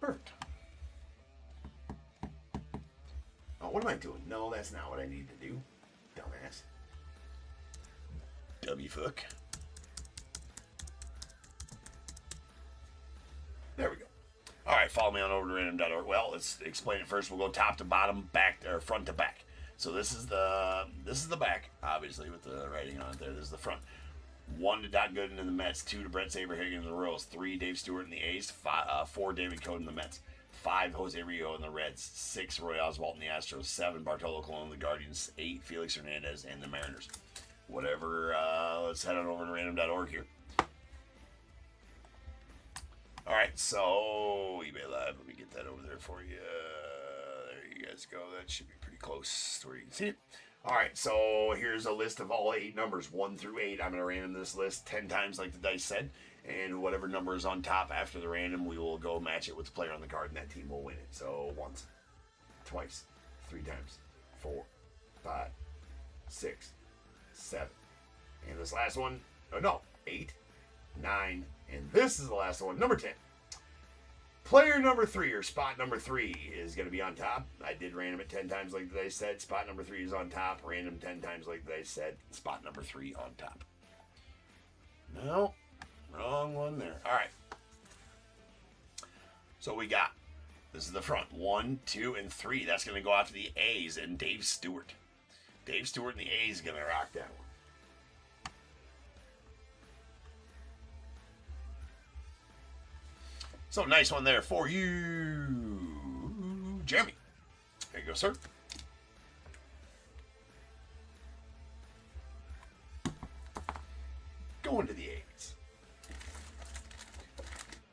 Perfect. Oh, what am I doing? No, that's not what I need to do. Dumbass. Dummy fuck. There we go. All right, follow me on over to random.org. Well, let's explain it first. We'll go top to bottom, back or front to back. So this is the back, obviously, with the writing on it there. This is the front. 1 to Doc Gooden in the Mets, 2 to Brett Saberhagen in the Royals, 3 Dave Stewart in the A's, 4 David Cohn in the Mets, 5 Jose Rio in the Reds, 6 Roy Oswalt in the Astros, 7 Bartolo Colon in the Guardians, 8 Felix Hernandez and the Mariners. Whatever, let's head on over to random.org here. Alright, so eBay Live, let me get that over there for you. There you guys go. That should be pretty close to where you can see it. All right, so here's a list of all 8 numbers, 1 through 8. I'm going to random this list 10 times, like the dice said, and whatever number is on top after the random, we will go match it with the player on the card, and that team will win it. So once, twice, 3 times, 4, 5, 6, 7, and this last one, oh no, 8, 9, and this is the last one, number 10. Player number 3, or spot number 3, is going to be on top. I did random it 10 times like I said. Spot number 3 is on top. Random 10 times like I said. Spot number 3 on top. No, wrong one there. All right. So we got, this is the front. 1, 2, and 3. That's going to go out to the A's and Dave Stewart. Dave Stewart and the A's going to rock that one. So, nice one there for you, Jeremy. There you go, sir. Going to the A's.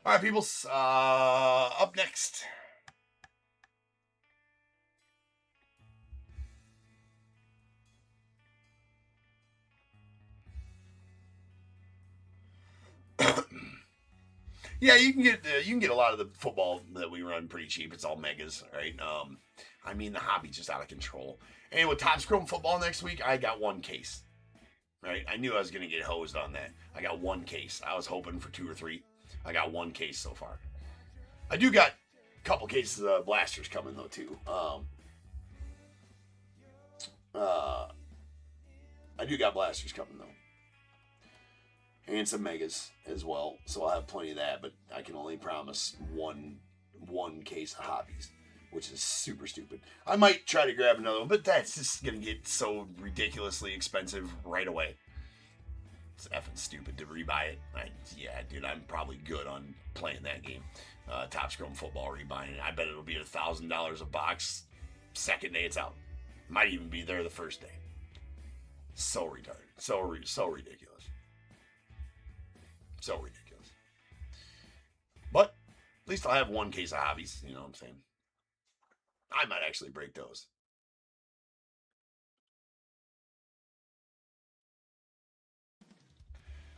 All right, people. Up next. Yeah, you can get a lot of the football that we run pretty cheap. It's all megas, right? I mean, the hobby's just out of control. And with OPTICHROME football next week, I got 1 case, right? I knew I was going to get hosed on that. I got 1 case. I was hoping for 2 or 3. I got 1 case so far. I do got a couple cases of blasters coming, though, too. I do got blasters coming, though. And some megas as well, so I'll have plenty of that, but I can only promise one case of hobbies, which is super stupid. I might try to grab another one, but that's just going to get so ridiculously expensive right away. It's effing stupid to rebuy it. Yeah, dude, I'm probably good on playing that game. OPTICHROME football, rebuying it. I bet it'll be $1,000 a box second day it's out. Might even be there the first day. So retarded. So ridiculous. So ridiculous. But at least I'll have 1 case of hobbies, you know what I'm saying? I might actually break those.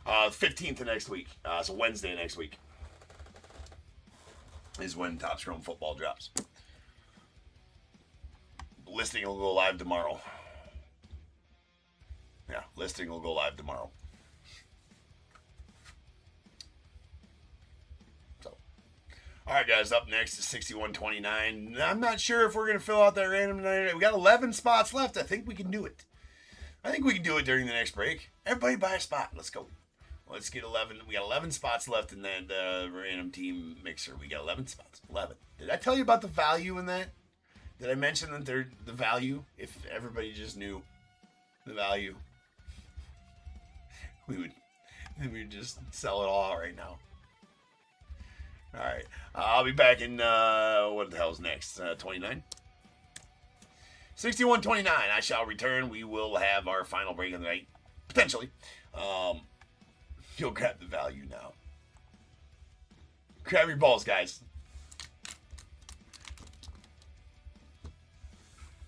Uh, 15th of next week. So Wednesday next week is when OPTICHROME football drops. Listing will go live tomorrow. Yeah, listing will go live tomorrow. All right, guys, up next is 6129. I'm not sure if we're going to fill out that random tonight. We got 11 spots left. I think we can do it. I think we can do it during the next break. Everybody buy a spot. Let's go. Let's get 11. We got 11 spots left in that random team mixer. We got 11 spots. 11. Did I tell you about the value in that? Did I mention that they're the value? If everybody just knew the value, we would just sell it all out right now. All right. I'll be back in, what the hell's next? 29? 6129. I shall return. We will have our final break of the night. Potentially. You'll grab the value now. Grab your balls, guys.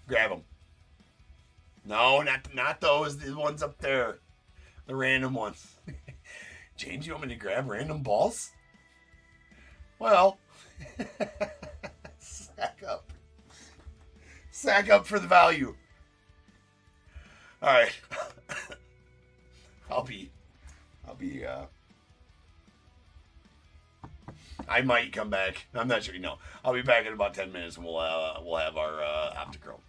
Grab them. No, not those. The ones up there. The random ones. James, you want me to grab random balls? Well, sack up. Sack up for the value. All right. I might come back. I'm not sure. I'll be back in about 10 minutes, and we'll have our OPTICHROME.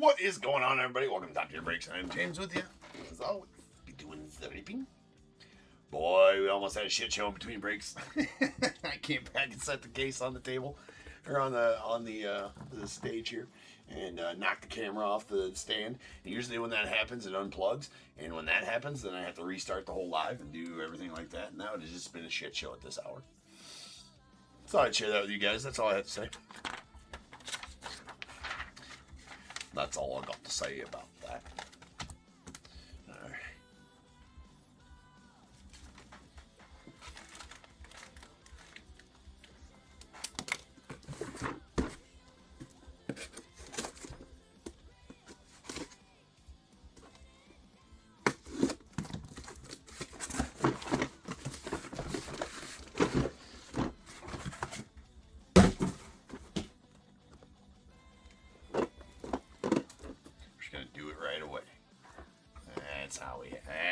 What is going on, everybody? Welcome to Top Tier Breaks. I'm James with you. As always, be doing the ripping. Boy, we almost had a shit show in between breaks. I came back and set the case on the table, or on the stage here, and knocked the camera off the stand. And usually when that happens, it unplugs. And when that happens, then I have to restart the whole live and do everything like that. And now it has just been a shit show at this hour. Thought I'd share that with you guys. That's all I have to say. That's all I got to say about that. All right.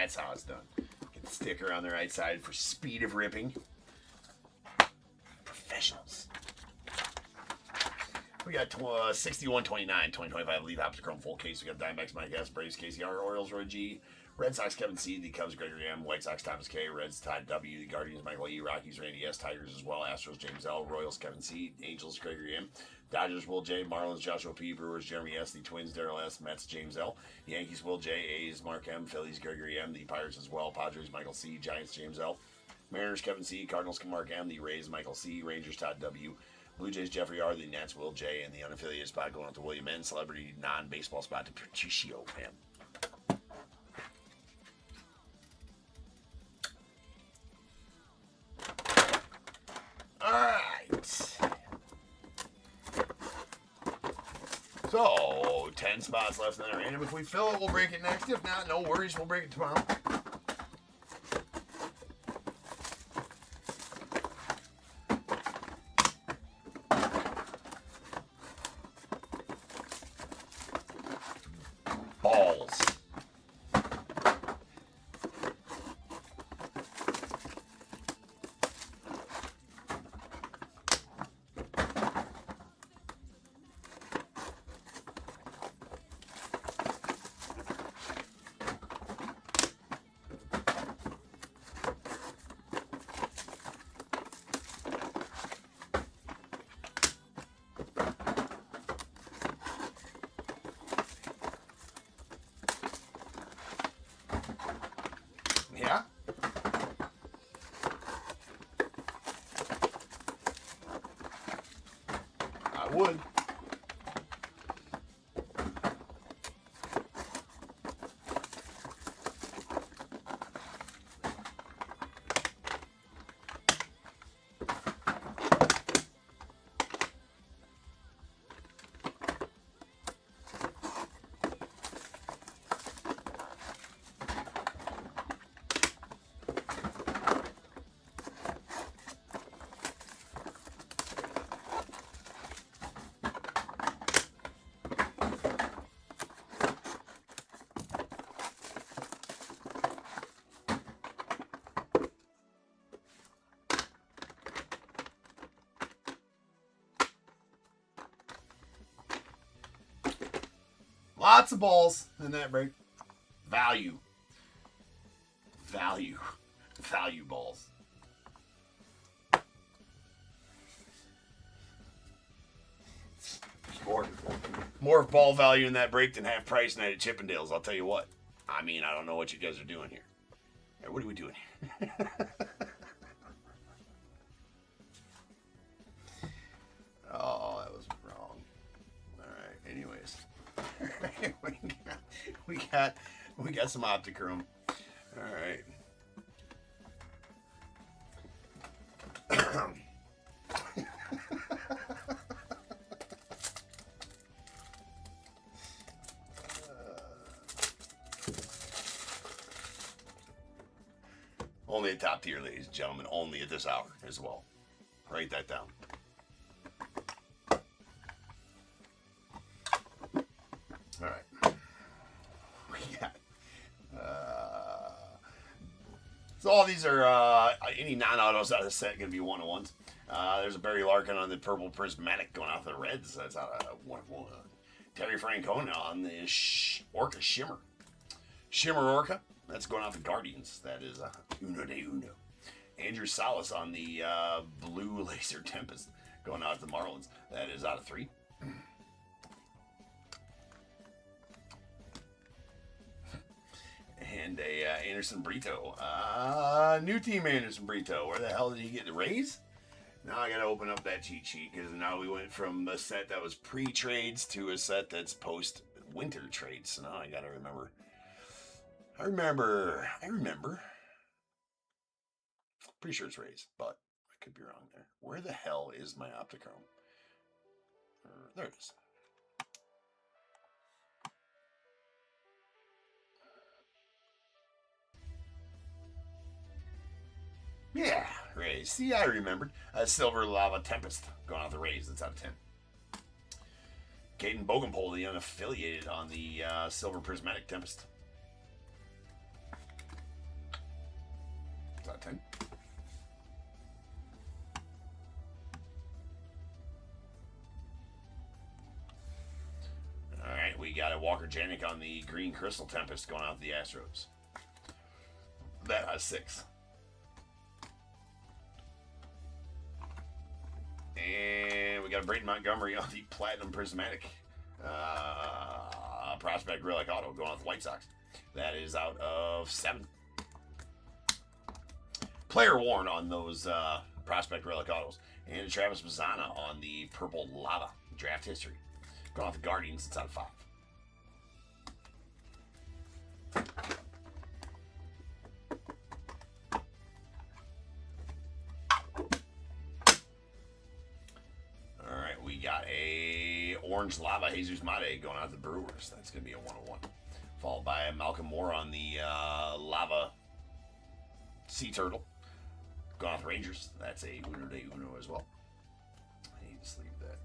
That's how it's done. Get the sticker on the right side for speed of ripping. Professionals. We got 61-29, 2025 Elite OPTICHROME full case. We got Diamondbacks Mike S, Braves Casey R, Orioles Roy G, Red Sox Kevin C, the Cubs Gregory M, White Sox Thomas K, Reds Todd W, the Guardians Michael E, Rockies Randy S, Tigers as well, Astros James L, Royals Kevin C, Angels Gregory M, Dodgers Will J, Marlins Joshua P, Brewers Jeremy S, the Twins Daryl S, Mets James L, Yankees Will J, A's Mark M, Phillies Gregory M, the Pirates as well, Padres Michael C, Giants James L, Mariners Kevin C, Cardinals Mark M, the Rays Michael C, Rangers Todd W, Blue Jays Jeffrey R, the Nats Will J, and the unaffiliated spot going out to William N, celebrity non-baseball spot to Patricio M. Alright. So, 10 spots left in that random. If we fill it, we'll break it next. If not, no worries, we'll break it tomorrow. Balls. Yeah. I would. Lots of balls in that break. Value balls. More ball value in that break than half price night at Chippendales, I'll tell you what. I mean, I don't know what you guys are doing here. Hey, what are we doing here? Oh, that was wrong. Alright, anyways. we got some OPTICHROME. Alright. Only a top tier, ladies and gentlemen. Only at this hour as well. Write that down. All right. We got. So all these are any non-autos out of the set going to be one-on-ones. There's a Barry Larkin on the purple prismatic going off the Reds. That's out of 1-1. Terry Francona on the Orca Shimmer. Shimmer Orca. That's going out the Guardians. That is uno de uno. Andrew Salas on the Blue Laser Tempest. Going out to the Marlins. That is out of 3. And a Anderson Brito. New team Anderson Brito. Where the hell did he get the Rays? Now I got to open up that cheat sheet because now we went from a set that was pre-trades to a set that's post-winter trades. So now I got to remember. I remember. Pretty sure it's Rays, but I could be wrong there. Where the hell is my OPTICHROME? There it is. Yeah, Rays. See, I remembered. Silver Lava Tempest going out the Rays. That's out of 10. Caden Bogenpole, the unaffiliated on the Silver Prismatic Tempest. That's out of 10. All right, we got a Walker Janik on the Green Crystal Tempest going out the Astros. That out of 6. And we got a Braden Montgomery on the Platinum Prismatic Prospect Relic Auto going on the White Sox. That is out of 7. Player worn on those Prospect Relic Autos. And Travis Mazzana on the Purple Lava Draft History. Going off the Guardians, it's out of 5. We got a Orange Lava Jesus Mate going out the Brewers. That's going to be a 101. Followed by Malcolm Moore on the Lava Sea Turtle. Going out the Rangers. That's a Uno de Uno as well. I need to sleeve that.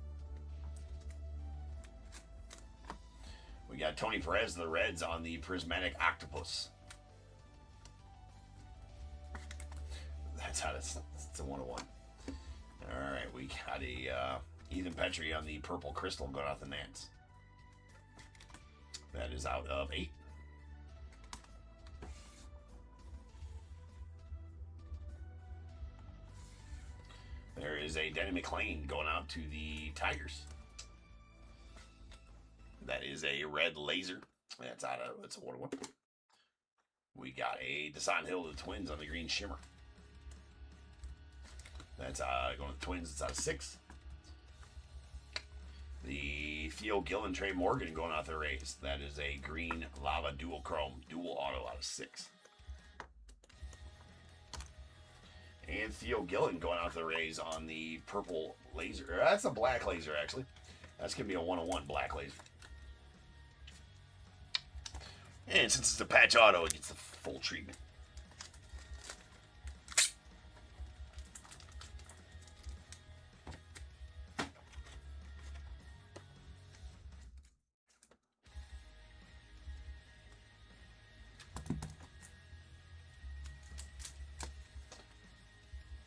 We got Tony Perez, the Reds, on the Prismatic Octopus. That's how it's a 101. All right, we got a Ethan Petrie on the Purple Crystal going out the Nats. That is out of 8. There is a Denny McLain going out to the Tigers. That is a red laser. That's out of, it's a 101. We got a Desan Hill to the Twins on the Green Shimmer. That's going to the Twins. It's out of 6. The Theo Gillen, Trey Morgan going out the Rays. That is a Green Lava Dual Chrome, Dual Auto out of 6. And Theo Gillen going out the Rays on the Purple Laser. That's a Black Laser, actually. That's going to be a 101 Black Laser. And since it's a patch auto, it gets the full treatment.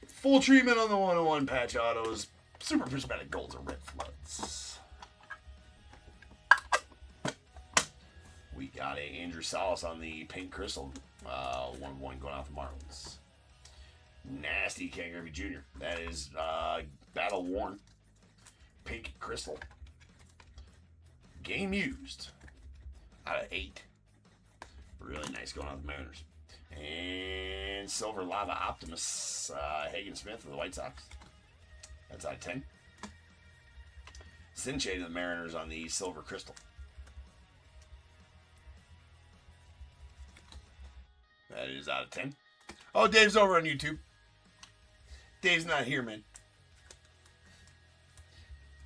Full treatment on the 101 patch autos. Super Prismatic Golds and Red Floods. We got a Andrew Salas on the Pink Crystal. 1-1 going out the Marlins. Nasty Ken Griffey Jr. That is Battle Worn. Pink Crystal. Game used. Out of 8. Really nice going out the Mariners. And Silver Lava Optimus Hagen Smith of the White Sox. That's out of 10. Sinche to the Mariners on the Silver Crystal. That is out of 10. Oh, Dave's over on YouTube. Dave's not here, man.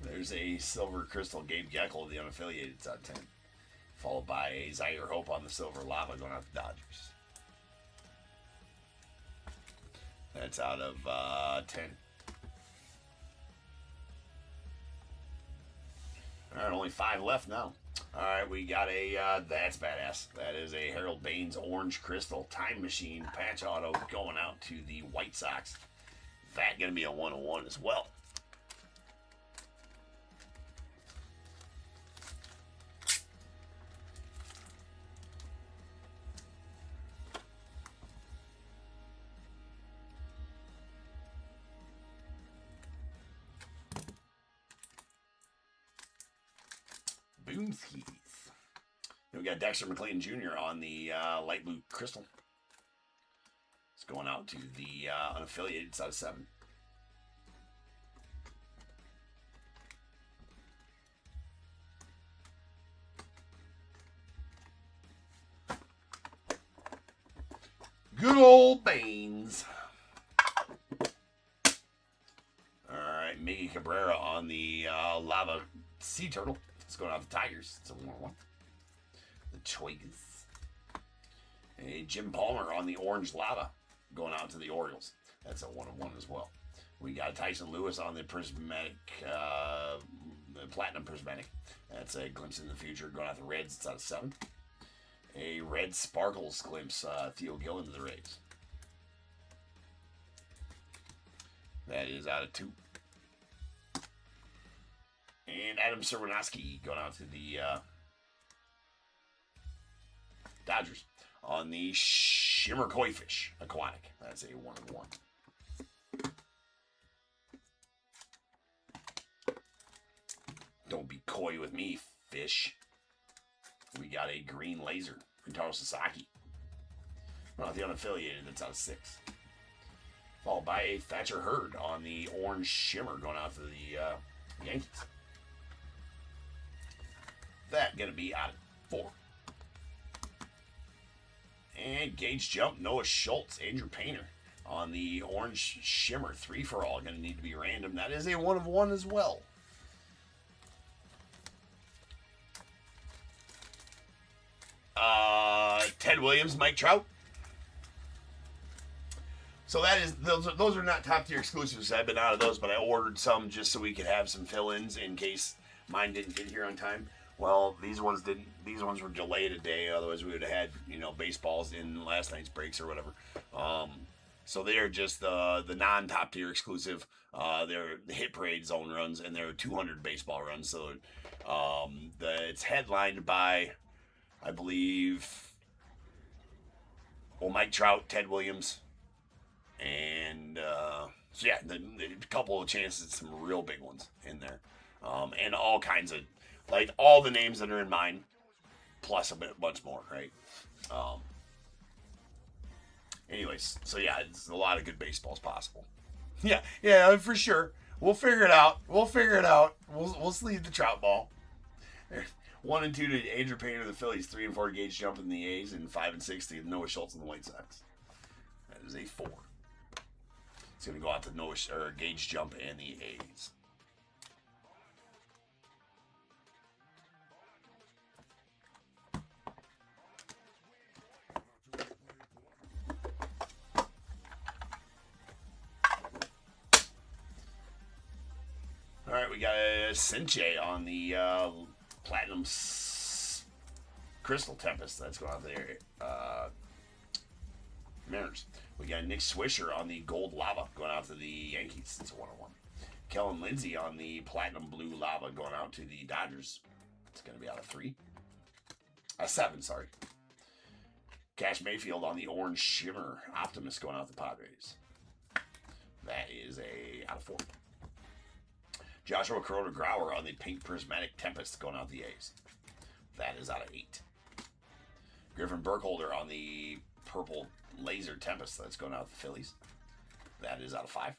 There's a Silver Crystal Gabe Geckel, the unaffiliated. It's out of 10. Followed by a Zaire Hope on the Silver Lava going out the Dodgers. That's out of 10. All right, only 5 left now. All right, we got a, that's badass. That is a Harold Baines Orange Crystal Time Machine patch auto going out to the White Sox. That going to be a 101 as well. Doomskis. Then we got Dexter McLean Jr. on the light blue crystal. It's going out to the unaffiliated. It's out of 7. Good old Baines. Alright, Miggy Cabrera on the Lava Sea Turtle. It's going out to the Tigers. It's a 1-1. The Twiggs. A Jim Palmer on the Orange Lava. Going out to the Orioles. That's a 1-1 as well. We got Tyson Lewis on the Prismatic, the Platinum Prismatic. That's a glimpse in the future. Going out to the Reds. It's out of 7. A Red Sparkles glimpse, Theo Gillen to the Rays. That is out of 2. And Adam Serwinowski going out to the Dodgers on the Shimmer Koi Fish Aquatic. That's a 1-1. Don't be coy with me, fish. We got a green laser from Taro Sasaki. Not the unaffiliated, that's out of 6. Followed by a Thatcher Hurd on the orange shimmer going out to the Yankees. That going to be out of 4. And Gage Jump, Noah Schultz, Andrew Painter on the orange shimmer. 3 for all. Going to need to be random. That is a 1 of 1 as well. Ted Williams, Mike Trout. So that is those are not top tier exclusives. I've been out of those, but I ordered some just so we could have some fill-ins in case mine didn't get here on time. Well, these ones didn't. These ones were delayed a day. Otherwise, we would have had baseballs in last night's breaks or whatever. So they are just the non-top tier exclusive. They're the Hit Parade zone runs, and they're 200 baseball runs. So it's headlined by, I believe, Mike Trout, Ted Williams, and so yeah, a couple of chances, some real big ones in there, and all kinds of, like, all the names that are in mine, plus a bunch more, right? Anyways, so yeah, it's a lot of good baseballs possible. Yeah, for sure. We'll figure it out. We'll sleeve the Trout ball. 1 and 2 to Andrew Painter of the Phillies, 3 and 4 to Gage Jump in the A's, and 5 and 6 to Noah Schultz in the White Sox. That is a 4. It's going to go out to Gage Jump and the A's. All right, we got a Sinche on the Platinum Crystal Tempest. That's going out there. Mariners. We got Nick Swisher on the Gold Lava going out to the Yankees. It's a 1-1. Kellen Lindsey on the Platinum Blue Lava going out to the Dodgers. It's going to be out of 3. 7, sorry. Cash Mayfield on the Orange Shimmer Optimus going out to the Padres. That is out of 4. Joshua Corona Grauer on the Pink Prismatic Tempest going out the A's. That is out of 8. Griffin Burkholder on the Purple Laser Tempest. That's going out the Phillies. That is out of 5.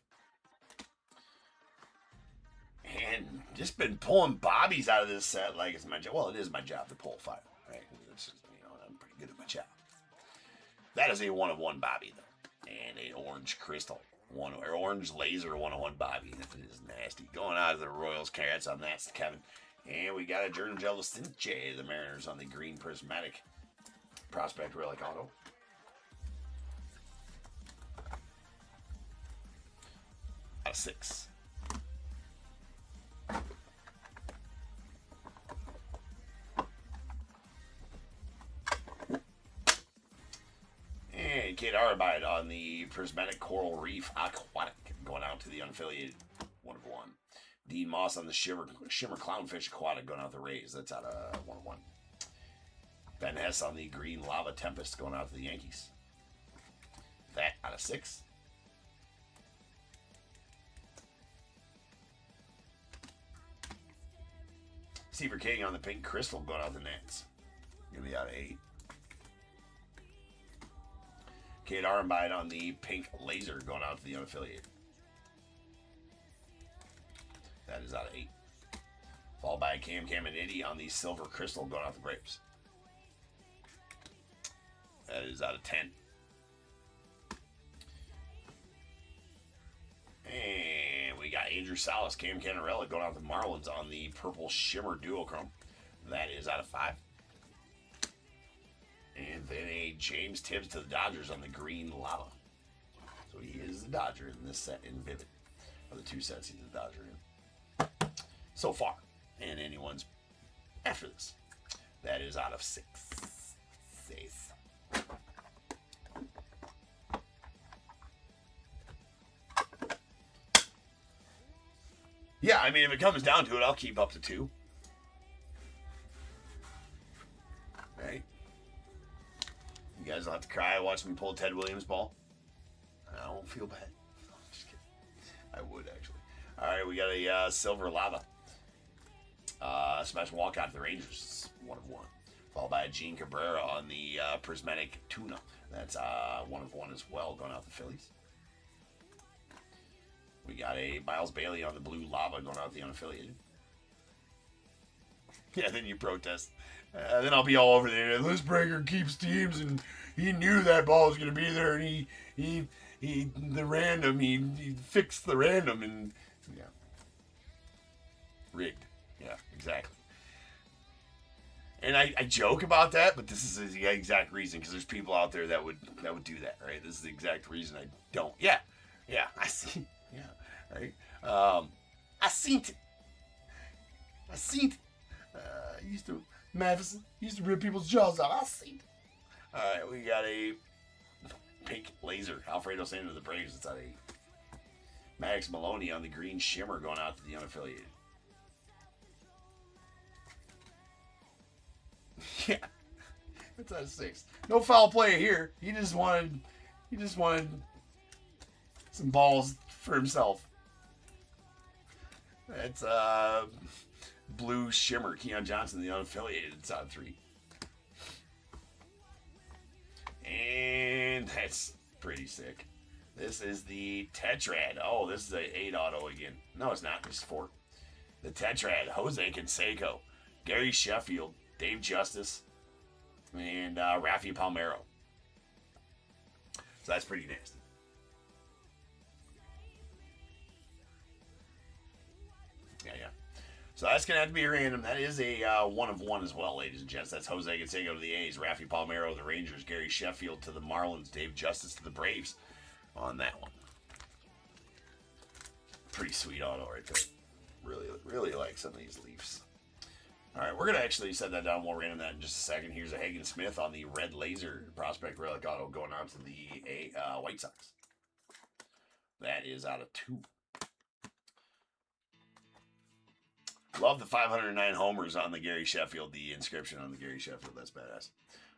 And just been pulling bobbies out of this set like it's my job. Well, it is my job to pull 5, right? It's just, I'm pretty good at my job. That is a 1 of 1 Bobby, though. And an Orange Crystal. Orange Laser 101 Bobby. That is nasty. Going out of the Royals. Carrots on that, Kevin. And we got a Jordan Sinche, the Mariners on the Green Prismatic Prospect Relic Auto. Out of 6. And Kate Arbide on the Prismatic Coral Reef Aquatic going out to the unaffiliated 1 of 1. Dean Moss on the Shimmer Clownfish Aquatic going out the Rays. That's out of 1 of 1. Ben Hess on the Green Lava Tempest going out to the Yankees. That out of 6. Steve King on the pink crystal going out the Nets. Gonna be out of 8. Kate Armbide on the pink laser going out to the unaffiliated. That is out of 8. Followed by Cam Caminiti on the silver crystal going out the Braves. That is out of 10. And we got Andrew Salas, Cam Canarella going out the Marlins on the purple shimmer duochrome. That is out of 5. And then a James Tibbs to the Dodgers on the green lava. So he is the Dodger in this set in Vivid. Of the 2 sets he's the Dodger in. So far. And anyone's after this. That is out of 6. 6. Yeah, I mean, if it comes down to it, I'll keep up to 2. Right? You guys don't have to cry watching me pull Ted Williams ball. I won't feel bad. Just kidding. I would, actually. All right, we got a silver lava. Smash walkout to the Rangers. 1 of 1. Followed by a Gene Cabrera on the prismatic tuna. That's 1 of 1 as well, going out the Phillies. We got a Miles Bailey on the blue lava going out the unaffiliated. Yeah, then you protest. Then I'll be all over there. This breaker keeps teams, and he knew that ball was going to be there, and he fixed the random, and yeah, rigged. Yeah, exactly. And I joke about that, but this is the exact reason, because there's people out there that would do that, right? This is the exact reason I don't. Yeah, I see. Yeah, right. I seen it. Matheson used to rip people's jaws out. I seen it. All right, we got a pink laser. Alfredo Sanders of the Braves. It's out of 8. Max Maloney on the green shimmer going out to the unaffiliated. Yeah, that's out of 6. No foul play here. He just wanted some balls for himself. That's blue shimmer. Keon Johnson, the unaffiliated. It's out of 3. And that's pretty sick. This is the Tetrad. Oh, this is a 8 auto again. No, it's not. It's 4. The Tetrad. Jose Canseco, Gary Sheffield, Dave Justice, and Rafi Palmeiro. So that's pretty nasty. Yeah. So that's going to have to be random. That is a 1 of 1 as well, ladies and gents. That's Jose Canseco to the A's, Rafi Palmeiro to the Rangers, Gary Sheffield to the Marlins, Dave Justice to the Braves on that one. Pretty sweet auto right there. Really, really like some of these Leafs. All right, we're going to actually set that down. We'll random that in just a second. Here's a Hagen Smith on the red laser prospect relic auto going out to the White Sox. That is out of 2. Love the 509 homers on the Gary Sheffield, the inscription on the Gary Sheffield. That's badass.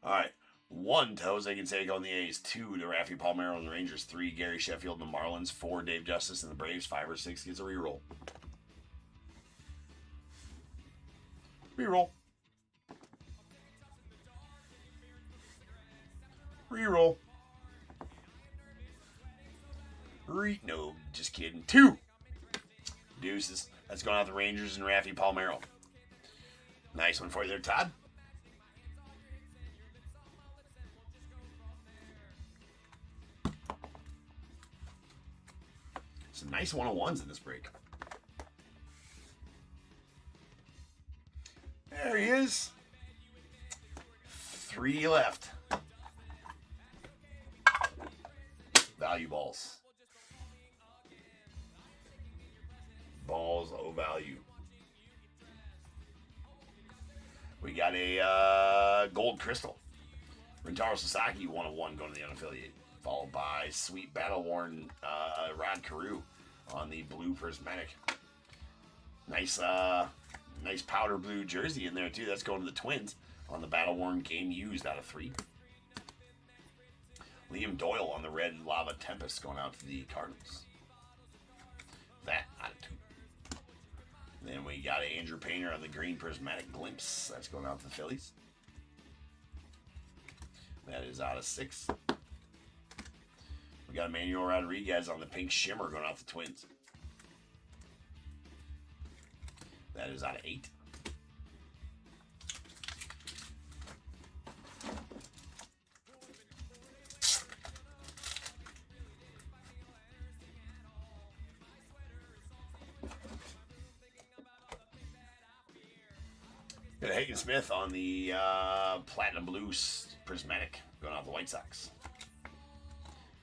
All right, 1 to Jose Canseco on the A's, 2 to Rafi Palmeiro on the Rangers, 3 Gary Sheffield and the Marlins, 4 Dave Justice and the Braves, 5 or 6 gets a reroll. Reroll. Reroll. No, just kidding. 2. Deuces. That's going out the Rangers and Rafi Palmeiro. Nice one for you there, Todd. Some nice 101s in this break. There he is. 3 left. Value balls. Balls, low value. We got a gold crystal. Rintaro Sasaki, 1 of 1 going to the unaffiliated. Followed by sweet battle-worn Rod Carew on the blue prismatic. Nice powder blue jersey in there too. That's going to the Twins on the battle-worn game used out of 3. Liam Doyle on the red lava Tempest going out to the Cardinals. That out of 2. Then we got Andrew Painter on the green prismatic glimpse. That's going out to the Phillies. That is out of 6. We got Emmanuel Rodriguez on the pink shimmer going out the Twins. That is out of 8. Got Hagen Smith on the platinum blue prismatic going out the White Sox.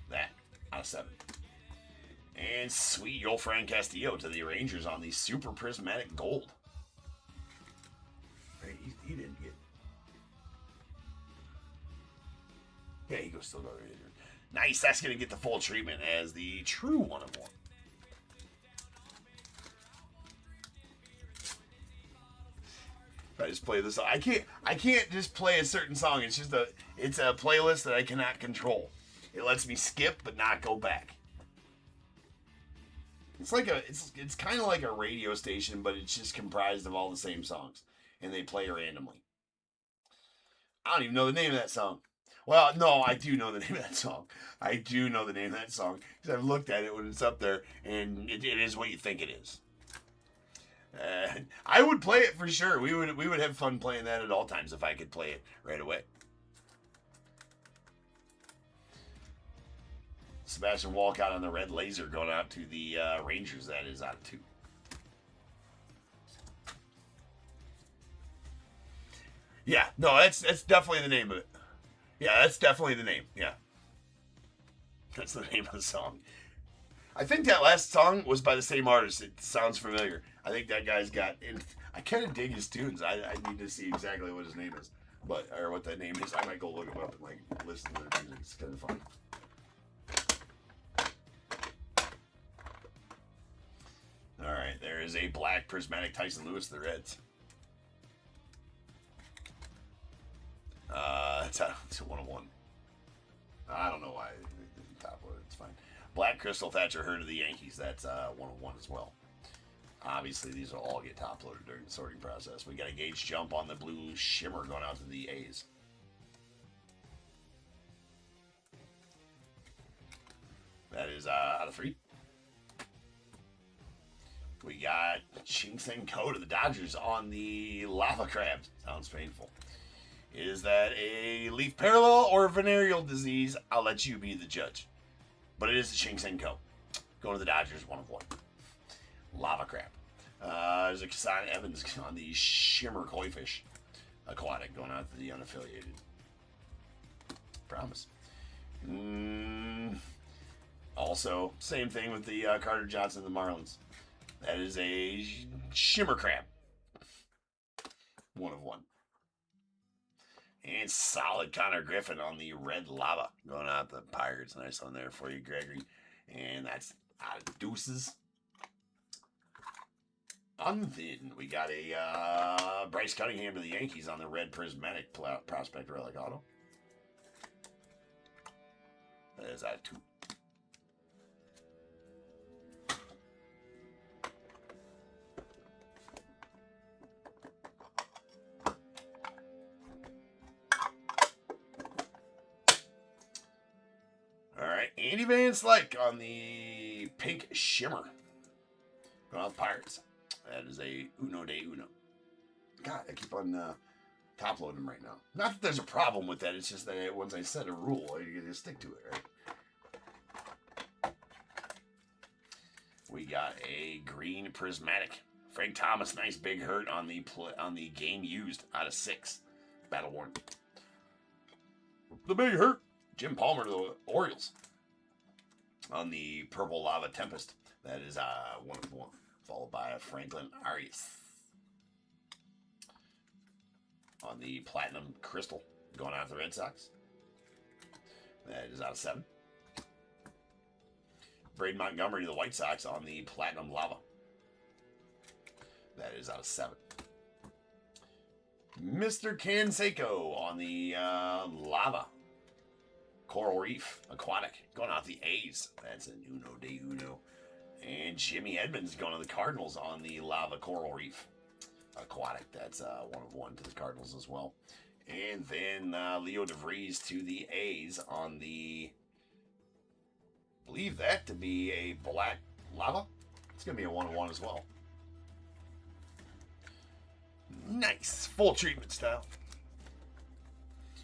That out of 7. And sweet Yolfran Castillo to the Rangers on the super prismatic gold. Right, he didn't get. Yeah, he goes still go there. Nice, that's gonna get the full treatment as the true 1 of 1. I just play this. I can't just play a certain song. It's just it's a playlist that I cannot control. It lets me skip but not go back. It's like it's kind of like a radio station, but it's just comprised of all the same songs, and they play randomly. I don't even know the name of that song. Well, no, I do know the name of that song. I do know the name of that song because I've looked at it when it's up there, and it is what you think it is. I would play it for sure. We would have fun playing that at all times if I could play it right away. Sebastian Walcott on the red laser going out to the Rangers. That is out of 2. Yeah, no, that's definitely the name of it. Yeah, that's definitely the name. Yeah, that's the name of the song. I think that last song was by the same artist. It sounds familiar. I think that guy's got. I kind of dig his tunes. I need to see exactly what his name is, or what that name is. I might go look him up and listen to their music. It's kind of fun. All right, there is a black prismatic Tyson Lewis to the Reds. It's a 1 of 1. I don't know why it didn't top load. It's fine. Black Crystal Thatcher Hurd of the Yankees. That's 1 of 1 as well. Obviously, these will all get top loaded during the sorting process. We got a Gage Jump on the blue shimmer going out to the A's. That is out of 3. We got Ching Seng Ko to the Dodgers on the Lava Crabs. Sounds painful. Is that a leaf parallel or a venereal disease? I'll let you be the judge. But it is a Ching Seng Ko. Going to the Dodgers, 1 of 1. Lava Crab. There's a Kassan Evans on the Shimmer Koi Fish Aquatic going out to the unaffiliated. Promise. Also, same thing with the Carter Johnson and the Marlins. That is a Shimmer Crab. 1 of 1. And solid Connor Griffin on the red lava. Going out the Pirates. Nice one there for you, Gregory. And that's out of deuces. Unthin. We got a Bryce Cunningham to the Yankees on the red prismatic prospect relic auto. That is out of 2. Andy Van Slyke on the pink shimmer. Going out the Pirates. That is a Uno de Uno. God, I keep on top loading them right now. Not that there's a problem with that. It's just that once I set a rule, I get to stick to it, right? We got a green prismatic. Frank Thomas, nice big hurt on the game used out of 6. Battle worn. The big hurt. Jim Palmer to the Orioles. On the purple lava tempest. That is 1 of 1. Followed by a Franklin Arias. On the platinum crystal. Going out to the Red Sox. That is out of 7. Braden Montgomery to the White Sox on the platinum lava. That is out of 7. Mr. Canseco on the lava. Coral Reef Aquatic. Going out the A's. That's an Uno de Uno. And Jimmy Edmonds going to the Cardinals on the Lava Coral Reef. Aquatic. That's 1/1 to the Cardinals as well. And then Leo DeVries to the A's on the... believe that to be a black lava. It's going to be a 1/1 as well. Nice. Full treatment style.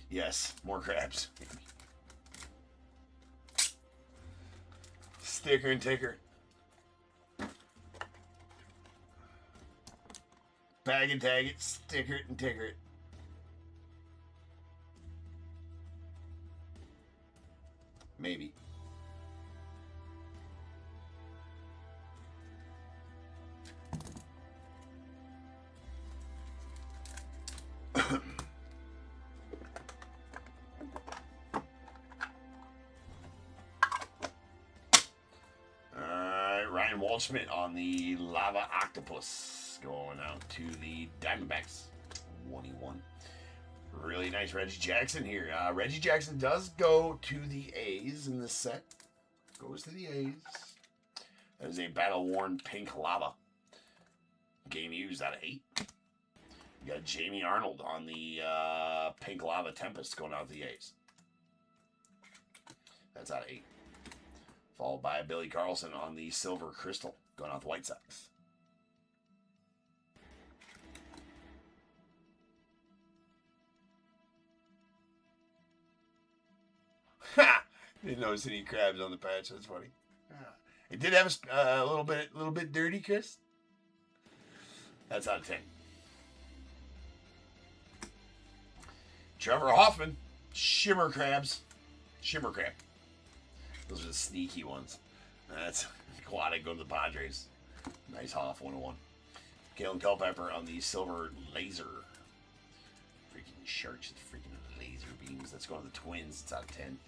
Yes, more crabs. Sticker and ticker. Bag and tag it, sticker it and ticker it. Maybe. Ryan Waldschmidt on the Lava Octopus going out to the Diamondbacks. 21. Really nice Reggie Jackson here. Reggie Jackson does go to the A's in this set. Goes to the A's. That is a battle-worn pink lava. Game used out of 8. You got Jamie Arnold on the pink lava Tempest going out to the A's. That's out of 8. Followed by Billy Carlson on the Silver Crystal going out the White Sox. Ha! Didn't notice any crabs on the patch. That's funny. It did have a little bit dirty, Chris. That's out of 10. Trevor Hoffman, Shimmer Crabs. Shimmer Crab. Those are the sneaky ones. That's Aquatic going to the Padres. Nice Hoff, 1/1. Kalen Culpepper on the Silver Laser. Freaking sharks, freaking laser beams. That's going to the Twins. It's out of 10.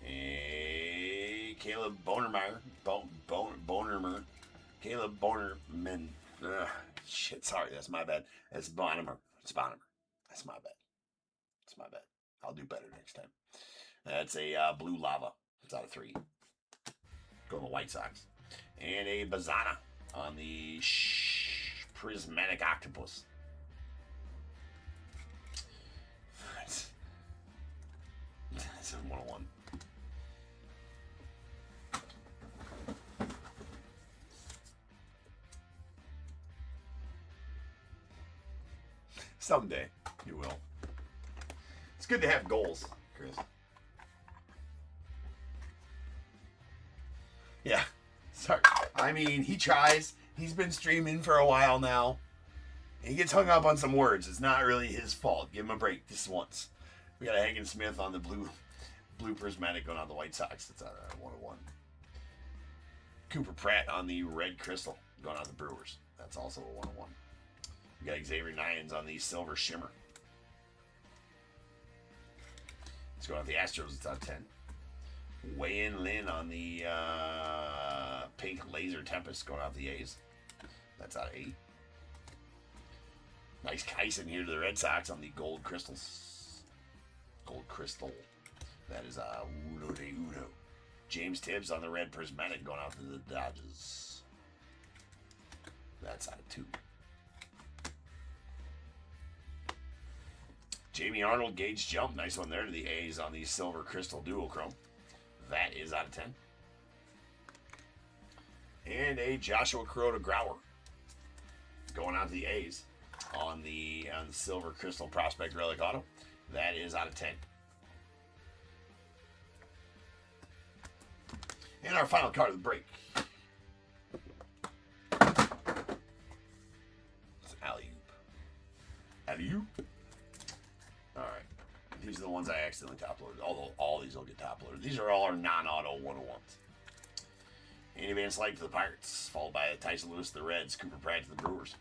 Hey, Caleb Bonermeyer. Bonermer. Caleb Bonerman. Shit, sorry, that's my bad. That's Bonemer. It's Bonemer. That's my bad. That's my bad. I'll do better next time. That's a blue lava. It's out of 3. Going to the White Sox. And a Bazana on the Prismatic Octopus. That's a 1/1. Someday, you will. It's good to have goals, Chris. Yeah, sorry. I mean, he tries. He's been streaming for a while now. He gets hung up on some words. It's not really his fault. Give him a break just once. We got a Hagen Smith on the blue prismatic going on the White Sox. It's out of 1/1. Cooper Pratt on the red crystal going on the Brewers. That's also a 1/1. We got Xavier Nyans on the silver shimmer. It's going on the Astros. It's out of 10. Wei-In Lin on the pink laser Tempest going out the A's. That's out of 8. Nice Kyson here to the Red Sox on the gold crystals. Gold crystal. That is Uno de Uno. James Tibbs on the red prismatic going out to the Dodgers. That's out of 2. Jamie Arnold gauge jump. Nice one there to the A's on the silver crystal duochrome. That is out of 10. And a Joshua Kuroda Grauer going out to the A's on the silver crystal prospect relic auto. That is out of 10. And our final card of the break. It's alley-oop. Alley-oop. All right. These are the ones I accidentally top-loaded. Although all these will get top-loaded. These are all our non-auto 101s. Andy Van Slyke to the Pirates, followed by Tyson Lewis to the Reds, Cooper Pratt to the Brewers,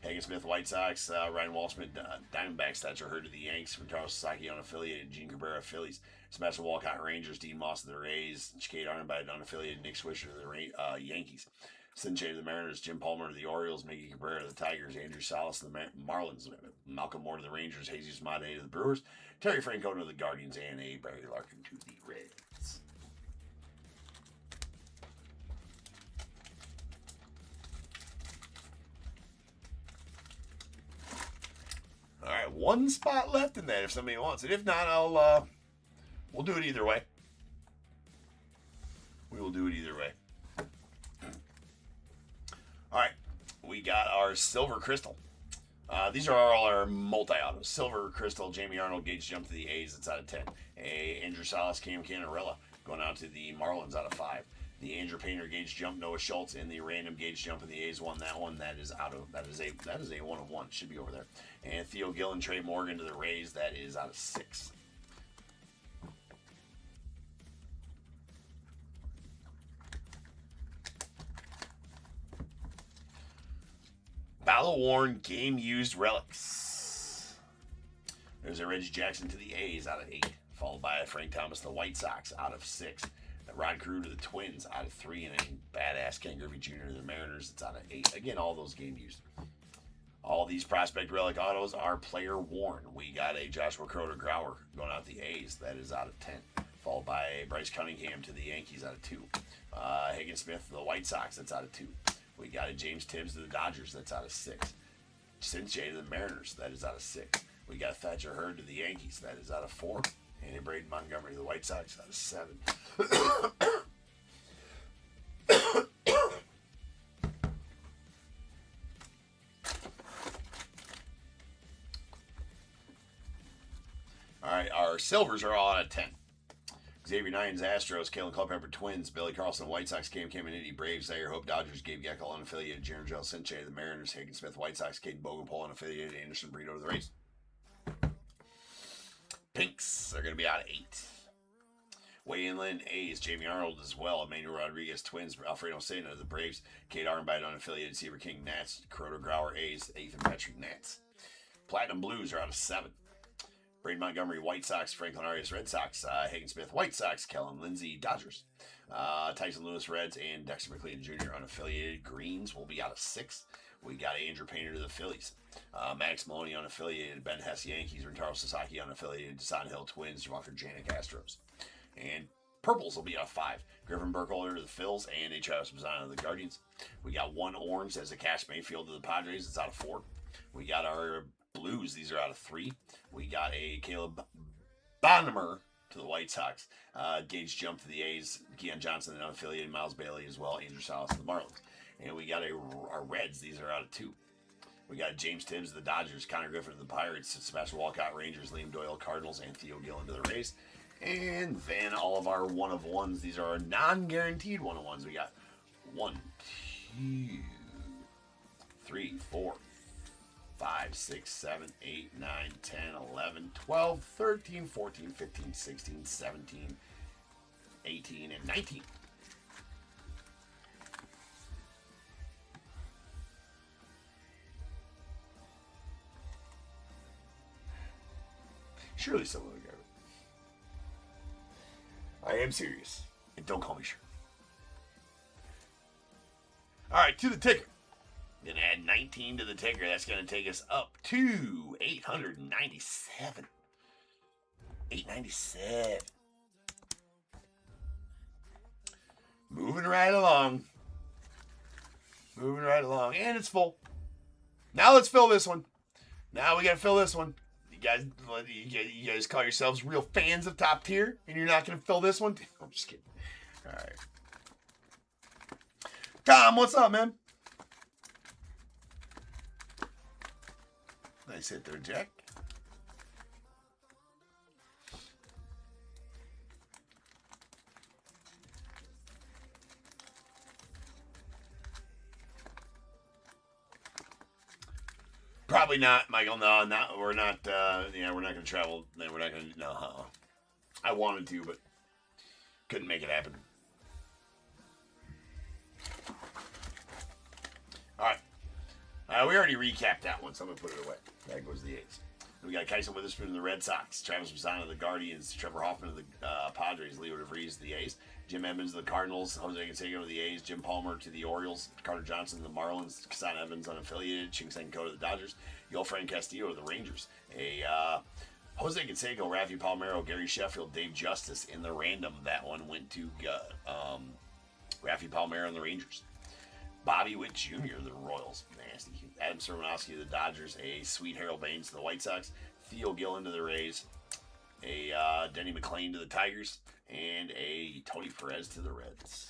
Hagen Smith White Sox, Ryan Waldschmidt Diamondbacks, Thatcher Hurd to the Yanks, Rentaro Sasaki unaffiliated, Gene Cabrera Phillies, Sebastian Walcott Rangers, Dean Moss to the Rays, Chicade Arnabide unaffiliated, Nick Swisher to the Yankees, Sinche to the Mariners, Jim Palmer to the Orioles, Miggy Cabrera to the Tigers, Andrew Salas to the Marlins, Malcolm Moore to the Rangers, Jesus Mate to the Brewers, Terry Francona to the Guardians, and a Barry Larkin to the Reds. one spot left in that if somebody wants it. If not, we'll do it either way. We will do it either way. All right, we got our silver crystal. These are all our multi-autos. Silver crystal, Jamie Arnold, Gage jump to the A's. That's out of 10. Andrew Salas, Cam Canarella going out to the Marlins out of 5. The Andrew Painter Gage jump, Noah Schultz, and the random Gage jump in the A's won that one. That is a 1 of 1. Should be over there. And Theo Gill and Trey Morgan to the Rays. That is out of 6. Battle Worn Game Used Relics. There's a Reggie Jackson to the A's out of 8, followed by a Frank Thomas to the White Sox out of 6. Rod Carew to the Twins out of 3, and a badass Ken Griffey Jr. to the Mariners. It's out of 8. Again, all those game used. All these prospect relic autos are player worn. We got a Joshua Crow Grauer going out the A's. That is out of 10. Followed by a Bryce Cunningham to the Yankees out of 2. Higgins Smith to the White Sox. That's out of 2. We got a James Tibbs to the Dodgers. That's out of 6. Cinche to the Mariners. That is out of 6. We got Thatcher Hurd to the Yankees. That is out of 4. And a Braden Montgomery to the White Sox out of 7. All right, our silvers are all out of 10. Xavier Nines, Astros, Kalen Culpepper, Twins, Billy Carlson, White Sox, Cam Caminiti, Braves, Zaire Hope, Dodgers, Gabe Geckel, unaffiliated, Jaron Joel, Cinche, the Mariners, Hagen Smith, White Sox, Caden Bogenpole, unaffiliated, Anderson Brito to the Rays. Pinks are going to be out of 8. Wayne Lynn, A's, Jamie Arnold as well, Emmanuel Rodriguez, Twins, Alfredo Sena to the Braves, Kate Arnbite, unaffiliated, Seaver King, Nats, Crowder Grauer, A's, Ethan Petrie, Nats. Platinum Blues are out of 7. Braden Montgomery, White Sox, Franklin Arias, Red Sox, Hagen Smith, White Sox, Kellen Lindsay, Dodgers. Tyson Lewis, Reds, and Dexter McLean Jr. unaffiliated. Greens will be out of 6. We got Andrew Painter to the Phillies. Max Maloney unaffiliated. Ben Hess, Yankees. Rentaro Sasaki unaffiliated. Desan Hill, Twins. Walker Janik, Astros. And purples will be out of 5. Griffin Burkholder to the Phils, and a Travis Mazzano to the Guardians. We got one orange as a Cash Mayfield to the Padres. It's out of 4. We got our blues. These are out of 3. We got a Caleb Bonnemer to the White Sox. Gage Jump to the A's. Keon Johnson, the unaffiliated. Miles Bailey as well. Andrew Salas to the Marlins. And we got our Reds. These are out of 2. We got James Tibbs to the Dodgers. Connor Griffin to the Pirates. Sebastian Walcott, Rangers. Liam Doyle, Cardinals. And Theo Gillen to the Rays. And then all of our 1 of 1s. These are our non-guaranteed 1 of 1s. We got 1, 2, 3, 4, 5, 6, 7, 8, 9, 10, 11, 12, 13, 14, 15, 16, 17, 18, and 19. Surely someone will get it. I am serious. And don't call me sure. Alright, to the ticker. Gonna add 19 to the ticker. That's gonna take us up to 897. 897. Moving right along. Moving right along. And it's full. Now let's fill this one. Now we gotta fill this one. You guys call yourselves real fans of Top Tier, and you're not gonna fill this one? I'm just kidding. Alright. Tom, what's up, man? Nice hit there, Jack. Probably not, Michael. No, we're not. Yeah, we're not going to travel. We're not going to. No, I wanted to, but couldn't make it happen. All right. We already recapped that one, so I'm going to put it away. That goes to the A's. We got Kyson Witherspoon to the Red Sox, Travis Mazzano to the Guardians, Trevor Hoffman to the Padres, Leo DeVries to the A's, Jim Edmonds to the Cardinals, Jose Canseco to the A's, Jim Palmer to the Orioles, Carter Johnson to the Marlins, Kassan Evans unaffiliated, Ching Senko to the Dodgers, Yolfran Castillo to the Rangers, Jose Canseco, Rafi Palmeiro, Gary Sheffield, Dave Justice in the random. That one went to Rafi Palmeiro and the Rangers. Bobby Witt Jr. to the Royals. Nasty. Adam Sermanowski to the Dodgers. A Sweet Harold Baines to the White Sox. Theo Gillen to the Rays, a Denny McLain to the Tigers, and a Tony Perez to the Reds.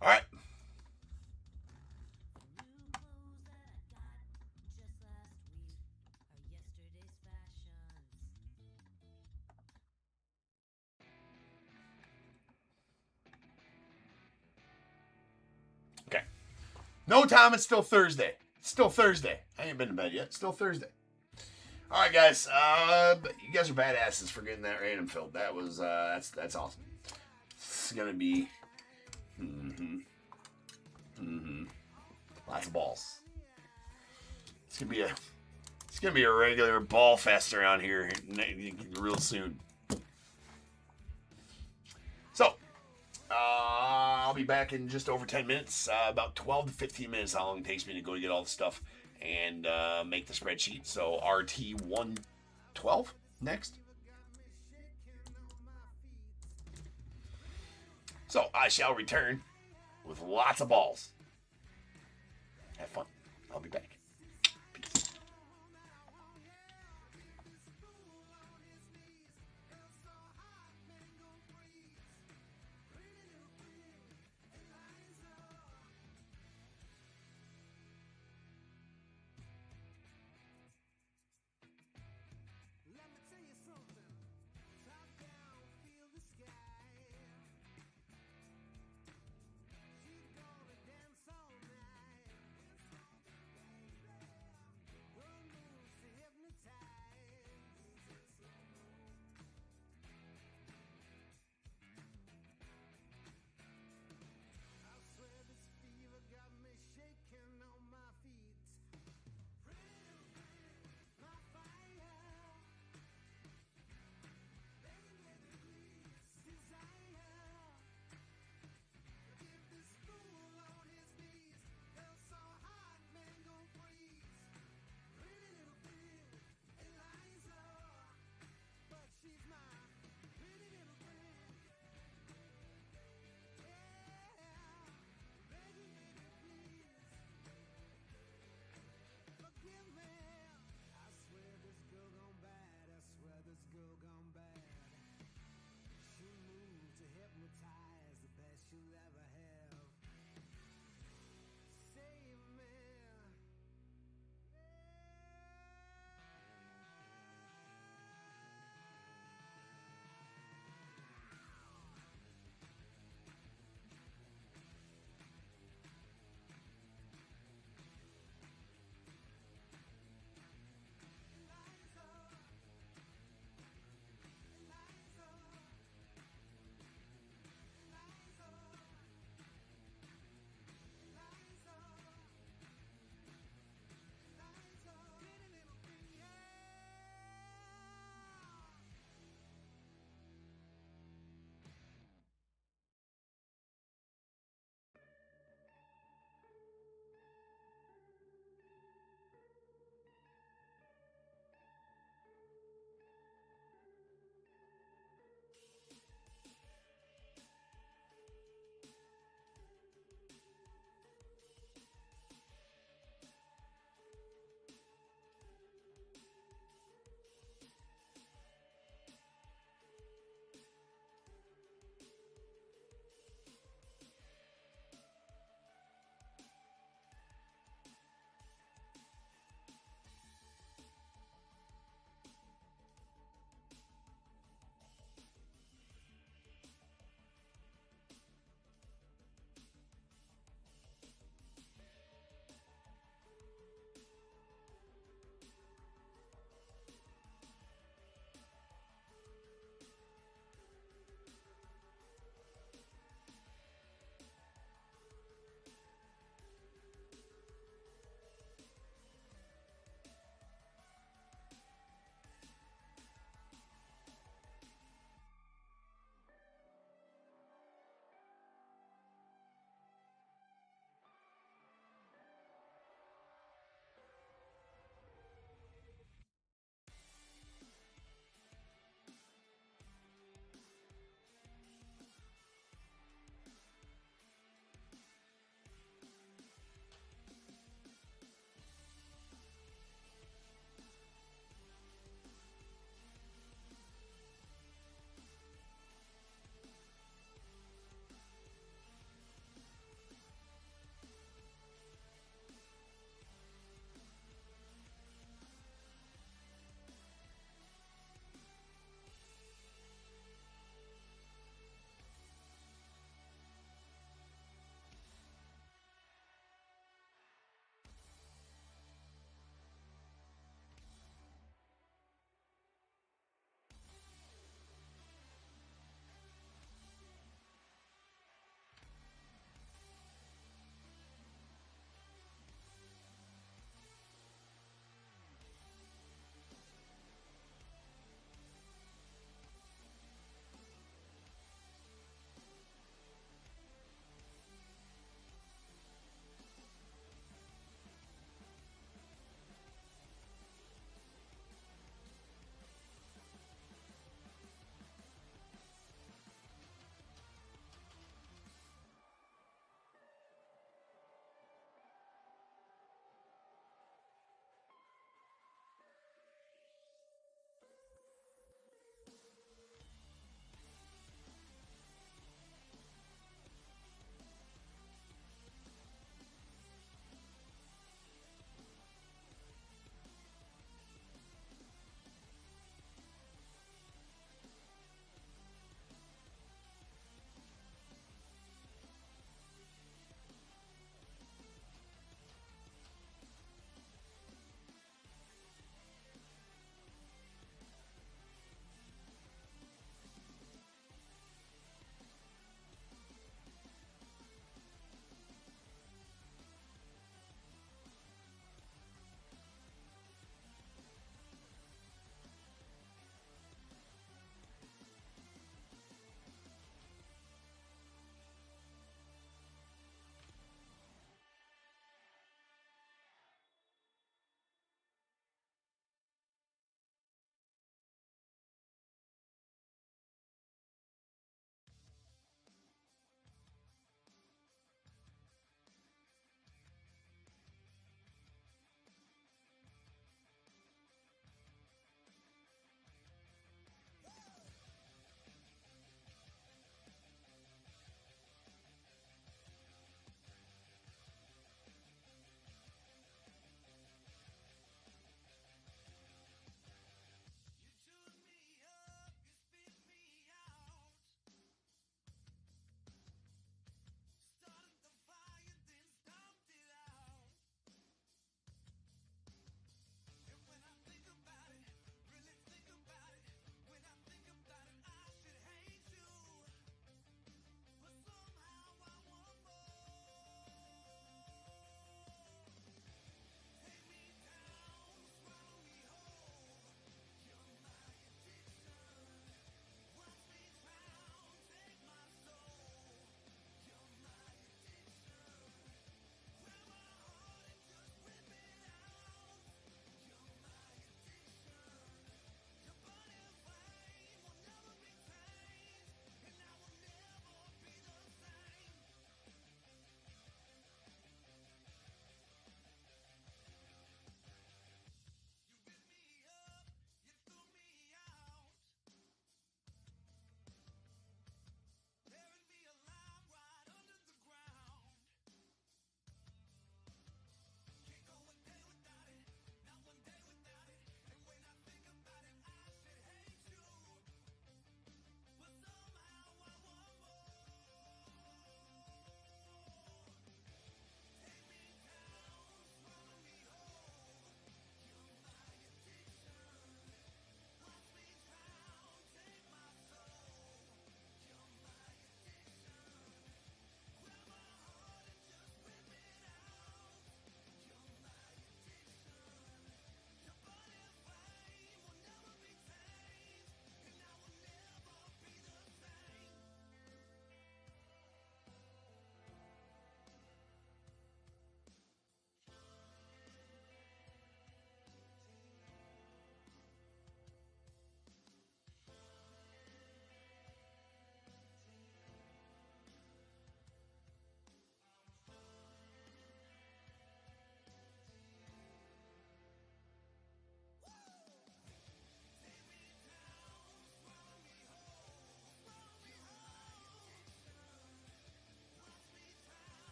All right. Okay. No, Tom, it's still Thursday. Still Thursday. I ain't been to bed yet. Still Thursday. All right, guys. You guys are badasses for getting that random filled. That was that's awesome. It's gonna be lots of balls. It's gonna be a regular ball fest around here real soon. So, I'll be back in just over 10 minutes, about 12 to 15 minutes, how long it takes me to go get all the stuff and make the spreadsheet. So, RT112 next. So, I shall return with lots of balls. Have fun. I'll be back. Peace.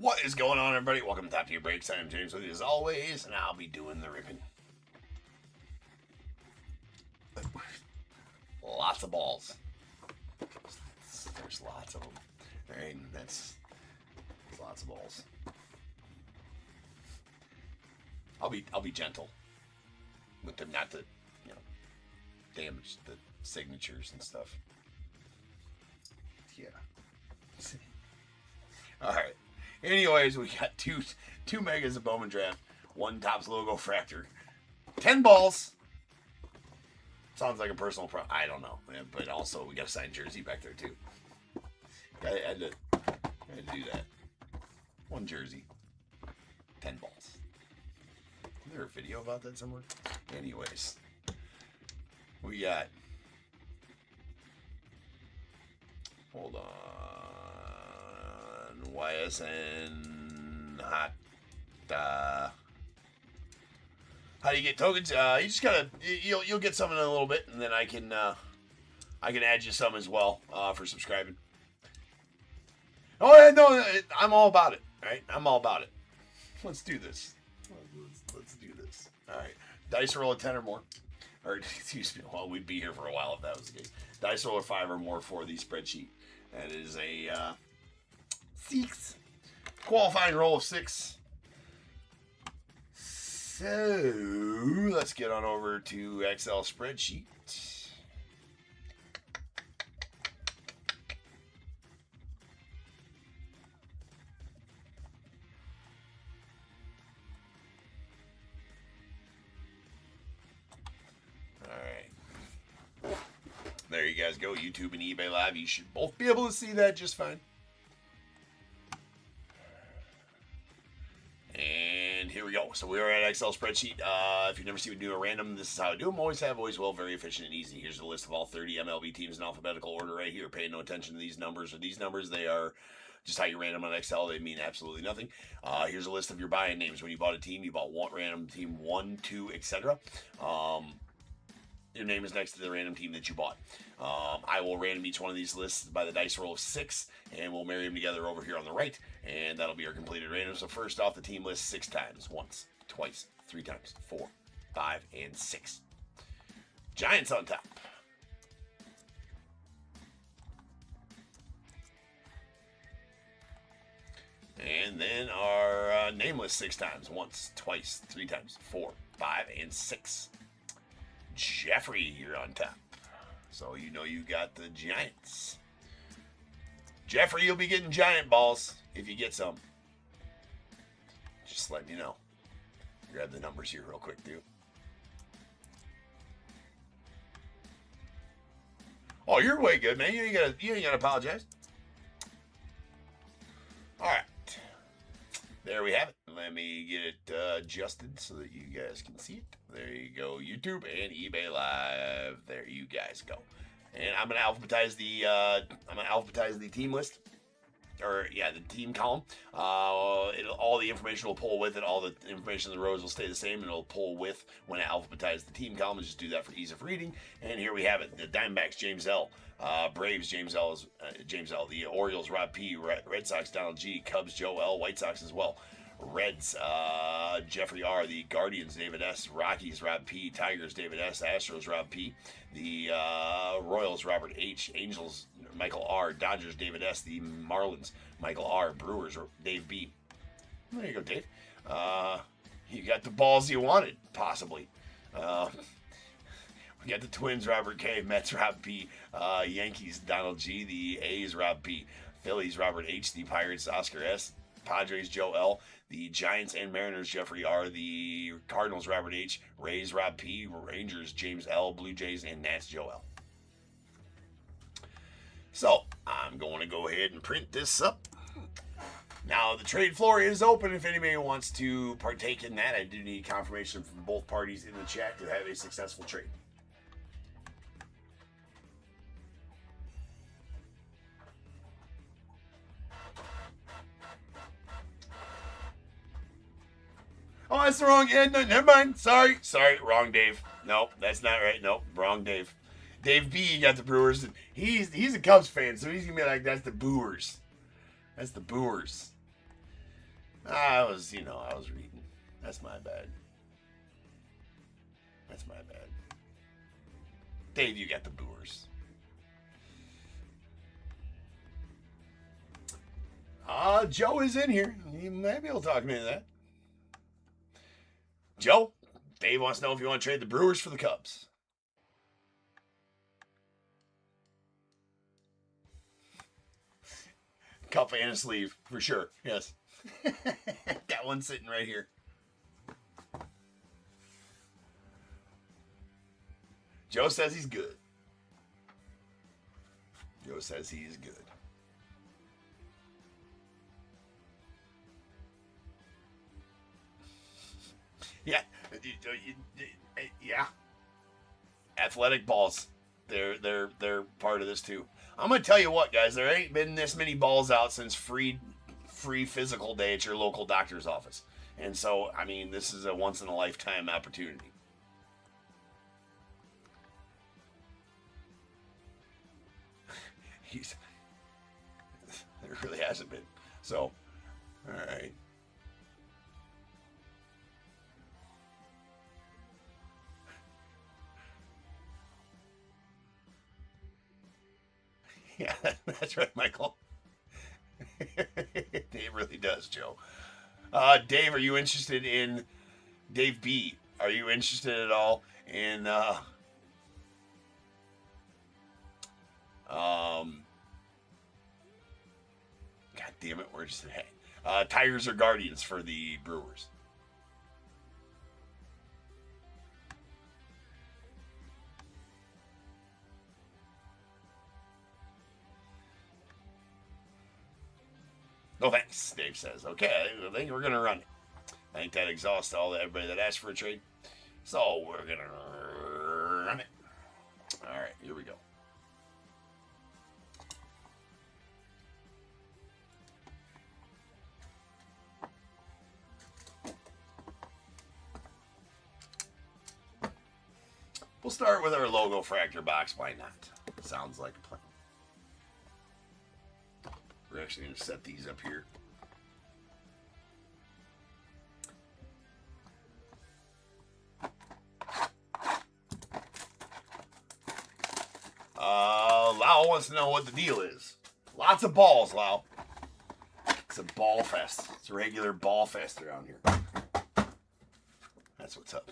What is going on, everybody? Welcome to Top Tier Breaks. I am James with you as always, and I'll be doing the ripping. Lots of balls. There's lots of them. Alright, that's lots of balls. I'll be gentle with them, not to, damage the signatures and stuff. Yeah. Alright. Anyways, we got two megas of Bowman Draft, one Topps logo fractor, 10 balls. Sounds like a personal I don't know, man, but also we got a signed jersey back there too. I had to do that. One jersey, 10 balls. Is there a video about that somewhere? Anyways, we got. Hold on. YSN hot. How do you get tokens? You just gotta. You'll get some in a little bit, and then I can add you some as well for subscribing. Oh yeah, no, I'm all about it. Right, I'm all about it. Let's do this. Let's do this. All right, dice roll of 10 or more, or excuse me. Well, we'd be here for a while if that was the case. Dice roll of 5 or more for the spreadsheet. That is a 6 qualifying roll of 6. So let's get on over to Excel spreadsheet. There you guys go, YouTube and eBay Live. You should both be able to see that just fine. And here we go. So we are at Excel spreadsheet. If you've never seen me do a random, this is how I do them. Always have, always will. Very efficient and easy. Here's a list of all 30 MLB teams in alphabetical order right here. Pay no attention to these numbers or these numbers. They are just how you random on Excel. They mean absolutely nothing. Here's a list of your buy-in names. When you bought a team, you bought one random team 1, 2, etc. Your name is next to the random team that you bought. I will random each one of these lists by the dice roll of 6, and we'll marry them together over here on the right, and that'll be our completed random. So first off, the team list 6 times. Once, twice, 3 times, 4, 5, and 6. Giants on top. And then our name list 6 times. Once, twice, 3 times, 4, 5, and 6. Jeffrey here on top. So you know you got the Giants. Jeffrey, you'll be getting giant balls if you get some. Just letting you know. Grab the numbers here real quick too. Oh, you're way good, man. You ain't gotta apologize. Alright. There we have it. Let me get it adjusted so that you guys can see it. There you go, YouTube and eBay Live. There you guys go. And I'm gonna alphabetize the team list, or yeah, the team column. All the information will pull with it. All the information in the rows will stay the same, and it'll pull with when I alphabetize the team column. Just do that for ease of reading. And here we have it: the Diamondbacks, James L. Braves, James L. The Orioles, Rob P. Red Sox, Donald G. Cubs, Joe L. White Sox as well. Reds, Jeffrey R. The Guardians, David S. Rockies, Rob P. Tigers, David S. Astros, Rob P. The Royals, Robert H. Angels, Michael R. Dodgers, David S. The Marlins, Michael R. Brewers, Dave B. There you go, Dave. You got the balls you wanted, possibly. We got the Twins, Robert K. Mets, Rob P. Yankees, Donald G. The A's, Rob P. Phillies, Robert H. The Pirates, Oscar S. Padres, Joe L. The Giants and Mariners, Jeffrey R. The Cardinals, Robert H. Rays, Rob P. Rangers, James L. Blue Jays, and Nats, Joe L. So, I'm going to go ahead and print this up. Now, the trade floor is open if anybody wants to partake in that. I do need confirmation from both parties in the chat to have a successful trade. Oh, that's the wrong. Yeah, no, never mind. Sorry, wrong Dave. Nope, that's not right. Nope, wrong Dave. Dave B got the Brewers. He's a Cubs fan, so he's gonna be like, that's the Brewers. That's the Brewers. I was reading. That's my bad. Dave, you got the Brewers. Joe is in here. Maybe he'll talk me into that. Joe, Dave wants to know if you want to trade the Brewers for the Cubs. Cup and a sleeve, for sure. Yes. Got one sitting right here. Joe says he's good. Joe says he's good. Yeah. Yeah. Athletic balls. They're part of this too. I'm gonna tell you what, guys. There ain't been this many balls out since free physical day at your local doctor's office, and so I mean, this is a once in a lifetime opportunity. There really hasn't been. So, all right. Yeah, that's right, Michael. It really does, Joe. Dave, are you interested in Dave B? Are you interested at all in God damn it, where's it at? Tigers or Guardians for the Brewers? No thanks, Dave says. Okay, I think we're going to run it. I think that exhausts everybody that asked for a trade. So we're going to run it. All right, here we go. We'll start with our logo fractor box. Why not? Sounds like a plan. We're actually going to set these up here. Lau wants to know what the deal is. Lots of balls, Lau. It's a ball fest. It's a regular ball fest around here. That's what's up.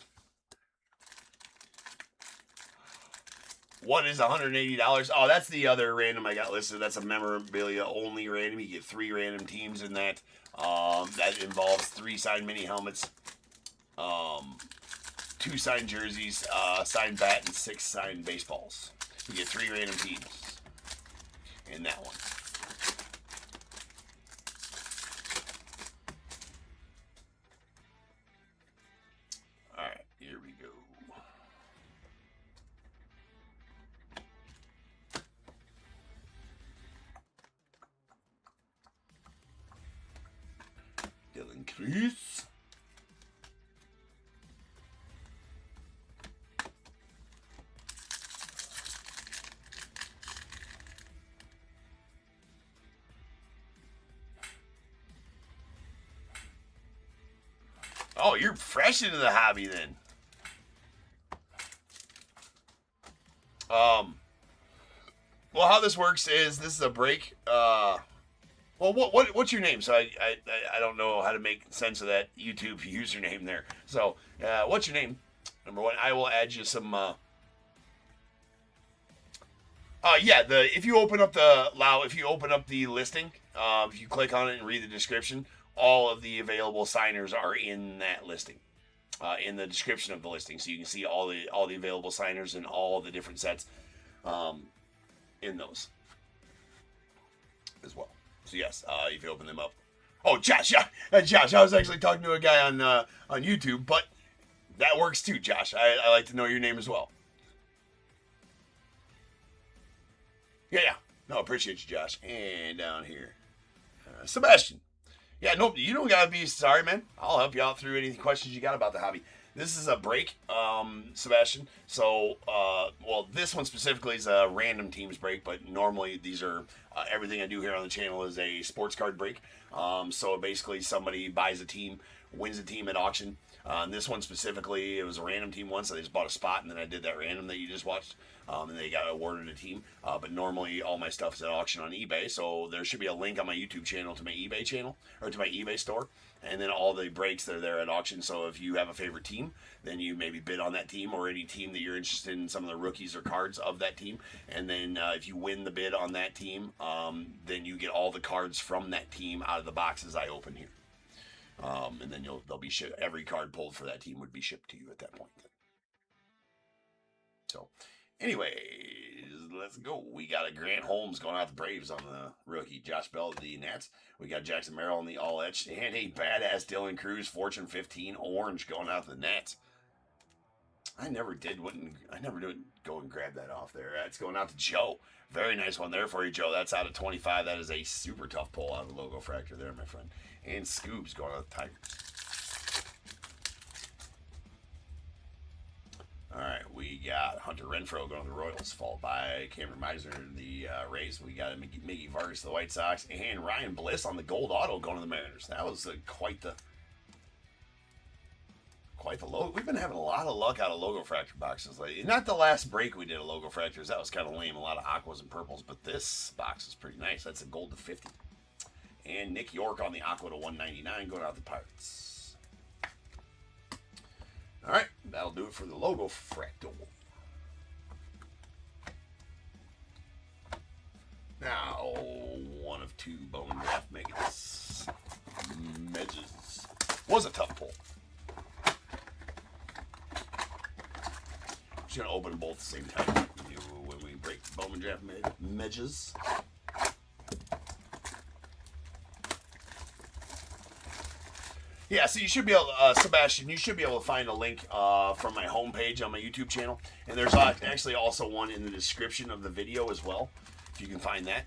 What is $180? Oh, that's the other random I got listed. That's a memorabilia only random. You get 3 random teams in that. That involves 3 signed mini helmets, 2 signed jerseys, signed bat, and 6 signed baseballs. You get 3 random teams in that one. All right, here we go. Dylan Cruz. Oh, you're fresh into the hobby then. Well, how this works is this is a break. Well, what's your name? So I don't know how to make sense of that YouTube username there. So what's your name? Number 1, I will add you some. If you open up the listing, if you click on it and read the description, all of the available signers are in that listing, in the description of the listing, so you can see all the available signers and all the different sets, in those as well. So yes, if you open them up. Oh, Josh, Josh, I was actually talking to a guy on YouTube, but that works too, Josh. I like to know your name as well. Yeah. No, appreciate you, Josh. And down here, Sebastian. Yeah, no, you don't gotta be sorry, man. I'll help you out through any questions you got about the hobby. This is a break, Sebastian. So, well, this one specifically is a random teams break, but normally these are everything I do here on the channel is a sports card break. So basically, somebody buys a team, wins a team at auction. And this one specifically, it was a random team one, so they just bought a spot, and then I did that random that you just watched, and they got awarded a team. But normally, all my stuff is at auction on eBay, so there should be a link on my YouTube channel to my eBay channel, or to my eBay store, and then all the breaks that are there at auction. So if you have a favorite team, then you maybe bid on that team, or any team that you're interested in, some of the rookies or cards of that team. And then if you win the bid on that team, then you get all the cards from that team out of the boxes I open here. And then they'll be shipped. Every card pulled for that team would be shipped to you at that point. So, anyways, let's go. We got a Grant Holmes going out the Braves on the rookie. Josh Bell to the Nats. We got Jackson Merrill on the all etched, and a badass Dylan Cruz Fortune 15 orange going out the Nats. I never did go and grab that off there. That's going out to Joe. Very nice one there for you, Joe. That's out of 25. That is a super tough pull out of the Logo Fractor there, my friend. And Scoob's going out the Tigers. All right, we got Hunter Renfroe going to the Royals, followed by Cameron Meisner to the Rays. We got Miggy Vargas to the White Sox, and Ryan Bliss on the gold auto going to the Mariners. That was quite the logo. We've been having a lot of luck out of Logo Fractor boxes lately. Not the last break we did of Logo Fractors. That was kind of lame. A lot of aquas and purples, but this box is pretty nice. That's a gold to 50. And Nick York on the aqua to 199 going out the Pirates. All right, that'll do it for the Logo Fractal. Now, one of two Bowman Draft Megas. Megas. Was a tough pull. Just gonna open them both at the same time when we break the Bowman Draft Megas. Yeah, so you should be able, Sebastian, you should be able to find a link from my homepage on my YouTube channel. And there's actually also one in the description of the video as well, if you can find that.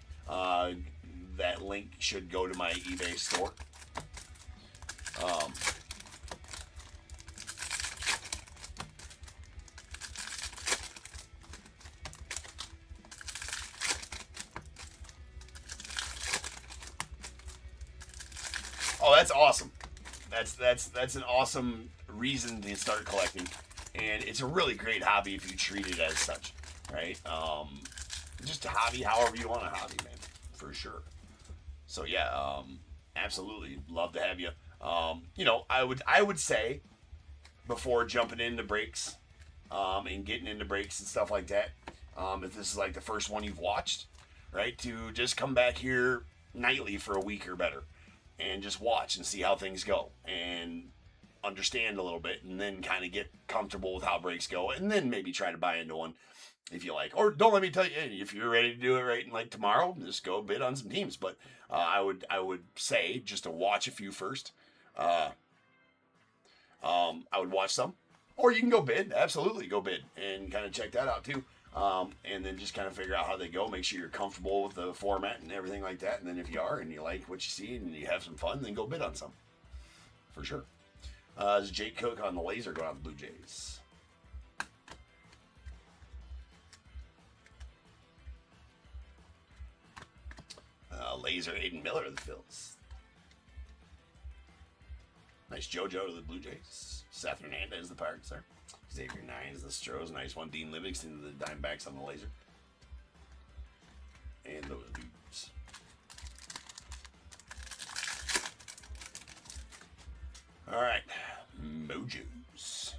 That link should go to my eBay store. Oh, that's awesome. That's an awesome reason to start collecting, and it's a really great hobby if you treat it as such, right? Just a hobby, however you want a hobby, man, for sure. So yeah, absolutely love to have you. You know, I would say before jumping into breaks, and getting into breaks and stuff like that, if this is like the first one you've watched, right, to just come back here nightly for a week or better. And just watch and see how things go and understand a little bit, and then kind of get comfortable with how breaks go, and then maybe try to buy into one if you like. Or don't let me tell you, if you're ready to do it right, like tomorrow, just go bid on some teams. But I would say just to watch a few first. I would watch some, or you can go bid. Absolutely, go bid and kind of check that out too. And then just kind of figure out how they go. Make sure you're comfortable with the format and everything like that. And then if you are and you like what you see and you have some fun, then go bid on some. For sure. This is Jake Cook on the laser going out the Blue Jays. Laser Aiden Miller of the Phils. Nice JoJo to the Blue Jays. Seth Hernandez the Pirates there. Xavier Nines, the Stros, nice one. Dean Livingston to the Diamondbacks on the laser. And those dudes. All right, Mojos.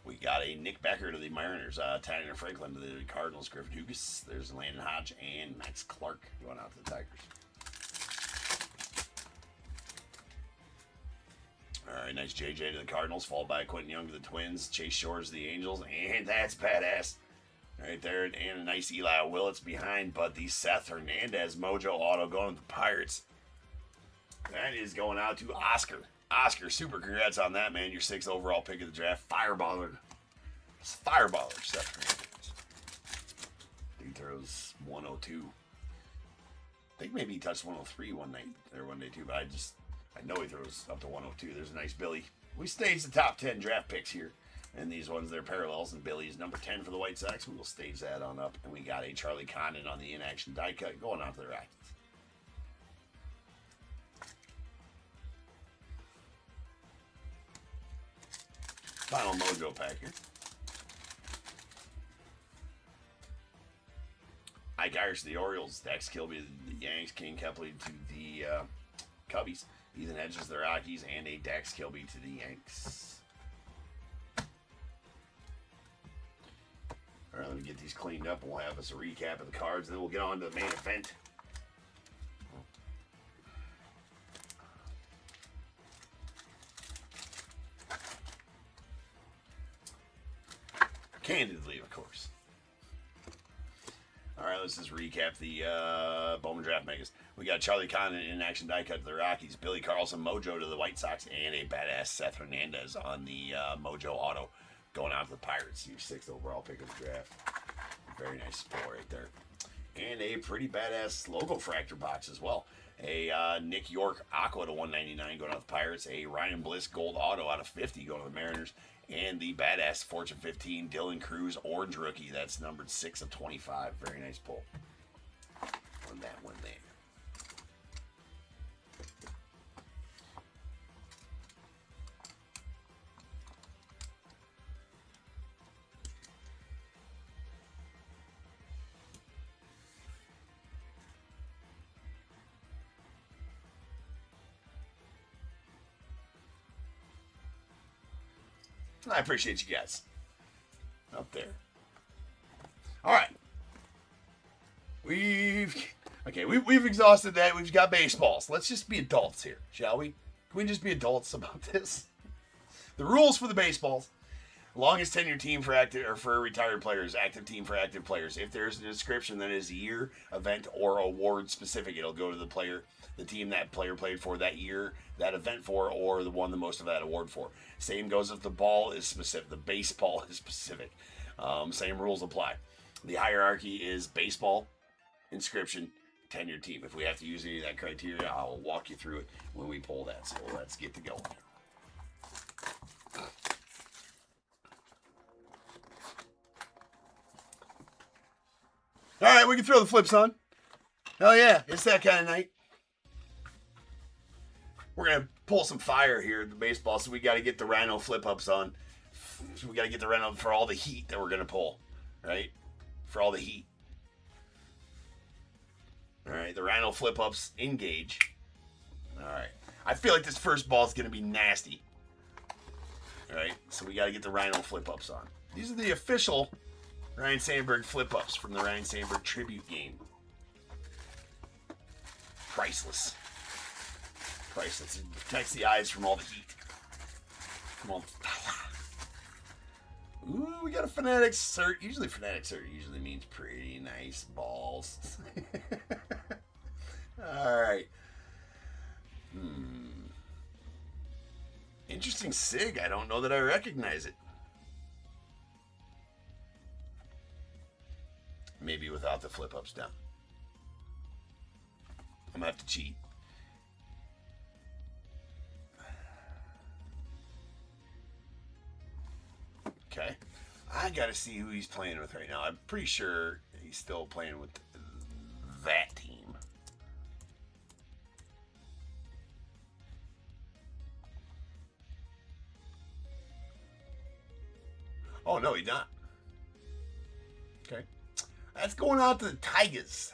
We got a Nick Becker to the Mariners. Tanner Franklin to the Cardinals. Griffin Hugas. There's Landon Hodge and Max Clark going out to the Tigers. All right, nice JJ to the Cardinals, followed by Quentin Young to the Twins, Chase Shores to the Angels, and that's badass right there. And a nice Eli Willits behind, but the Seth Hernandez Mojo auto going to the Pirates. That is going out to Oscar. Oscar, super congrats on that, man. Your 6th overall pick of the draft. Fireballer, Seth Hernandez. He throws 102. I think maybe he touched 103 one night, or one day too, but I know he throws up to 102. There's a nice Billy We staged the top 10 draft picks here. And these ones, they're parallels. And Billy's number 10 for the White Sox. We will stage that on up. And we got a Charlie Condon on the in-action die cut going on to the Rockies. Final Mojo pack here. Ike Irish to the Orioles. Dax Kilby to the Yanks. King Kepley to the Cubbies. Ethan Hedges to the Rockies. And a Dax Kilby to the Yanks. All right, let me get these cleaned up. We'll have us a recap of the cards. And then we'll get on to the main event. Candidly, of course. All right, let's just recap the Bowman Draft Megas. We got Charlie Condon in action die cut to the Rockies, Billy Carlson Mojo to the White Sox, and a badass Seth Hernandez on the Mojo Auto going out to the Pirates. Your 6th overall pick of the draft. Very nice pull right there. And a pretty badass logo fractor box as well. A Nick York Aqua to 199 going out to the Pirates. A Ryan Bliss Gold Auto out of 50 going to the Mariners. And the badass Fortune 15 Dylan Cruz Orange Rookie. That's numbered 6 of 25. Very nice pull on that one there. I appreciate you guys up there. All right, we've exhausted that. We've got baseballs. Let's just be adults here, shall we? Can we just be adults about this? The rules for the baseballs: longest tenure team for active or for retired players, active team for active players. If there's a description that is year, event, or award specific, it'll go to the player, the team that player played for that year, that event for, or the one the most of that award for. Same goes if the ball is specific. The baseball is specific. Same rules apply. The hierarchy is baseball, inscription, tenure team. If we have to use any of that criteria, I'll walk you through it when we pull that. So let's get to going. All right, we can throw the flips on. Hell yeah, it's that kind of night. We're going to pull some fire here at the baseball, so we got to get the Rhino flip-ups on. So we got to get the Rhino for all the heat that we're going to pull, right? For all the heat. All right, the Rhino flip-ups engage. All right. I feel like this first ball is going to be nasty. All right, so we got to get the Rhino flip-ups on. These are the official Ryan Sandberg flip-ups from the Ryan Sandberg tribute game. Priceless. Priceless. It protects the eyes from all the heat. Come on. Ooh, we got a Fanatics cert. Usually Fanatics cert usually means pretty nice balls. Alright. Interesting SIG. I don't know that I recognize it. Maybe without the flip-ups down. I'm going to have to cheat. Okay. I got to see who he's playing with right now. I'm pretty sure he's still playing with that team. Oh, no, he's not. Okay. That's going out to the Tigers.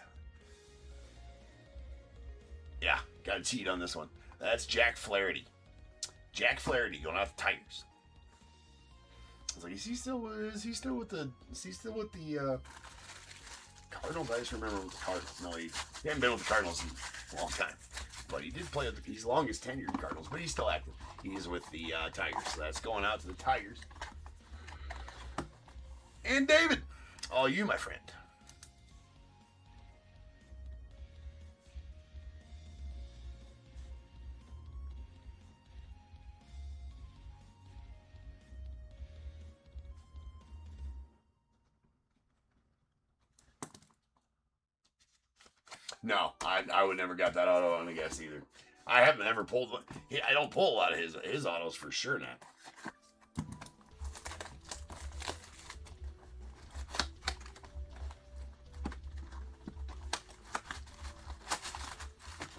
Yeah, got to cheat on this one. That's Jack Flaherty. Jack Flaherty going out to the Tigers. I was like, is he still with the Cardinals? I just remember with the Cardinals. No, he hadn't been with the Cardinals in a long time. But he did play with he's the longest tenured Cardinals, but he's still active. He's with the Tigers. So that's going out to the Tigers. And David, all you, my friend. No, I would never got that auto on a guess either. I haven't ever pulled one. I don't pull a lot of his autos for sure not.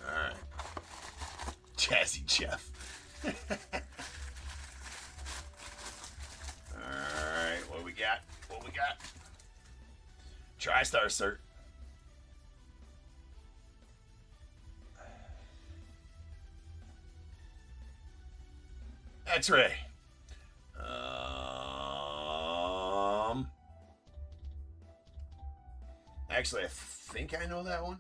All right. Jazzy Jeff. Alright, what we got? What we got? TriStar, sir. X-ray. Actually, I think I know that one.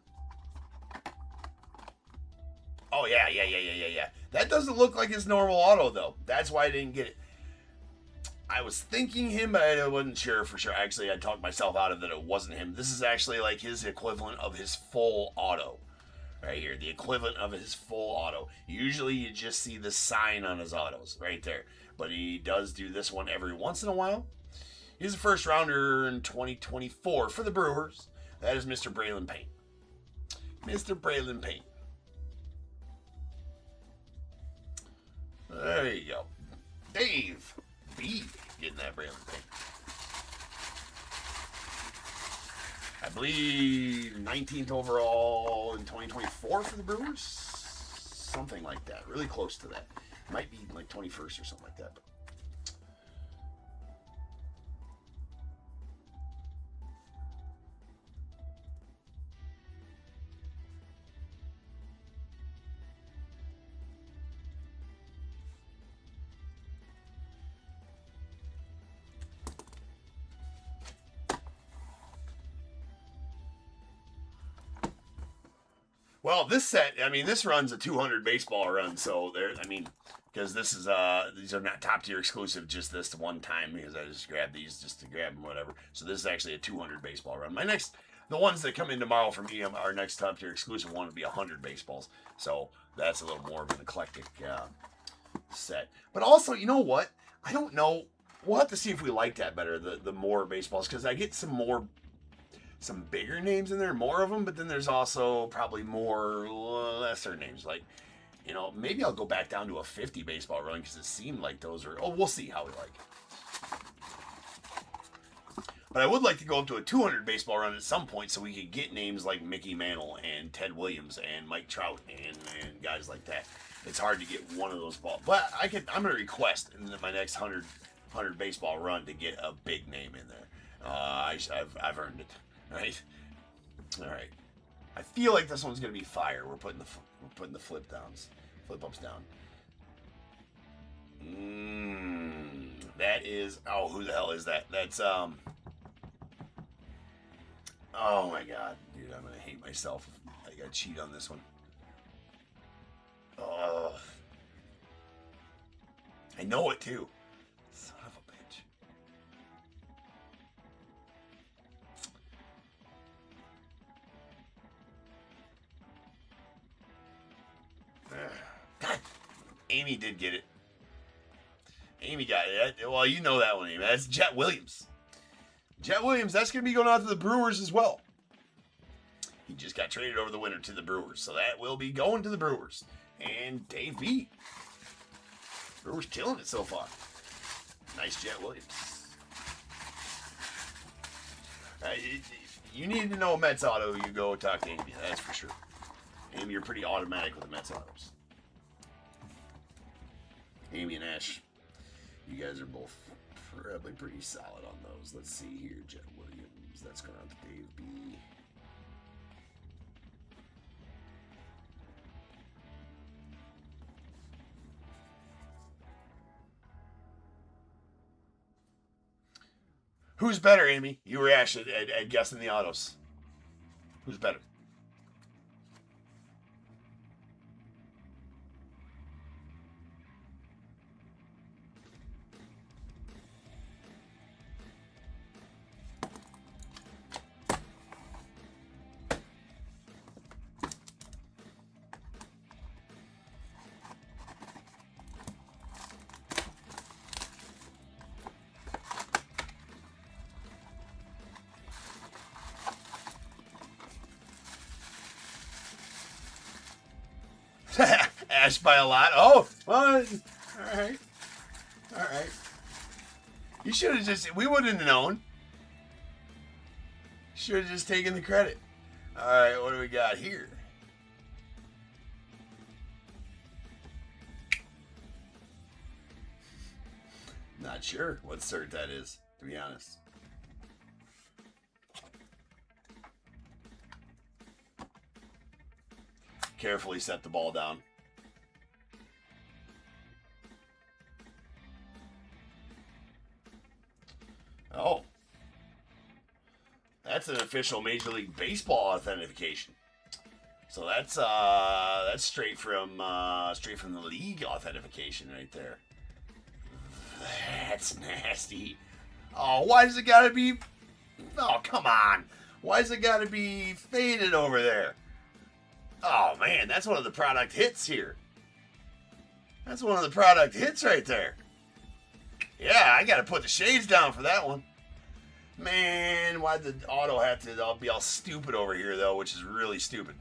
Oh, yeah. That doesn't look like his normal auto, though. That's why I didn't get it. I was thinking him, but I wasn't sure for sure. Actually, I talked myself out of that it wasn't him. This is actually like his equivalent of his full auto. Right here, the equivalent of his full auto. Usually you just see the sign on his autos right there. But he does do this one every once in a while. He's a first rounder in 2024 for the Brewers. That is Mr. Braylon Payne. Mr. Braylon Payne. There you go. Dave B getting that Braylon Payne. I believe 19th overall in 2024 for the Brewers. Something like that. Really close to that. Might be like 21st or something like that. Well, this set, I mean, this run's a 200 baseball run, so there, I mean, because this is, these are not top tier exclusive just this one time, because I just grabbed these just to grab them, whatever. So this is actually a 200 baseball run. The ones that come in tomorrow from me, our next top tier exclusive one would be 100 baseballs. So that's a little more of an eclectic set. But also, you know what? I don't know. We'll have to see if we like that better, the more baseballs, because I get some bigger names in there, more of them, but then there's also probably more lesser names. Like, you know, maybe I'll go back down to a 50 baseball run because it seemed like those are, we'll see how we like it. But I would like to go up to a 200 baseball run at some point so we could get names like Mickey Mantle and Ted Williams and Mike Trout and guys like that. It's hard to get one of those balls. But I'm going to request in my next 100 baseball run to get a big name in there. I've earned it. Right. All right. I feel like this one's gonna be fire. We're putting the flip ups down. That is. Oh, who the hell is that? That's Oh my god, dude! I'm gonna hate myself. I gotta cheat on this one. Oh, I know it too. Son of a bitch. God, Amy did get it. Amy got it. Well, you know that one, Amy. That's Jet Williams. Jet Williams, that's going to be going out to the Brewers as well. He just got traded over the winter to the Brewers, so that will be going to the Brewers. And Dave B. Brewers killing it so far. Nice Jet Williams. You need to know a Mets auto, you go talk to Amy, that's for sure. Amy, you're pretty automatic with the Mets autos. Amy and Ash, you guys are both probably pretty solid on those. Let's see here, Jet Williams. That's going out to Dave B. Who's better, Amy? You were Ash at guessing the autos. Who's better? smashed by a lot. Oh, well, all right. All right. You should have just, we wouldn't have known. Should have just taken the credit. All right, what do we got here? Not sure what cert that is, to be honest. Carefully set the ball down. Oh. That's an official Major League Baseball authentication. So that's straight from the league authentication right there. That's nasty. Oh, why does it gotta be? Oh, come on. Why does it gotta be faded over there? Oh man, that's one of the product hits here. That's one of the product hits right there. Yeah, I gotta put the shades down for that one. Man, why'd the auto have to be all stupid over here though, which is really stupid.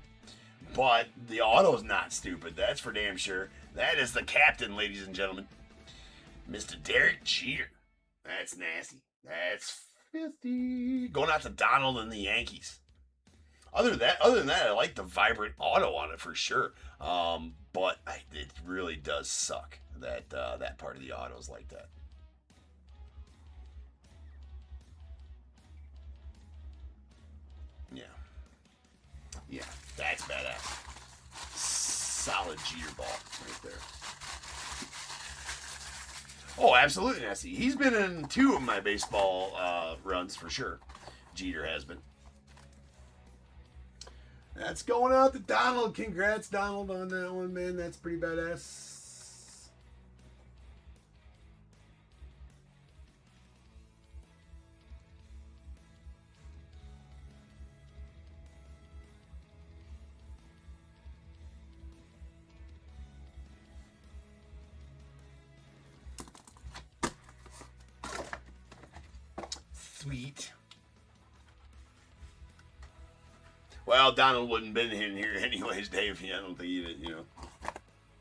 But the auto's not stupid, that's for damn sure. That is the captain, ladies and gentlemen. Mr. Derek Jeter. That's nasty. That's 50. Going out to Donald and the Yankees. Other than that, I like the vibrant auto on it for sure. But it really does suck that that part of the auto is like that. Yeah. Yeah, that's badass. Solid Jeter ball right there. Oh, absolutely nasty. He's been in 2 of my baseball runs for sure. Jeter has been. That's going out to Donald. Congrats, Donald, on that one, man. That's pretty badass. Sweet. Well, Donald wouldn't been in here anyways, Dave. I don't think he, you know.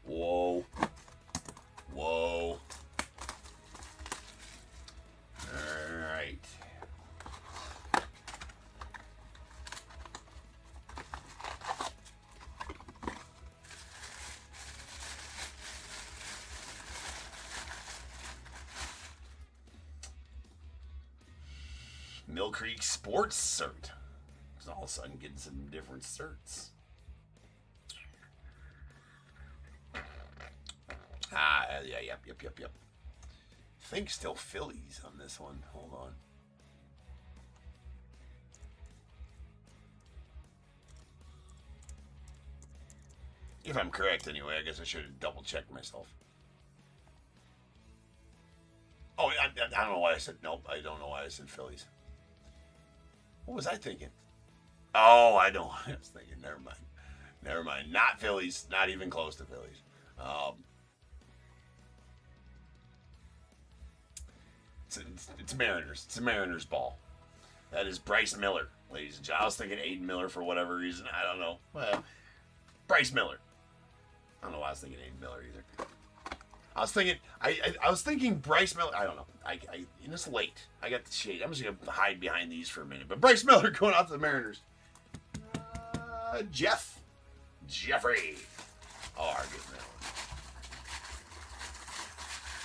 Whoa. Whoa. All right. Mill Creek Sports Cert. All of a sudden getting some different certs. Yeah, yep. I think still Phillies on this one. Hold on. If I'm correct anyway, I guess I should have double checked myself. Oh, I don't know why I said, nope, I don't know why I said Phillies. What was I thinking? Oh, I don't. I was thinking, never mind. Not Phillies. Not even close to Phillies. It's Mariners. It's a Mariners ball. That is Bryce Miller, ladies and gentlemen. I was thinking Aiden Miller for whatever reason. I don't know. Well, Bryce Miller. I don't know why I was thinking Aiden Miller either. I was thinking Bryce Miller. I don't know. It's late. I got the shade. I'm just gonna hide behind these for a minute. But Bryce Miller going out to the Mariners. Jeffrey. Oh, I'm getting that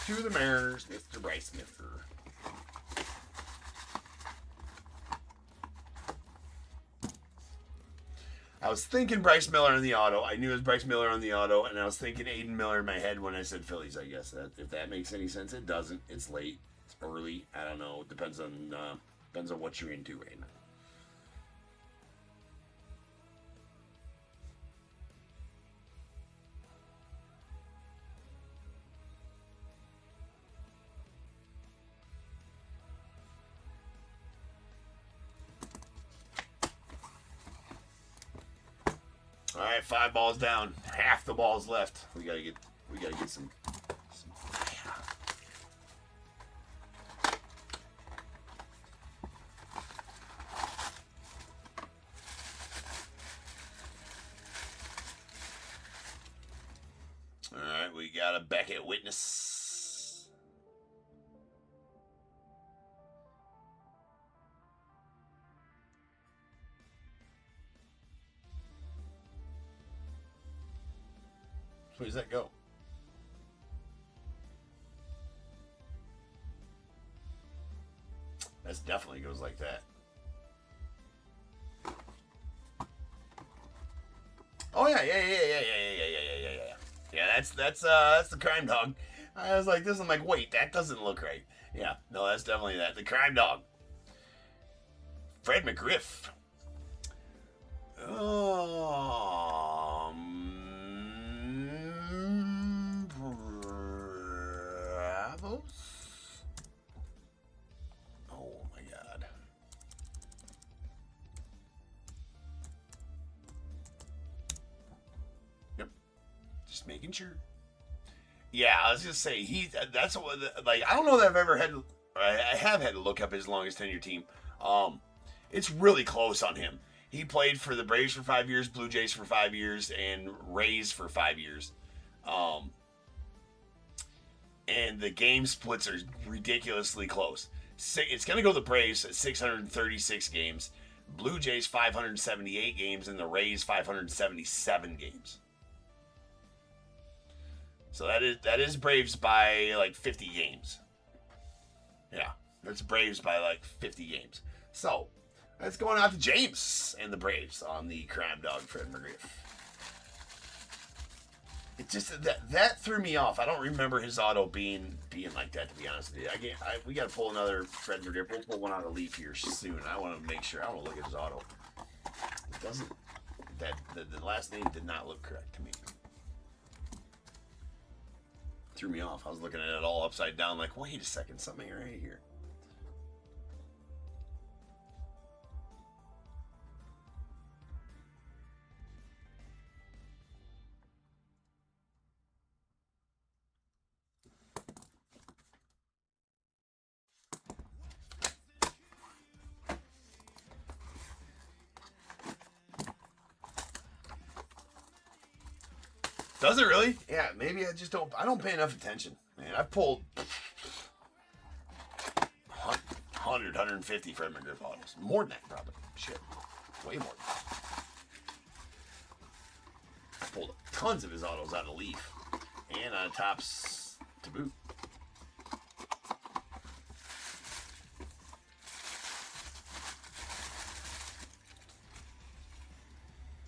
one. To the Mariners, Mr. Bryce Miller. I was thinking Bryce Miller on the auto. I knew it was Bryce Miller on the auto, and I was thinking Aiden Miller in my head when I said Phillies, I guess. If that makes any sense. It doesn't. It's late. It's early. I don't know. It depends on what you're into right now. All right, 5 balls down. Half the balls left. We gotta get some. got a Beckett Witness. Where does that go? That definitely goes like that. Oh yeah. Yeah, that's the crime dog. I was like this. I'm like, wait, that doesn't look right. Yeah, no, that's definitely that. The crime dog. Fred McGriff. Bravos. Oh my God. Yep. Just making sure. Yeah, I was just say that's what, like, I don't know that I've ever had. I have had to look up his longest tenure team. It's really close on him. He played for the Braves for 5 years, Blue Jays for 5 years, and Rays for 5 years. And the game splits are ridiculously close. It's going to go the Braves at 636 games, Blue Jays 578 games, and the Rays 577 games. So that is Braves by like 50 games. Yeah, that's Braves by like 50 games. So that's going out to James and the Braves on the crime dog Fred McGriff. It just that threw me off. I don't remember his auto being like that, to be honest with you. We got to pull another Fred McGriff. We'll pull one out of Leaf here soon. I want to make sure. I want to look at his auto. It doesn't. The last name did not look correct to me. Threw me off. I was looking at it all upside down, like, wait a second, something right here. Does it really? Yeah, maybe I don't pay enough attention. Man, I've pulled 100, 150 Fred McGriff autos. More than that, probably. Shit. Way more than that. I pulled tons of his autos out of Leaf. And on Topps to boot.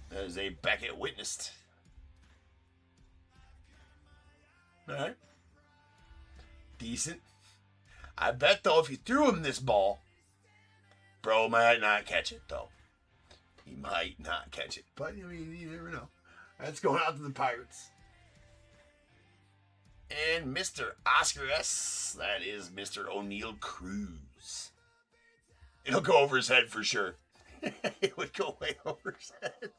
That is a Beckett Witnessed. Alright. Decent. I bet, though, if you threw him this ball, bro might not catch it, though. He might not catch it. But, I mean, you never know. That's going out to the Pirates. And Mr. Oscar S. That is Mr. O'Neal Cruz. It'll go over his head for sure. It would go way over his head.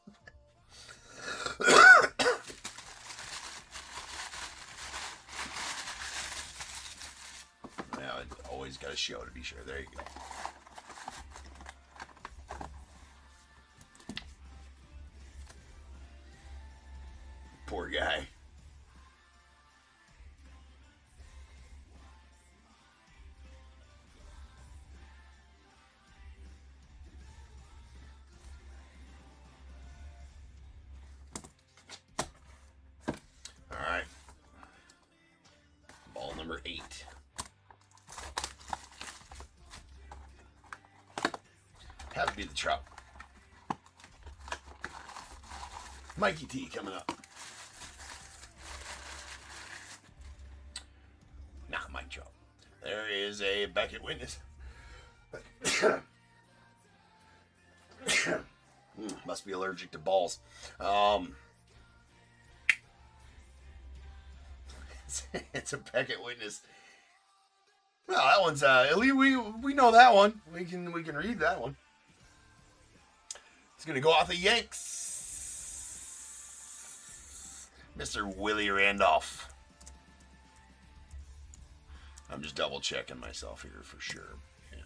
Now, it always got a show to be sure. There you go. Poor guy. All right. Ball number 8. Have to be the Trout. Mikey T coming up. Nah, Mike Trout. There is a Beckett Witness. Must be allergic to balls. It's a Beckett Witness. Well, that one's at least we know that one. We can read that one. It's gonna go off the Yanks. Mr. Willie Randolph. I'm just double checking myself here for sure. Yeah.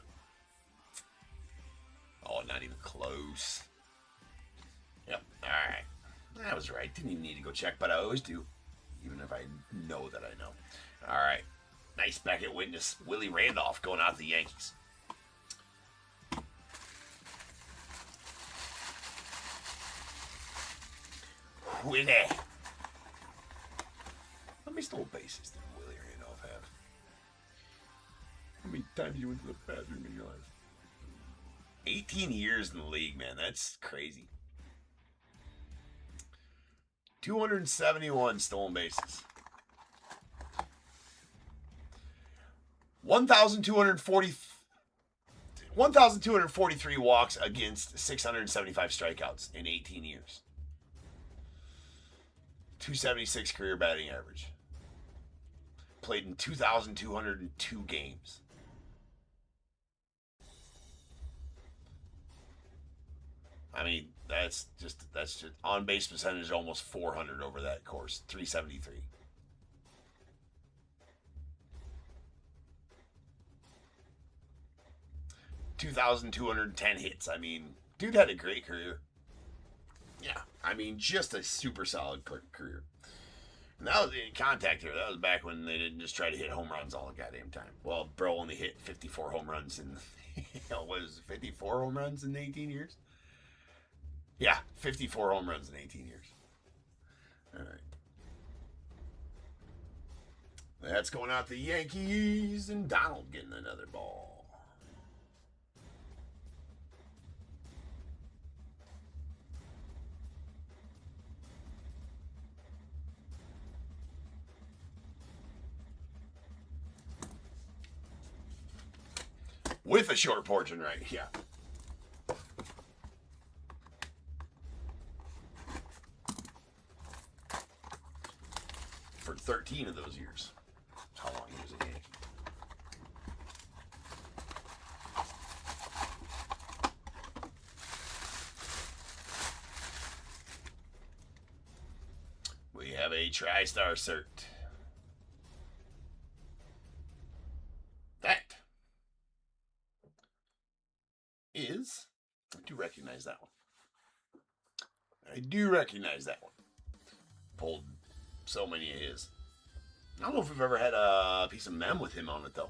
Oh, not even close. Yep. All right. That was right. Didn't even need to go check, but I always do. even if I know that I know. All right. Nice Beckett witness. Willie Randolph going out to the Yankees. Willie. How many stolen bases did Willie Randolph have? How many times you went to the bathroom in your life? 18 years in the league, man. That's crazy. 271 stolen bases. 1,243 walks against 675 strikeouts in 18 years. 276 career batting average. Played in 2,202 games. I mean, that's just on base percentage almost 400 over that course. 373. $2,210 hits. I mean, dude had a great career. Yeah, I mean, just a super solid career. And that was in contact here. That was back when they didn't just try to hit home runs all the goddamn time. Well, bro only hit 54 home runs in, what was it, 54 home runs in 18 years? Yeah, 54 home runs in 18 years. All right. That's going out the Yankees, and Donald getting another ball. With a short porch and right, yeah. For 13 of those years. That's how long he was a Yankee. We have a TriStar cert. That is, I do recognize that one. I do recognize that one. Pulled so many of his. I don't know if we've ever had a piece of mem with him on it, though.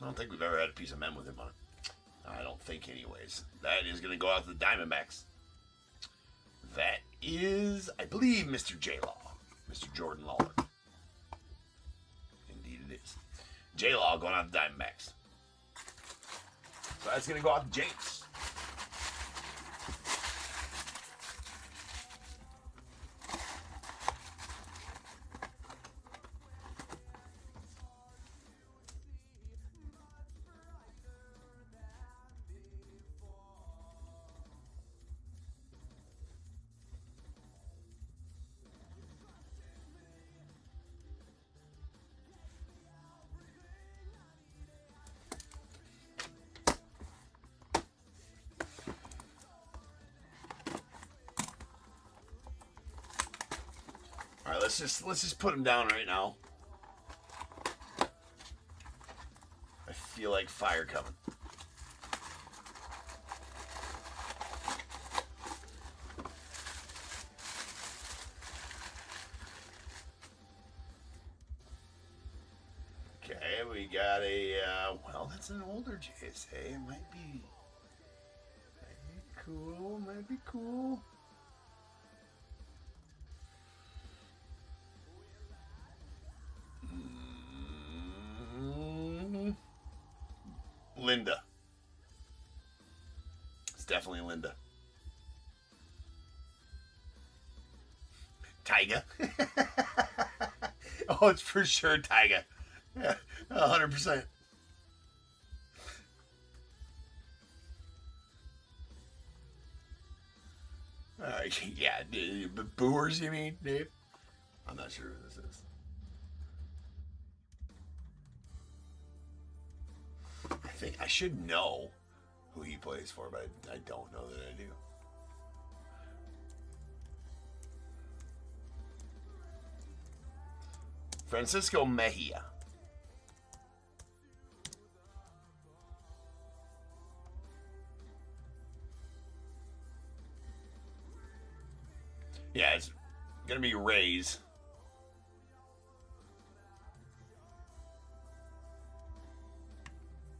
I don't think we've ever had a piece of mem with him on it. I don't think, anyways. That is going to go out to the Diamondbacks. That is, I believe, Mr. J-Law. Mr. Jordan Lawler. Indeed it is. J-Law going out to the Diamondbacks. So that's going to go out to James. All right, let's just put him down right now. I feel like fire coming. Okay, we got a well, that's an older JSA. It might be cool. Might be cool. Linda. It's definitely Linda. Tyga. Oh, it's for sure Tyga. Yeah, 100%. Yeah, Boers, you mean, Dave? I'm not sure who this is. I think I should know who he plays for, but I don't know that I do. Francisco Mejia. Yeah, it's Gonna be Rays.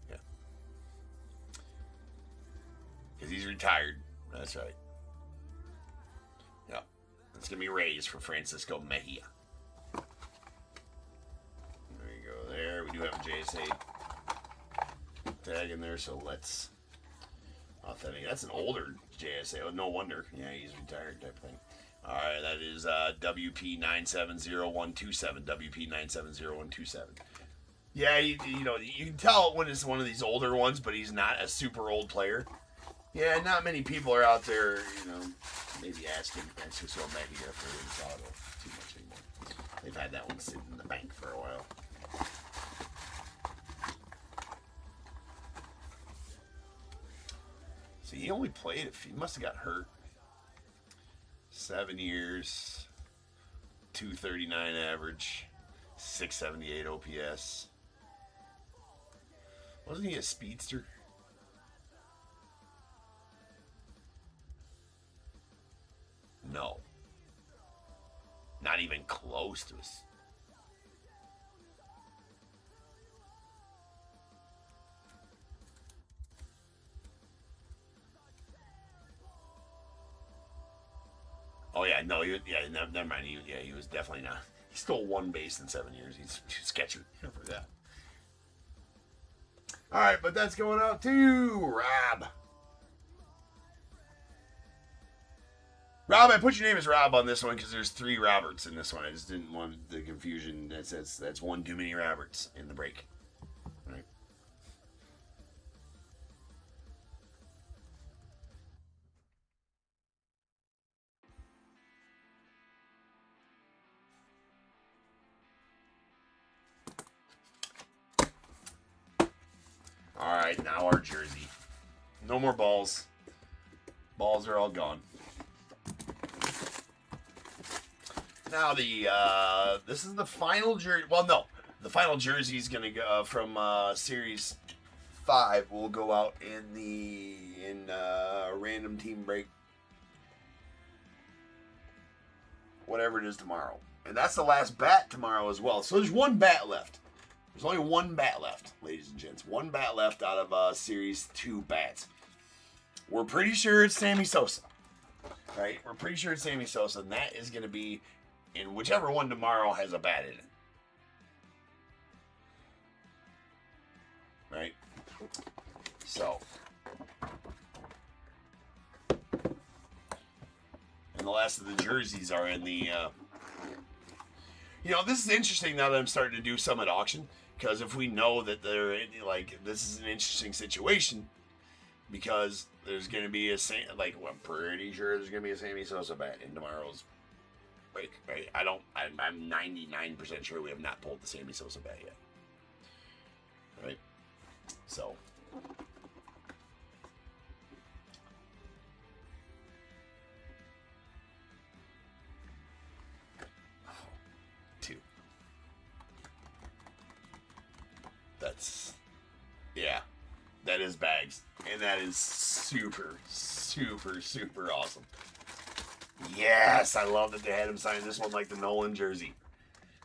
Yeah. Because he's retired. That's right. Yeah. It's gonna be Rays for Francisco Mejia. There you go. There. We do have a JSA tag in there, so let's authentic. That's an older JSA. Oh, no wonder. Yeah, he's retired type of thing. All right, that is WP970127. WP970127. Yeah, you know, you can tell when it's one of these older ones, but he's not a super old player. Yeah, not many people are out there, you know, maybe asking Francisco Mejia for his auto too much anymore. They've had that one sitting in the bank for a while. So he only played it. He must have got hurt. 7 years, 239 average, 678 OPS. Wasn't he a speedster? No. Not even close to us. Oh yeah, no, never mind. He was definitely not. He stole one base in 7 years. He's catcher for that. All right, but that's going out to Rob. Rob, I put your name as Rob on this one because there's 3 Roberts in this one. I just didn't want the confusion. That's one too many Roberts in the break. All right. All right, now our jersey. No more balls. Balls are all gone. Now this is the final jersey. Well, no, the final jersey is gonna go from Series 5. Will go out in random team break, whatever it is tomorrow, and that's the last bat tomorrow as well. So there's one bat left. There's only one bat left, ladies and gents. One bat left out of Series 2 bats. We're pretty sure it's Sammy Sosa. Right? We're pretty sure it's Sammy Sosa, and that is going to be in whichever one tomorrow has a bat in it. Right? So. And the last of the jerseys are in the... this is interesting now that I'm starting to do some at auction. Because if we know that they're in, this is an interesting situation, because there's going to be I'm pretty sure there's going to be a Sammy Sosa bat in tomorrow's break. Right? I'm 99% sure we have not pulled the Sammy Sosa bat yet. Right? So. That is bags. And that is super, super, super awesome. Yes, I love that they had him sign this one like the Nolan jersey.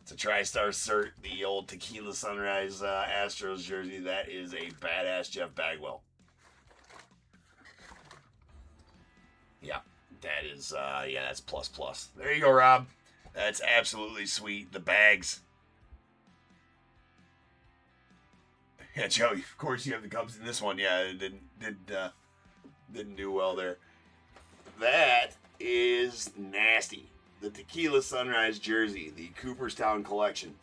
It's a TriStar cert, the old Tequila Sunrise Astros jersey. That is a badass Jeff Bagwell. Yeah, that is, that's plus. There you go, Rob. That's absolutely sweet. The bags. Yeah, Joe, of course you have the Cubs in this one. Yeah, it didn't do well there. That is nasty. The Tequila Sunrise jersey, the Cooperstown collection.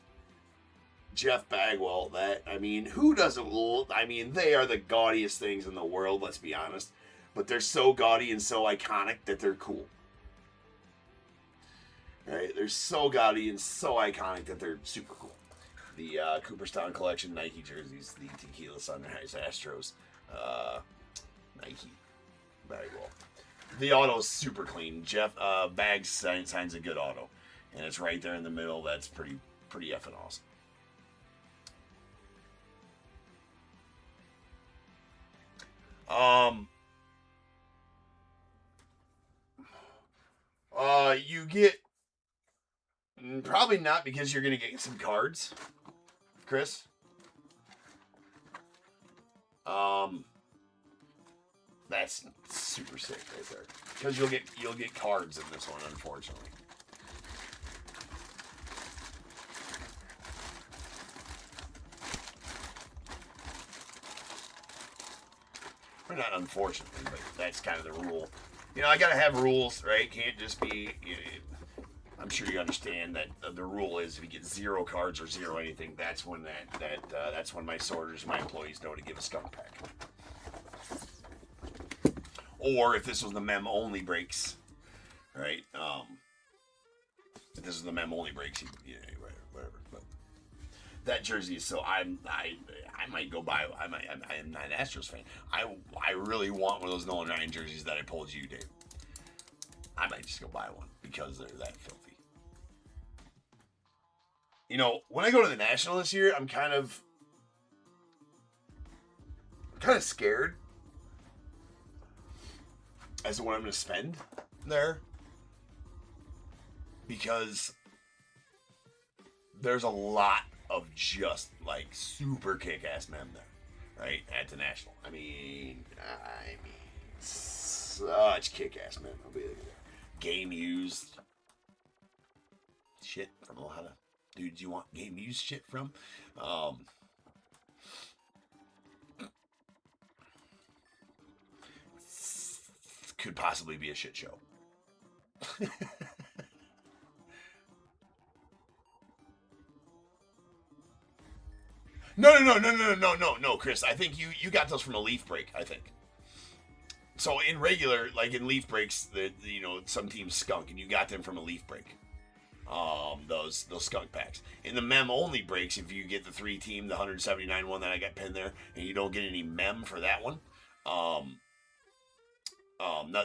Jeff Bagwell, who doesn't... they are the gaudiest things in the world, let's be honest. But they're so gaudy and so iconic that they're cool. Right? They're so gaudy and so iconic that they're super cool. The Cooperstown collection Nike jerseys, the Tequila Sunrise Astros Nike Bagwell. The auto's super clean. Jeff Bags signs a good auto, and it's right there in the middle. That's pretty effing awesome. You get Probably not, because you're going to get some cards, Chris. That's super sick right there. Because you'll get cards in this one, unfortunately. Or not unfortunately, but that's kind of the rule. You know, I gotta have rules, right? Can't just be. I'm sure you understand that the rule is if you get 0 cards or 0 anything, that's when that's when my sorters, my employees know to give a skunk pack. Or if this was the mem only breaks, right? If this is the mem only breaks, whatever. But that jersey is so I might go buy. I'm not an Astros fan. I really want one of those Nolan Ryan jerseys that I pulled you, Dave. I might just go buy one because they're that filthy. You know, when I go to the National this year, I'm kind of scared as to what I'm going to spend there, because there's a lot of just like super kick-ass men there, right, at the National. I mean, such kick-ass men. I'll be there. Game used shit from a lot of dudes you want game used shit from. Could possibly be a shit show. No, Chris. I think you got those from a leaf break, I think. So in regular, like in leaf breaks, some teams skunk, and you got them from a leaf break. Those skunk packs. In the mem only breaks, if you get the 3-team, the 179 one that I got pinned there, and you don't get any mem for that one,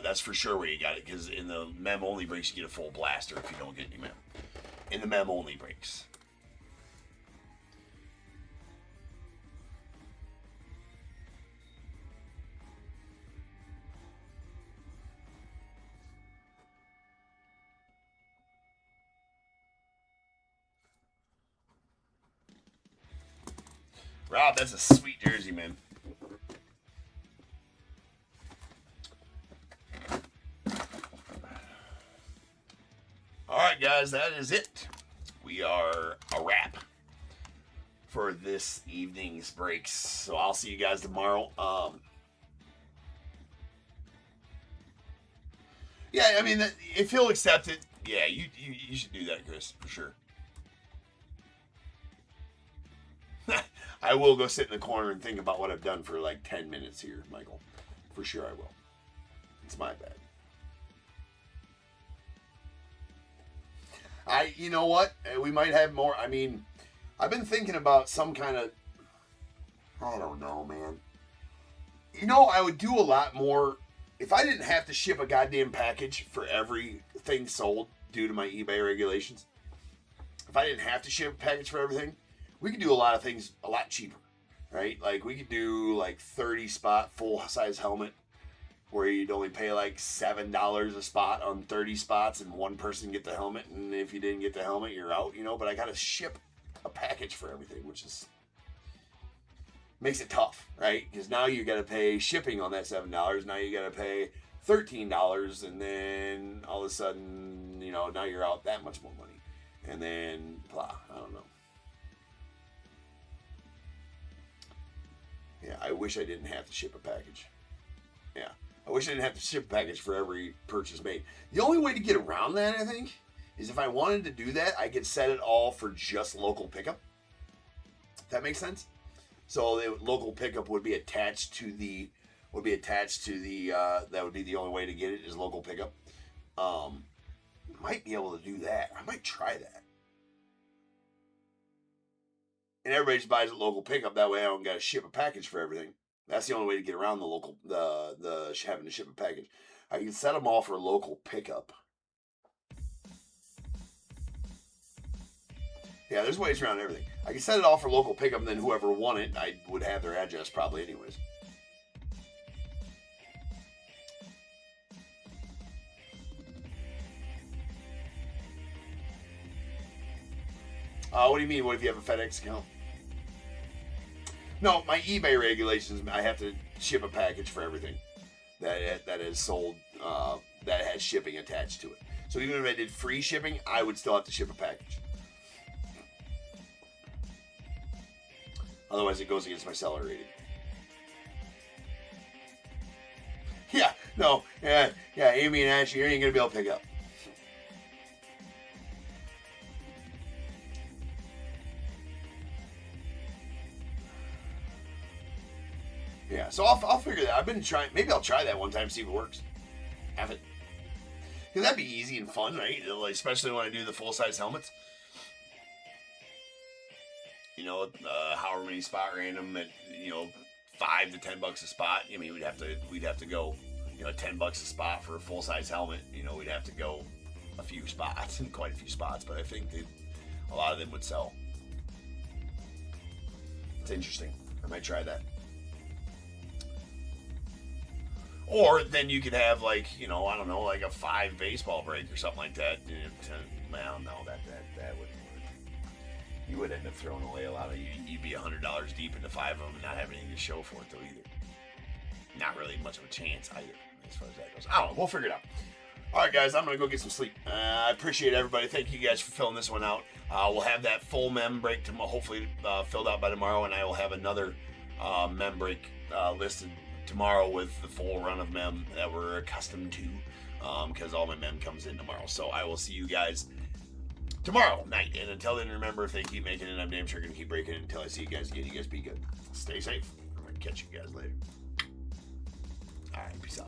that's for sure where you got it, because in the mem only breaks, you get a full blaster if you don't get any mem. In the mem only breaks. Rob, that's a sweet jersey, man. Alright, guys, that is it. We are a wrap for this evening's breaks. So I'll see you guys tomorrow. Yeah, I mean, if he'll accept it, yeah, you should do that, Chris, for sure. I will go sit in the corner and think about what I've done for like 10 minutes here, Michael. For sure I will. It's my bad. You know what? We might have more. I mean, I've been thinking about some kind of, I don't know, man. You know, I would do a lot more if I didn't have to ship a goddamn package for everything sold due to my eBay regulations. If I didn't have to ship a package for everything, we could do a lot of things a lot cheaper, right? Like we could do like 30 spot full size helmet where you'd only pay like $7 a spot on 30 spots and one person get the helmet. And if you didn't get the helmet, you're out, but I got to ship a package for everything, which makes it tough, right? Because now you got to pay shipping on that $7. Now you got to pay $13, and then all of a sudden, now you're out that much more money. And then, blah, I don't know. Yeah, I wish I didn't have to ship a package. Yeah, I wish I didn't have to ship a package for every purchase made. The only way to get around that, I think, is if I wanted to do that, I could set it all for just local pickup. If that makes sense? So the local pickup would be attached to the, that would be the only way to get it is local pickup. Might be able to do that. I might try that. And everybody just buys a local pickup. That way I don't got to ship a package for everything. That's the only way to get around the having to ship a package. I can set them all for local pickup. Yeah, there's ways around everything. I can set it all for local pickup, and then whoever won it, I would have their address probably anyways. What do you mean? What if you have a FedEx account? No, my eBay regulations, I have to ship a package for everything that is sold, that has shipping attached to it. So even if I did free shipping, I would still have to ship a package. Otherwise, it goes against my seller rating. Yeah, no, yeah, Amy and Ashley, you ain't gonna be able to pick up. Yeah, so I'll figure that. I've been trying. Maybe I'll try that one time, see if it works. Have it. Because that'd be easy and fun, right? Like, especially when I do the full-size helmets. You know, however many spot random at, you know, $5 to $10 a spot. I mean, we'd have to go, you know, $10 a spot for a full-size helmet. You know, we'd have to go a few spots, quite a few spots, but I think that a lot of them would sell. It's interesting. I might try that. Or then you could have, like, you know, I don't know, like a 5 baseball break or something like that. Well, no, that wouldn't work. You would end up throwing away a lot of, you'd be $100 deep into 5 of them and not have anything to show for it, though, either. Not really much of a chance, either, as far as that goes. I don't know, we'll figure it out. All right, guys, I'm going to go get some sleep. I appreciate everybody. Thank you guys for filling this one out. We'll have that full mem break hopefully filled out by tomorrow, and I will have another mem break listed tomorrow with the full run of mem that we're accustomed to, because all my mem comes in tomorrow. So I will see you guys tomorrow night. And until then, remember, if they keep making it, I'm damn sure going to keep breaking it until I see you guys again. You guys be good. Stay safe. I'm going to catch you guys later. All right, peace out.